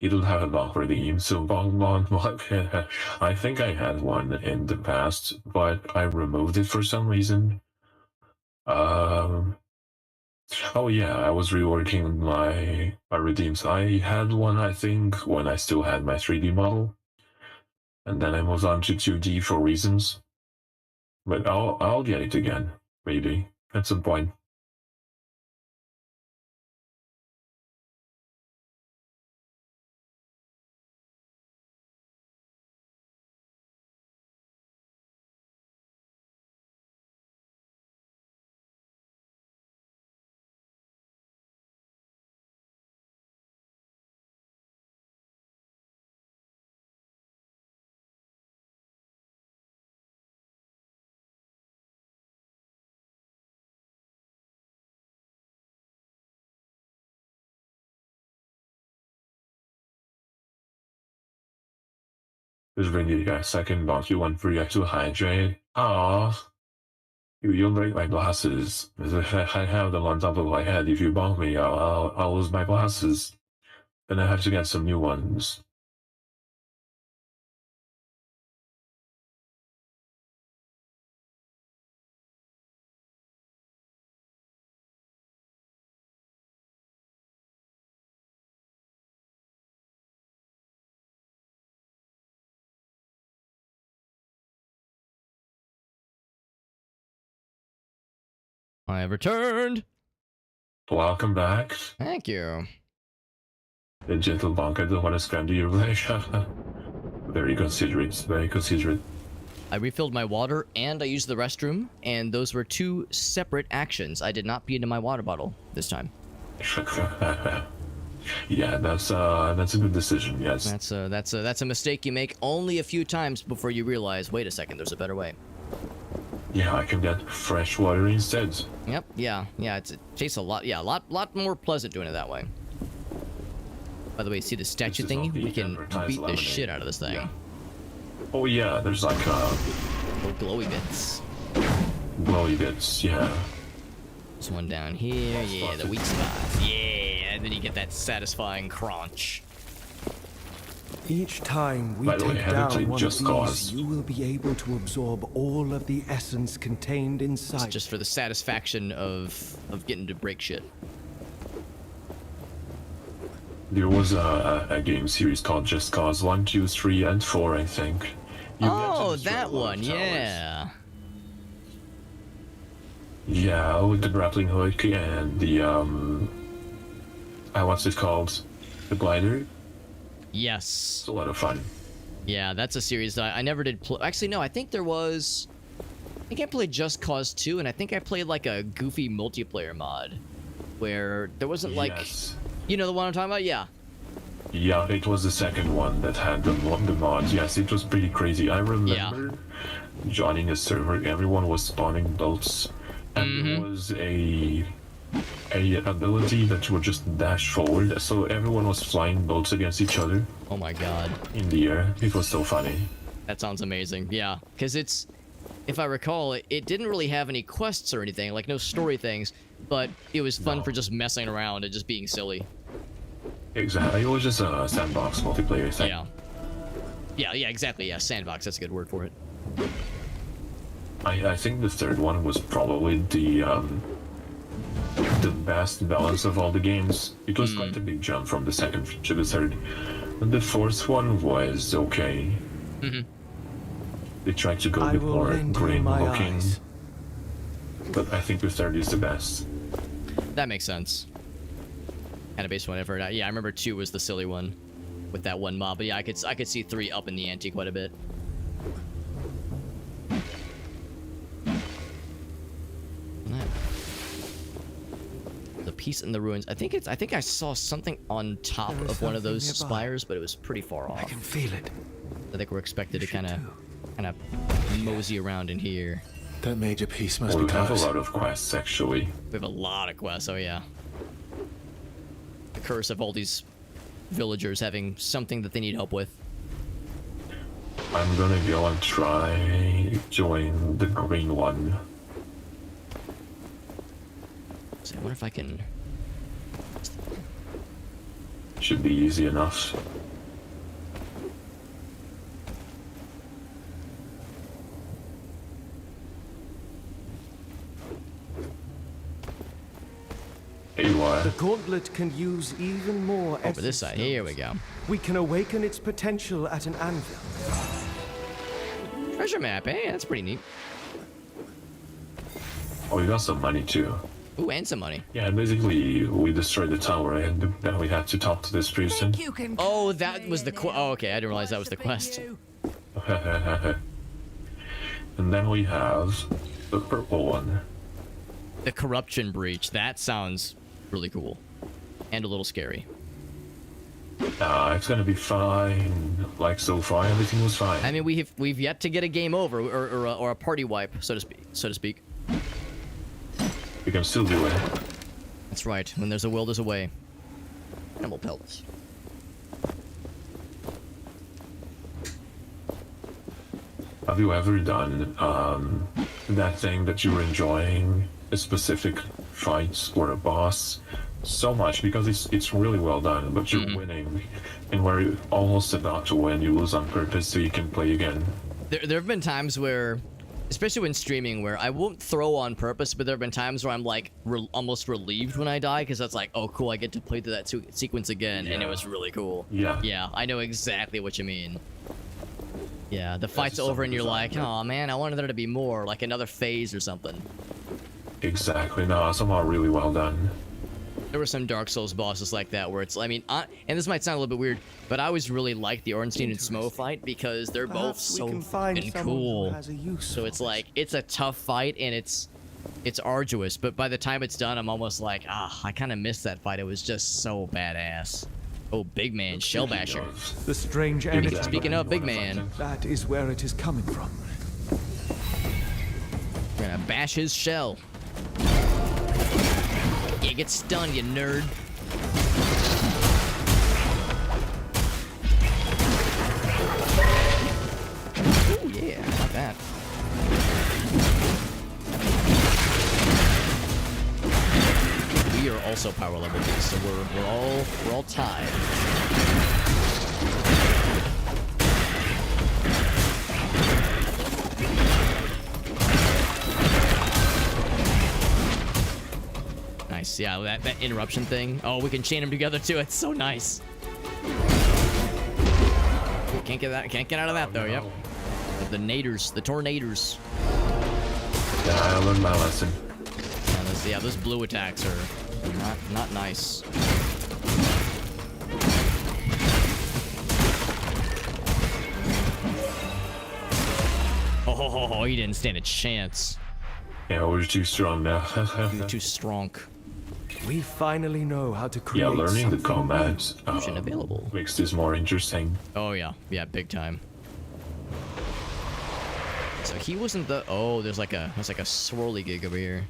You don't have a lock redeem, so long. I think I had one in the past, but I removed it for some reason. Oh yeah, I was reworking my redeems. I had one, I think, when I still had my 3D model, and then I moved on to 2D for reasons. But I'll get it again, maybe at some point. Just bring you a second bonk you one for you to hydrate. Ah, you'll break my glasses. I have them on top of my head. If you bonk me, I'll lose my glasses. Then I have to get some new ones. I have returned. Welcome back. Thank you. The gentle bonk, I don't want to scram your leg. Very considerate, very considerate. I refilled my water and I used the restroom, and those were two separate actions. I did not pee into my water bottle this time. Yeah, that's a good decision. Yes. That's a mistake you make only a few times before you realize, wait a second, there's a better way. Yeah, I can get fresh water instead. Yep. Yeah. It tastes a lot. Yeah, a lot more pleasant doing it that way. By the way, see the statue thingy? We can beat the shit out of this thing. Yeah. Oh yeah, there's like little glowy bits. Glowy bits, yeah. There's one down here. Yeah, the weak spot. Yeah, and then you get that satisfying crunch. Each time we take down one of these, you will be able to absorb all of the essence contained inside. It's just for the satisfaction of getting to break shit. There was a game series called Just Cause 1, 2, 3, and 4, I think. Oh, that one, yeah. Yeah, with the grappling hook and the what's it called? The glider? Yes. It's a lot of fun. Yeah, that's a series that I never did play. Actually, no, I think there was... I think I played Just Cause 2, and I think I played like a goofy multiplayer mod. Where there wasn't like... Yes. You know the one I'm talking about? Yeah. Yeah, it was the second one that had the mod. Yes, it was pretty crazy. I remember joining a server, everyone was spawning bolts, and there was a ability that would just dash forward, so everyone was flying bolts against each other. Oh my god. In the air. It was so funny. That sounds amazing. Yeah, because it's, if I recall, it didn't really have any quests or anything, like no story things, but it was fun for just messing around and just being silly. Exactly. It was just a sandbox multiplayer thing. Yeah, exactly. Yeah, sandbox. That's a good word for it. I think the third one was probably the best balance of all the games. It was quite a big jump from the second to the third. And the fourth one was okay. They tried to go a bit more green looking. But I think the third is the best. That makes sense. Kind of based on whatever. Yeah, I remember 2 was the silly one with that one mob. But yeah, I could see 3 up in the ante quite a bit. The Peace in the Ruins. I think I saw something on top of one of those spires, but it was pretty far off. I can feel it. I think we're expected to kind of mosey around in here. That major piece must be we have close. a lot of quests, actually. We have a lot of quests. Oh yeah. The curse of all these villagers having something that they need help with. I'm gonna go and try join the green one. So I wonder if I can. Should be easy enough. The gauntlet can use even more over this side. Here we go. We can awaken its potential at an anvil. Treasure map, eh? That's pretty neat. Oh, we got some money too. Ooh, and some money. Yeah, basically we destroyed the tower and then we had to talk to this person. Oh, that was the oh, okay. I didn't realize that was the quest. And then we have the purple one. The corruption breach. That sounds really cool. And a little scary. It's gonna be fine. Like so far, everything was fine. I mean, we've yet to get a game over or a party wipe, so to speak. We can still do it. That's right. When there's a will, there's a way. Animal pellets. Have you ever done that thing that you were enjoying a specific fight or a boss so much because it's really well done, but you're winning, and where you're almost about to win, you lose on purpose so you can play again? There have been times where, especially when streaming, where I won't throw on purpose, but there have been times where I'm like almost relieved when I die, because that's like, oh cool, I get to play through that sequence again, and it was really cool. Yeah, I know exactly what you mean. Yeah, the fight's over and you're like, oh man, I wanted there to be more, like another phase or something. Exactly. No, somehow really well done. There were some Dark Souls bosses like that where it's, I mean, and this might sound a little bit weird, but I always really liked the Ornstein and Smo fight because they're both so fucking cool. So it's like, it's a tough fight and it's arduous, but by the time it's done, I'm almost like, I kind of missed that fight. It was just so badass. Oh, big man, Shell Basher. The strange energy. Speaking of big man, that is where it is coming from. We're gonna bash his shell. Yeah, get stunned, you nerd. Oh yeah, not bad. We are also power level 2, so we're all tied. Nice, yeah, that interruption thing. Oh, we can chain them together too. It's so nice. Can't get out of that though. Yep. The naders, the tornadoes. Yeah, I learned my lesson. Yeah, those blue attacks are not nice. Oh, he didn't stand a chance. Yeah, we're too strong now. You're too strong. We finally know how to create. Yeah, learning the something combat available makes this more interesting. Oh yeah, yeah, big time. So he wasn't the. Oh, there's like a swirly gig over here.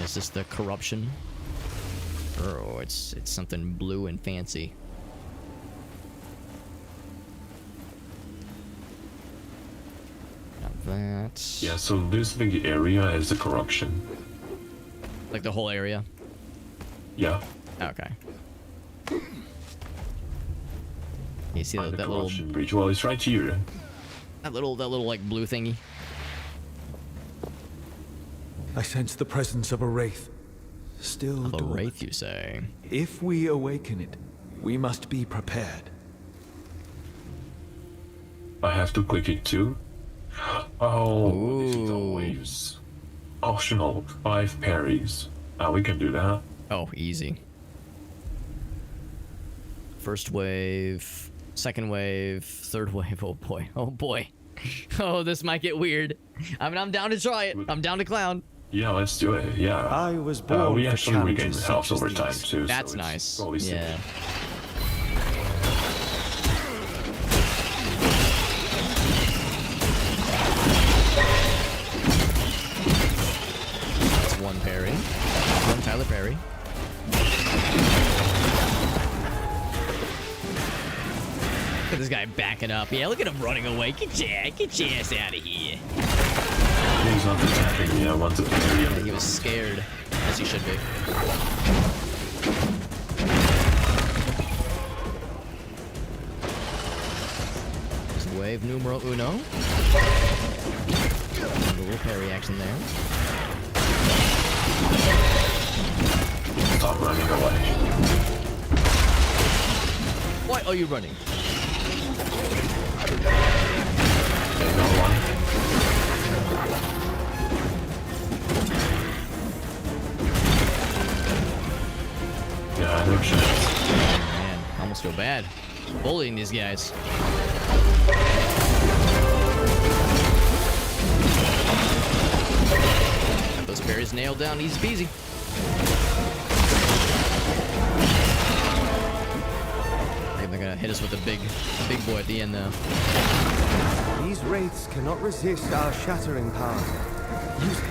Is this the corruption? Oh, it's something blue and fancy. Got that. Yeah, so this big area is the corruption. Like the whole area? Yeah. Okay. You see that little bridge? Well, it's right here. That little like blue thingy. I sense the presence of a wraith. Still Of a dormant. wraith, you say? If we awaken it, we must be prepared. I have to click it too. Oh, this is always optional 5 parries. We can do that. Oh, easy. First wave, second wave, third wave. Oh boy, oh boy. Oh, this might get weird. I mean, I'm down to try it. I'm down to clown. Yeah, let's do it. Yeah. I was born we for actually regain challenges health such as over time these. too. That's so nice. Always Yeah. That's one parry. One Tyler parry. Look at this guy backing up. Yeah, look at him running away. Get your ass out of here. He's not attacking me. I want to parry him. Yeah, he was scared, as he should be. There's wave numero uno. A little parry action there. Stop running away. Why are you running? Okay, no one. Yeah, no chance. Man, I almost feel bad bullying these guys. Got those parries nailed down, easy peasy. I think they're gonna hit us with the big boy at the end though. These wraiths cannot resist our shattering power. Use it.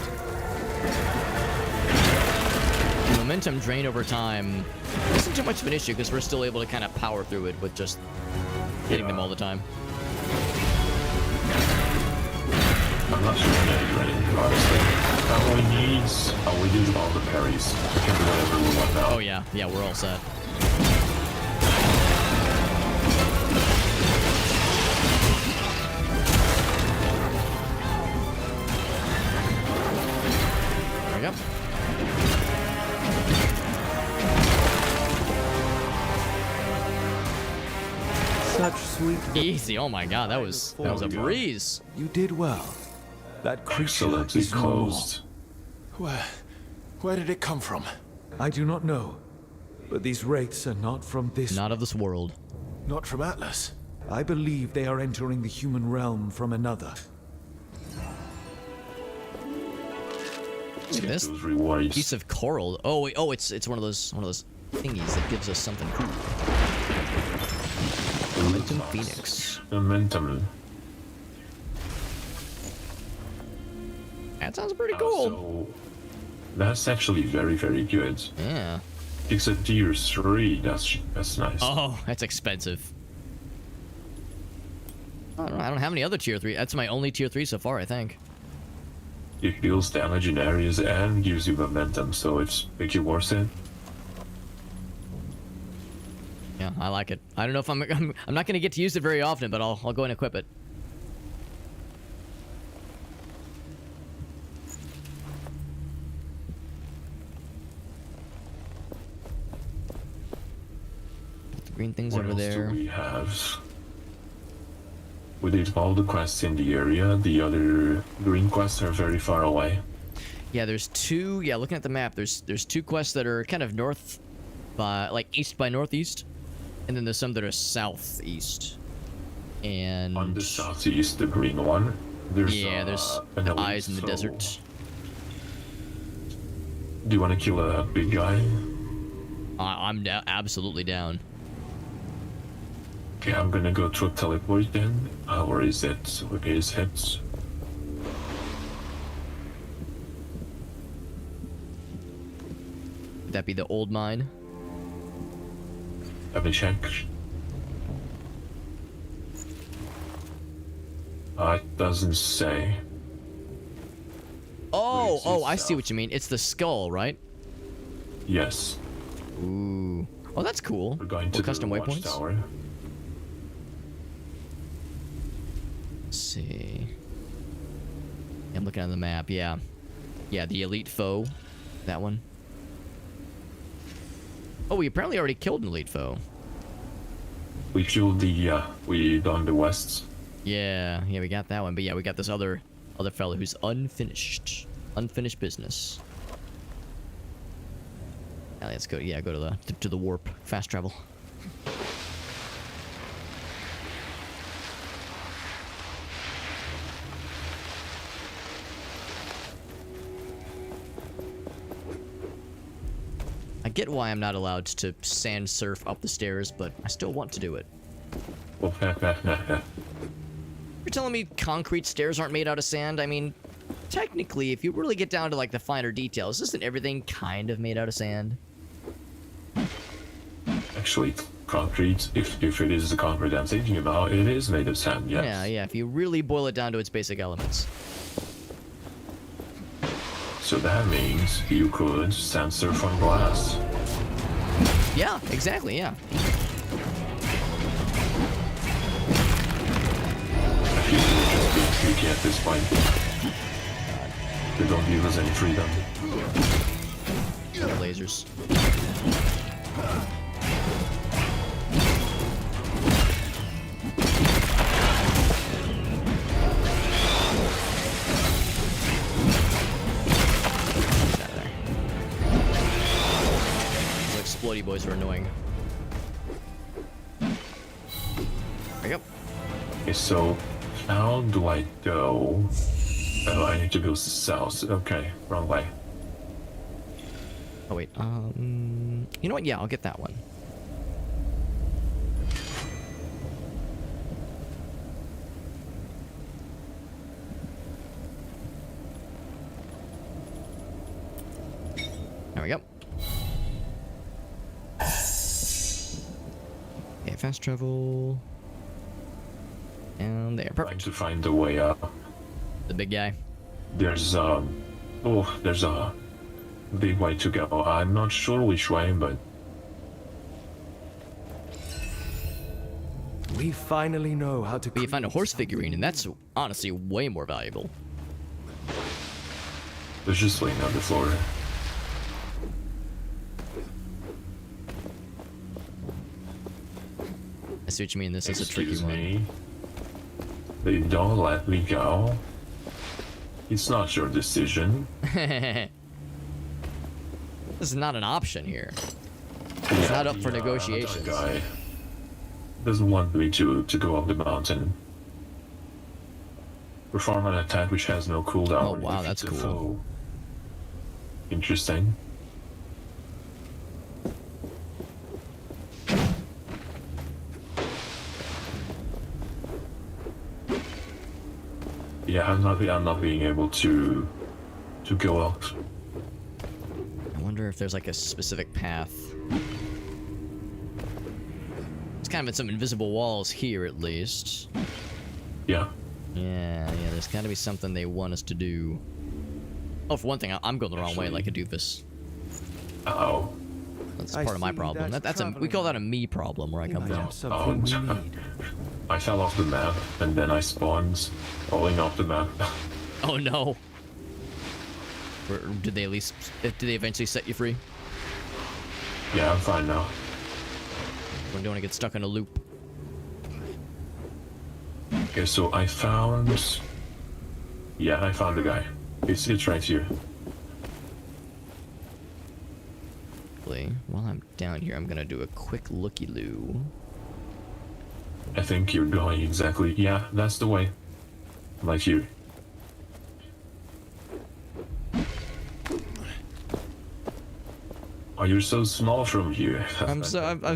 The momentum drain over time isn't too much of an issue because we're still able to kind of power through it with just hitting them all the time. I'm not sure I'm getting ready, honestly. We did all the parries. We can do whatever we want now. Oh yeah, yeah, we're all set. There we go. Such sweet. Easy. Oh my god, that was a breeze. You did well. That creature Excellently is no more. closed. Where did it come from? I do not know, but these wraiths are not from this. Not of this world. Not from Atlas. I believe they are entering the human realm from another. Look at this Those rewards. piece of coral. Oh wait, oh it's one of those thingies that gives us something cool. Momentum Phoenix. Momentum. That sounds pretty cool. So that's actually very, very good. Yeah. It's a tier 3. That's nice. Oh, that's expensive. I don't have any other tier 3. That's my only tier 3 so far, I think. It deals damage in areas and gives you momentum, so it's pretty worth it. Yeah, I like it. I don't know if I'm not gonna get to use it very often, but I'll go and equip it. Put the green things What over else there. do we have? We did all the quests in the area. The other green quests are very far away. Yeah, there's two. Yeah, looking at the map, there's two quests that are kind of north, by like east by northeast, and then there's some that are southeast. And on the southeast, the green one. There's there's an the elite eyes in the soul. desert. Do you want to kill a big guy? I'm absolutely down. Okay, I'm gonna go through teleport then. Where is it? Where is it? Would that be the old mine? Let me check. It doesn't say. Oh, I see what you mean. It's the skull, right? Yes. Ooh. Oh, that's cool. We're going to custom the waypoints. Watchtower. Let's see. I'm looking at the map. Yeah. Yeah, the elite foe. That one. Oh, we apparently already killed an elite foe. We killed the, we done the west. Yeah, we got that one. But yeah, we got this other fellow who's unfinished. Unfinished business. Yeah, let's go. Yeah, go to the warp. Fast travel. I get why I'm not allowed to sand surf up the stairs, but I still want to do it. You're telling me concrete stairs aren't made out of sand? I mean, technically, if you really get down to like the finer details, isn't everything kind of made out of sand? Actually, concrete, if it is the concrete I'm thinking about, it is made of sand, yes. Yeah, if you really boil it down to its basic elements. So that means you could sand surf on glass. Yeah, exactly, yeah. You can't at this point. They don't give us any freedom. Lasers. Explodey boys are annoying. There you go. Okay, so how do I go? Oh, I need to go south. Okay, wrong way. Oh wait, you know what? Yeah, I'll get that one. There we go. Okay, fast travel. And there, perfect. Trying to find the way up. The big guy. There's there's a big way to go. I'm not sure which way, but we finally know how to. But you find a horse figurine, and that's honestly way more valuable. There's just laying on the floor. I see what you mean. This is a tricky one. They don't let me go. It's not your decision. This is not an option here. It's not up for negotiations. Guy doesn't want me to go up the mountain. Perform an attack which has no cooldown. Oh wow, that's cool. Interesting. Yeah, I'm not being able to go up. I wonder if there's like a specific path. It's kind of in some invisible walls here, at least. Yeah. Yeah, there's got to be something they want us to do. Oh, for one thing, I'm going the wrong way like a doofus. Oh. That's part of my problem. We call that a me problem where I come from. I fell off the map and then I spawned falling off the map. Oh no. Or did they eventually set you free? Yeah, I'm fine now. We don't want to get stuck in a loop. Okay, so I found the guy. It's right here. While I'm down here, I'm gonna do a quick looky-loo. I think you're going exactly. Yeah, that's the way. Like here. you're so small from here. I was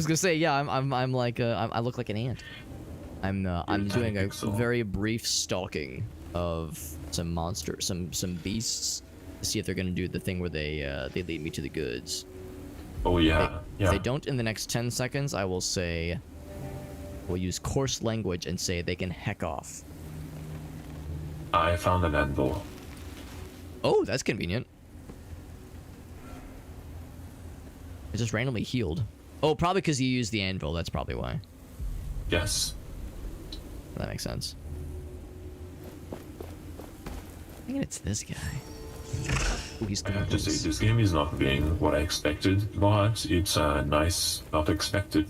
gonna say, yeah. I'm like I look like an ant. I'm doing a very brief stalking of some some beasts to see if they're gonna do the thing where they lead me to the goods. Oh yeah. If they don't in the next 10 seconds, I will say, we'll use coarse language and say they can heck off. I found an anvil. Oh, that's convenient. It just randomly healed. Oh, probably because you used the anvil. That's probably why. Yes. That makes sense. I think it's this guy. Ooh, he's I have to say, this game is not being what I expected, but it's nice, not expected.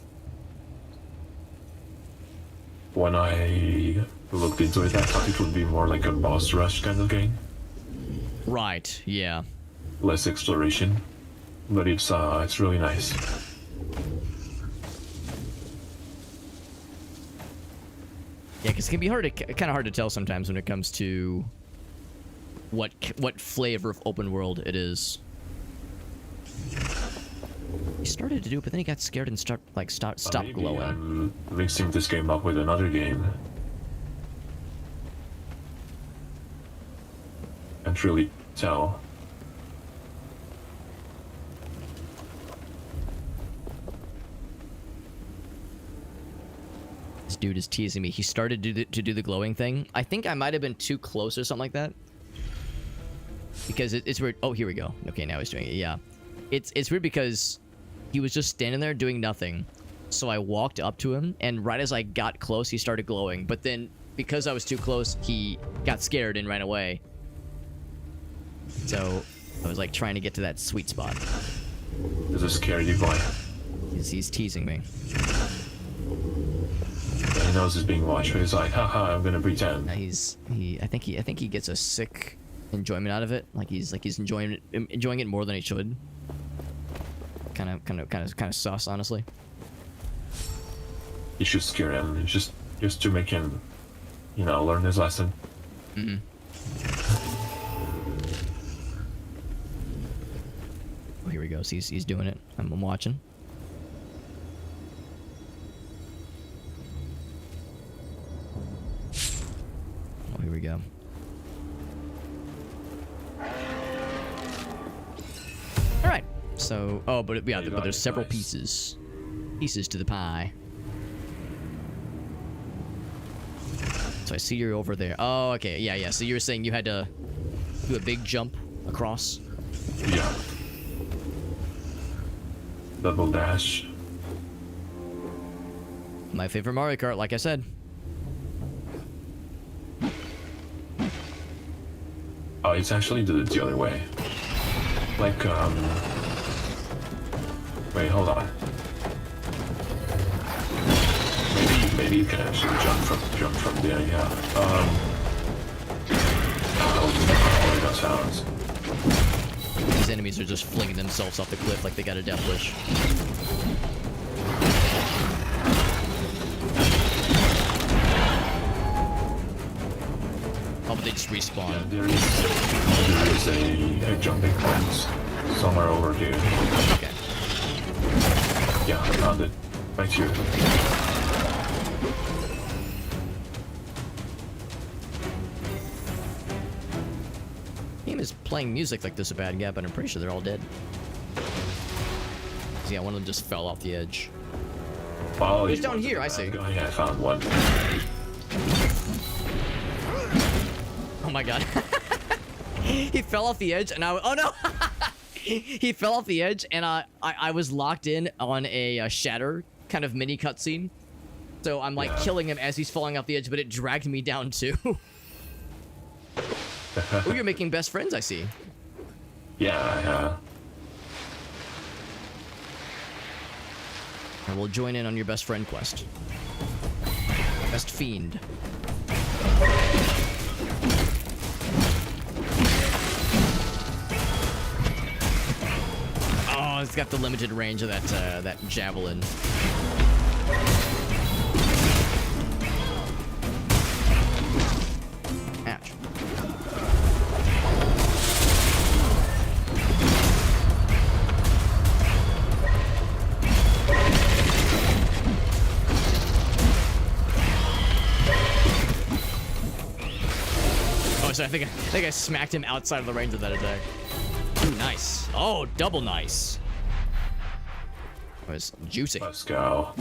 When I looked into it, I thought it would be more like a boss rush kind of game. Right, yeah. Less exploration, but it's really nice. Yeah, because it can be kind of hard to tell sometimes when it comes to what flavor of open world it is. He started to do it, but then he got scared and stopped glowing. I'm mixing this game up with another game. Can't really tell. This dude is teasing me. He started to do the glowing thing. I think I might have been too close or something like that. Because it's weird. Oh, here we go. Okay, now he's doing it. Yeah. It's weird because he was just standing there doing nothing. So I walked up to him, and right as I got close, he started glowing. But then, because I was too close, he got scared and ran away. So I was like trying to get to that sweet spot. Does it scare you, boy? He's teasing me. He knows he's being watched, but he's like, haha, I'm gonna pretend. I think he gets a sick enjoyment out of it. Like he's enjoying it more than he should. Kind of sus, honestly. You should scare him, just to make him, learn his lesson. Mm-hmm. Oh, here he goes. He's doing it. I'm watching. Oh, here we go. All right. So, but there's several pieces to the pie. So I see you're over there. Oh, okay. Yeah. So you were saying you had to do a big jump across? Yeah. Double dash. My favorite Mario Kart, like I said. Oh, it's actually the other way. Like, wait, hold on. Maybe you can actually jump from there, yeah. Oh, no sounds. These enemies are just flinging themselves off the cliff like they got a death wish. Oh, but they just respawn. Yeah, there is a jumping point somewhere over here. Okay. Yeah, I found it. Right here. Game is playing music like there's a bad guy, but I'm pretty sure they're all dead. So yeah, one of them just fell off the edge. Oh, he's down here, I see. Yeah, I found one. Oh my god. He fell off the edge and oh no! He fell off the edge and I was locked in on a shatter kind of mini cutscene. So I'm like killing him as he's falling off the edge, but it dragged me down too. Oh, you're making best friends, I see. Yeah. I will join in on your best friend quest. Best fiend. Oh, it's got the limited range of that javelin. Ouch. Oh, sorry, I think I smacked him outside of the range of that attack. Ooh, nice. Oh, double nice. That was juicy. Let's go.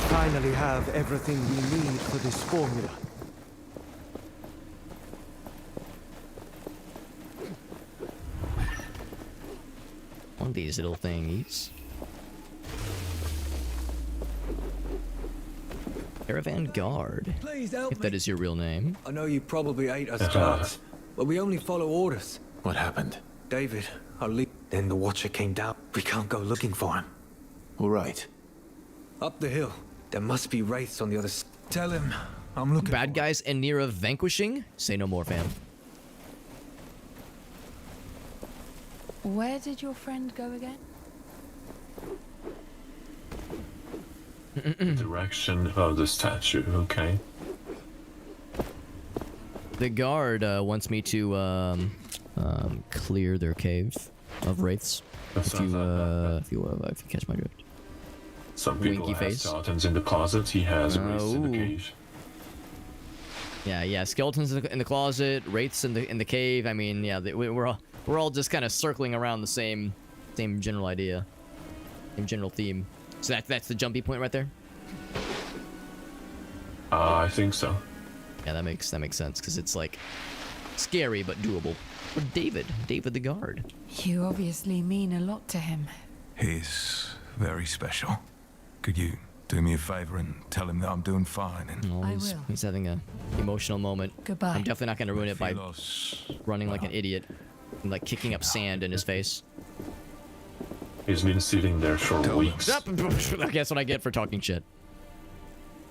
Finally have everything we need for this formula. One of these little thingies. Caravan Guard. Please help if that is your real name. I know you probably hate us guards, but we only follow orders. What happened? David, our lead. Then the Watcher came down. We can't go looking for him. All right. Up the hill. There must be wraiths on the other side. Tell him I'm looking. Bad guys in near of vanquishing? Say no more, fam. Where did your friend go again? Direction of the statue, okay. The guard wants me to clear their cave of wraiths. If you catch my drift. Some people Winky have face. skeletons in the closet. He has wraiths in the cave. Yeah. Skeletons in the closet, wraiths in the cave. I mean, yeah, we're all just kind of circling around the same general idea, same general theme. So that's the jumpy point right there. I think so. Yeah, that makes sense because it's like scary but doable. Or David the guard. You obviously mean a lot to him. He's very special. Could you do me a favor and tell him that I'm doing fine? And I will. He's having a emotional moment. Goodbye. I'm definitely not going to ruin it by running like an idiot and like kicking up sand in his face. He's been sitting there for weeks. That's what I get for talking shit.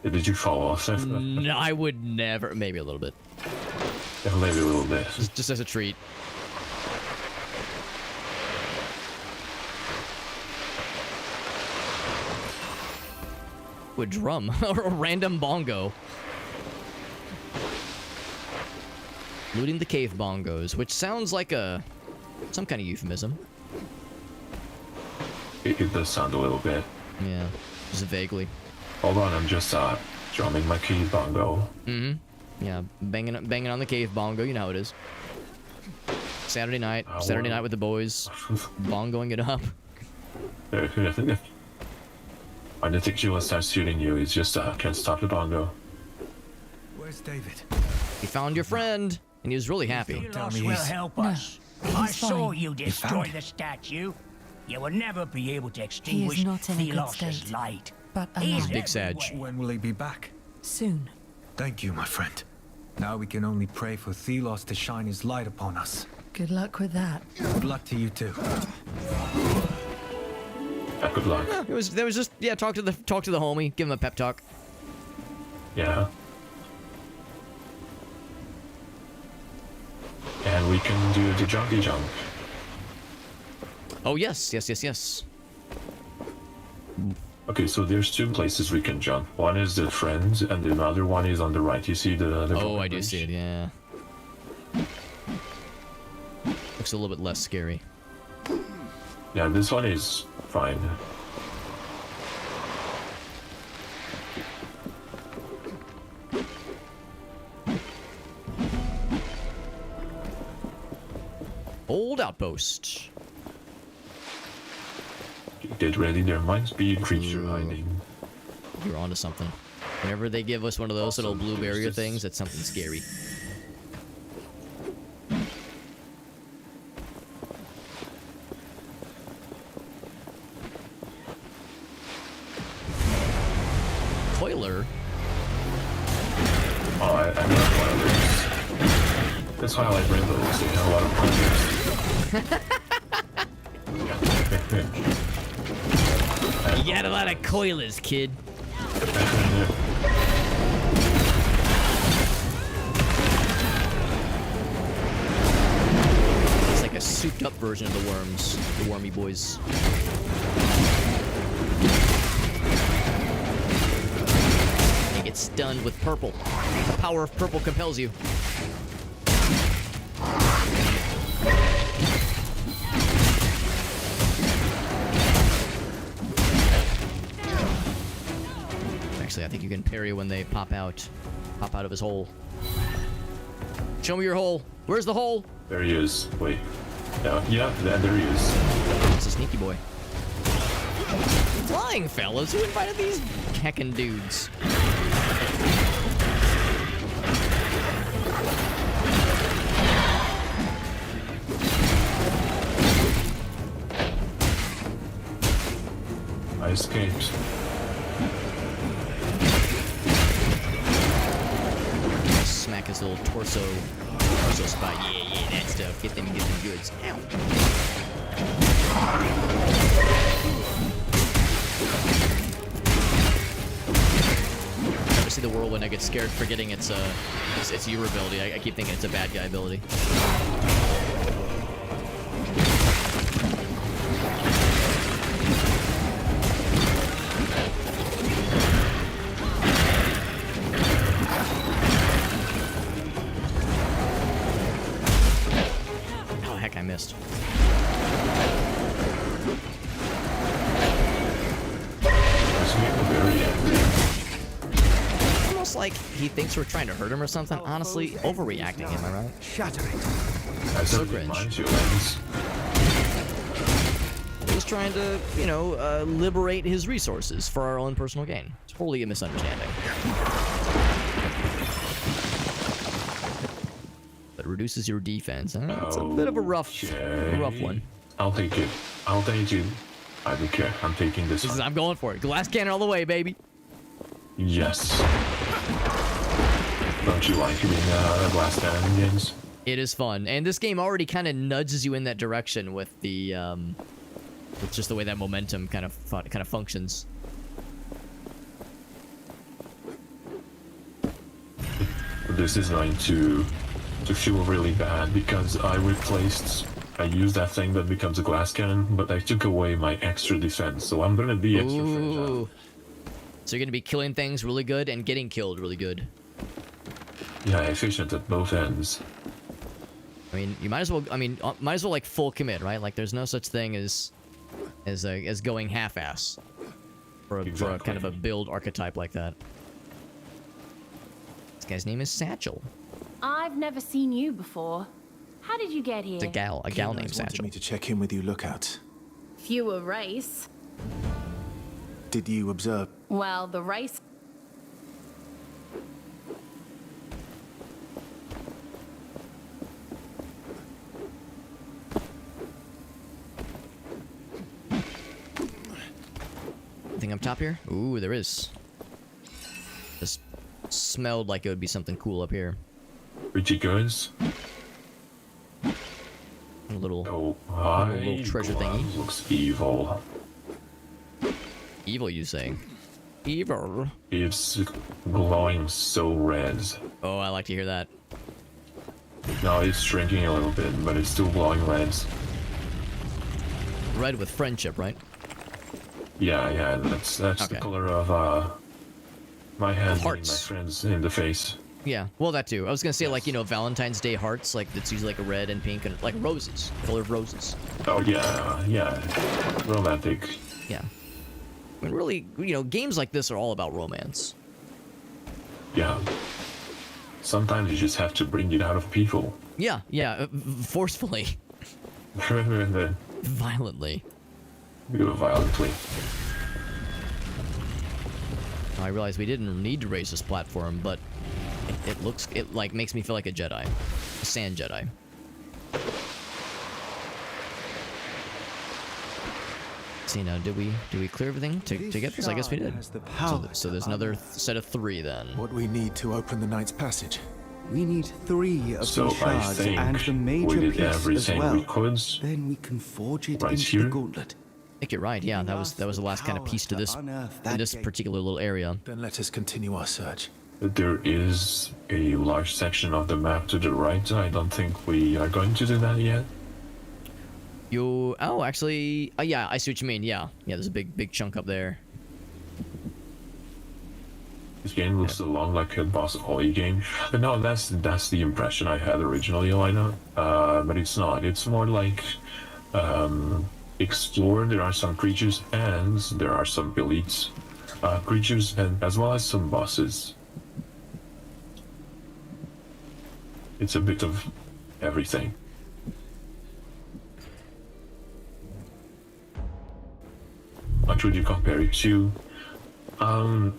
Did you fall off? No, I would never. Maybe a little bit. Yeah, maybe a little bit. Just as a treat. A drum or a random bongo. Looting the cave bongos, which sounds like some kind of euphemism. It does sound a little bit. Yeah, just vaguely. Hold on, I'm just drumming my cave bongo. Mm-hmm. Yeah, banging on the cave bongo. You know how it is. Saturday night with the boys, bongoing it up. I didn't think she will start shooting you. He's just can't stop the bongo. Where's David? He found your friend, and he was really happy. Thelos will help us. I saw you destroy the statue. You will never be able to extinguish not in a good Thelos' state, light. but He's Big Sag. When will he be back? Soon. Thank you, my friend. Now we can only pray for Thelos to shine his light upon us. Good luck with that. Good luck to you too. Good luck. There was just talk to the homie, give him a pep talk. Yeah. And we can do the jumpy jump. Oh yes. Okay, so there's two places we can jump. One is the friends, and the other one is on the right. You see the Oh, I do see it. Yeah. Looks a little bit less scary. Yeah, this one is fine. Old outpost. Get ready, there might be a creature hiding. You're onto something. Whenever they give us one of those little blue barrier things, it's something scary. Toiler? Oh, I love one of those. That's why I like rainbows. They have a lot of You got a lot of coilers, kid. It's like a souped up version of the worms, the wormy boys. You get stunned with purple. The power of purple compels you. Actually, I think you can parry when they pop out of his hole. Show me your hole. Where's the hole? There he is. Wait. Yeah, there he is. It's a sneaky boy. Flying fellas, who invited these heckin' dudes? I escaped. Smack his little torso spot. Yeah, that stuff. Get them goods. Ow. Never see the whirlwind. I get scared forgetting it's your ability. I keep thinking it's a bad guy ability. I missed. Almost like he thinks we're trying to hurt him or something. Honestly, overreacting, am I right? Shatter it. That's so cringe. He's trying to, you know, liberate his resources for our own personal gain. Totally a misunderstanding. But reduces your defense. It's a bit of a rough one. I'll take it. I'll take it. I don't care. I'm taking this. I'm going for it. Glass cannon all the way, baby. Yes. Don't you like being glass cannon games? It is fun, and this game already kind of nudges you in that direction with the with just the way that momentum kind of functions. This is going to feel really bad because I used that thing that becomes a glass cannon, but I took away my extra defense, so I'm gonna be extra fragile. So you're gonna be killing things really good and getting killed really good. Yeah, efficient at both ends. I mean, you might as well. I mean, might as well like full commit, right? Like, there's no such thing as going half-ass for a kind of a build archetype like that. This guy's name is Satchel. I've never seen you before. How did you get here? It's a gal named Satchel. Wanted me to check in with you lookouts. Fewer race. Did you observe? Well, the race. Anything up top here? Ooh, there is. This smelled like it would be something cool up here. Richie goes. A little treasure thingy. Looks evil. Evil, you say? Evil. It's glowing so red. Oh, I like to hear that. Now it's shrinking a little bit, but it's still glowing red. Red with friendship, right? Yeah, that's okay. The color of my hand hitting my friends in the face. Yeah, well, that too. I was gonna say, like, you know, Valentine's Day hearts, like, it's usually like a red and pink and like roses, color of roses. Oh yeah, romantic. Yeah, I mean, really, you know, games like this are all about romance. Yeah. Sometimes you just have to bring it out of people. Yeah, forcefully. Violently. Violently. I realized we didn't need to raise this platform, but it like makes me feel like a Jedi, a sand Jedi. See, now did we clear everything to get this? I guess we did. So there's another set of 3 then. What we need to open the Knight's Passage? We need 3 of these shards and the major piece as well. Then we can forge it into the gauntlet. I think you're right. Yeah, that was the last kind of piece to this in this particular little area. Then let us continue our search. There is a large section of the map to the right. I don't think we are going to do that yet. Oh, actually, yeah, I see what you mean. Yeah, there's a big chunk up there. This game looks a lot like a boss Ollie game. But no, that's the impression I had originally, Elena. But it's not. It's more like explore. There are some creatures and there are some elites creatures, and as well as some bosses. It's a bit of everything. What would you compare it to? I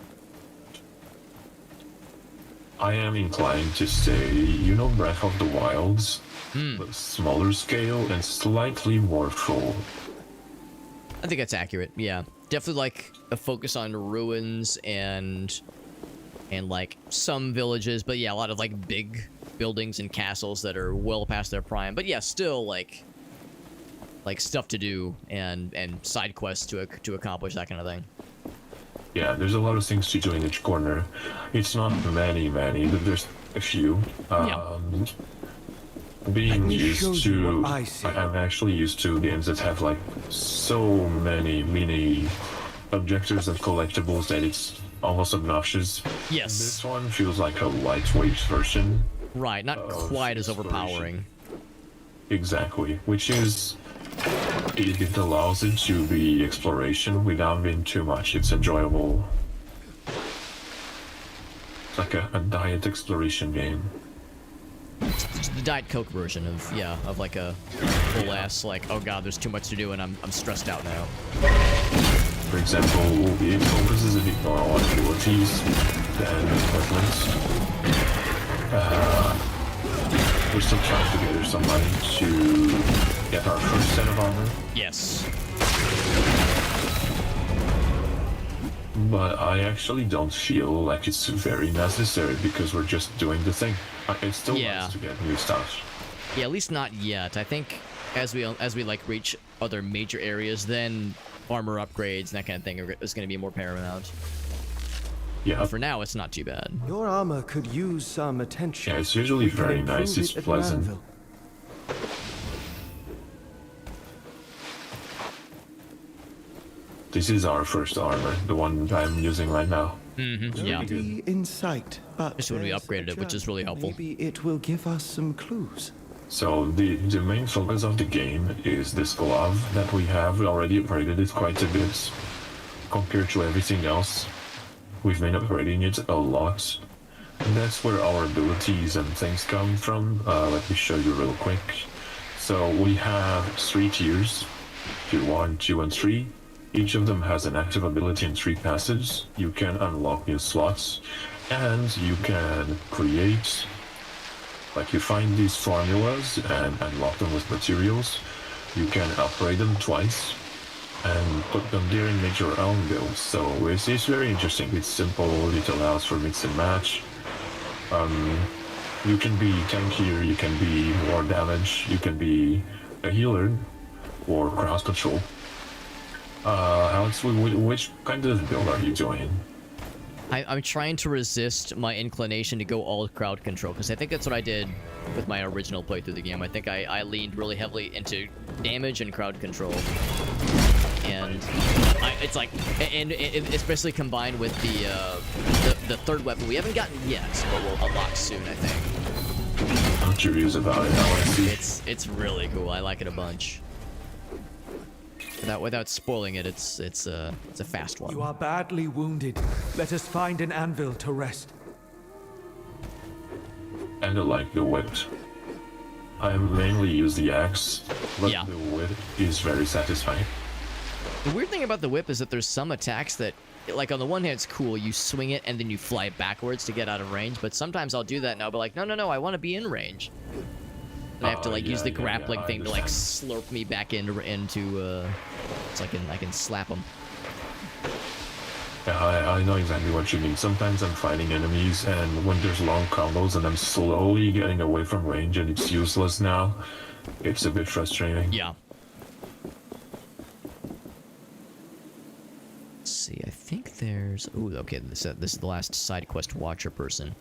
am inclined to say, you know, Breath of the Wilds, but smaller scale and slightly more full. I think that's accurate. Yeah, definitely like a focus on ruins and like some villages, but yeah, a lot of like big buildings and castles that are well past their prime. But yeah, still like stuff to do and side quests to accomplish, that kind of thing. Yeah, there's a lot of things to do in each corner. It's not many, but there's a few. Being used to, I'm actually used to games that have like so many mini objectives and collectibles that it's almost obnoxious. Yes. This one feels like a lightweight version. Right, not quite as overpowering. Exactly, which is, it allows it to be exploration without being too much. It's enjoyable. It's like a diet exploration game. It's the Diet Coke version of like a full ass like, oh god, there's too much to do and I'm stressed out now. For example, it focuses a bit more on abilities than equipment. We're still trying to gather some money to get our first set of armor. Yes. But I actually don't feel like it's very necessary because we're just doing the thing. It's still nice to get new stuff. Yeah, at least not yet. I think as we like reach other major areas, then armor upgrades and that kind of thing is going to be more paramount. Yeah. But for now, it's not too bad. Your armor could use some attention. Yeah, it's usually very nice. It's pleasant. This is our first armor, the one I'm using right now. Yeah. In sight, but just when we upgraded it, which is really helpful. Maybe it will give us some clues. So the main focus of the game is this glove that we have. We already upgraded it quite a bit compared to everything else. We've been upgrading it a lot. And that's where our abilities and things come from. Let me show you real quick. So we have 3 tiers, tier 1, 2, and 3. Each of them has an active ability and 3 passes. You can unlock new slots, and you can create, like you find these formulas and unlock them with materials. You can upgrade them twice and put them there and make your own builds. So it's very interesting. It's simple. It allows for mix and match. You can be tankier, you can be more damage, you can be a healer or crowd control. Alex, which kind of build are you doing? I'm trying to resist my inclination to go all crowd control, because I think that's what I did with my original playthrough of the game. I think I leaned really heavily into damage and crowd control. And it's like, and especially combined with the third weapon we haven't gotten yet, but we'll unlock soon, I think. I'm curious about it. I want to see. It's really cool. I like it a bunch. Without spoiling it, it's a fast one. You are badly wounded. Let us find an anvil to rest. And I like the whip. I mainly use the axe, but the whip is very satisfying. The weird thing about the whip is that there's some attacks that, like, on the one hand it's cool, you swing it and then you fly backwards to get out of range, but sometimes I'll do that and I'll be like, no, I want to be in range. And I have to, like, use the grappling thing to, like, slurp me back into so I can slap them. Yeah, I know exactly what you mean. Sometimes I'm fighting enemies, and when there's long combos and I'm slowly getting away from range and it's useless now, it's a bit frustrating. Yeah. Let's see, I think there's... Ooh, okay, this is the last side quest watcher person.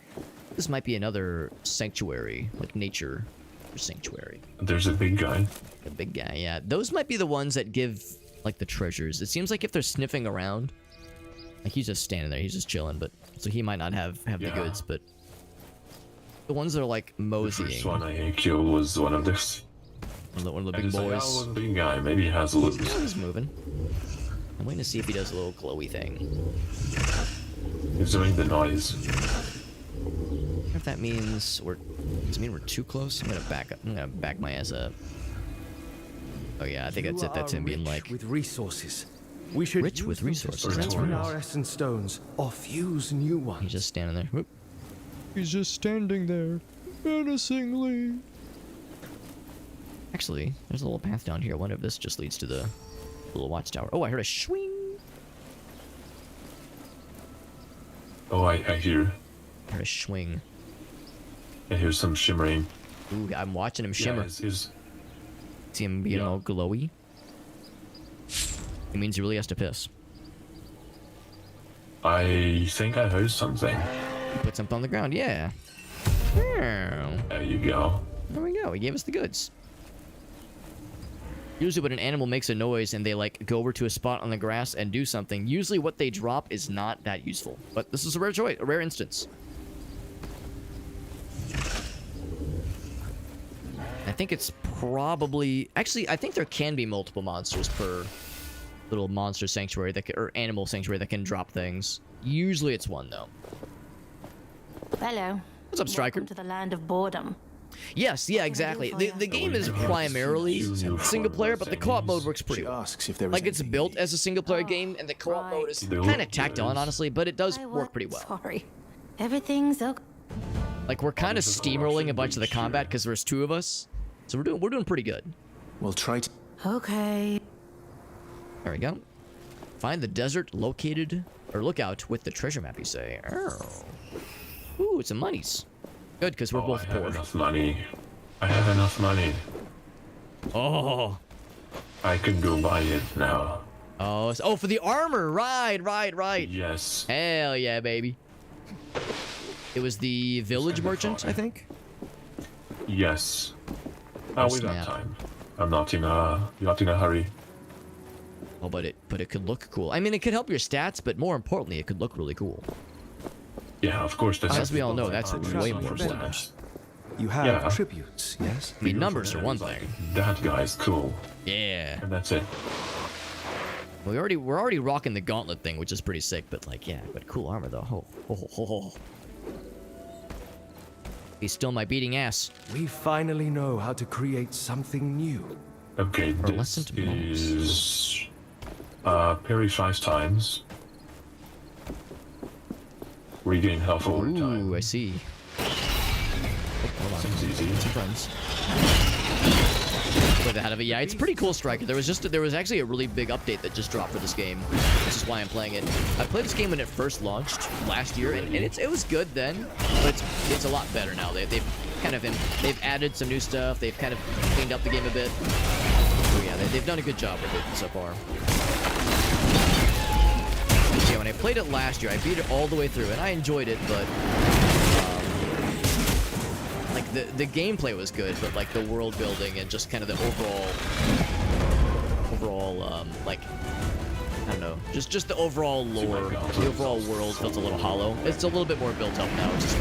This might be another sanctuary, like nature sanctuary. There's a big guy. A big guy, yeah. Those might be the ones that give, like, the treasures. It seems like if they're sniffing around, like, he's just standing there, he's just chilling, but so he might not have the goods, but the ones that are like moseying. The first one I killed was one of this. One of the big boys. Like, oh, big guy. Maybe he has a loot. He's moving. I'm waiting to see if he does a little glowy thing. He's doing the noise. if that means does it mean we're too close? I'm gonna back up. I'm gonna back my ass up. Oh yeah, I think that's it. That's him being like with resources. We should rich with resources. That's right. right. Our essence stones or fuse new ones. He's just standing there. Whoop. He's just standing there, menacingly. Actually, there's a little path down here. I wonder if this just leads to the little watchtower. Oh, I heard a swing. Oh, I hear. I heard a swing. I hear some shimmering. Ooh, I'm watching him shimmer. Yeah, see him being all glowy. It means he really has to piss. I think I heard something. He put something on the ground, yeah. There you go. There we go. He gave us the goods. Usually when an animal makes a noise and they like go over to a spot on the grass and do something, usually what they drop is not that useful. But this is a rare choice, a rare instance. I think it's probably... Actually, I think there can be multiple monsters per little monster sanctuary that can, or animal sanctuary that can drop things. Usually it's one, though. Hello. What's up, Striker? Welcome to the land of boredom. Yes, yeah, exactly. The game is primarily single player, but the co-op mode works pretty well. Like, it's built as a single player game, and the co-op mode is kind of tacked on, honestly, but it does work pretty well. Sorry. Everything's okay. Like, we're kind of steamrolling a bunch of the combat because there's 2 of us, so we're doing pretty good. We'll try to... Okay. There we go. Find the desert located, or lookout with the treasure map, you say. Oh. Ooh, it's some monies. Good, because we're both poor. I have enough money. I have enough money. Oh. I can go buy it now. Oh, for the armor. Right. Yes. Hell yeah, baby. It was the village merchant, I think? Yes. Oh, we got time. I'm not in a hurry. Oh, but it could look cool. I mean, it could help your stats, but more importantly, it could look really cool. Yeah, of course. That's as we all know, that's way more important. You have tributes, yes? I mean, numbers are one thing. That guy's cool. Yeah. And that's it. We're already rocking the gauntlet thing, which is pretty sick. But like, yeah, but cool armor though. Oh. He's still my beating ass. We finally know how to create something new. Okay, this is parry 5 times. Regain health over time. Ooh, I see. Oh, hold on. Seems easy. Some friends. Play the head of it. Yeah, it's pretty cool, Striker. There was actually a really big update that just dropped for this game. This is why I'm playing it. I played this game when it first launched last year, and it was good then, but it's a lot better now. They've added some new stuff. They've kind of cleaned up the game a bit. So yeah, they've done a good job with it so far. Yeah, when I played it last year, I beat it all the way through, and I enjoyed it, but like the gameplay was good, but like the world building and just kind of the overall like I don't know, just the overall lore, the overall world feels a little hollow. It's a little bit more built up now, which is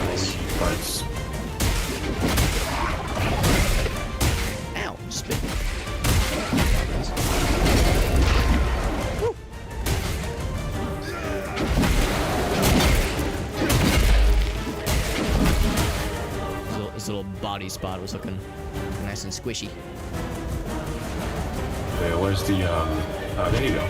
nice. Ow, spit. His little body spot was looking nice and squishy. Okay, where's the, there you go.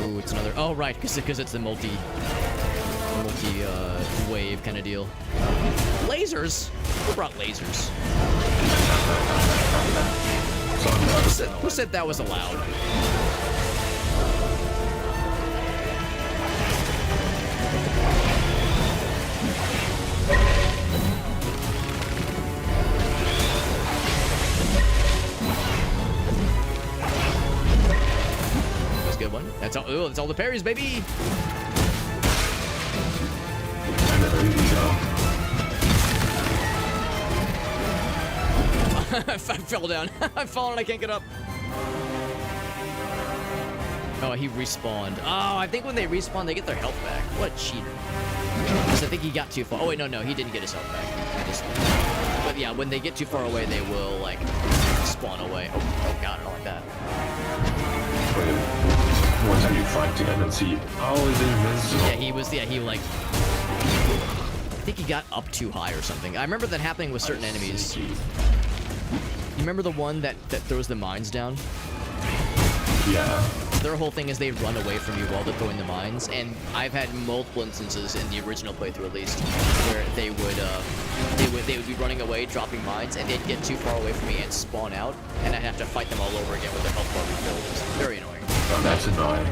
Ooh, it's another, oh right, because it's the multi wave kind of deal. Lasers? Who brought lasers? Who said that was allowed? That's a good one. That's all. Ooh, that's all the parries, baby. There you go. I fell down. I've fallen. I can't get up. Oh, he respawned. Oh, I think when they respawn, they get their health back. What a cheater. Because I think he got too far. Oh, wait, no, he didn't get his health back. but yeah, when they get too far away, they will like spawn away. Oh god, I don't like that. What are you fighting? I don't see. How is it invisible? Yeah, he was. Yeah, he like. I think he got up too high or something. I remember that happening with certain enemies. You remember the one that throws the mines down? Yeah. Their whole thing is they run away from you while they're throwing the mines, and I've had multiple instances in the original playthrough, at least, where they would be running away, dropping mines, and they'd get too far away from me and spawn out, and I'd have to fight them all over again with their health bar refilled. It's very annoying. Oh, that's annoying.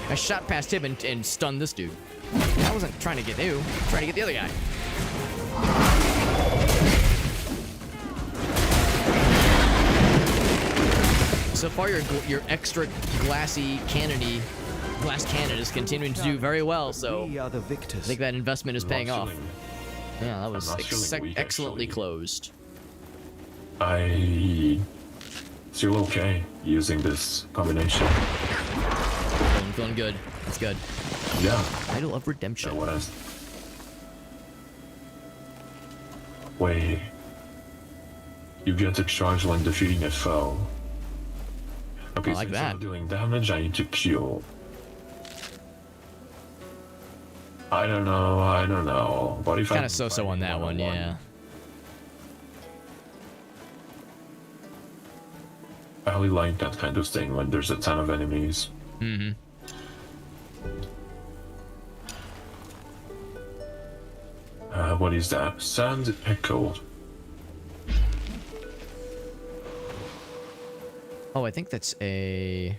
I shot past him and stunned this dude. I wasn't trying to get you. I was trying to get the other guy. So far, your extra glassy cannony glass cannon is continuing to do very well. So I think that investment is paying off. Yeah, that was excellently closed. I feel okay using this combination. Feeling good. That's good. Yeah. Idol of Redemption. Wait. You get to charge when defeating a foe. Okay, I like so that. instead of doing damage, I need to kill. I don't know. What if kind of so-so on that one, yeah. I really like that kind of thing when there's a ton of enemies. Mm-hmm. What is that? Sand pickled. Oh, I think that's a.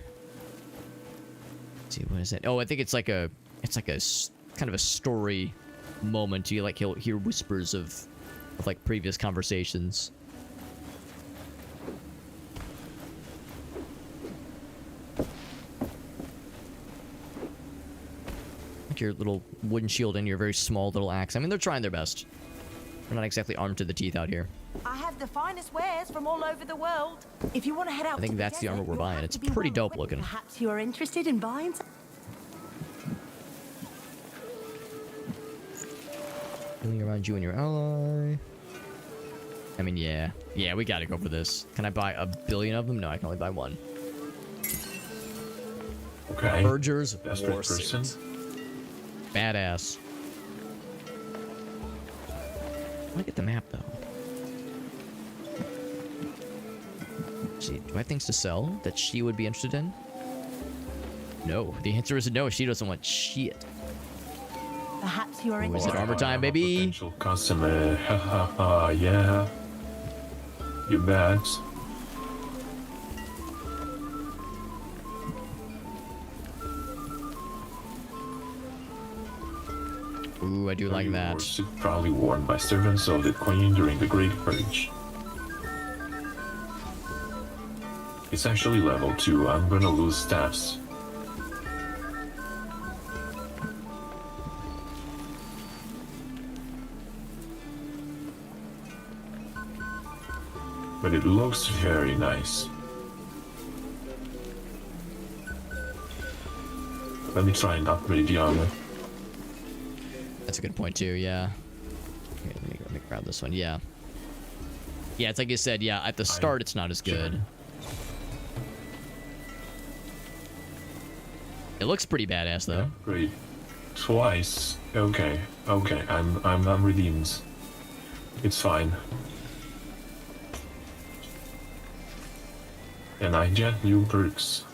Let's see, what is it? Oh, I think it's like a kind of a story moment. You like hear whispers of like previous conversations. Your little wooden shield and your very small little axe. I mean, they're trying their best. They're not exactly armed to the teeth out here. I have the finest wares from all over the world. If you want to head out, I think that's the armor we're buying. It's pretty dope looking. Perhaps you are interested in buying. Healing around you and your ally. I mean, yeah, we gotta go for this. Can I buy 1 billion of them? No, I can only buy one. Okay. Verger's Desperate War person. Suit. Badass. I want to get the map, though. Let's see, do I have things to sell that she would be interested in? No. The answer is no. She doesn't want shit. Perhaps you are Is it armor time, baby? Potential customer. Haha, yeah. You bet. Ooh, I do like that. Suit probably worn by servants of the Queen during the Great Purge. It's actually level 2. I'm gonna lose stats. But it looks very nice. Let me try and upgrade the armor. That's a good point too, yeah. Okay, let me grab this one, yeah. Yeah, it's like you said, yeah, at the start it's not as good. It looks pretty badass though. Yeah, great. Twice. Okay. I'm redeemed. It's fine. And I get new perks.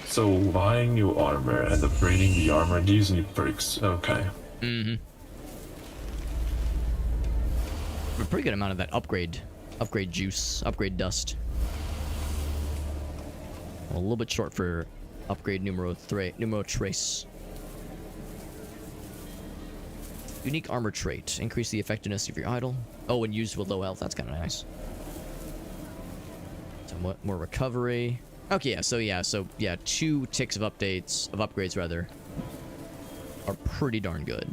So buying new armor and upgrading the armor gives me perks. Okay. Mm-hmm. A pretty good amount of that upgrade juice, upgrade dust. A little bit short for Upgrade numero trace. Unique armor trait. Increase the effectiveness of your idol. Oh, when used with low health. That's kind of nice. So more recovery. Okay, so 2 ticks of upgrades rather, are pretty darn good.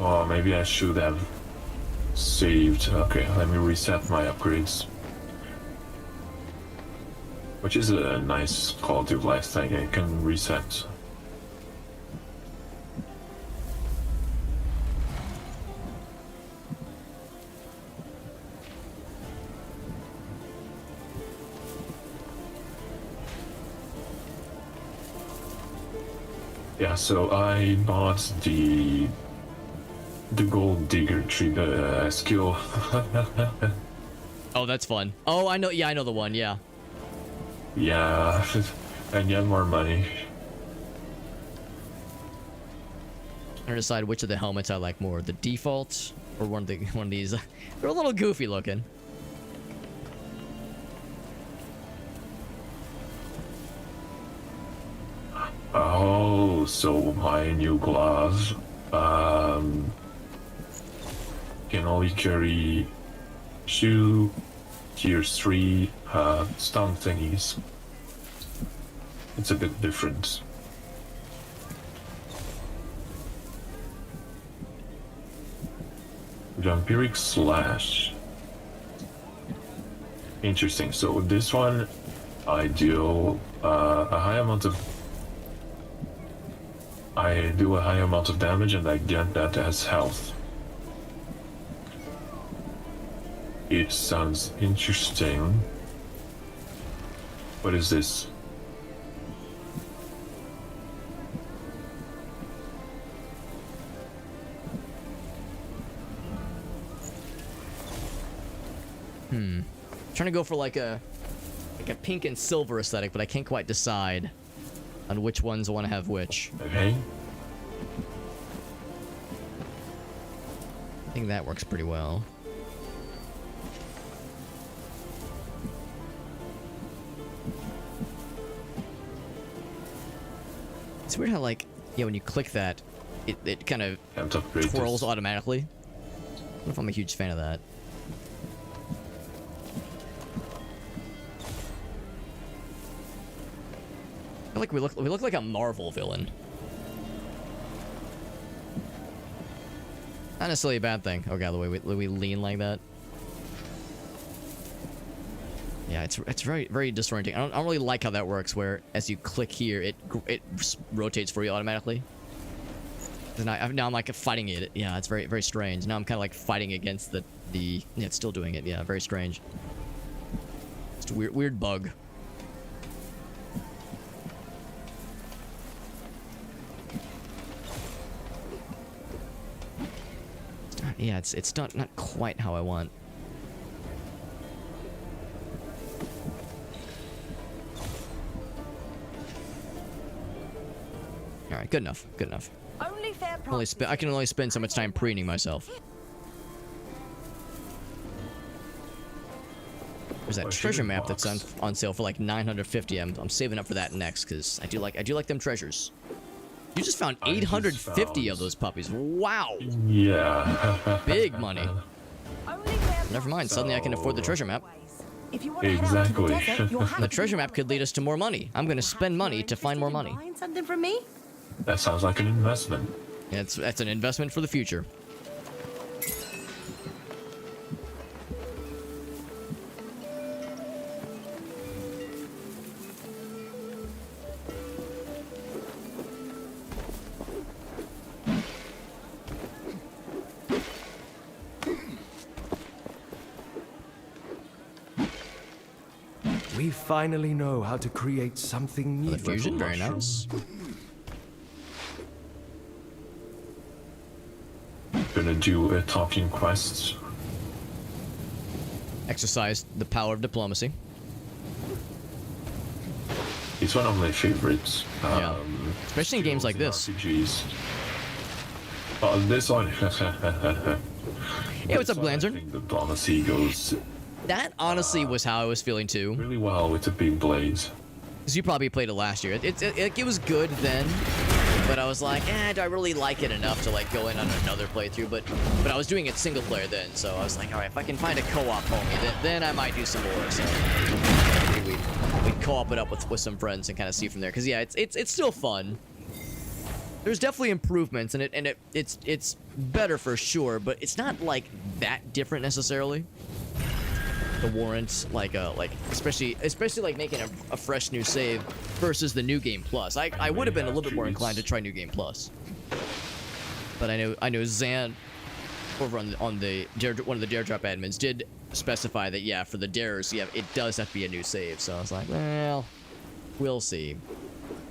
Oh, maybe I should have saved. Okay, let me reset my upgrades. Which is a nice quality of life thing. I can reset. Yeah, so I bought the gold digger tree skill. Oh, that's fun. Oh, I know. Yeah, I know the one. Yeah. Yeah, and get more money. I'm gonna decide which of the helmets I like more: the default or one of these. They're a little goofy looking. Oh, so my new gloves can only carry 2 tier 3 stun thingies. It's a bit different. Vampiric Slash. Interesting. So with this one, I do a high amount of damage, and I get that as health. It sounds interesting. What is this? Trying to go for like a pink and silver aesthetic, but I can't quite decide on which ones I want to have which. Okay. I think that works pretty well. It's weird how, like, yeah, when you click that, it kind of twirls automatically. I don't know if I'm a huge fan of that. I feel like we look like a Marvel villain. Not necessarily a bad thing. Oh god, the way we lean like that. Yeah, it's very disorienting. I don't really like how that works. Where as you click here, it rotates for you automatically. And now I'm like fighting it. Yeah, it's very strange. Now I'm kind of like fighting against the. Yeah, it's still doing it. Yeah, very strange. It's a weird bug. Yeah, it's not quite how I want. All right, good enough. Good enough. Only fair I can only spend so much time preening myself. There's that treasure map that's on sale for like 950. I'm saving up for that next because I do like them treasures. You just found 850 of those puppies. Wow. Yeah. Big money. Never mind. Suddenly I can afford the treasure map. Exactly. The treasure map could lead us to more money. I'm going to spend money to find more money. Buying something from me? That sounds like an investment. Yeah, that's an investment for the future. We finally know how to create something new. The fusion, very nice. Gonna do a talking quest. Exercise the power of diplomacy. It's one of my favorites. Yeah. Especially in games like this. RPGs. Oh, this one. Hey, what's up, Glanzer? I think diplomacy goes That honestly was how I was feeling too. Really well with the big blades. Because you probably played it last year. It was good then, but I was like, do I really like it enough to like go in on another playthrough? But I was doing it single player then, so I was like, all right, if I can find a co-op homie, then I might do some more. So we'd co-op it up with some friends and kind of see from there. Because yeah, it's still fun. There's definitely improvements, and it's better for sure, but it's not like that different necessarily. The warrants, like especially like making a fresh new save versus the New Game Plus. I would have been a little bit more inclined to try New Game Plus, but I know Zan over on the one of the Dare Drop admins did specify that yeah, for the dares, yeah, it does have to be a new save. So I was like, well, we'll see.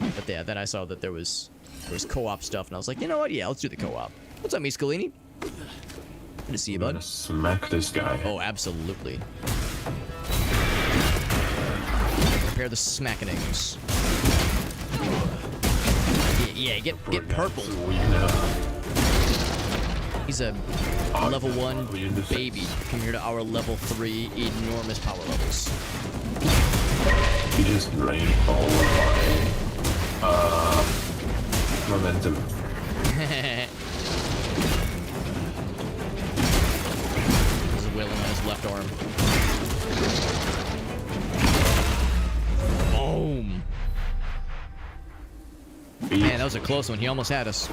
But yeah, then I saw that there was co-op stuff, and I was like, you know what? Yeah, let's do the co-op. What's up, Miss Scalini? Good to see you, bud. Smack this guy. Oh, absolutely. Prepare the smackenings. Yeah, get purple. He's a level 1 baby compared to our level 3 enormous power levels. He just drained all of my momentum. Wailing on his left arm. Boom. Man, that was a close one. He almost had us.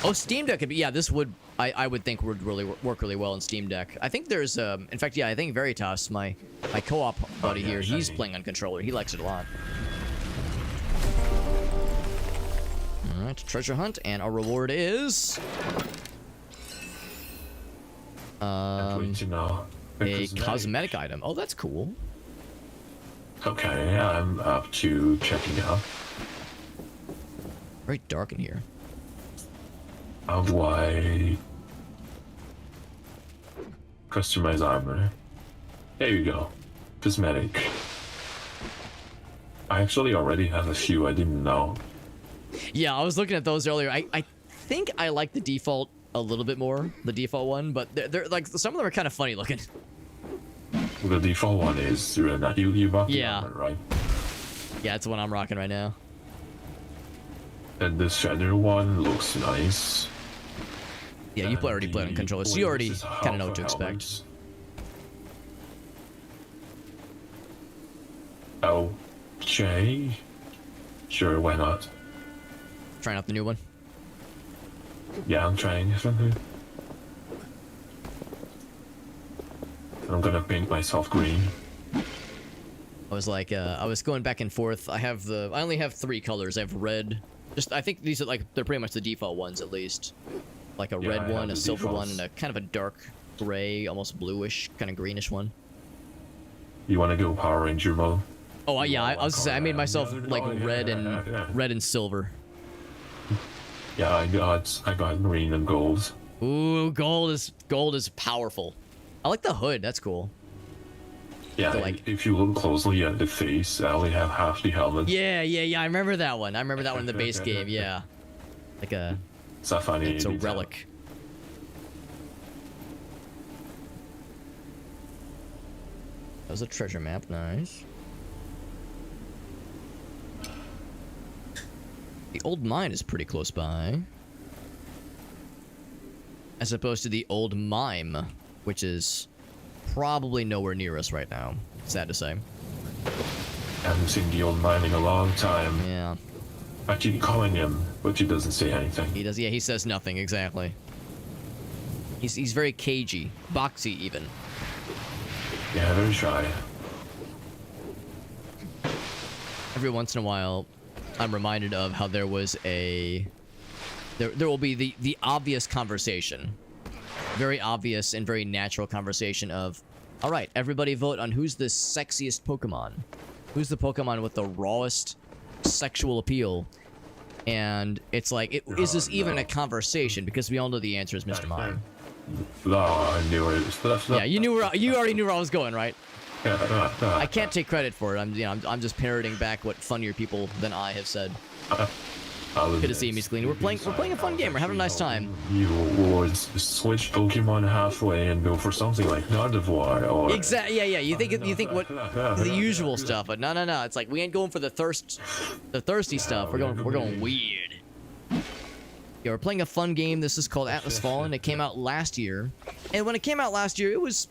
Oh, Steam Deck could be. Yeah, this would. I would think would really work really well in Steam Deck. I think there's. In fact, yeah, I think Veritas, my co-op buddy here, he's playing on controller. He likes it a lot. All right, treasure hunt, and our reward is. A cosmetic item. Oh, that's cool. Okay, I'm up to checking out. Very dark in here. How do I customize armor? There you go. Cosmetic. I actually already have a few. I didn't know. Yeah, I was looking at those earlier. I think I like the default a little bit more, the default one, but they're like some of them are kind of funny looking. The default one is you bought the armor, right? Yeah, it's the one I'm rocking right now. And the feather one looks nice. Yeah, you already played on controller, so you already kind of know what to expect. Okay. Sure, why not? Trying out the new one. Yeah, I'm trying something. I'm gonna paint myself green. I was like, I was going back and forth. I only have 3 colors. I have red. I think these are like, they're pretty much the default ones at least. Like a red one, a silver one, and a kind of a dark gray, almost bluish, kind of greenish one. You wanna go Power Ranger mode? Oh yeah, I was gonna say I made myself like red and silver. Yeah, I got green and gold. Ooh, gold is powerful. I like the hood. That's cool. Yeah, if you look closely at the face, I only have half the helmet. Yeah. I remember that one. I remember that one in the base game. Yeah, like a. It's a funny. It's a relic. That was a treasure map. Nice. The old mine is pretty close by. As opposed to the old mime, which is probably nowhere near us right now. Sad to say. Haven't seen the old mine in a long time. Yeah. I keep calling him, but he doesn't say anything. He does, yeah, he says nothing, exactly. He's very cagey. Boxy, even. Yeah, very shy. Every once in a while, I'm reminded of how there was a... There will be the obvious conversation. Very obvious and very natural conversation of, alright, everybody vote on who's the sexiest Pokemon. Who's the Pokemon with the rawest sexual appeal? And it's like, is this even a conversation? Because we all know the answer is Mr. Mime. No, I knew it. Yeah, you already knew where I was going, right? I can't take credit for it. I'm just parroting back what funnier people than I have said. Good to see you, Miss Clean. We're playing a fun game. We're having a nice time. You would switch Pokemon halfway and go for something like Gardevoir or Exactly. Yeah. You think what the usual stuff, but no. It's like we ain't going for the thirsty stuff. We're going weird. Yeah, we're playing a fun game. This is called Atlas Fallen. It came out last year, and when it came out last year, it was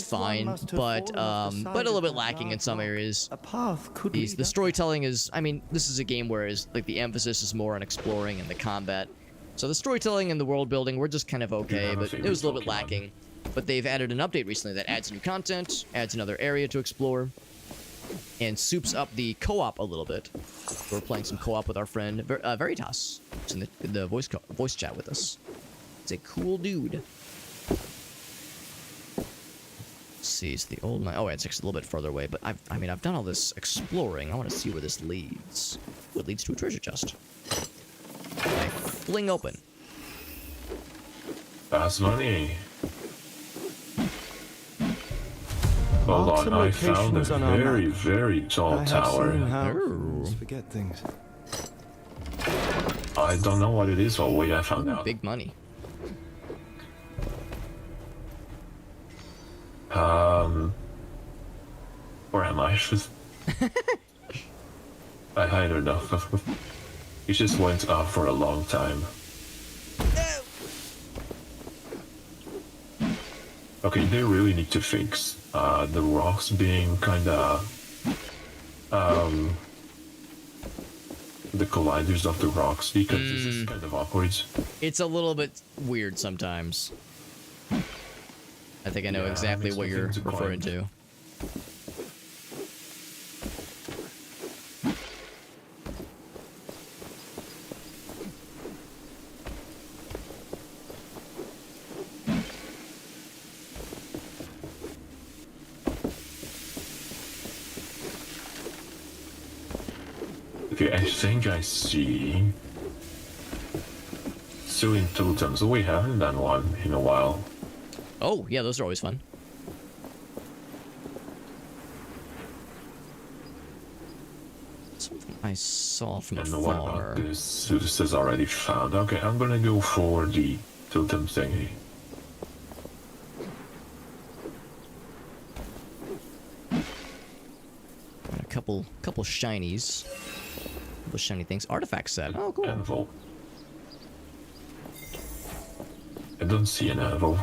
fine, but a little bit lacking in some areas. The storytelling is, I mean, this is a game where like the emphasis is more on exploring and the combat. So the storytelling and the world building were just kind of okay, but it was a little bit lacking. But they've added an update recently that adds new content, adds another area to explore, and soups up the co-op a little bit. We're playing some co-op with our friend Veritas, who's in the voice chat with us. He's a cool dude. Let's see, it's the old mine. Oh, it's actually a little bit further away, but I've done all this exploring. I want to see where this leads. Oh, it leads to a treasure chest. I fling open. That's money. Hold on, I found a very, very tall tower. Forget things. I don't know what it is, but wait, I found out. Big money. Where am I? I don't know. It just went up for a long time. Okay, they really need to fix the rocks being kinda the colliders of the rocks, because this is kind of awkward. It's a little bit weird sometimes. I think I know exactly what you're referring to. Okay, I think I see. Suing totems. We haven't done one in a while. Oh, yeah, those are always fun. Something I saw from afar. And what about this? This is already found. Okay, I'm gonna go for the totem thingy. And a couple shinies. Couple shiny things. Artifact set. Oh, cool. Anvil. I don't see an anvil.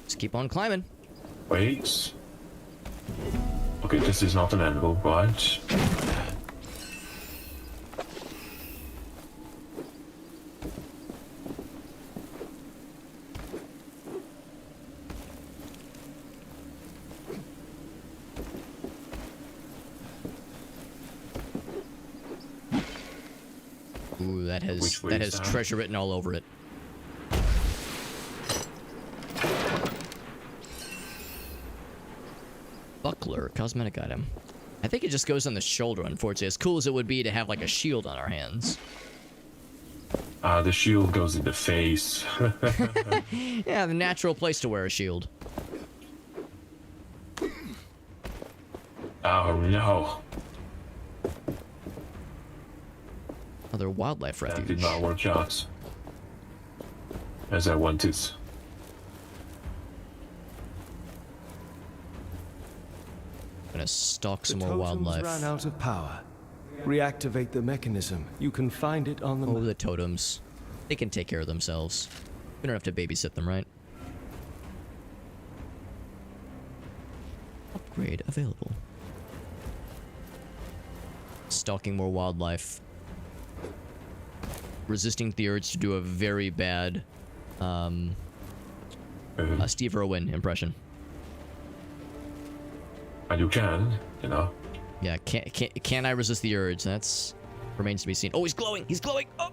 Just keep on climbing. Wait. Okay, this is not an anvil, but... Ooh, that has treasure written all over it. Buckler, cosmetic item. I think it just goes on the shoulder, unfortunately. As cool as it would be to have like a shield on our hands. The shield goes in the face. Yeah, the natural place to wear a shield. Oh no. Another wildlife refuge. That did not work out as I wanted. Gonna stalk some The more totems wildlife. ran out of power. Reactivate the mechanism. You can find it on the Oh, the totems. They can take care of themselves. We don't have to babysit them, right? Upgrade available. Stalking more wildlife. Resisting the urge to do a very bad Steve Irwin impression. And you can, you know. Yeah, can I resist the urge? That's remains to be seen. Oh, he's glowing! He's glowing! Oh,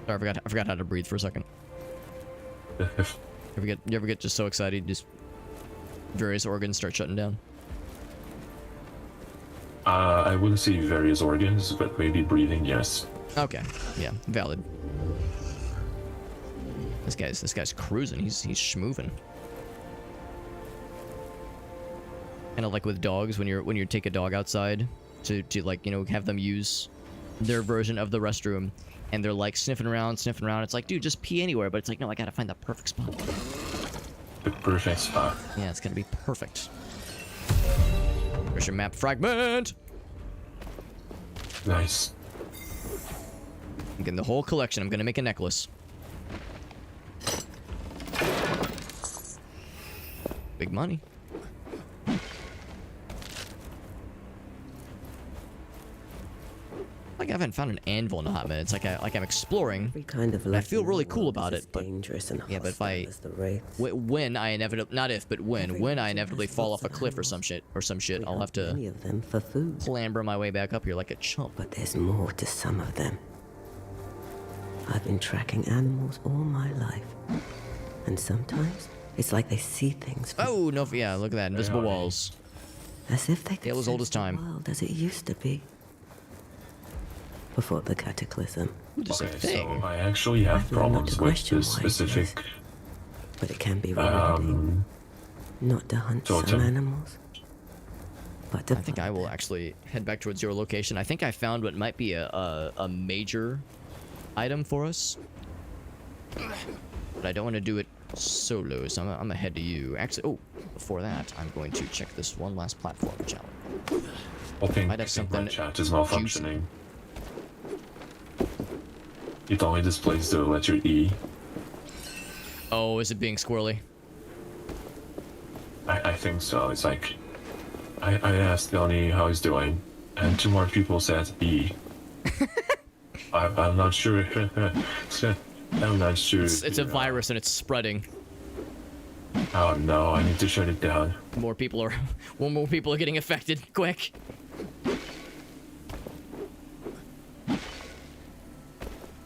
Sorry, I forgot how to breathe for a second. You ever get just so excited, just various organs start shutting down? I wouldn't see various organs, but maybe breathing, yes. Okay, yeah, valid. This guy's cruising. He's schmoovin'. Kind of like with dogs when you take a dog outside to like, you know, have them use their version of the restroom, and they're like sniffing around. It's like, dude, just pee anywhere. But it's like, no, I gotta find the perfect spot. The perfect spot. Yeah, it's gonna be perfect. There's your map fragment. Nice. I'm getting the whole collection. I'm gonna make a necklace. Big money. Like I haven't found an anvil in a hot minute. It's like I'm exploring. Every kind of and I feel really cool world about is it. But dangerous and yeah, but if I hostile as the wraiths. when I inevitably, not if, but when I inevitably fall off a cliff or some shit, I'll have to Many of them for food. clamber my way back up here like a chump. But there's more to some of them. I've been tracking animals all my life, and sometimes it's like they see things. Oh no! Yeah, look at that, invisible walls. As if they could Tale as old as sense the time. world as it used to be. Before the cataclysm. Okay, so I actually have problems with this specific but it can be rewarding. Not to hunt some totem. animals, but to I think I will actually head back towards your location. I think I found what might be a major item for us, but I don't want to do it solo, so I'm gonna head to you. Actually, oh, before that, I'm going to check this one last platform challenge. Okay, Might have something my chat is malfunctioning. It only displays the letter E. Oh, is it being squirrely? I think so. It's like I asked Donnie how he's doing, and 2 more people said E. I'm not sure. I'm not sure. It's a virus and it's spreading. Oh no! I need to shut it down. More people are getting affected. Quick.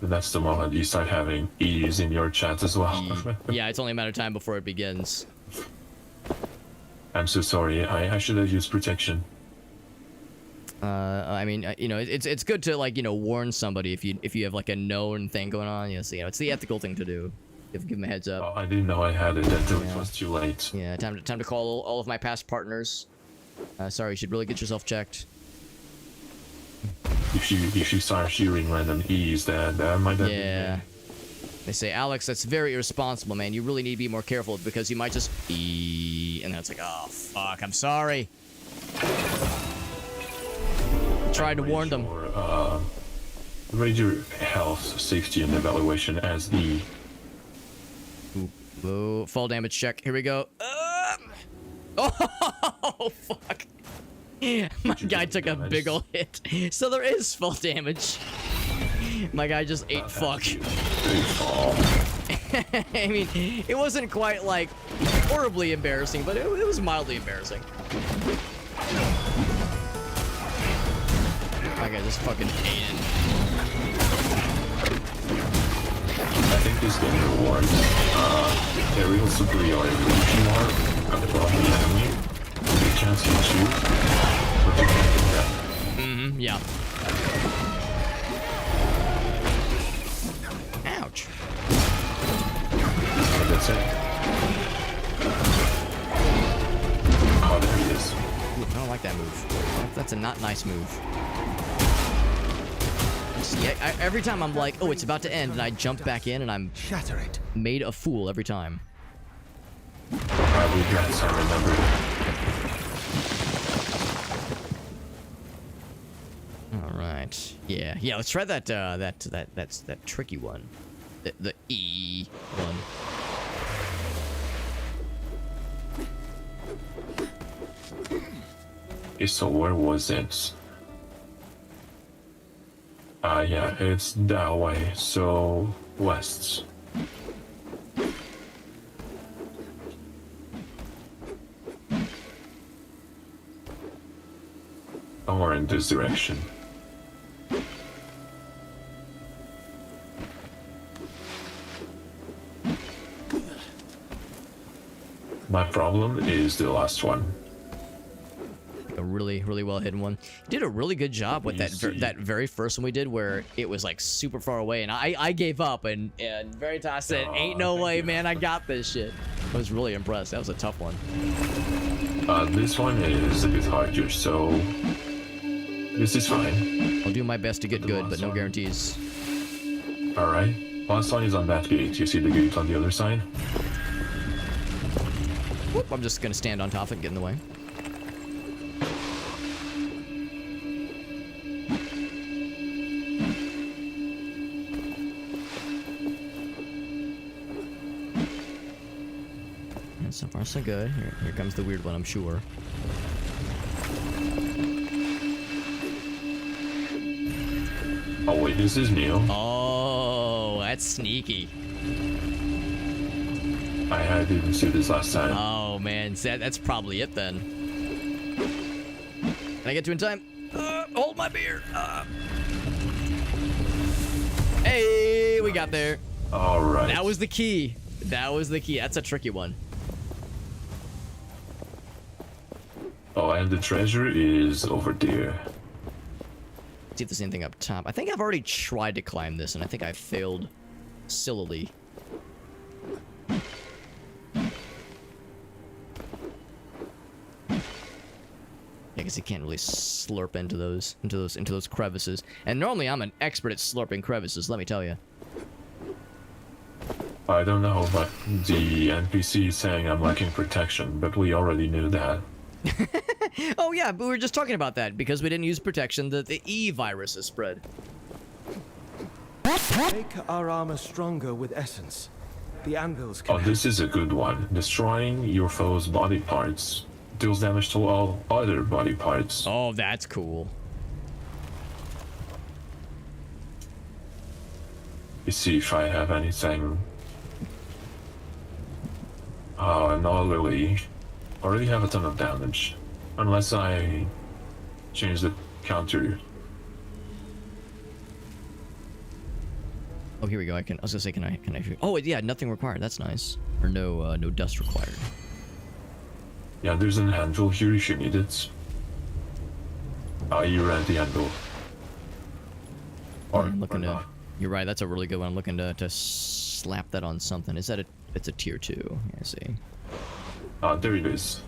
That's the moment you start having E's in your chat as well. Yeah, it's only a matter of time before it begins. I'm so sorry. I should have used protection. I mean, you know, it's good to like, you know, warn somebody if you have like a known thing going on. You know, it's the ethical thing to do. You have to give them a heads up. Oh, I didn't know I had it until it was too late. Yeah, time to call all of my past partners. Sorry, you should really get yourself checked. If you start hearing random E's, then that might have Yeah. They say, Alex, that's very irresponsible, man. You really need to be more careful because you might just E, and then it's like, oh fuck, I'm sorry. Tried to warn them. Rate your health, safety, and evaluation as E. Ooh, fall damage check. Here we go. Oh fuck. My guy took a big ol' hit. So there is fall damage. My guy just ate fuck. I mean, it wasn't quite like horribly embarrassing, but it was mildly embarrassing. My guy just fucking ate it. I think this game rewards aerial superiority. If you are above the enemy, there's a chance you shoot. Mm-hmm, yeah. Ouch. That's it. Oh, there he is. Ooh, I don't like that move. That's a not nice move. Yeah, every time I'm like, oh, it's about to end, and I jump back in, and I'm made a fool every time. I regrets, I remember. All right. Yeah. Let's try that. That tricky one. The E one. So where was it? Yeah, it's that way. So west. Somewhere in this direction. My problem is the last one. A really well hidden one. You did a really good job with that very first one we did, where it was like super far away, and I gave up, and Veritas said, "Ain't no way, man, I got this shit." I was really impressed. That was a tough one. This one is a bit harder, so this is fine. I'll do my best to get good, but no guarantees. Alright. Last one is on that gate. You see the gate on the other side? Whoop, I'm just gonna stand on top and get in the way. And so far so good. Here comes the weird one, I'm sure. Oh wait, this is new. Oh, that's sneaky. I didn't see this last time. Oh man, that's probably it then. Can I get to in time? Hold my beer. Hey, we got there. All right. That was the key. That was the key. That's a tricky one. Oh, and the treasure is over there. See if there's anything up top. I think I've already tried to climb this, and I think I failed sillily. I guess you can't really slurp into those crevices. And normally I'm an expert at slurping crevices, let me tell you. I don't know, but the NPC is saying I'm lacking protection, but we already knew that. Oh yeah, but we were just talking about that because we didn't use protection. The E virus is spread. Make our armor stronger with essence. The anvils can. Oh, this is a good one. Destroying your foe's body parts deals damage to all other body parts. Oh, that's cool. Let's see if I have anything. Oh, not really. Already have a ton of damage. Unless I change the counter. Oh, here we go. I was gonna say, can I? Oh, yeah, nothing required. That's nice. Or no dust required. Yeah, there's an anvil here if you need it. You ran the anvil. Or, I'm looking to. You're right. That's a really good one. I'm looking to slap that on something. Is that a? It's a tier 2. I see. There it is.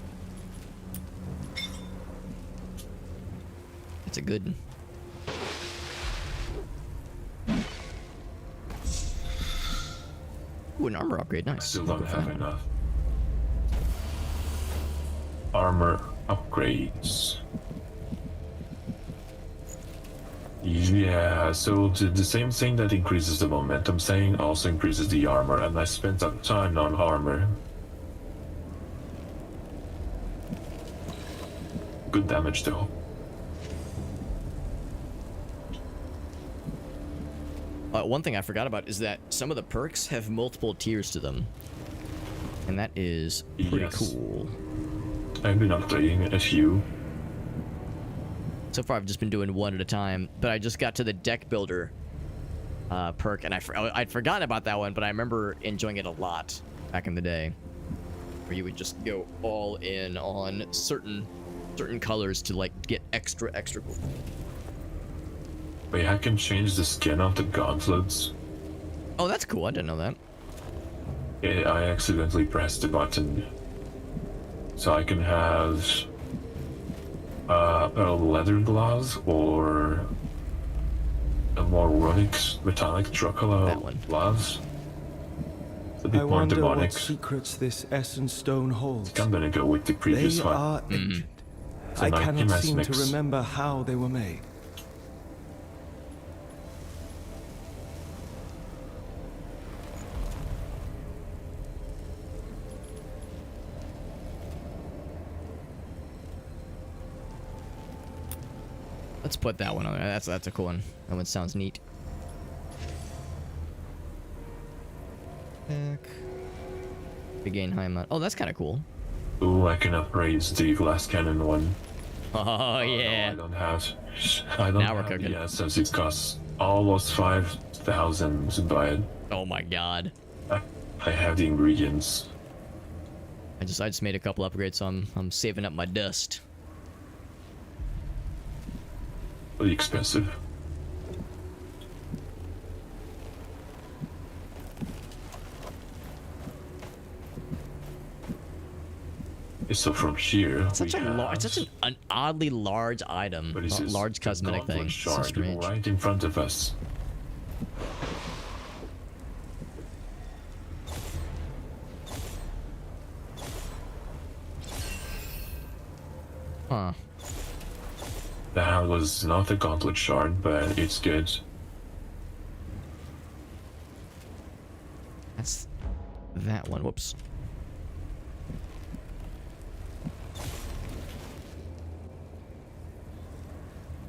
It's a good one. Ooh, an armor upgrade. Nice. Still don't have enough. Armor upgrades. Yeah, so the same thing that increases the momentum saying also increases the armor, and I spent a ton on armor. Good damage though. One thing I forgot about is that some of the perks have multiple tiers to them. And that is pretty cool. I've been updating a few. So far I've just been doing one at a time, but I just got to the deck builder perk, and I'd forgotten about that one, but I remember enjoying it a lot back in the day. Where you would just go all in on certain colors to like get extra cool. Wait, I can change the skin of the gauntlets. Oh, that's cool. I didn't know that. Yeah, I accidentally pressed the button. So I can have a leather gloves or a more runic metallic Dracula gloves. It's a bit I more wonder demonic. what secrets this essence stone holds. I'm gonna go with the previous They one. are ancient. It's a I nice cannot seem mix. to remember how they were made. Let's put that one on there. That's a cool one. That one sounds neat. Regain high amount. Oh, that's kind of cool. Ooh, I can upgrade the glass cannon one. Oh yeah. No, I don't Now we're have cooking. the essence. It costs almost 5,000 to buy it. Oh my god. I have the ingredients. I just made a couple upgrades, so I'm saving up my dust. Pretty expensive. So from here, Such an oddly large item, large cosmetic thing. So strange. Right in front of us. Huh. That was not a gauntlet shard, but it's good. That's that one. Whoops.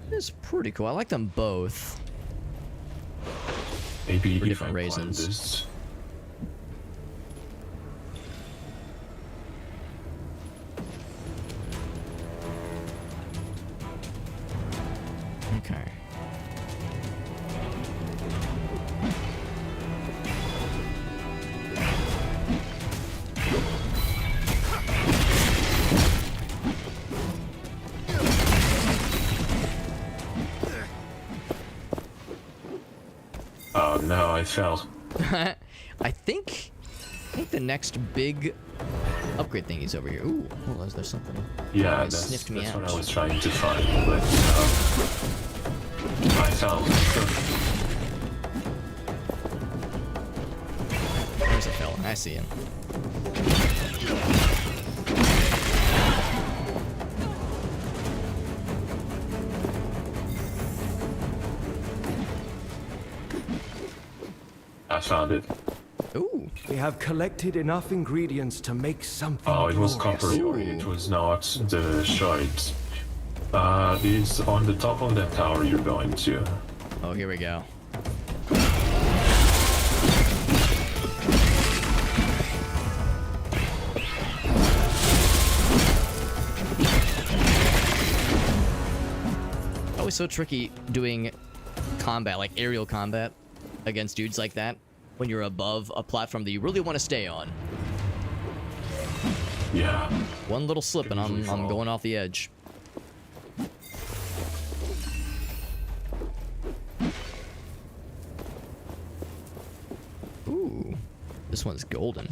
It's pretty cool. I like them both. Maybe for if different I reasons. This. Okay. Oh no, I fell. I think the next big upgrade thing is over here. Ooh, hold on, is there something? Yeah, It sniffed me that's out. what I was trying to find, but I fell. There's a fella. I see him. I found it. Ooh. We have collected enough ingredients to make something. Oh, it was glorious. copper ore. It was not the shard. It's on the top of that tower you're going to. Oh, here we go. Always so tricky doing combat, like aerial combat, against dudes like that when you're above a platform that you really want to stay on. Yeah. One little slip and I'm going off the edge. Ooh, this one's golden.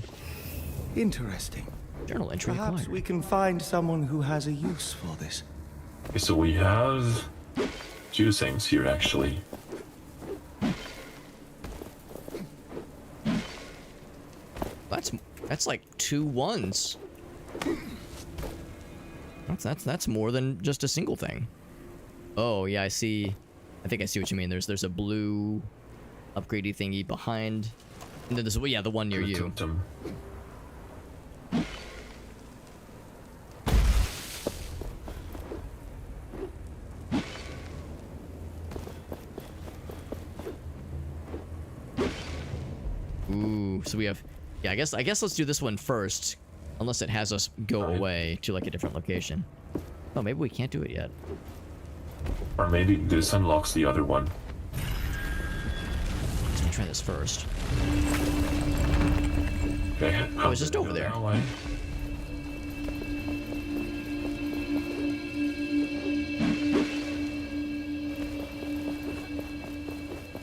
Interesting. Journal entry Perhaps acquired. we can find someone who has a use for this. Okay, so we have two things here actually. That's like 2 1s. That's more than just a single thing. Oh yeah, I see. I think I see what you mean. There's a blue upgradey thingy behind, and then there's the one near you. Ooh, so we have. Yeah, I guess let's do this one first, unless it has us go away to like a different location. Oh, maybe we can't do it yet. Or maybe this unlocks the other one. Let's try this first. Okay. Oh, it's just over there.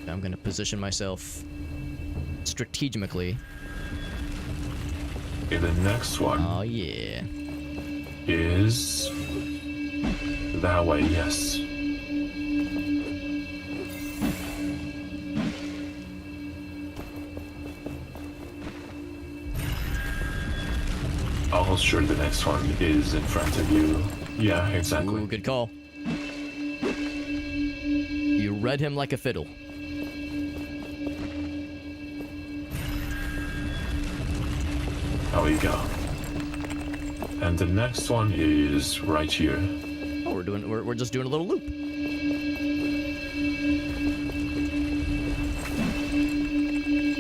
I'm gonna position myself strategically. Okay, the next one. Oh yeah. Is that way? Yes. Oh, sure. The next one is in front of you. Yeah, exactly. Ooh, good call. You read him like a fiddle. There we go. And the next one is right here. Oh, we're just doing a little loop.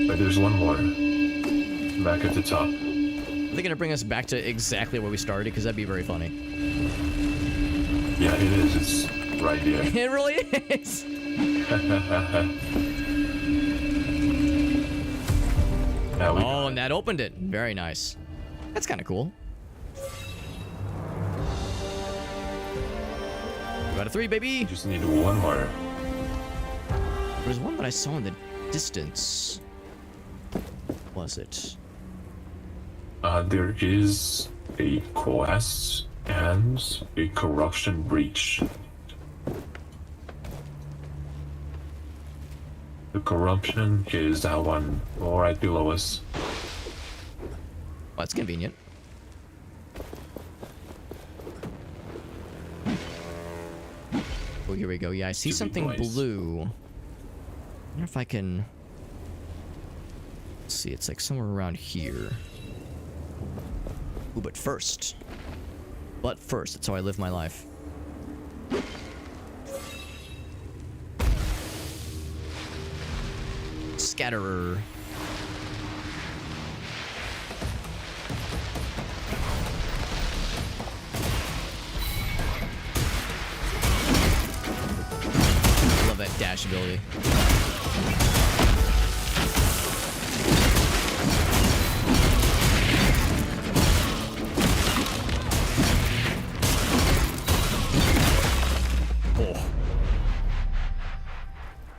But there's one more. Back at the top. Are they gonna bring us back to exactly where we started? Because that'd be very funny. Yeah, it is. It's right here. It really is. Oh, and that opened it. Very nice. That's kind of cool. We got a 3, baby. Just need one more. There's one that I saw in the distance. What was it? There is a quest and a corruption breach. The corruption is that one right below us. Well, that's convenient. Oh, here we go. Yeah, I see something blue. I wonder if I can... Let's see, it's like somewhere around here. Ooh, but first, that's how I live my life. Scatterer. Love that dash ability.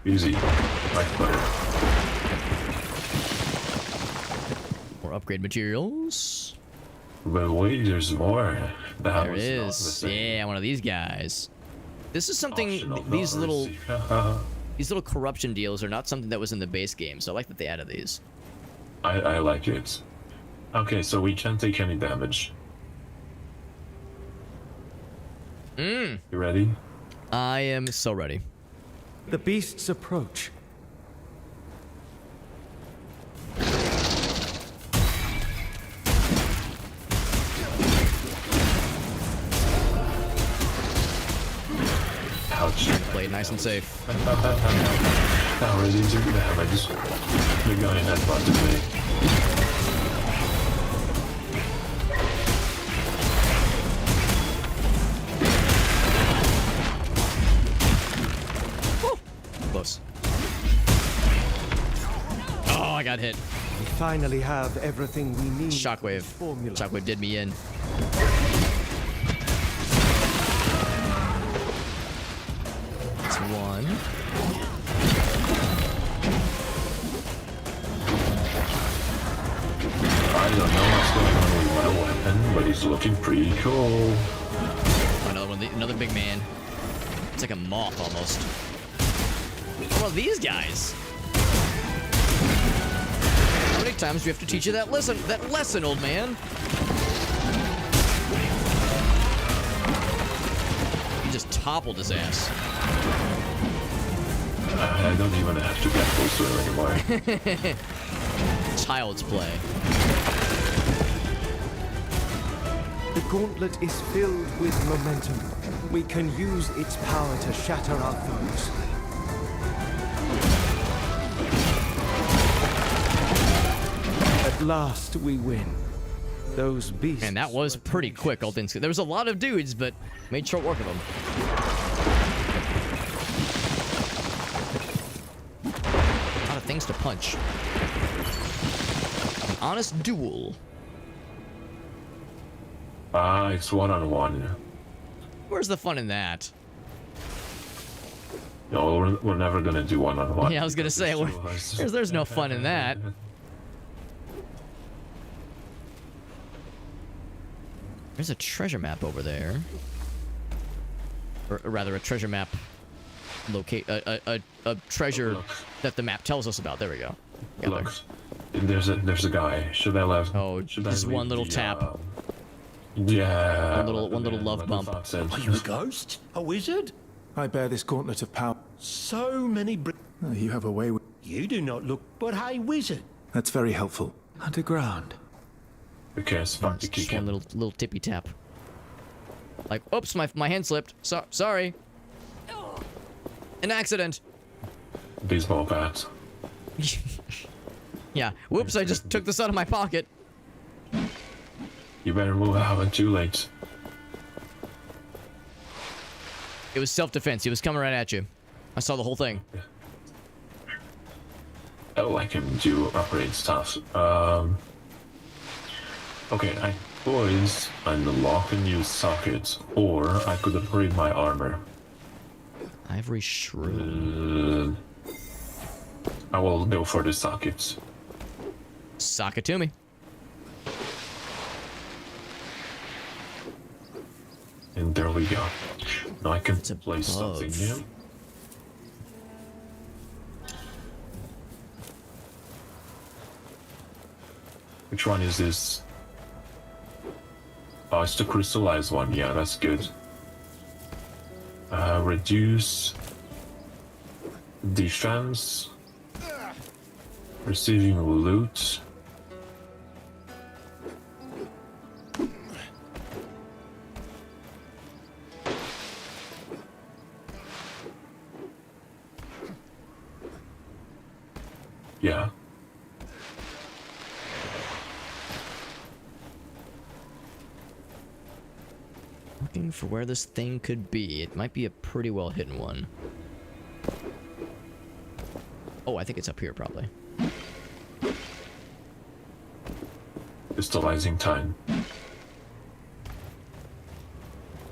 Easy. Right butter. More upgrade materials. But wait, there's more. That There it is. Yeah, one of these guys. This is something. These little corruption deals are not something that was in the base game, so I like that they added these. I like it. Okay, so we can't take any damage. You ready? I am so ready. The beasts approach. Ouch. Played nice and safe. Not ready to damage. The guy in that part to play. Close. Oh, I got hit. We finally have everything we need. Shockwave. Shockwave did me in. That's one. I don't know what's going on with my weapon, but he's looking pretty cool. Another one, another big man. It's like a moth almost. Well, these guys. How many times do we have to teach you that lesson? That lesson, old man. You just toppled his ass. I don't even have to get closer anymore. Child's play. The gauntlet is filled with momentum. We can use its power to shatter our foes. At last we win. Those beasts. Man, that was pretty quick, all things. There was a lot of dudes, but made short work of them. A lot of things to punch. An honest duel. It's one-on-one. Where's the fun in that? No, we're never gonna do one-on-one. Yeah, I was gonna say, there's no fun in that. There's a treasure map over there. Or rather, a treasure map locate a treasure that the map tells us about. There we go. Look, there's a guy. Should I left? Oh, just one little tap. Yeah. One little love bump. Are you a ghost? A wizard? I bear this gauntlet of power. So many You have a way with... You do not look but a wizard. That's very helpful. Underground. Okay, it's fun to Just kick one little tippy tap. Like, oops, my hand slipped. Sorry. An accident. Baseball bat. Yeah. Whoops, I just took this out of my pocket. You better move out, it's too late. It was self-defense. He was coming right at you. I saw the whole thing. I like him to upgrade stuff. Okay, I could unlock a new socket, or I could upgrade my armor. Ivory shroom. I will go for the sockets. Sock it to me. And there we go. Now I can place something new. Which one is this? Oh, it's the crystallized one. Yeah, that's good. Reduce defense. Receiving loot. Yeah. Looking for where this thing could be. It might be a pretty well hidden one. Oh, I think it's up here probably. Crystallizing time.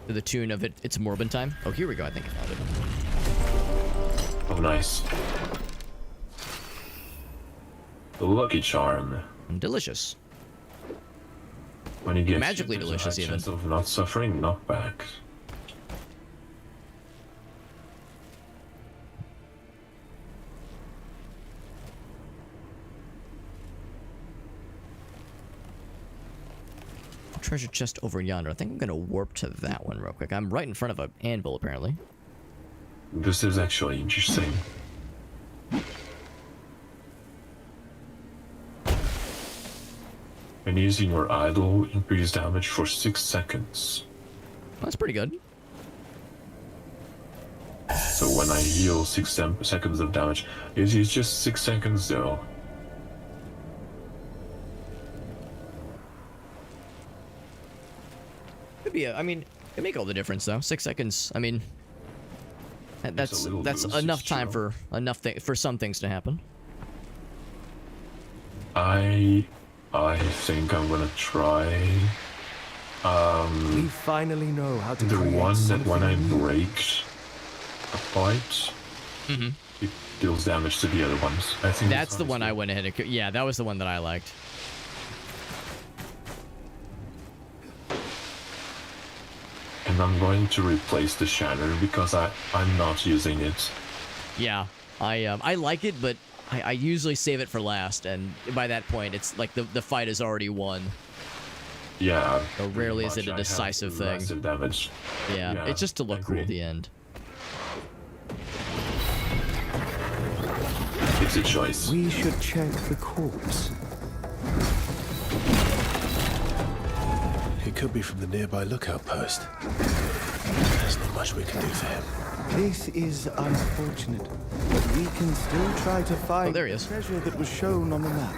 To the tune of it's Morbin time. Oh, here we go. I think I found it. Oh, nice. The Lucky Charm. Delicious. When you get magically delicious, even. Chance of not suffering knockback. Treasure chest over yonder. I think I'm gonna warp to that one real quick. I'm right in front of an anvil, apparently. This is actually interesting. And using your idol, increase damage for 6 seconds. That's pretty good. So when I heal 6 seconds of damage, it's just 6 seconds though. Could be I mean, it make all the difference though. 6 seconds. I mean, that's enough time for for some things to happen. I think I'm gonna try. We finally know how to the create one that when I something new. break a fight, it deals damage to the other ones. I think That's the one I went ahead and... Yeah, that was the one that I liked. And I'm going to replace the shatter because I'm not using it. Yeah, I like it, but I usually save it for last, and by that point, it's like the fight is already won. Yeah. So rarely is it a decisive thing. Massive damage. Yeah, it's just to look cool at the end. It's a choice. We should check the corpse. He could be from the nearby lookout post. There's not much we can do for him. This is unfortunate, but we can still try to find there he is. the treasure that was shown on the map.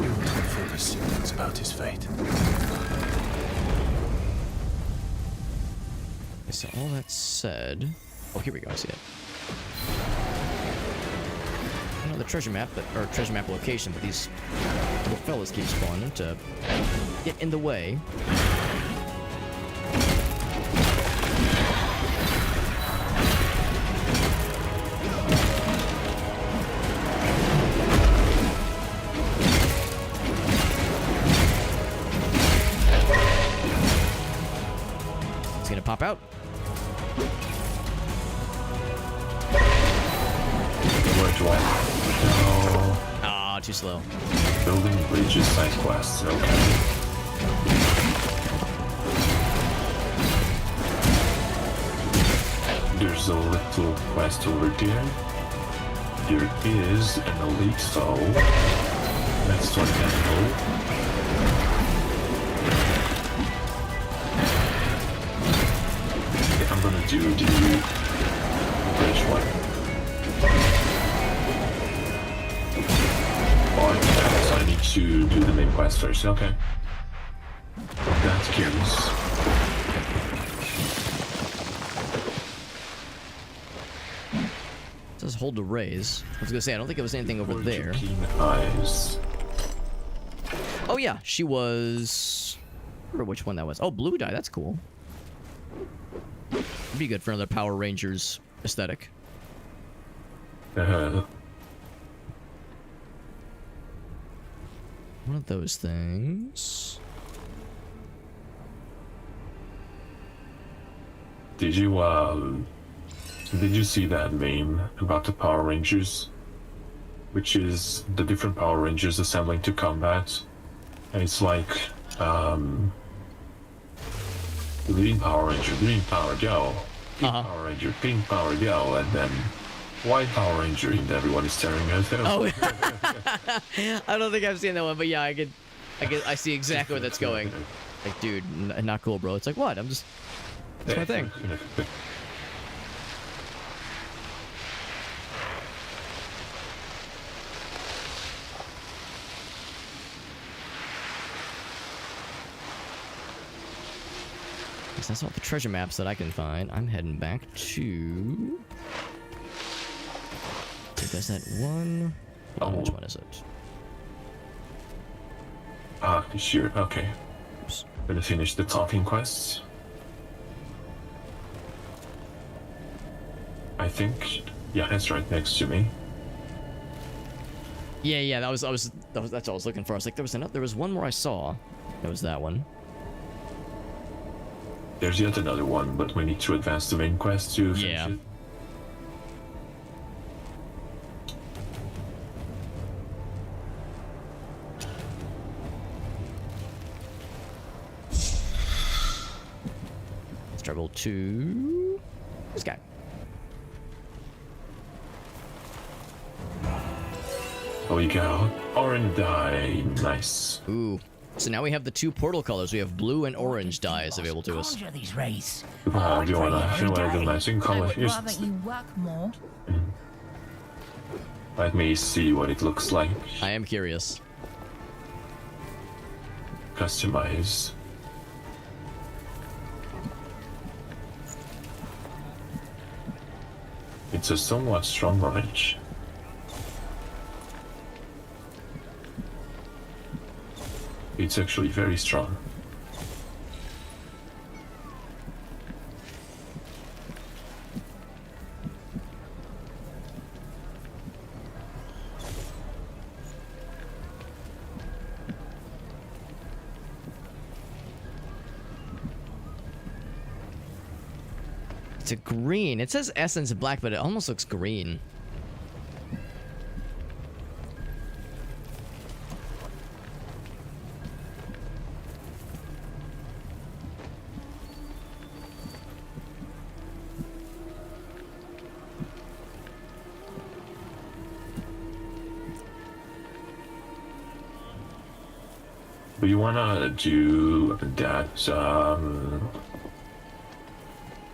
We want to inform his siblings about his fate. Okay, so all that said... Oh, here we go, I see it. I know the treasure map, or treasure map location, but these little fellas keep spawning to get in the way. It's gonna pop out. Where do I? No. Ah, too slow. Building bridges side quests. Okay. There's a little quest over there. There is an elite foe. Next to an animal. Okay, I'm gonna do the bridge one. So I need to do the main quest first. Okay. That's curious. It says hold to raise. I was gonna say, I don't think it was anything over there. Keen eyes. Oh yeah, she was... I remember which one that was. Oh, blue dye, that's cool. It'd be good for another Power Rangers aesthetic. One of those things. Did you see that meme about the Power Rangers? Which is the different Power Rangers assembling to combat. And it's like, green Power Ranger, green Power Go, pink Power Ranger, pink Power Go, and then white Power Ranger, and everyone is staring at them. Oh, I don't think I've seen that one, but yeah, I see exactly where that's going. Like, dude, not cool, bro. It's like, what? It's my thing. That's not the treasure maps that I can find. I'm heading back to... Does that one? Oh, which one is it? Sure, okay. Oops. Gonna finish the talking quests. I think, yeah, it's right next to me. Yeah, that's what I was looking for. I was like, there was one more I saw. It was that one. There's yet another one, but we need to advance the main quest to finish it. Let's travel to this guy. Oh, we got orange dye. Nice. Ooh. So now we have the two portal colors. We have blue and orange dyes available to us. These rays. Do you wanna do matching color here? You work more. Let me see what it looks like. I am curious. Customize. It's a somewhat strong orange. It's actually very strong. It's a green. It says essence black, but it almost looks green. We wanna do that,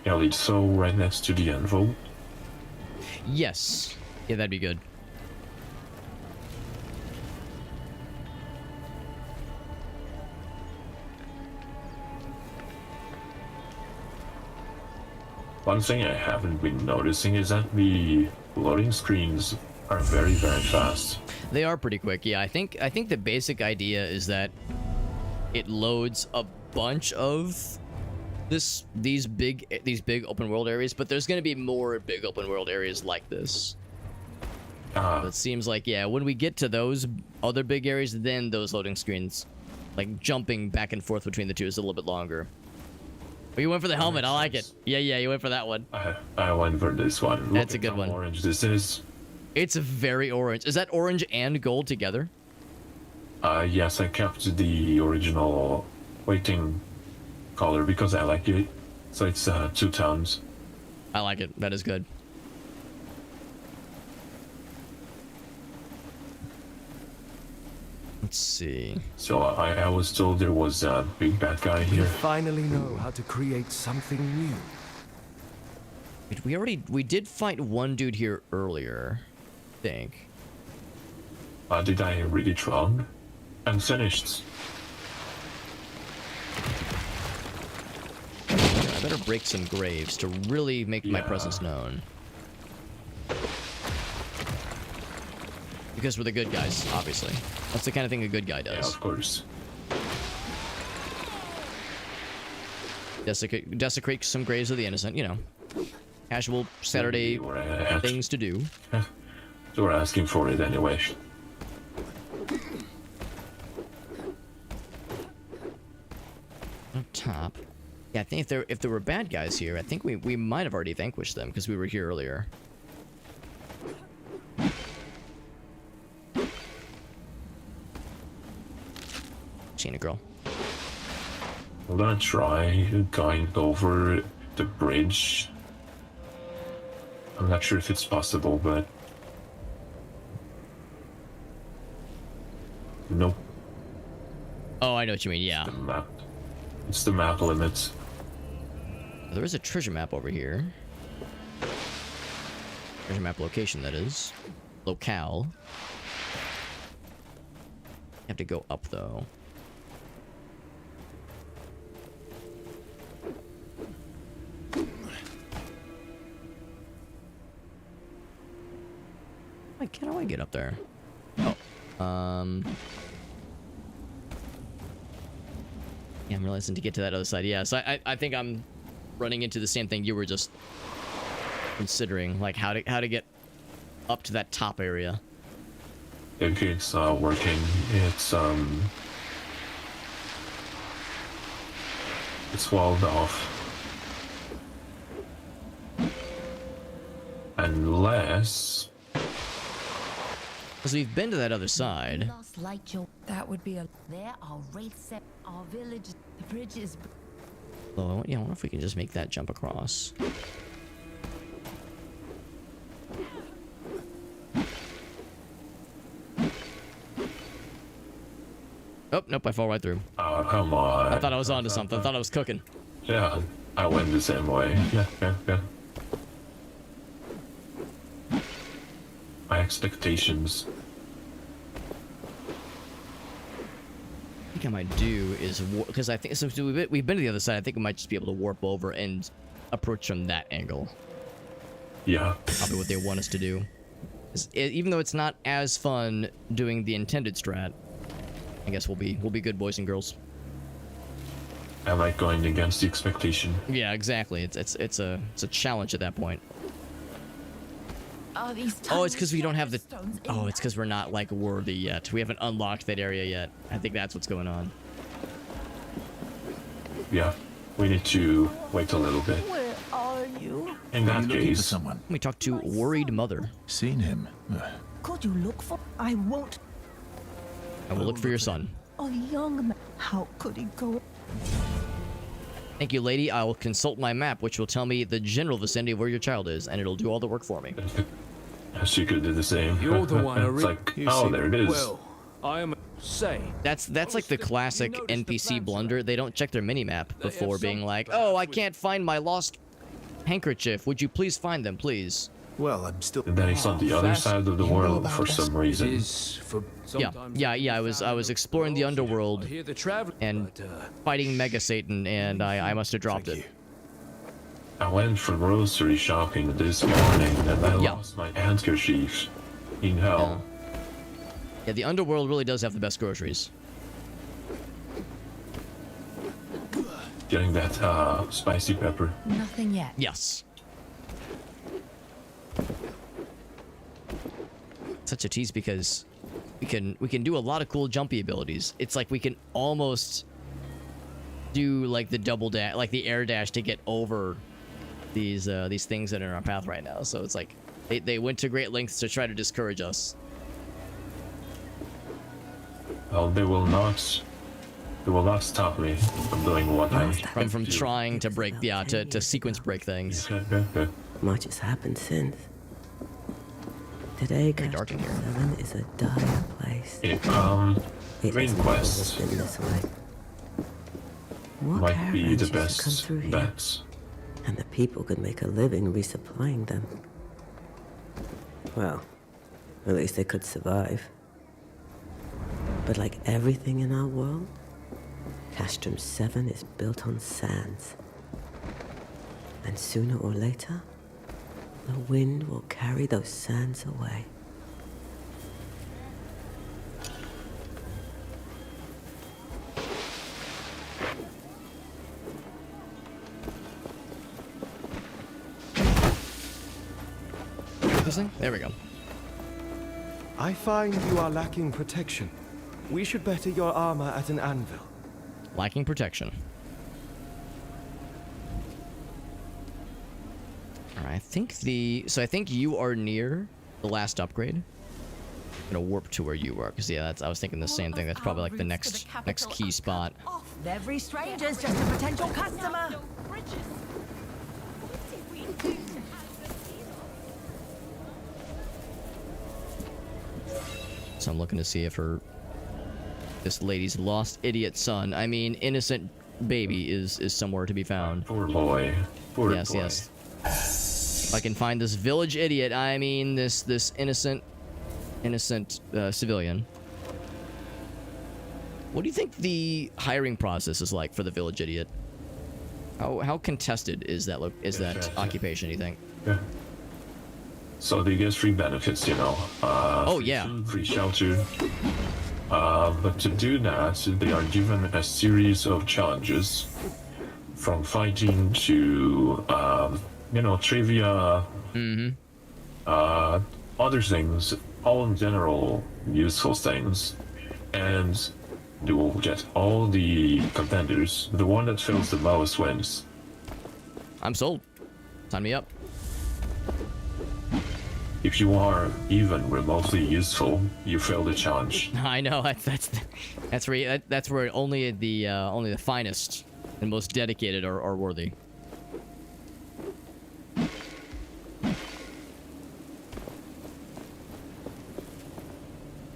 elite soul right next to the anvil. Yes. Yeah, that'd be good. One thing I haven't been noticing is that the loading screens are very, very fast. They are pretty quick. Yeah, I think the basic idea is that it loads a bunch of these big open world areas, but there's going to be more big open world areas like this. It seems like, yeah, when we get to those other big areas, then those loading screens, like jumping back and forth between the two, is a little bit longer. But you went for the helmet. I like it. Yeah, you went for that one. I went for this one. That's a good one. Orange this is. It's very orange. Is that orange and gold together? Yes, I kept the original waiting color because I like it. So it's 2 tones. I like it. That is good. Let's see. So I was told there was a big bad guy here. We finally know how to create something new. We did fight one dude here earlier, I think. Did I read it wrong? I'm finished. I better break some graves to really make my presence known. Because we're the good guys, obviously. That's the kind of thing a good guy does. Yeah, of course. Desecrate some graves of the innocent, you know. Casual Saturday things to do. So we're asking for it anyway. Up top. Yeah, I think if there were bad guys here, I think we might have already vanquished them because we were here earlier. China girl. I'm gonna try going over the bridge. I'm not sure if it's possible, but nope. Oh, I know what you mean. Yeah. It's the map limit. There is a treasure map over here. Treasure map location, that is. Locale. You have to go up, though. How do I get up there? Oh. Yeah, I'm realizing to get to that other side. Yeah, so I think I'm running into the same thing you were just considering, like how to get up to that top area. If it's working, it's walled off. Unless... Because we've been to that other side. That would be a... There are wraiths at our village. The bridge is... Oh, yeah, I wonder if we can just make that jump across. Oh, nope, I fall right through. Oh, come on. I thought I was onto something. I thought I was cooking. Yeah, I went the same way. Yeah. My expectations. I think I might do is because I think since we've been to the other side, I think we might just be able to warp over and approach from that angle. Yeah. Probably what they want us to do. Even though it's not as fun doing the intended strat, I guess we'll be good boys and girls. I like going against the expectation. Yeah, exactly. It's a challenge at that point. Oh, it's because we don't have the... Oh, it's because we're not, like, worthy yet. We haven't unlocked that area yet. I think that's what's going on. Yeah, we need to wait a little bit. Where are you? In that case... someone. Let me talk to Worried Mother. Seen him? Could you look for... I won't... I will look for your son. A young man. How could he go... Thank you, lady. I will consult my map, which will tell me the general vicinity of where your child is, and it'll do all the work for me. She could do the same. You're the one. It's like, oh, there it is. Well, I am. Say. That's like the classic NPC blunder. They don't check their minimap before being like, "Oh, I can't find my lost handkerchief. Would you please find them, please?" Well, I'm still... And then it's on the other side of the world for some reason. Yeah. I was exploring the underworld and fighting Mega Satan, and I must have dropped it. I went for grocery shopping this morning, and I lost my handkerchief in hell. Yeah, the underworld really does have the best groceries. Getting that spicy pepper. Nothing yet. Yes. Such a tease because we can do a lot of cool jumpy abilities. It's like we can almost do like the double dash, like the air dash to get over these things that are in our path right now. So it's like they went to great lengths to try to discourage us. Well, they will not stop me from doing what I from trying to break to sequence break things. Much has happened since. Today, dark in here. 7 is a dire place. Main quest been this way. What might be the caravans used to come best through here? bet. And the people could make a living resupplying them. Well, at least they could survive. But like everything in our world, Castrum 7 is built on sands. And sooner or later, the wind will carry those sands away. This thing? There we go. I find you are lacking protection. We should better your armor at an anvil. Lacking protection. I think I think you are near the last upgrade. I'm gonna warp to where you are, because yeah, I was thinking the same thing. That's probably like the next key spot. Every stranger's just a potential customer. So I'm looking to see if this lady's lost idiot son, I mean innocent baby, is somewhere to be found. Poor boy. Poor boy. Yes. If I can find this village idiot, I mean this innocent civilian. What do you think the hiring process is like for the village idiot? How contested is that occupation, you think? Yeah. So they get free benefits, you know. Oh free yeah. Food, free shelter. But to do that, they are given a series of challenges, from fighting to, you know, trivia, other things, all in general useful things, and they will get all the contenders. The one that fails the most wins. I'm sold. Sign me up. If you are even remotely useful, you fail the challenge. I know that's where only the finest and most dedicated are worthy.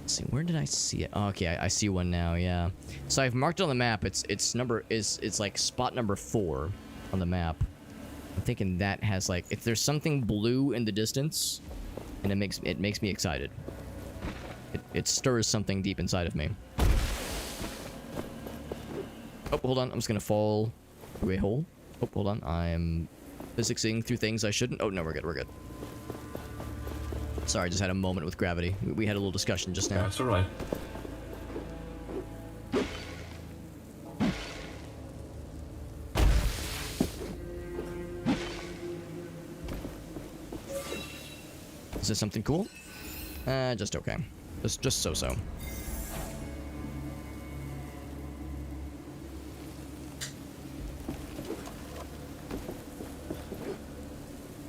Let's see, where did I see it? Oh, okay, I see one now. Yeah, so I've marked on the map. It's like spot number 4 on the map. I'm thinking that has like, if there's something blue in the distance, and it makes me excited. It stirs something deep inside of me. Oh, hold on. I'm just gonna fall through a hole. Oh, hold on. I'm physicsing through things I shouldn't. Oh, no, we're good. We're good. Sorry, I just had a moment with gravity. We had a little discussion just now. That's alright. Is this something cool? Just okay. Just so-so.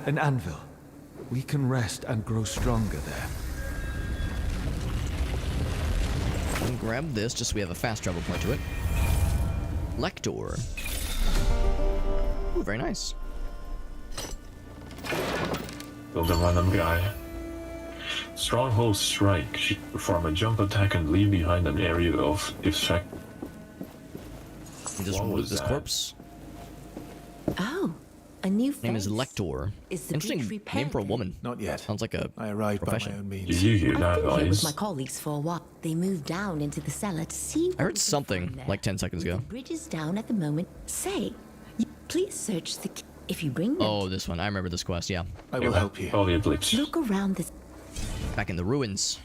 An anvil. We can rest and grow stronger there. And grab this, just so we have a fast travel point to it. Lector. Ooh, very nice. Build a random guy. Stronghold Strike. Perform a jump attack and leave behind an area of effect. Just remove this corpse. Oh, a new face. Name is Lector. Is the Interesting beach name for a repaired woman. Not yet. Sounds like a I arrived profession. by my own means. Did you hear that I've been here with noise? my colleagues for a while. They moved down into the cellar to see. I heard something like 10 seconds ago. The bridge is down at the moment. Say, please search the. If you bring them. Oh, this one. I remember this quest. Yeah. I will help you. Probably a glitch. Look around this. Back in the ruins.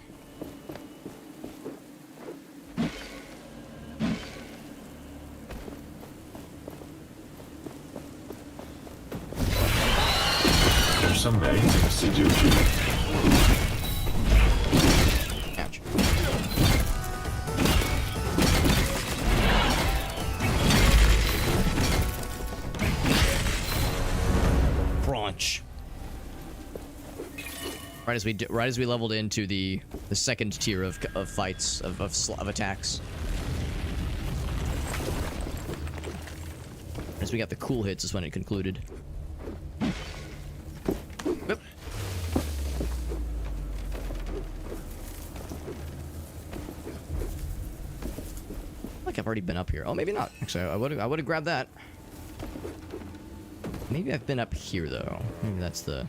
There's some many things to do here. Ouch. Crunch. Right as we leveled into the second tier of fights of attacks. As we got the cool hits is when it concluded. Whip. Like I've already been up here. Oh, maybe not. Actually, I would have grabbed that. Maybe I've been up here though. Maybe that's the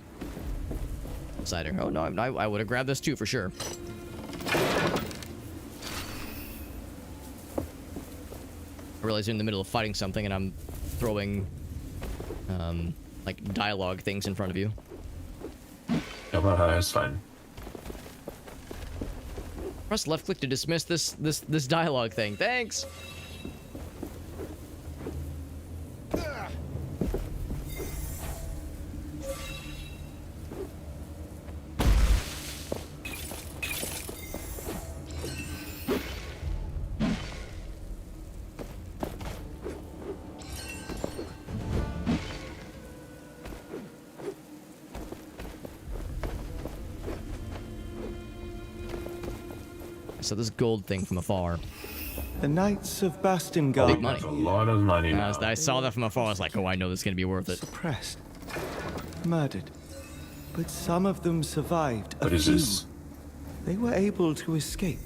cider. Oh no, I would have grabbed this too for sure. I realize you're in the middle of fighting something and I'm throwing like dialogue things in front of you. Yeah, but that's fine. Press left click to dismiss this dialogue thing. Thanks. So this gold thing from afar. The Knights of Bastingar. Big money. That's a lot of money now. I saw that from afar. I was like, oh, I know this is gonna be worth it. Suppressed. Murdered. But some of them survived. What is this? They were able to escape.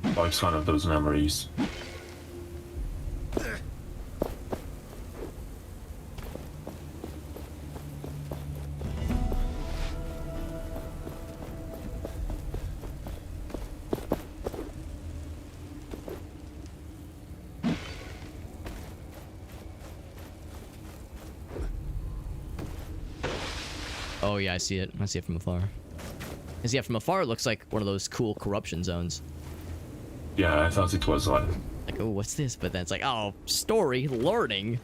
Like one of those memories. Oh yeah, I see it. I see it from afar. Cause yeah, from afar it looks like one of those cool corruption zones. Yeah, I thought it was like oh, what's this? But then it's like, oh, story, learning.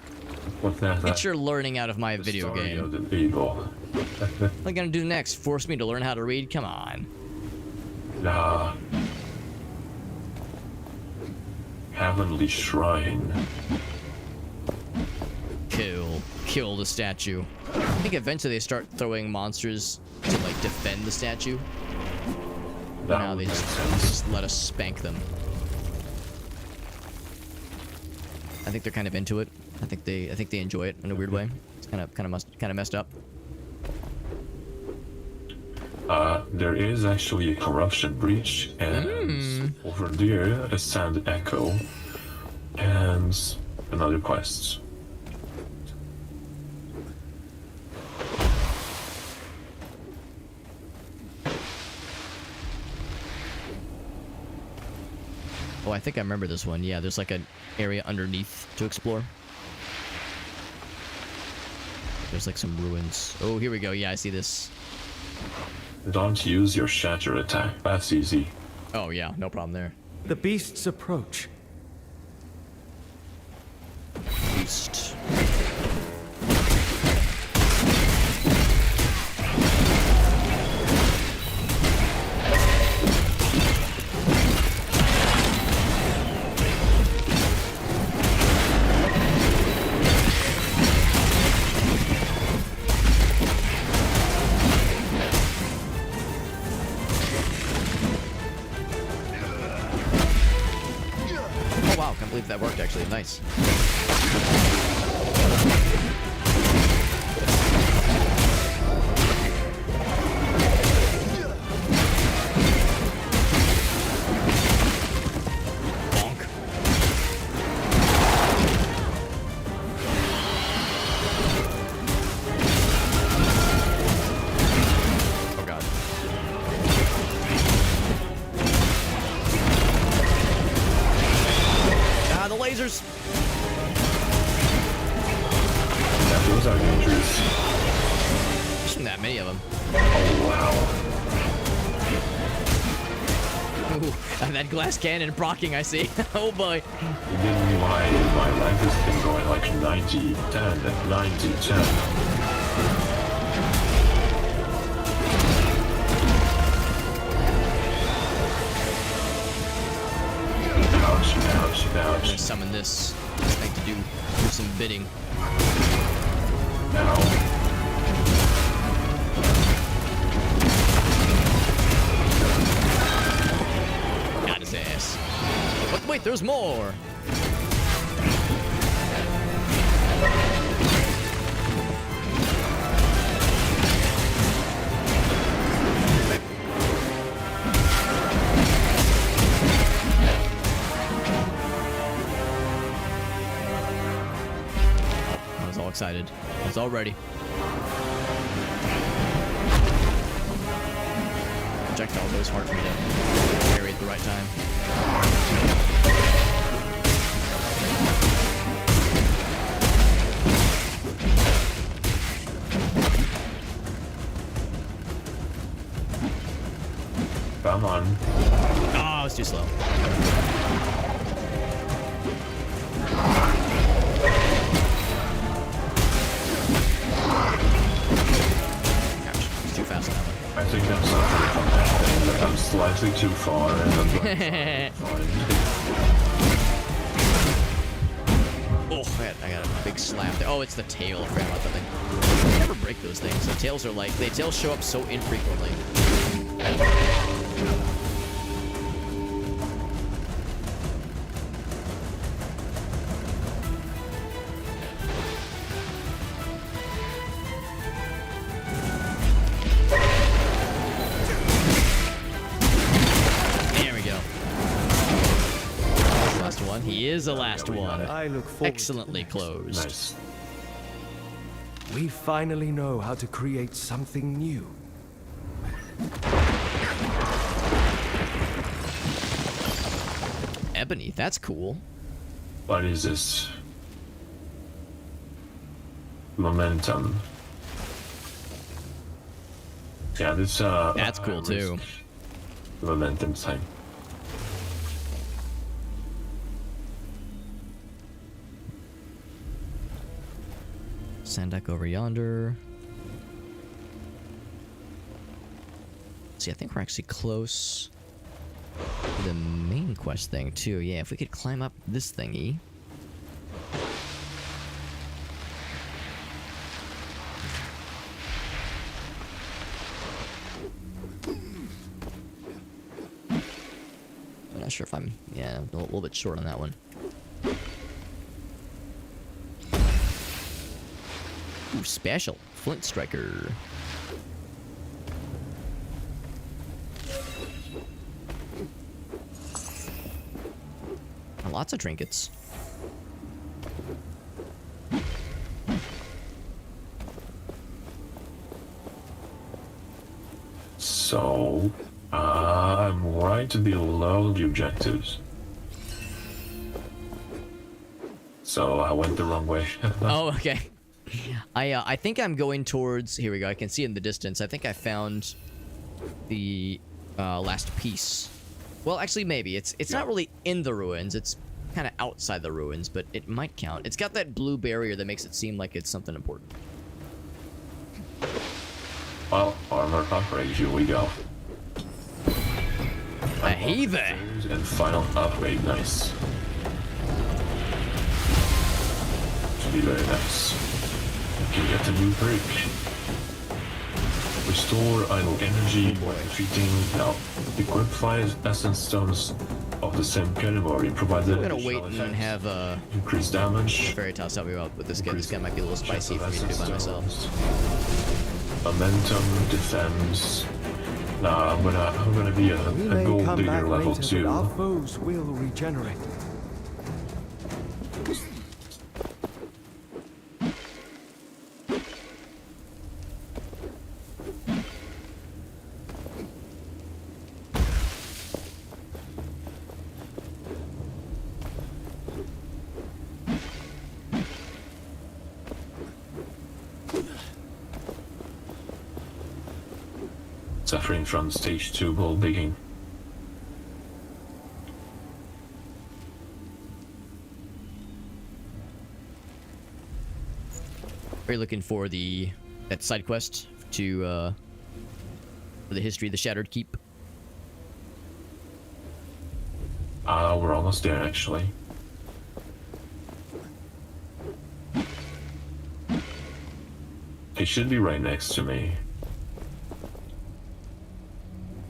What's that? Get your learning out of my video game. Of the people. What am I gonna do next? Force me to learn how to read? Come on. Nah. Heavenly Shrine. Kill the statue. I think eventually they start throwing monsters to like defend the statue. Now they just let us spank them. I think they're kind of into it. I think they enjoy it in a weird way. It's kind of messed up. There is actually a corruption breach, and over there a sand echo, and another quest. Oh, I think I remember this one. Yeah, there's like an area underneath to explore. There's like some ruins. Oh, here we go. Yeah, I see this. Don't use your shatter attack. That's easy. Oh yeah, no problem there. The beasts approach. Beast. That worked actually. Nice. Bonk. Oh god. The lasers. Yeah, those are dangerous. There isn't that many of them. Oh wow. Ooh, and that glass cannon brocking, I see. Oh boy. You didn't realize my life has been going like 90, 10, 90, 10. Ouch, ouch, I'm ouch. gonna summon this thing to do some bidding. Now. Got his ass. But wait, there's more. Excited. I was all ready. Projectile's always hard for me to parry at the right time. Come on. Oh, it's too slow. I think I'm slightly too far, and I'm fine. Oh, I got a big slap there. Oh, it's the tail. I forgot about that thing. I never break those things. The tails are like, the tails show up so infrequently. He is the last one. I look forward. Excellently closed. Nice. We finally know how to create something new. Ebony, that's cool. What is this? Momentum. Yeah, this that's cool too. Momentum thing. Sand deck over yonder. See, I think we're actually close to the main quest thing too. Yeah, if we could climb up this thingy. I'm not sure if I'm, yeah, a little bit short on that one. Ooh, special. Flint Striker. Lots of trinkets. So, I'm right below the objectives. So, I went the wrong way. Oh, okay. I think I'm going towards, here we go, I can see it in the distance. I think I found the last piece. Well, actually, maybe. It's not really in the ruins. It's kind of outside the ruins, but it might count. It's got that blue barrier that makes it seem like it's something important. Well, armor upgrade, here we go. A heather! And final upgrade, nice. Should be very nice. You can get a new perk. Restore idle energy while defeating. Now, equip 5 essence stones of the same category, provided. I'm gonna wait and have increased damage. Veritas help me out with this guy. This guy might be a little spicy for me to do by myself. Momentum, defense. Nah, I'm gonna be a gold digger level 2. But our foes will regenerate. Suffering from stage 2 gold digging. Are you looking for that side quest to for the history of the Shattered Keep? We're almost there actually. It should be right next to me.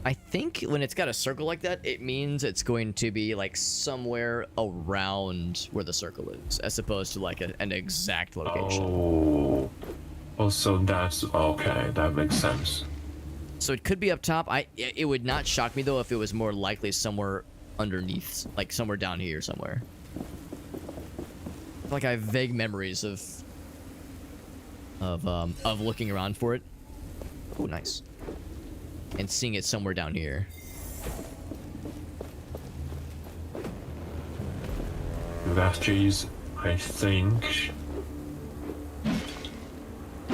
I think when it's got a circle like that, it means it's going to be like somewhere around where the circle is, as opposed to like an exact location. Oh, so that's okay. That makes sense. So it could be up top. It would not shock me though if it was more likely somewhere underneath, like somewhere down here somewhere. Like I have vague memories of looking around for it. Oh, nice. And seeing it somewhere down here. Vastries, I think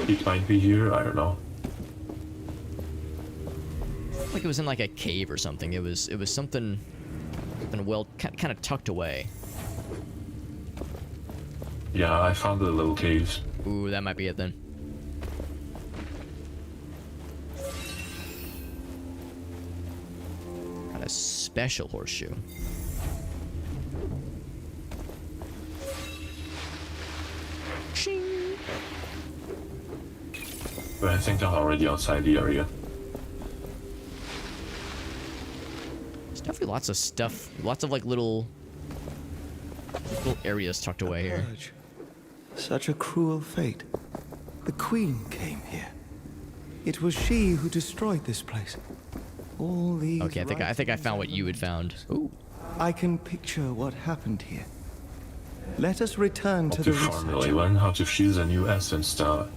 it might be here. I don't know. Like it was in like a cave or something. It was something well kind of tucked away. Yeah, I found the little caves. Ooh, that might be it then. Got a special horseshoe. But I think I'm already outside the area. There's definitely lots of stuff, lots of like little areas tucked away here. Such a cruel fate. The Queen came here. It was she who destroyed this place. All these. Okay, I think I found what you had found. Ooh. I can picture what happened here. Let us return to the formulate research. learn how to fuse a new essence star.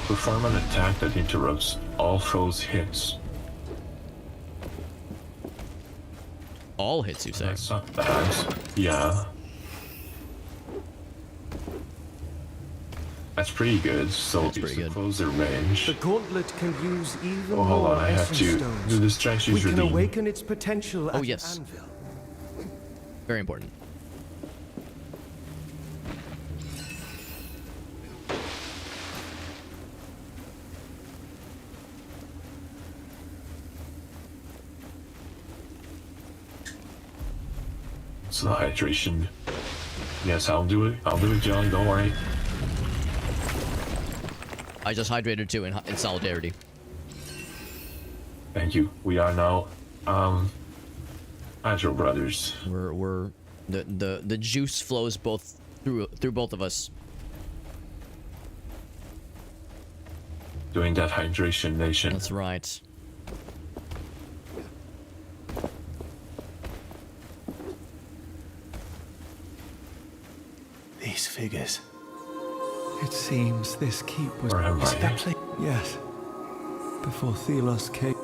Perform an attack that interrupts all foes' hits. All hits, you say? That's not bad. Yeah. That's pretty good. So That's pretty good. Close their range. The gauntlet can use even Oh, hold more on, I have essence to stones. do this distraction We can routine. awaken its potential Oh, at yes. an anvil. Very important. It's the hydration. Yes, I'll do it. I'll do it, John. Don't worry. I just hydrated too in solidarity. Thank you. We are now, Hydro Brothers. We're the juice flows both through both of us. Doing that hydration nation. That's right. These figures. It seems this keep was. Where am Is I? that place? Yes. Before Thelos came.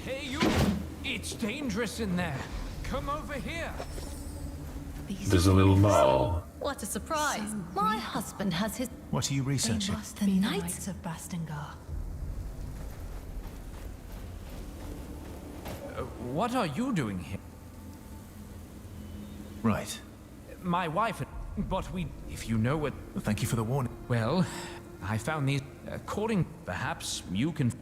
Hey, you! It's dangerous in there. Come over here. There's a little ball. What a surprise! My husband has his. What are you researching? The Knights of Bastingar. What are you doing here? Right. My wife, but we... If you know what... Well, thank you for the warning. Well, I found these... According... Perhaps you can...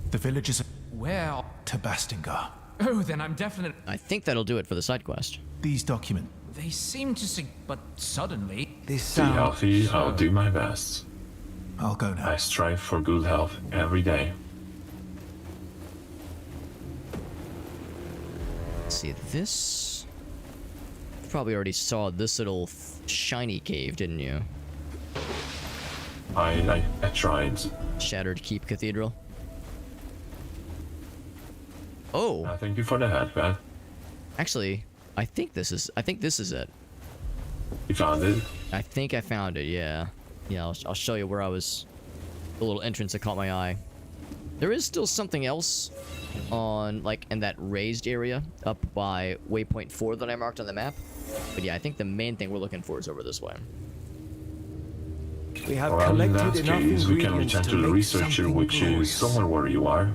The village is Where... to Bastingar. Oh, then I'm definite... I think that'll do it for the side quest. These documents. They seem to but suddenly... Stay healthy. I'll do my best. I'll go now. I strive for good health every day. Let's see this. You probably already saw this little shiny cave, didn't you? I tried. Shattered Keep Cathedral. Oh. Thank you for the hat, man. Actually, I think this is it. You found it? I think I found it. Yeah. Yeah. I'll show you where I was. The little entrance that caught my eye. There is still something else on like in that raised area up by waypoint 4 that I marked on the map. But yeah, I think the main thing we're looking for is over this way. We have Well, in collected that enough case, we can ingredients return to the make researcher, something which glorious. is somewhere where you are.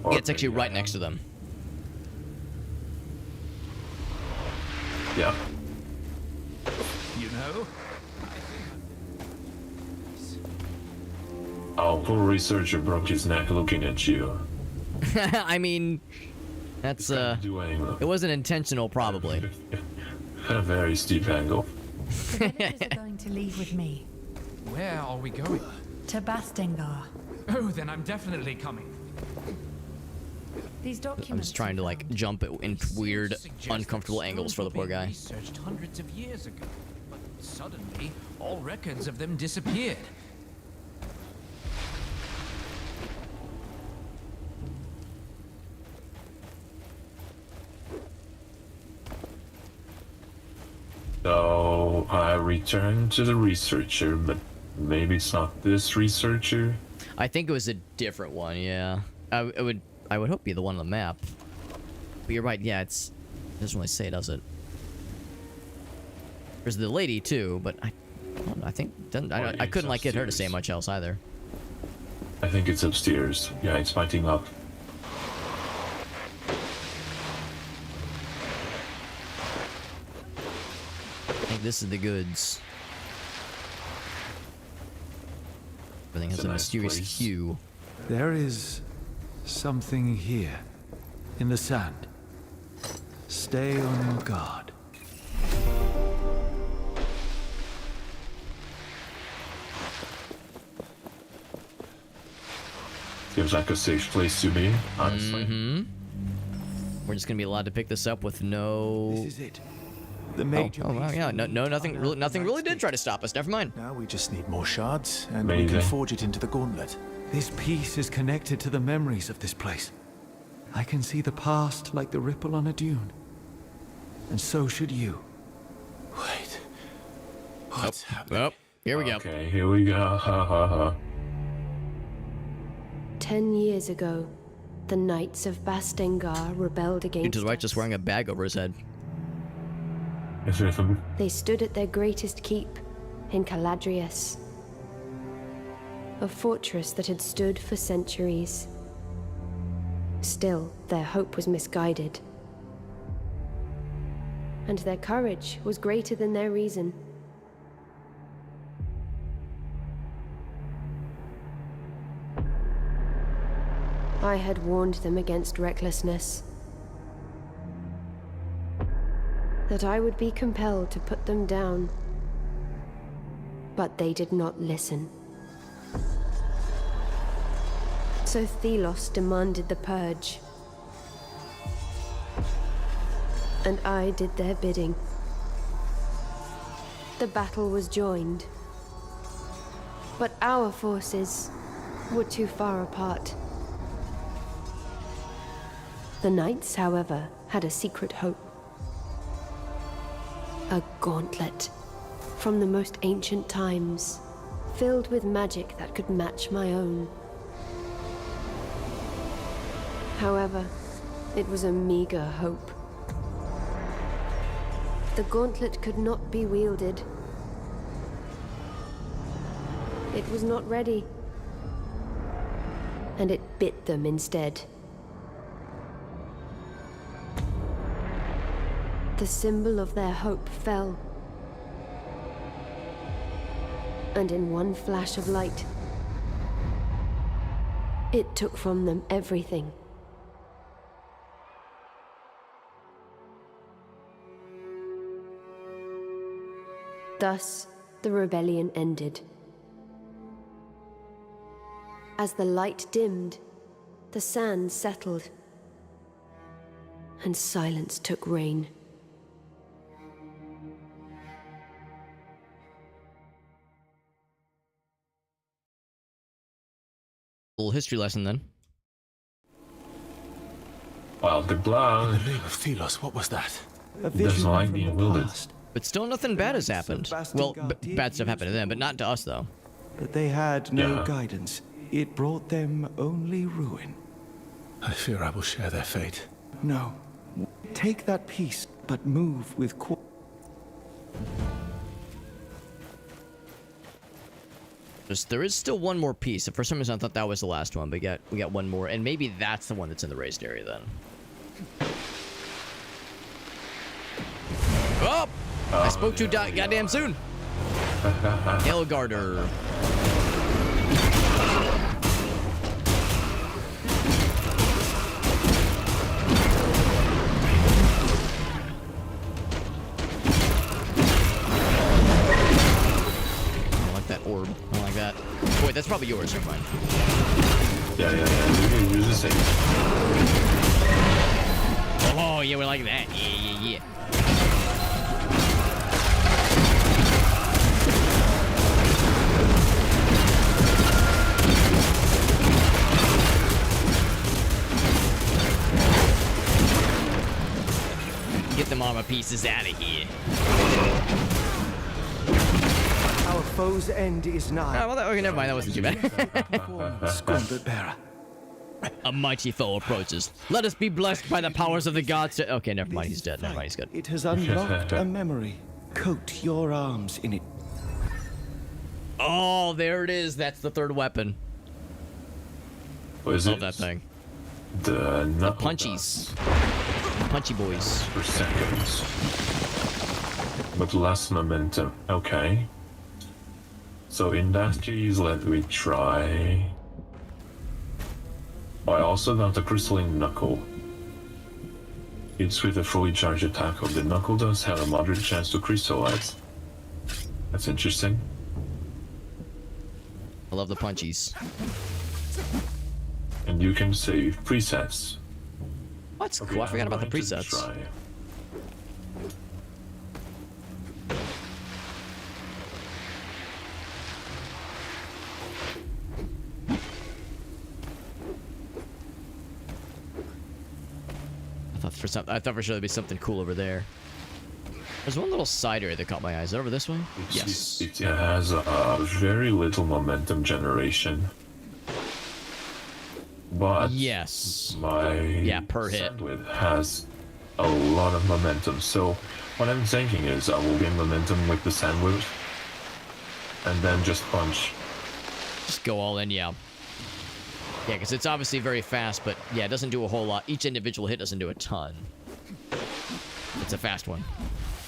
Or Yeah, it's actually right next to them. Yeah. You know? Our poor researcher broke his neck looking at you. I mean, that's it wasn't intentional, probably. A very steep angle. The villagers are going to leave with me. Where are we going? To Bastingar. Oh, then I'm definitely coming. These documents. I'm just trying to like jump it in weird, uncomfortable angles for the poor guy. Researched hundreds of years ago, but suddenly all records of them disappeared. So I returned to the researcher, but maybe it's not this researcher. I think it was a different one. Yeah, I would hope it'd be the one on the map. But you're right. Yeah, it doesn't really say, does it? There's the lady too, but I think I couldn't like get her to say much else either. I think it's upstairs. Yeah, it's fighting up. I think this is the goods. Everything has a mysterious hue. There is something here, in the sand. Stay on your guard. Seems like a safe place to be, honestly. We're just gonna be allowed to pick this up with no. This is it. The major. Oh wow, yeah. Nothing really did try to stop us. Never mind. Now we just need more shards, and we can forge it into the gauntlet. This piece is connected to the memories of this place. I can see the past like the ripple on a dune. And so should you. Wait. What's happening? Oh, here we go. Okay, here we go. Ha ha ha. 10 years ago, the Knights of Bastengar rebelled Dude against to the right just wearing a bag over his head. They stood at their greatest keep in Caladrius, a fortress that had stood for centuries. Still, their hope was misguided, and their courage was greater than their reason. I had warned them against recklessness, that I would be compelled to put them down, but they did not listen. So Thelos demanded the purge, and I did their bidding. The battle was joined, but our forces were too far apart. The Knights, however, had a secret hope. A gauntlet from the most ancient times, filled with magic that could match my own. However, it was a meager hope. The gauntlet could not be wielded. It was not ready, and it bit them instead. The symbol of their hope fell, and in one flash of light, it took from them everything. Thus, the rebellion ended. As the light dimmed, the sand settled, and silence took reign. Little history lesson then. Well, good luck. In the name of Thelos, what was that? Doesn't like being wielded. But still nothing bad has happened. Well, bad stuff happened to them, but not to us though. But they had no guidance. It brought them only ruin. I fear I will share their fate. No. Take that piece, but move with There is still one more piece. For some reason, I thought that was the last one, but we got one more, and maybe that's the one that's in the raised area then. Oh! I spoke too goddamn soon. Elgarder. That orb. I don't like that. Oh, wait, that's probably yours. You're fine. Yeah. You can use the same. Oh, yeah, we like that. Yeah. Get them armor pieces out of here. Our foe's end is nigh. Oh, well, okay, never mind. That wasn't too bad. Scorned bearer. A mighty foe approaches. Let us be blessed by the powers of the gods. Okay, never mind. He's dead. Never mind. He's good. It has unlocked a memory. Coat your arms in it. Oh, there it is. That's the third weapon. What is Love that thing. The punchies. Punchy boys. Per seconds. But less momentum. Okay. So in that case, let me try. I also got the crystalline knuckle. It's with a fully charged attack of the knuckle does have a moderate chance to crystallize. That's interesting. I love the punchies. And you can save presets. What's Okay, cool? I forgot I'm about the going to presets. try. I thought for sure there'd be something cool over there. There's one little side area that caught my eye. Is it over this way? Yes. It has very little momentum generation. But yes, my per hit sandwich has a lot of momentum. So what I'm thinking is I will gain momentum with the sandwich and then just punch. Just go all in, yeah. Yeah, because it's obviously very fast, but yeah, it doesn't do a whole lot. Each individual hit doesn't do a ton. It's a fast one.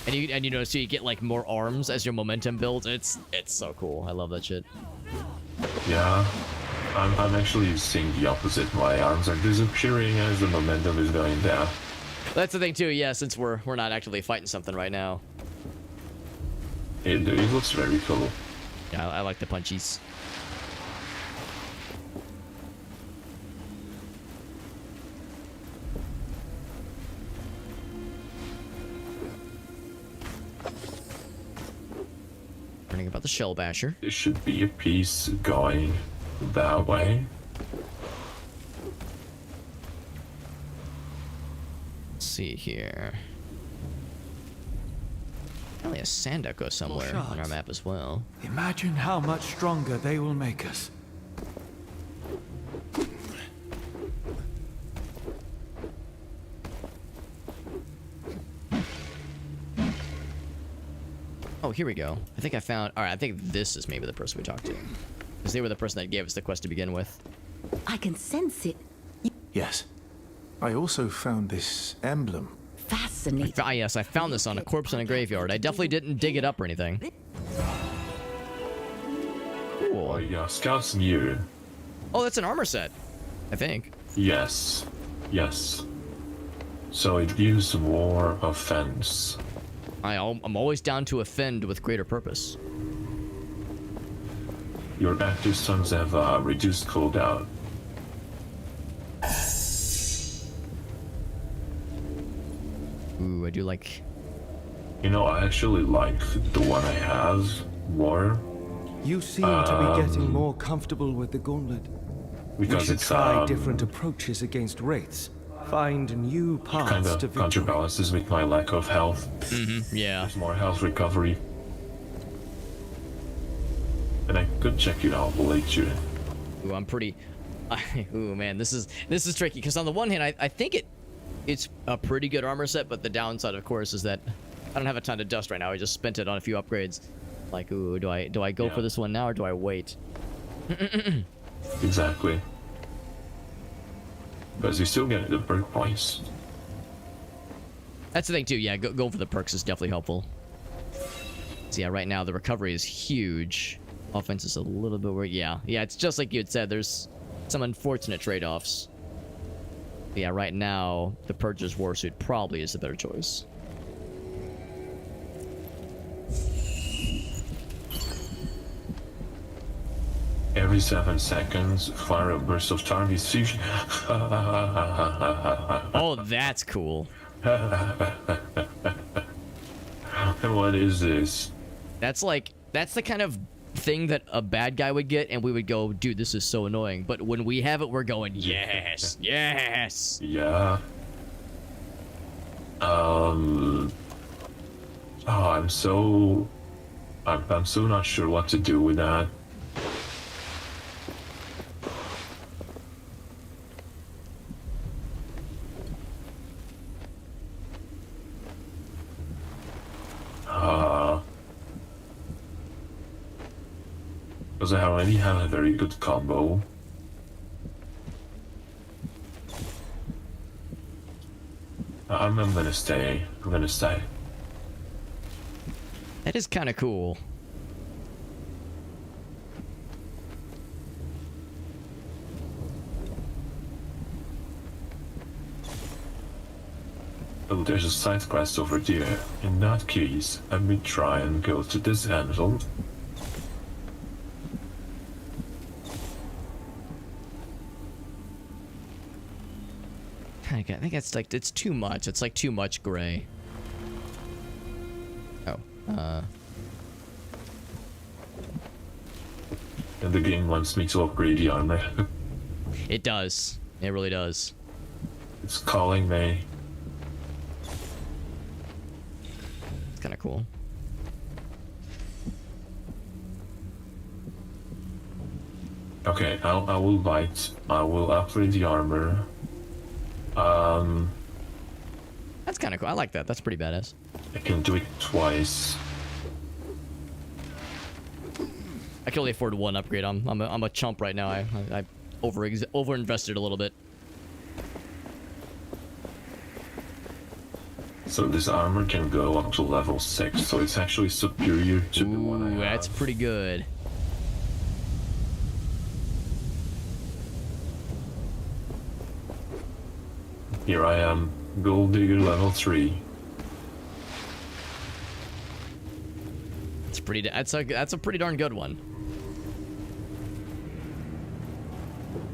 And you notice you get like more arms as your momentum builds. It's so cool. I love that shit. Yeah. I'm actually seeing the opposite. My arms are disappearing as the momentum is going down. That's the thing too, yeah, since we're not actively fighting something right now. It looks very cool. Yeah, I like the punchies. Learning about the shell basher. There should be a piece going that way. Let's see here. Probably a sand echo somewhere on our map as well. Imagine how much stronger they will make us. Oh, here we go. I think I found... Alright, I think this is maybe the person we talked to. Because they were the person that gave us the quest to begin with. I can sense it. Yes. I also found this emblem. Fascinating. Yes, I found this on a corpse in a graveyard. I definitely didn't dig it up or anything. Cool. Oh yeah, Scout's new. Oh, that's an armor set. I think. Yes. Yes. So it gives more offense. I'm always down to offend with greater purpose. Your active sons have reduced cooldown. Ooh, I do like... You know, I actually like the one I have more. You seem to be getting more comfortable with the gauntlet. Because we should it's try different approaches against wraiths. Find new paths kind to of victory. counterbalances with my lack of health. Yeah. There's more health recovery. And I could check it out later. Ooh, I'm pretty... Ooh, man, this is tricky. Because on the one hand, I think it's a pretty good armor set, but the downside, of course, is that I don't have a ton of dust right now. I just spent it on a few upgrades. Like, ooh, do I go for this one now, or do I wait? Exactly. Because you still get the perk points. That's the thing too, yeah, going for the perks is definitely helpful. So yeah, right now the recovery is huge. Offense is a little bit weird. Yeah, it's just like you had said, there's some unfortunate trade-offs. Yeah, right now, the Purge's Warsuit probably is the better choice. Every 7 seconds, fire a burst of target fusion. Oh, that's cool. What is this? That's the kind of thing that a bad guy would get, and we would go, dude, this is so annoying. But when we have it, we're going, yes, yes. Yeah. Oh, I'm so not sure what to do with that. Because I already have a very good combo. I'm gonna stay. That is kind of cool. Oh, there's a side quest over there. In that case, let me try and go to this anvil. I think it's like, it's too much. It's like too much gray. Oh, And the game wants me to upgrade the armor. It does. It really does. It's calling me. It's kind of cool. Okay, I will bite. I will upgrade the armor. That's kind of cool. I like that. That's pretty badass. I can do it twice. I can only afford one upgrade. I'm a chump right now. I over invested a little bit. So this armor can go up to level 6, so it's actually superior to the one I have. That's pretty good. Here I am, Gold Digger level 3. It's pretty. That's a pretty darn good one.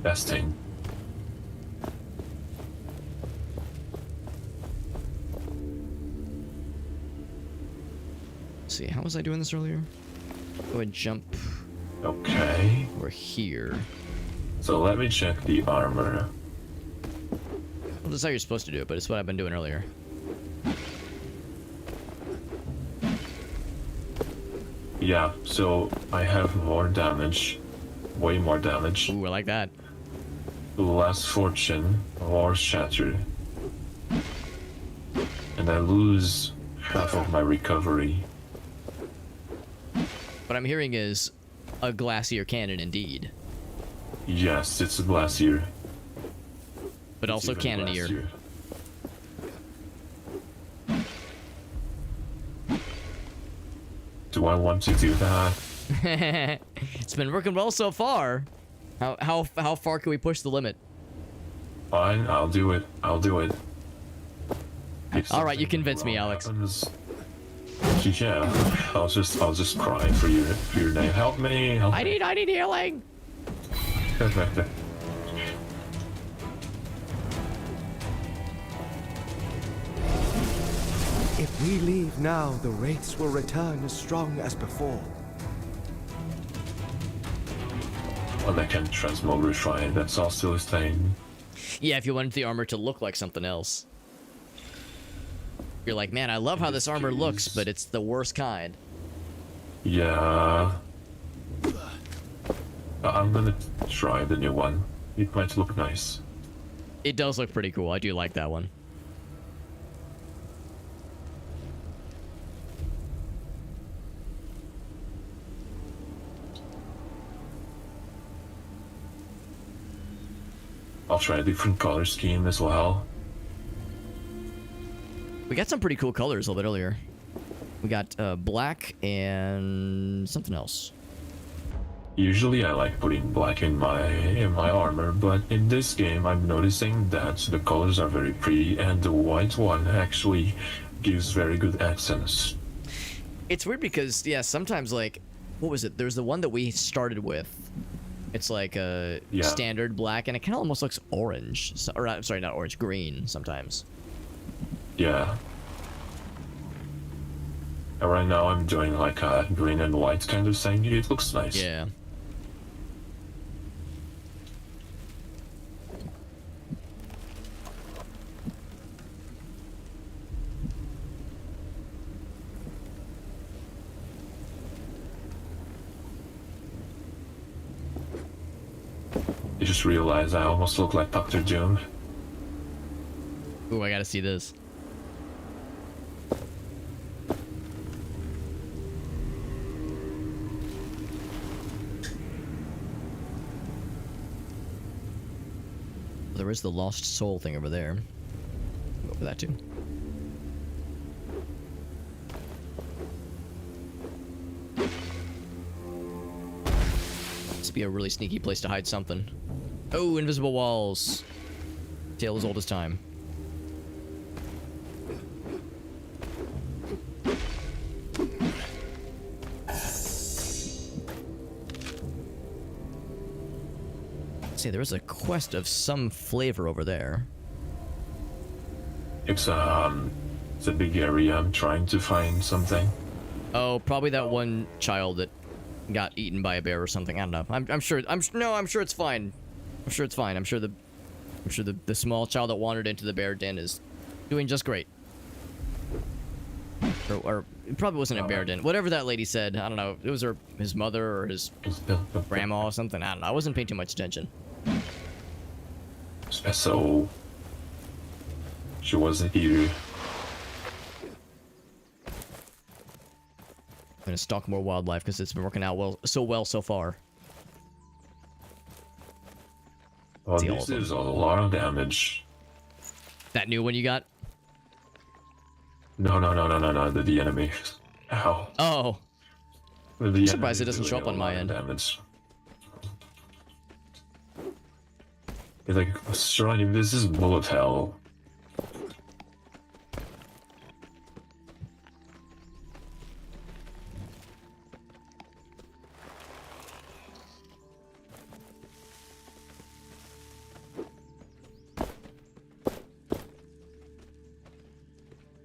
Best thing. Let's see, how was I doing this earlier? Go and jump. Okay. We're here. So let me check the armor. Well, that's how you're supposed to do it, but it's what I've been doing earlier. Yeah, so I have more damage. Way more damage. Ooh, I like that. Less fortune, more shatter. And I lose half of my recovery. What I'm hearing is a glacier cannon indeed. Yes, it's a glacier. But also cannonier. Glacier. Do I want to do that? It's been working well so far. How far can we push the limit? Fine, I'll do it. I'll do it. All right, you convinced me, Alex. Yeah, I'll just cry for your name. Help me! Help me. I need healing. If we leave now, the wraiths will return as strong as before. Well, I can transmogrify. That's also a thing. Yeah, if you wanted the armor to look like something else. You're like, man, I love how this armor looks, but it's the worst kind. Yeah. I'm gonna try the new one. It might look nice. It does look pretty cool. I do like that one. I'll try a different color scheme as well. We got some pretty cool colors a little bit earlier. We got black and something else. Usually I like putting black in my armor, but in this game I'm noticing that the colors are very pretty and the white one actually gives very good accents. It's weird because, yeah, sometimes, like, what was it? There's the one that we started with. It's like a standard black, and it kind of almost looks orange. So, or, sorry, not orange, green sometimes. Yeah. And right now I'm doing like a green and white kind of thing. It looks nice. Yeah. I just realized I almost look like Dr. Doom. Ooh, I gotta see this. There is the lost soul thing over there. Go for that too. This would be a really sneaky place to hide something. Oh, invisible walls. Tale as old as time. say there was a quest of some flavor over there. It's a big area. I'm trying to find something. Oh, probably that one child that got eaten by a bear or something. I don't know. I'm sure. I'm sure it's fine. I'm sure it's fine. I'm sure the small child that wandered into the bear den is doing just great. Or it probably wasn't a bear den. Whatever that lady said, I don't know. It was his mother or his grandma or something. I don't know. I wasn't paying too much attention. So she wasn't here. I'm gonna stalk more wildlife because it's been working out so well so far. Oh, this is a lot of damage. That new one you got? No, the enemy. Ow. Oh. I'm surprised it doesn't show up on my end. Damage. It's like, surrounding this is bullet hell.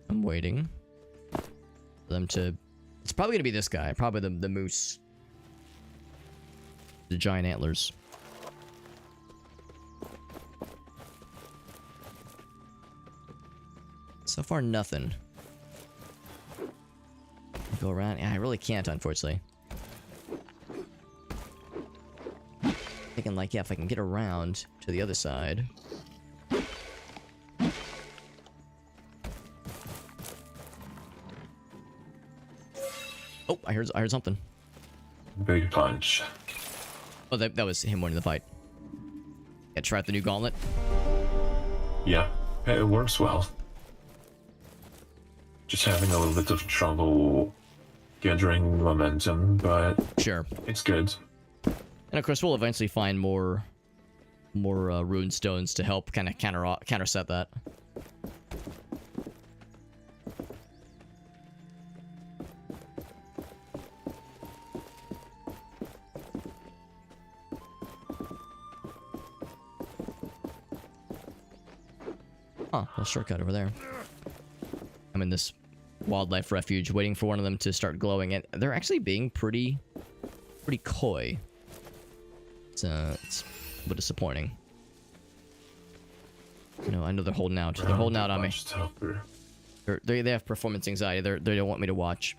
I'm waiting for them to... It's probably gonna be this guy. Probably the moose. The giant antlers. So far, nothing. Go around? Yeah, I really can't, unfortunately. Thinking like, yeah, if I can get around to the other side. Oh, I heard something. Big punch. Oh, that was him winning the fight. Yeah, try out the new gauntlet. Yeah, it works well. Just having a little bit of trouble gathering momentum, but sure, it's good. And of course, we'll eventually find more rune stones to help kind of counterset that. Huh, a shortcut over there. I'm in this wildlife refuge waiting for one of them to start glowing, and they're actually being pretty coy. It's a bit disappointing. You know, I know they're holding out. They're holding out on me. They have performance anxiety. They don't want me to watch.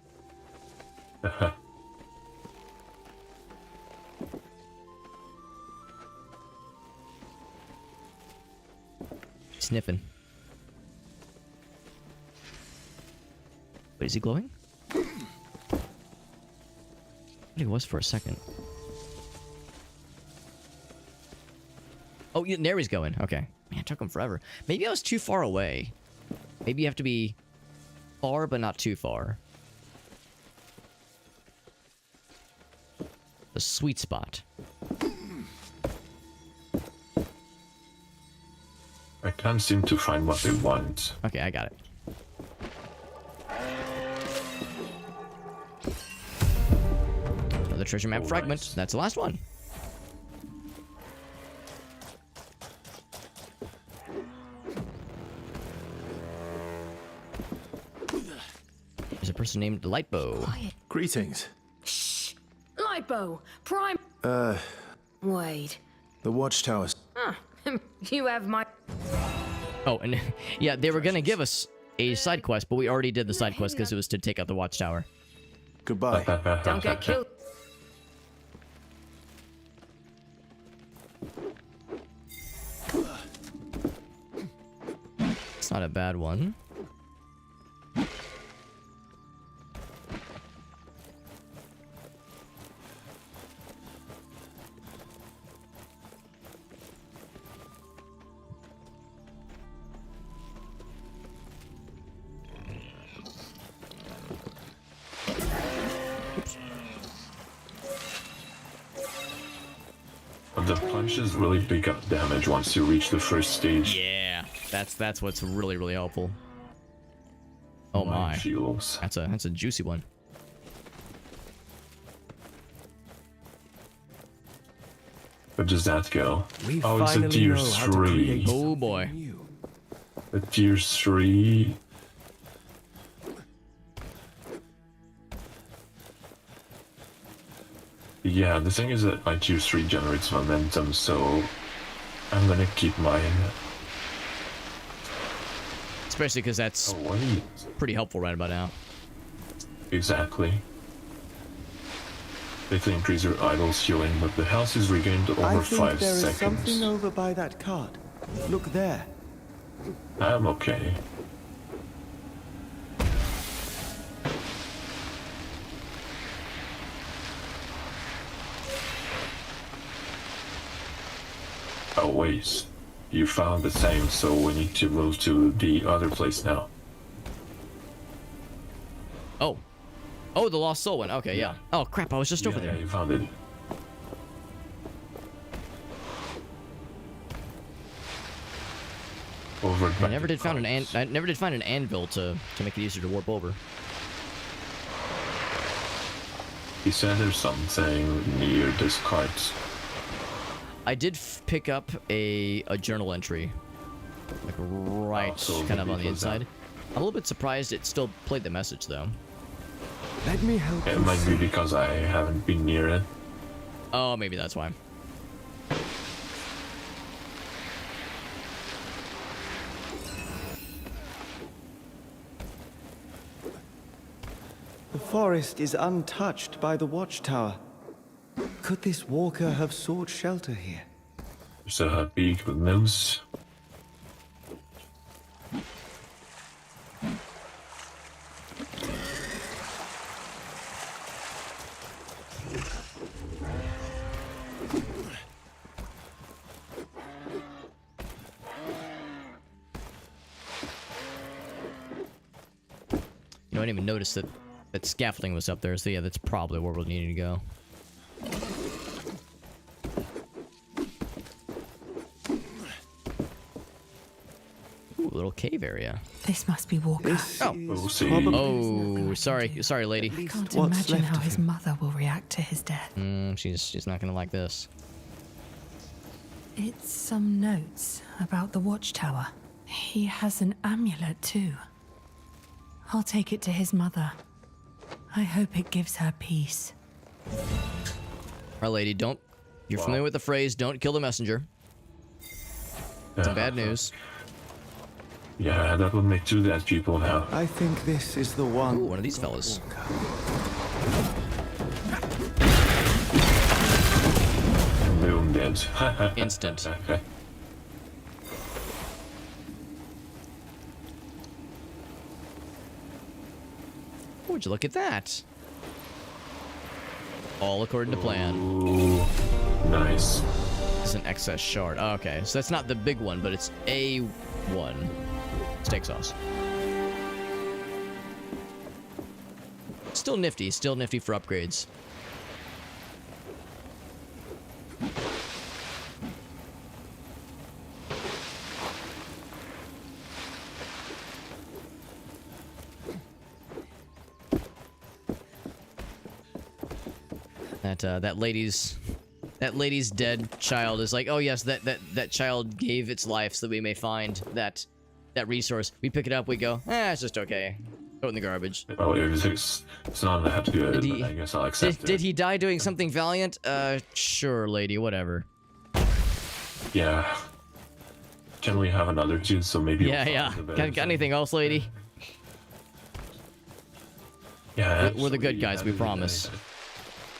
Sniffing. Wait, is he glowing? I thought he was for a second. Oh, yeah, there he's going. Okay. Man, it took him forever. Maybe I was too far away. Maybe you have to be far, but not too far. The sweet spot. I can't seem to find what they want. Okay, I got it. Another treasure map fragment. Nice. That's the last one. There's a person named Lightbow. Greetings. Shh! Lightbow! Prime... Wait. The watchtowers. Huh. You have my... Oh, and yeah, they were gonna give us a side quest, but we already did the side quest because it was to take out the watchtower. Goodbye. Don't get killed. It's not a bad one. But the punches really pick up damage once you reach the first stage. Yeah, that's what's really helpful. Oh my, shields. That's a juicy one. Where does that go? We Oh, it's a finally tier know how to 3. create Oh boy. A tier 3. Yeah, the thing is that my tier 3 generates momentum, so I'm gonna keep mine. Especially because that's pretty helpful right about now. Exactly. They can increase your idol's healing, but the health is regained over I think 5 there is seconds. something over by that cart. Look there. I'm okay. Oh wait, you found the same, so we need to move to the other place now. Oh. Oh, the lost soul one. Okay, yeah. Oh crap, I was just over there. Yeah, you found it. Over. I never did find an anvil to make it easier to warp over. He said there's something near this cart. I did pick up a journal entry, like right, so kind of maybe on the it was that. inside. I'm a little bit surprised it still played the message though. Let me help It you might be see. because I haven't been near it. Oh, maybe that's why. The forest is untouched by the watchtower. Could this walker have sought shelter here? There's a big nose. You know, I didn't even notice that scaffolding was up there, so yeah, that's probably where we'll need to go. Ooh, a little cave area. This must be Walker. Oh, sorry, lady. I can't imagine how his mother will react to his death. She's not gonna like this. It's some notes about the watchtower. He has an amulet too. I'll take it to his mother. I hope it gives her peace. Our lady, don't. You're familiar with the phrase, don't kill the messenger. Some bad news. Yeah, that would make 2 dead people now. I think this is the one. Ooh, one of these fellas. Boom, dead. Instant. Okay. Would you look at that? All according to plan. Ooh, nice. This is an excess shard. Oh, okay, so that's not the big one, but it's A1 steak sauce. Still nifty for upgrades. That lady's dead child is like, oh yes, that child gave its life so that we may find that resource. We pick it up, we go, it's just okay. Throw it in the garbage. Oh, it's not that good. I guess I'll accept it. Did he die doing something valiant? Sure, lady, whatever. Yeah. Can we have another too? So maybe. Yeah. Got anything else, lady? Yeah. We're the good guys, we promise.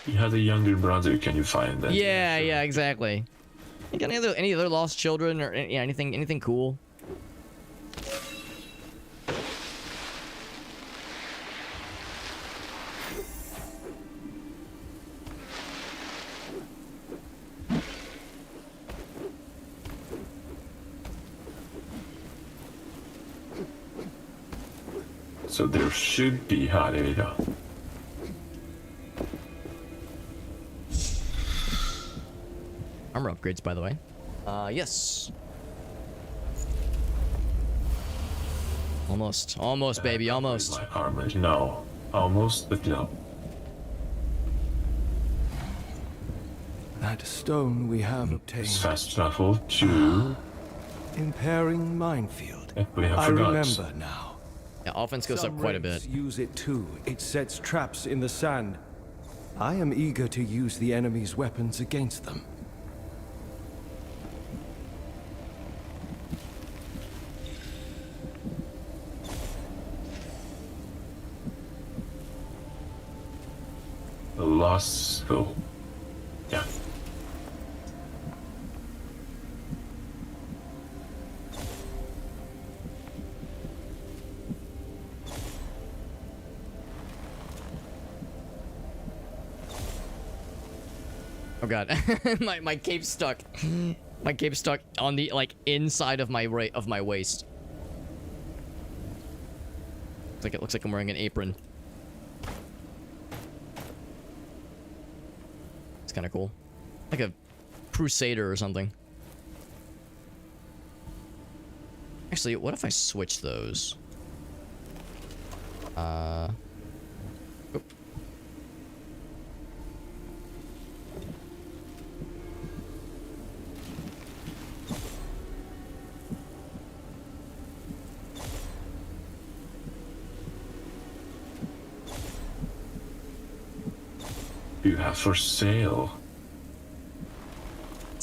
You had a younger brother. Can you find that? Yeah, exactly. You got any other lost children or anything cool? So there should be Hareda. Armor upgrades, by the way. Yes. Almost, baby, almost. My armor, no. Almost, but no. that stone we have obtained. Fast travel to... Impairing minefield. we have I forgot. remember now. Yeah, offense goes up quite a bit. Use it too. It sets traps in the sand. I am eager to use the enemy's weapons against them. The lost... Oh. Yeah. Oh god, my cape's stuck. My cape's stuck on the inside of my waist. It looks like I'm wearing an apron. It's kind of cool, like a crusader or something. Actually, what if I switch those? Oop. You have for sale.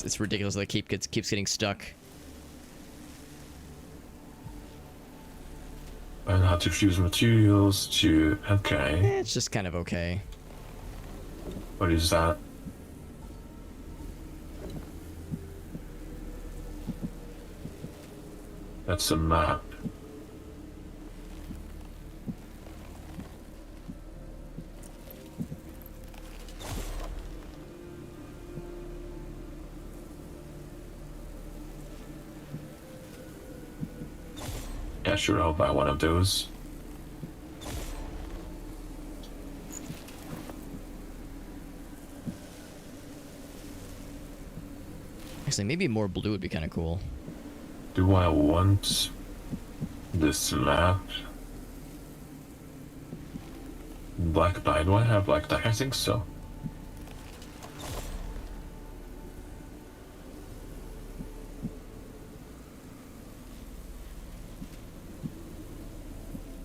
It's ridiculous that keeps getting stuck. And how to fuse materials to... Okay. It's just kind of okay. What is that? That's a map. Yeah, sure, I'll buy one of those. Actually, maybe more blue would be kind of cool. Do I want this map? Black dye? Do I have black dye? I think so.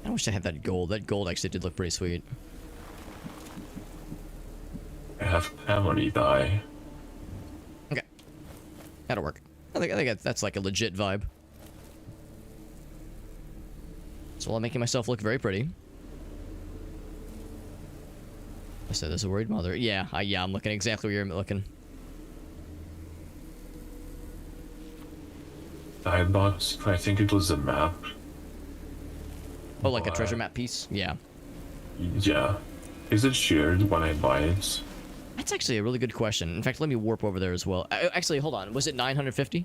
I wish I had that gold. That gold actually did look pretty sweet. I have harmony dye. Okay, that'll work. I think that's like a legit vibe. So while I'm making myself look very pretty. I said there's a worried mother. Yeah, I'm looking exactly where you're looking. I bought, I think it was a map. Oh, like a treasure map piece? Yeah. Yeah. Is it shared when I buy it? That's actually a really good question. In fact, let me warp over there as well. Actually, hold on. Was it 950?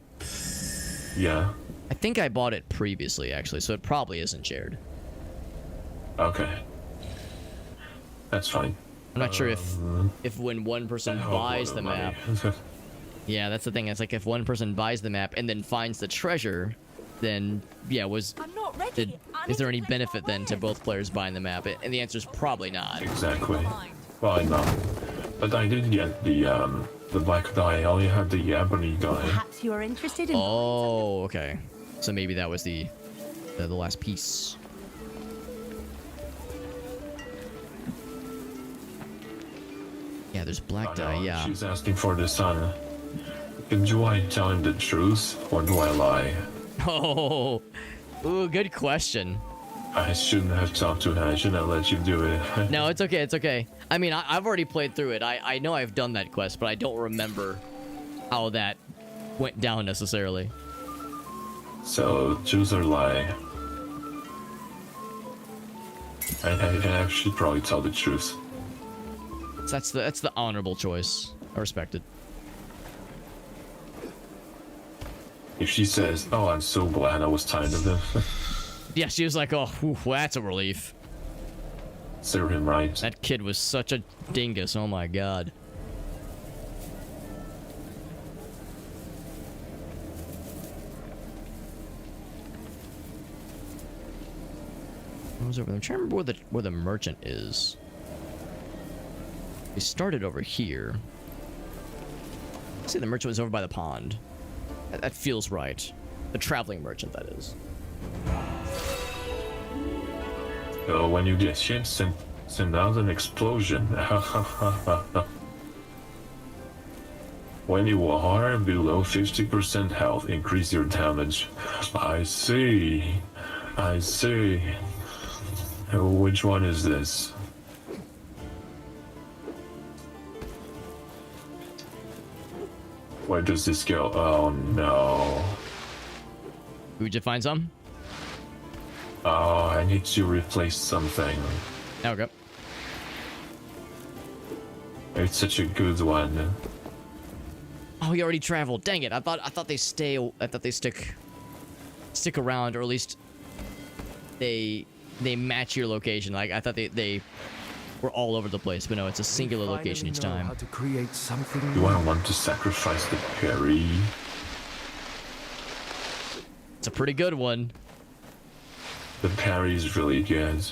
Yeah. I think I bought it previously, actually, so it probably isn't shared. Okay. That's fine. I'm not sure if when one person buys the map... Yeah, that's the thing. It's like if one person buys the map and then finds the treasure, then, yeah, is there any benefit then to both players buying the map? And the answer is probably not. Exactly. Well, I know. But I didn't get the black dye. I only had the ebony dye. Perhaps you are interested in... Oh, okay. So maybe that was the last piece. Yeah, there's black dye, yeah. She's asking for the sun. Do I tell him the truth, or do I lie? Oh, ooh, good question. I shouldn't have talked to her. I shouldn't have let you do it. No, it's okay. It's okay. I mean, I've already played through it. I know I've done that quest, but I don't remember how that went down necessarily. So, choose or lie. I should probably tell the truth. So that's the honorable choice. I respect it. If she says, "Oh, I'm so glad I was tired of them," yeah, she was like, "Oh, whew, that's a relief." Serve him right. That kid was such a dingus. Oh my god. I was over there. I'm trying to remember where the merchant is. We started over here. Let's say the merchant was over by the pond. That feels right. The traveling merchant, that is. So when you get hit, send out an explosion. When you are below 50% health, increase your damage. I see. I see. Which one is this? Where does this go? Oh no. Would you find some? Oh, I need to replace something. There we go. It's such a good one. Oh, he already traveled. Dang it! I thought they stick around, or at least they match your location. Like I thought they were all over the place, but no, it's a singular location each time. How to create something. Do I want to sacrifice the parry? It's a pretty good one. The parry is really good.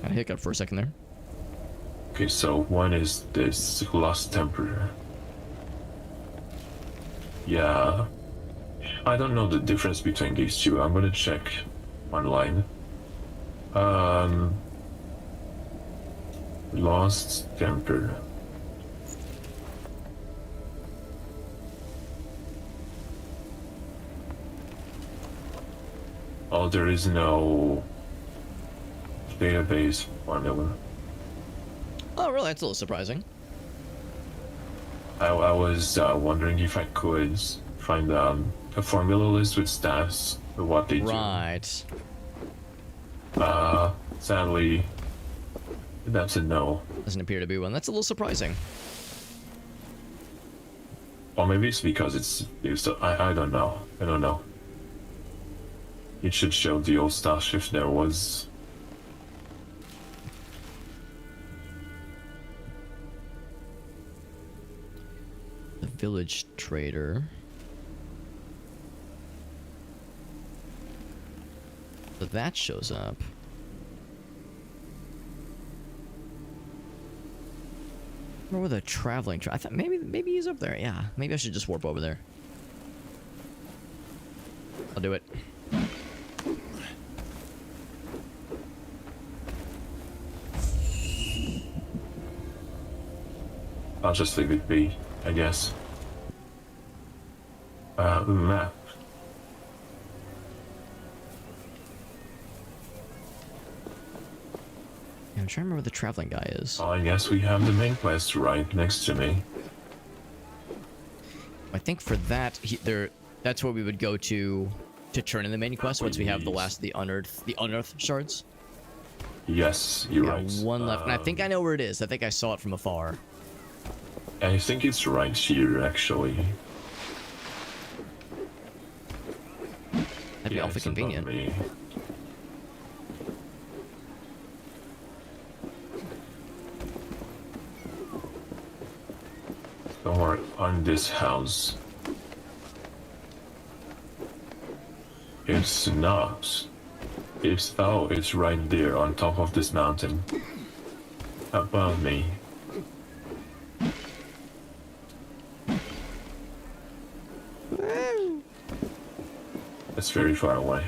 I hiccup for a second there. Okay, so one is this lost temper. Yeah. I don't know the difference between these two. I'm gonna check online. Lost temper. Oh, there is no database formula. Oh, really? That's a little surprising. I was wondering if I could find a formula list with stats of what they do. Right. Sadly, that's a no. Doesn't appear to be one. That's a little surprising. Or maybe it's because it's used to, I don't know. I don't know. It should show the old stuff if there was. The village trader. So that shows up. Where the traveling? I thought maybe he's up there. Yeah, maybe I should just warp over there. I'll do it. I'll just leave it be, I guess. Map. Yeah, I'm trying to remember where the traveling guy is. Oh, I guess we have the main quest right next to me. I think for that, that's where we would go to turn in the main quest once we have the unearthed shards. Yes, you're right. One left, and I think I know where it is. I think I saw it from afar. I think it's right here, actually. That'd be awfully convenient. Or on this house. It's not. It's right there on top of this mountain. Above me. It's very far away.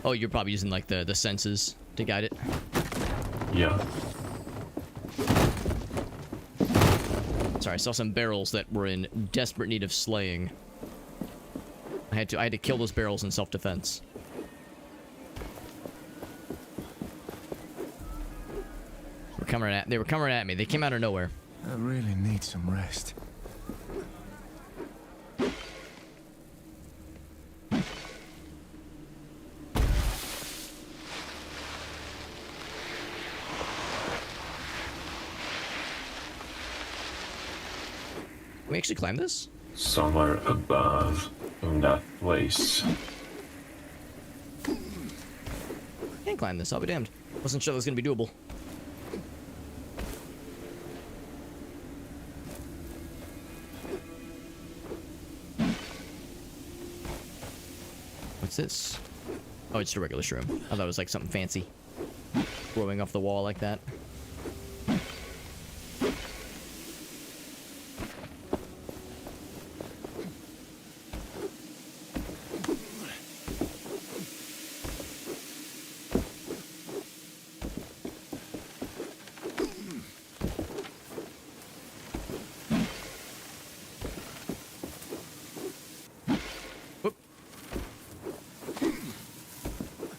Oh, you're probably using like the senses to guide it. Yeah. Sorry, I saw some barrels that were in desperate need of slaying. I had to kill those barrels in self-defense. They were coming at me. They came out of nowhere. I really need some rest. Can we actually climb this? Somewhere above in that place. Can't climb this, I'll be damned. Wasn't sure that was gonna be doable. this? Oh, it's just a regular shroom. I thought it was like something fancy. Growing off the wall like that.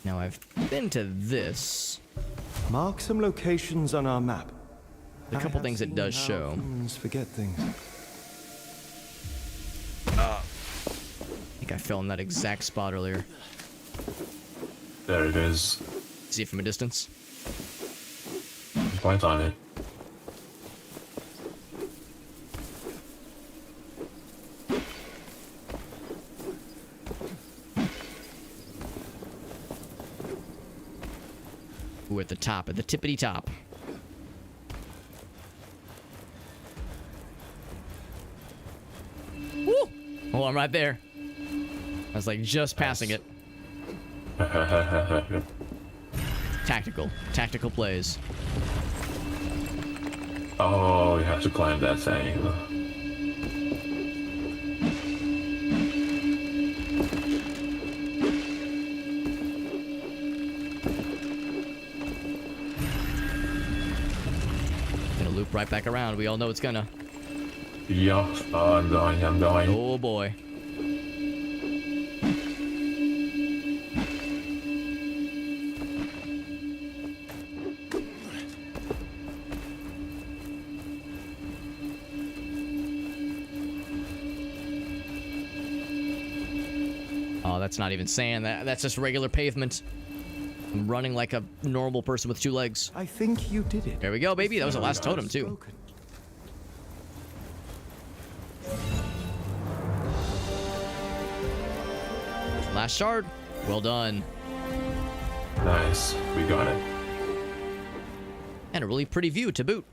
Now I've been to this. Mark some locations on our map. A couple things it does show. Humans forget things. I think I fell in that exact spot earlier. There it is. See it from a distance. Right on it. Ooh, at the top, at the tippity top. Woo! Oh, I'm right there. I was like just passing it. Tactical plays. Oh, you have to climb that thing. Gonna loop right back around. We all know it's gonna. Yup. Oh, I'm going. Oh boy. Oh, that's not even sand. That's just regular pavement. I'm running like a normal person with 2 legs. I think you did it. There we go, baby. That was the last totem, too. Last shard. Well done. Nice. We got it. And a really pretty view to boot.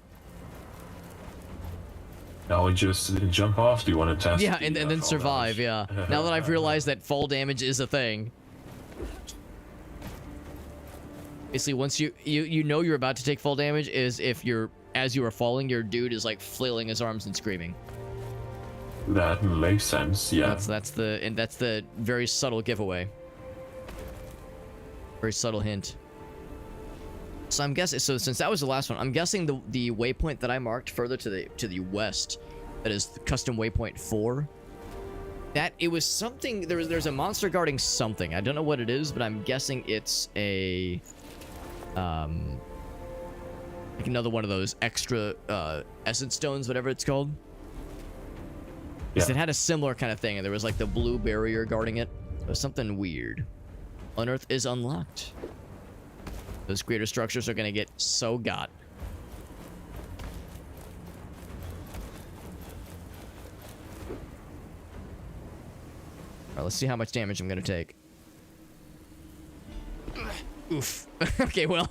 Now we just jump off. Do you want to test? Yeah, and then survive, yeah. Now that I've realized that fall damage is a thing. Basically, once you know you're about to take fall damage is if as you are falling, your dude is like flailing his arms and screaming. That makes sense, yeah. That's the very subtle giveaway. Very subtle hint. So I'm guessing, so since that was the last one, I'm guessing the waypoint that I marked further to the west, that is the custom waypoint 4, that it was something, there's a monster guarding something. I don't know what it is, but I'm guessing it's a like another one of those extra essence stones, whatever it's called. Because it had a similar kind of thing, and there was like the blue barrier guarding it. It was something weird. Unearth is unlocked. Those greater structures are gonna get so got. Alright, let's see how much damage I'm gonna take. Oof. Okay, well,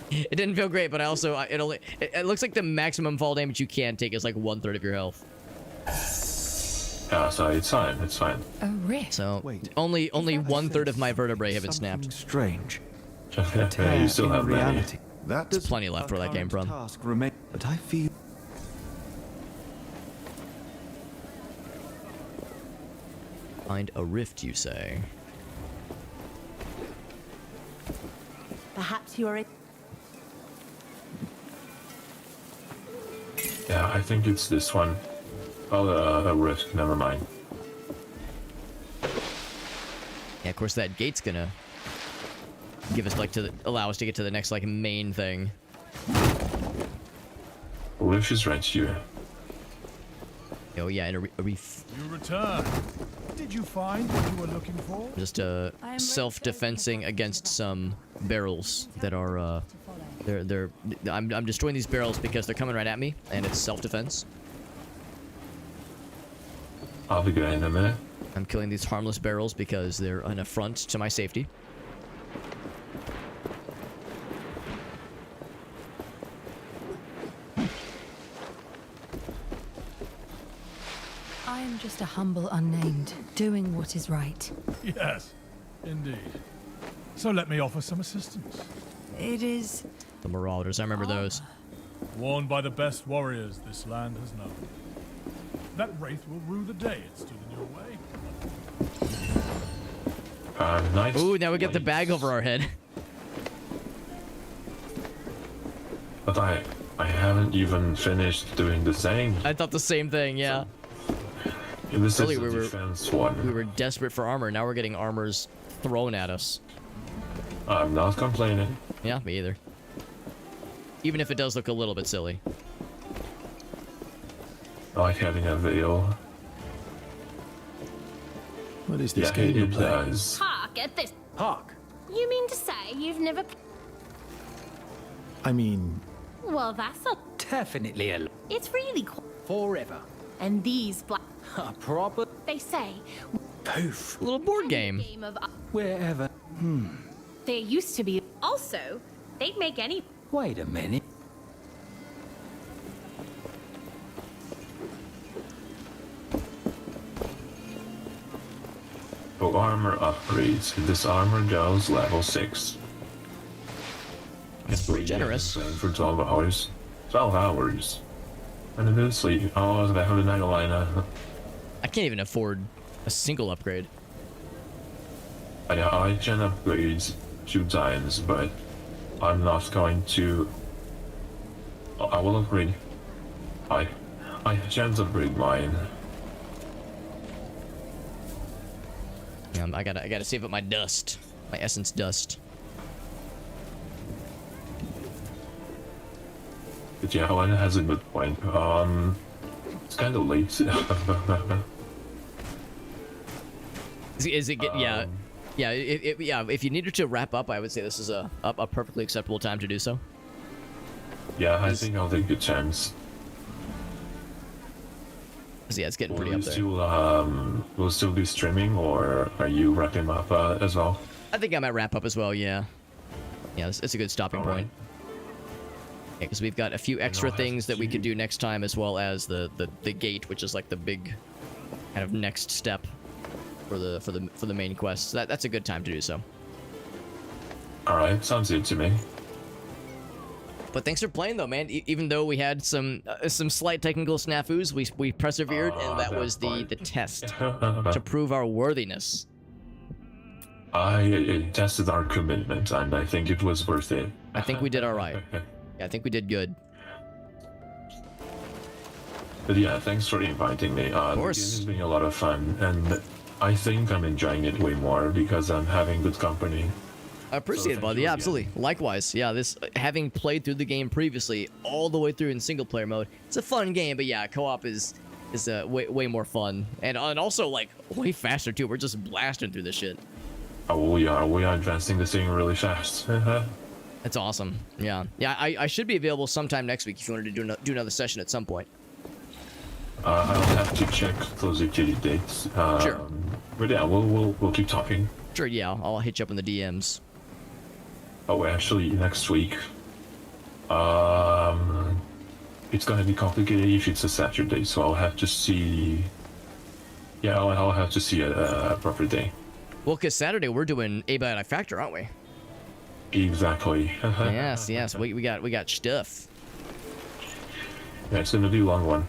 it didn't feel great, but I also it looks like the maximum fall damage you can take is like 1/3 of your health. Yeah, so it's fine. It's fine. A rift. So only 1/3 of my vertebrae have been snapped. Strange. You still have many. There's plenty left where that came from. But I feel Find a rift, you say? Perhaps you are it. Yeah, I think it's this one. Oh, a rift. Never mind. Yeah, of course that gate's gonna give us like allow us to get to the next like main thing. Rift is right here. Oh yeah, and a reef. You return. Did you find what you were looking for? Just self-defensing against some barrels that are I'm destroying these barrels because they're coming right at me, and it's self-defense. I'll be good in a minute. I'm killing these harmless barrels because they're an affront to my safety. I am just a humble unnamed, doing what is right. Yes. Indeed. So let me offer some assistance. It is... The Marauders, I remember those. Warned by the best warriors this land has known. That wraith will rue the day it stood in your way. Nice. Ooh, now we get the bag over our head. But I haven't even finished doing the thing. I thought the same thing, yeah. This Earlier is the defense one. We were desperate for armor, now we're getting armors thrown at us. I'm not complaining. Yeah, me either. Even if it does look a little bit silly. I like having a veil. What is this Yeah, game you're it playing? does. Hark at this. Hark. You mean to say you've never... I mean, Well, that's a... Definitely a... It's really cool. Forever. And these black... A proper... They say... Poof. A little board game. Game of... Wherever. There used to be... Also, they'd make any... Wait a minute. For armor upgrades, this armor goes level 6. It's pretty generous. For 12 hours. 12 hours. And then sleep. Oh, back on the night liner. I can't even afford a single upgrade. Yeah, I can upgrade 2 times, but I'm not going to. I will upgrade. I can't upgrade mine. I gotta save up my dust, my essence dust. But yeah, one has a good point. It's kind of late. Is it yeah, yeah, yeah. If you needed to wrap up, I would say this is a perfectly acceptable time to do so. Yeah, I think I'll take a chance. Yeah, it's getting pretty up there. Will still be streaming, or are you wrapping up as well? I think I might wrap up as well. Yeah, yeah, it's a good stopping point. Yeah, because we've got a few extra things that we could do next time, as well as the gate, which is like the big kind of next step for the main quest. So that's a good time to do so. All right, sounds good to me. But thanks for playing, though, man. Even though we had some slight technical snafus, we persevered, and that was the test to prove our worthiness. It tested our commitment, and I think it was worth it. I think we did all right. Yeah, I think we did good. But yeah, thanks for inviting me. Of course. This has been a lot of fun, and I think I'm enjoying it way more because I'm having good company. I appreciate it, buddy. Yeah, absolutely. Likewise. Yeah, this having played through the game previously, all the way through in single player mode, it's a fun game. But yeah, co-op is way more fun, and also like way faster too. We're just blasting through this shit. Oh, we are advancing this thing really fast. That's awesome. Yeah, yeah. I should be available sometime next week if you wanted to do another session at some point. I'll have to check those activity dates. Sure. But yeah, we'll keep talking. Sure. Yeah, I'll hit you up in the DMs. Oh, actually, next week. It's gonna be complicated if it's a Saturday, so I'll have to see. Yeah, I'll have to see a proper day. Well, because Saturday we're doing Abiotic Factor, aren't we? Exactly. yes. We got stuff. Yeah, it's gonna be a long one.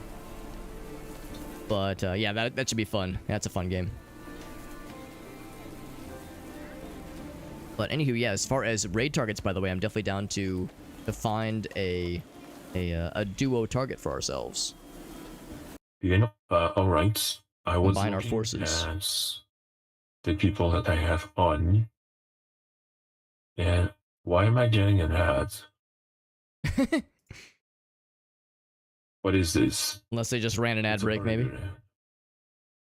But yeah, that should be fun. That's a fun game. But anywho, yeah, as far as raid targets, by the way, I'm definitely down to find a duo target for ourselves. Yeah, all right. I was combine our looking forces. at the people that I have on, and why am I getting an ad? What is this? Unless they just ran an ad break, maybe.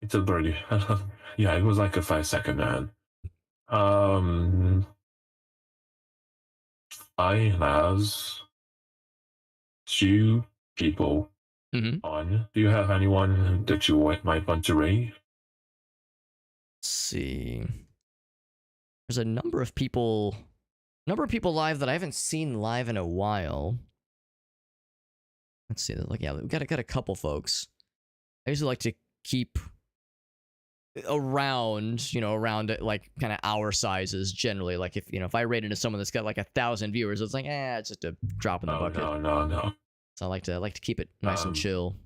It's a birdie. Yeah, it was like a 5-second ad. I have 2 people on. Do you have anyone that you might want to raid? Let's see. There's a number of people live that I haven't seen live in a while. Let's see. Like, yeah, we got a couple folks. I usually like to keep around, around like kind of hour sizes generally. Like if I raid into someone that's got like 1,000 viewers, it's like, it's just a drop in the bucket. No. So I like to keep it nice and chill.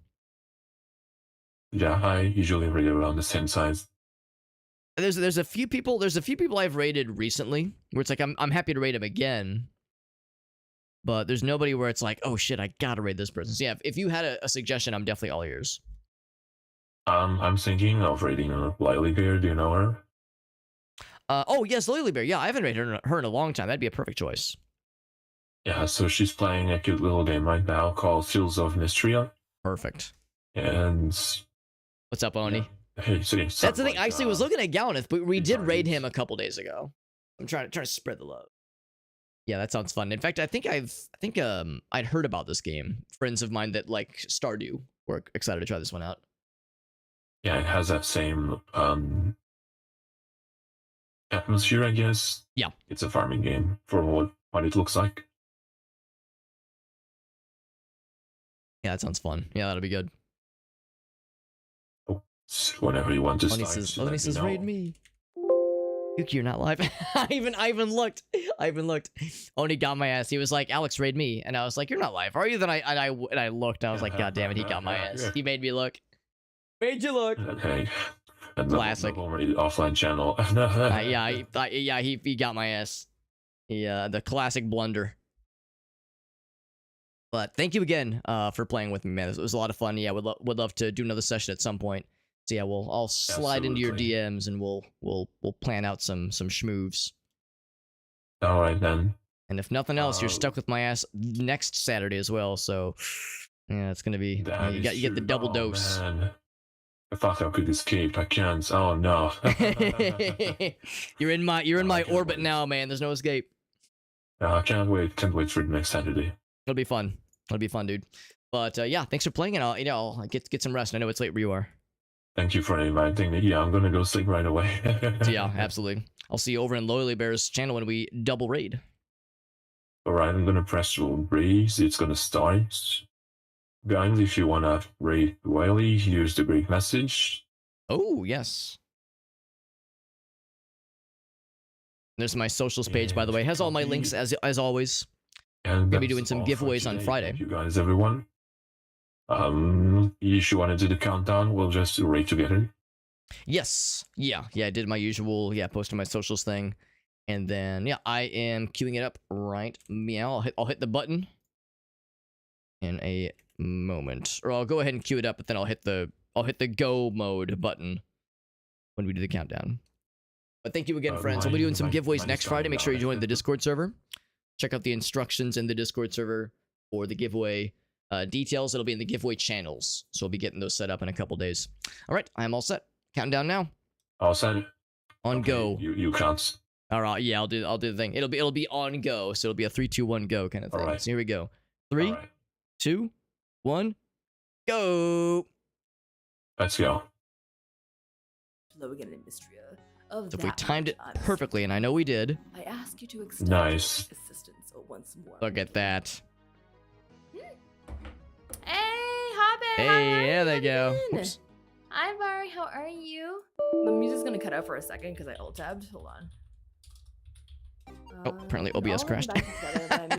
Yeah, I usually raid around the same size. There's a few people I've raided recently where it's like I'm happy to raid them again. But there's nobody where it's like, oh shit, I gotta raid this person. So yeah, if you had a suggestion, I'm definitely all ears. I'm thinking of raiding Lily Bear. Do you know her? Oh yes, Lily Bear. Yeah, I haven't raided her in a long time. That'd be a perfect choice. Yeah, so she's playing a cute little game right now called Fields of Mystria. Perfect. And what's up, Oni? Yeah. Hey, so that's the thing. I actually was looking at Galnith, but we did raid him a couple days ago. I'm trying to spread the love. Yeah, that sounds fun. In fact, I think I'd heard about this game. Friends of mine that like Stardew were excited to try this one out. Yeah, it has that same atmosphere, I guess. Yeah. It's a farming game for what it looks like. Yeah, that sounds fun. Yeah, that'll be good. Oh, whenever you want to start. Oni says, raid me. Yuki, you're not live. I even looked. Oni got my ass. He was like, Alex, raid me. And I was like, you're not live, are you? Then I looked. I was like, God damn it, he got my ass. He made me look. Made you look. Hey, classic. Already offline channel. He got my ass. The classic blunder. But thank you again for playing with me, man. It was a lot of fun. Yeah, would love to do another session at some point. So yeah, I'll slide into your DMs and we'll plan out some schmoves. All right then. And if nothing else, you're stuck with my ass next Saturday as well. So yeah, it's gonna be you get the double dose. Man. I thought I could escape. I can't. Oh no. You're in my orbit now, man. There's no escape. I can't wait. Can't wait for the next Saturday. It'll be fun. It'll be fun, dude. But yeah, thanks for playing, and I'll get some rest. I know it's late where you are. Thank you for inviting me. Yeah, I'm gonna go sleep right away. So yeah, absolutely. I'll see you over in Lily Bear's channel when we double raid. Alright, I'm gonna press raise. It's gonna start. Guys, if you wanna raid Wiley, here's the great message. Oh, yes. There's my socials page, by the way. It has all my links as always. And gonna be doing some giveaways on Friday. Thank you guys, everyone. If you want to do the countdown, we'll just raid together. Yes. Yeah, I did my usual, posting my socials thing. And then, yeah, I am queuing it up right meow. I'll hit the button in a moment. Or I'll go ahead and queue it up, but then I'll hit the go mode button when we do the countdown. But thank you again, friends. We'll be doing some giveaways next Friday. Make sure you join the Discord server. Check out the instructions in the Discord server for the giveaway details. It'll be in the giveaway channels. So we'll be getting those set up in a couple days. All right, I'm all set. Counting down now. All set. On go. You count. All right, yeah, I'll do the thing. It'll be on go. So it'll be a 3, 2, 1, go kind of thing. So here we go. 3, 2, 1, go. Let's go. Slogan in Mystria. Of So if we that timed it much perfectly, and I know we did. I ask you to extend Nice. assistance once more. Look at that. Hey, Hobbit! Hey, there they go. Oops. Hi, Barry. How are you? The music's gonna cut out for a second because I alt-tabbed. Hold on. Oh, apparently OBS crashed.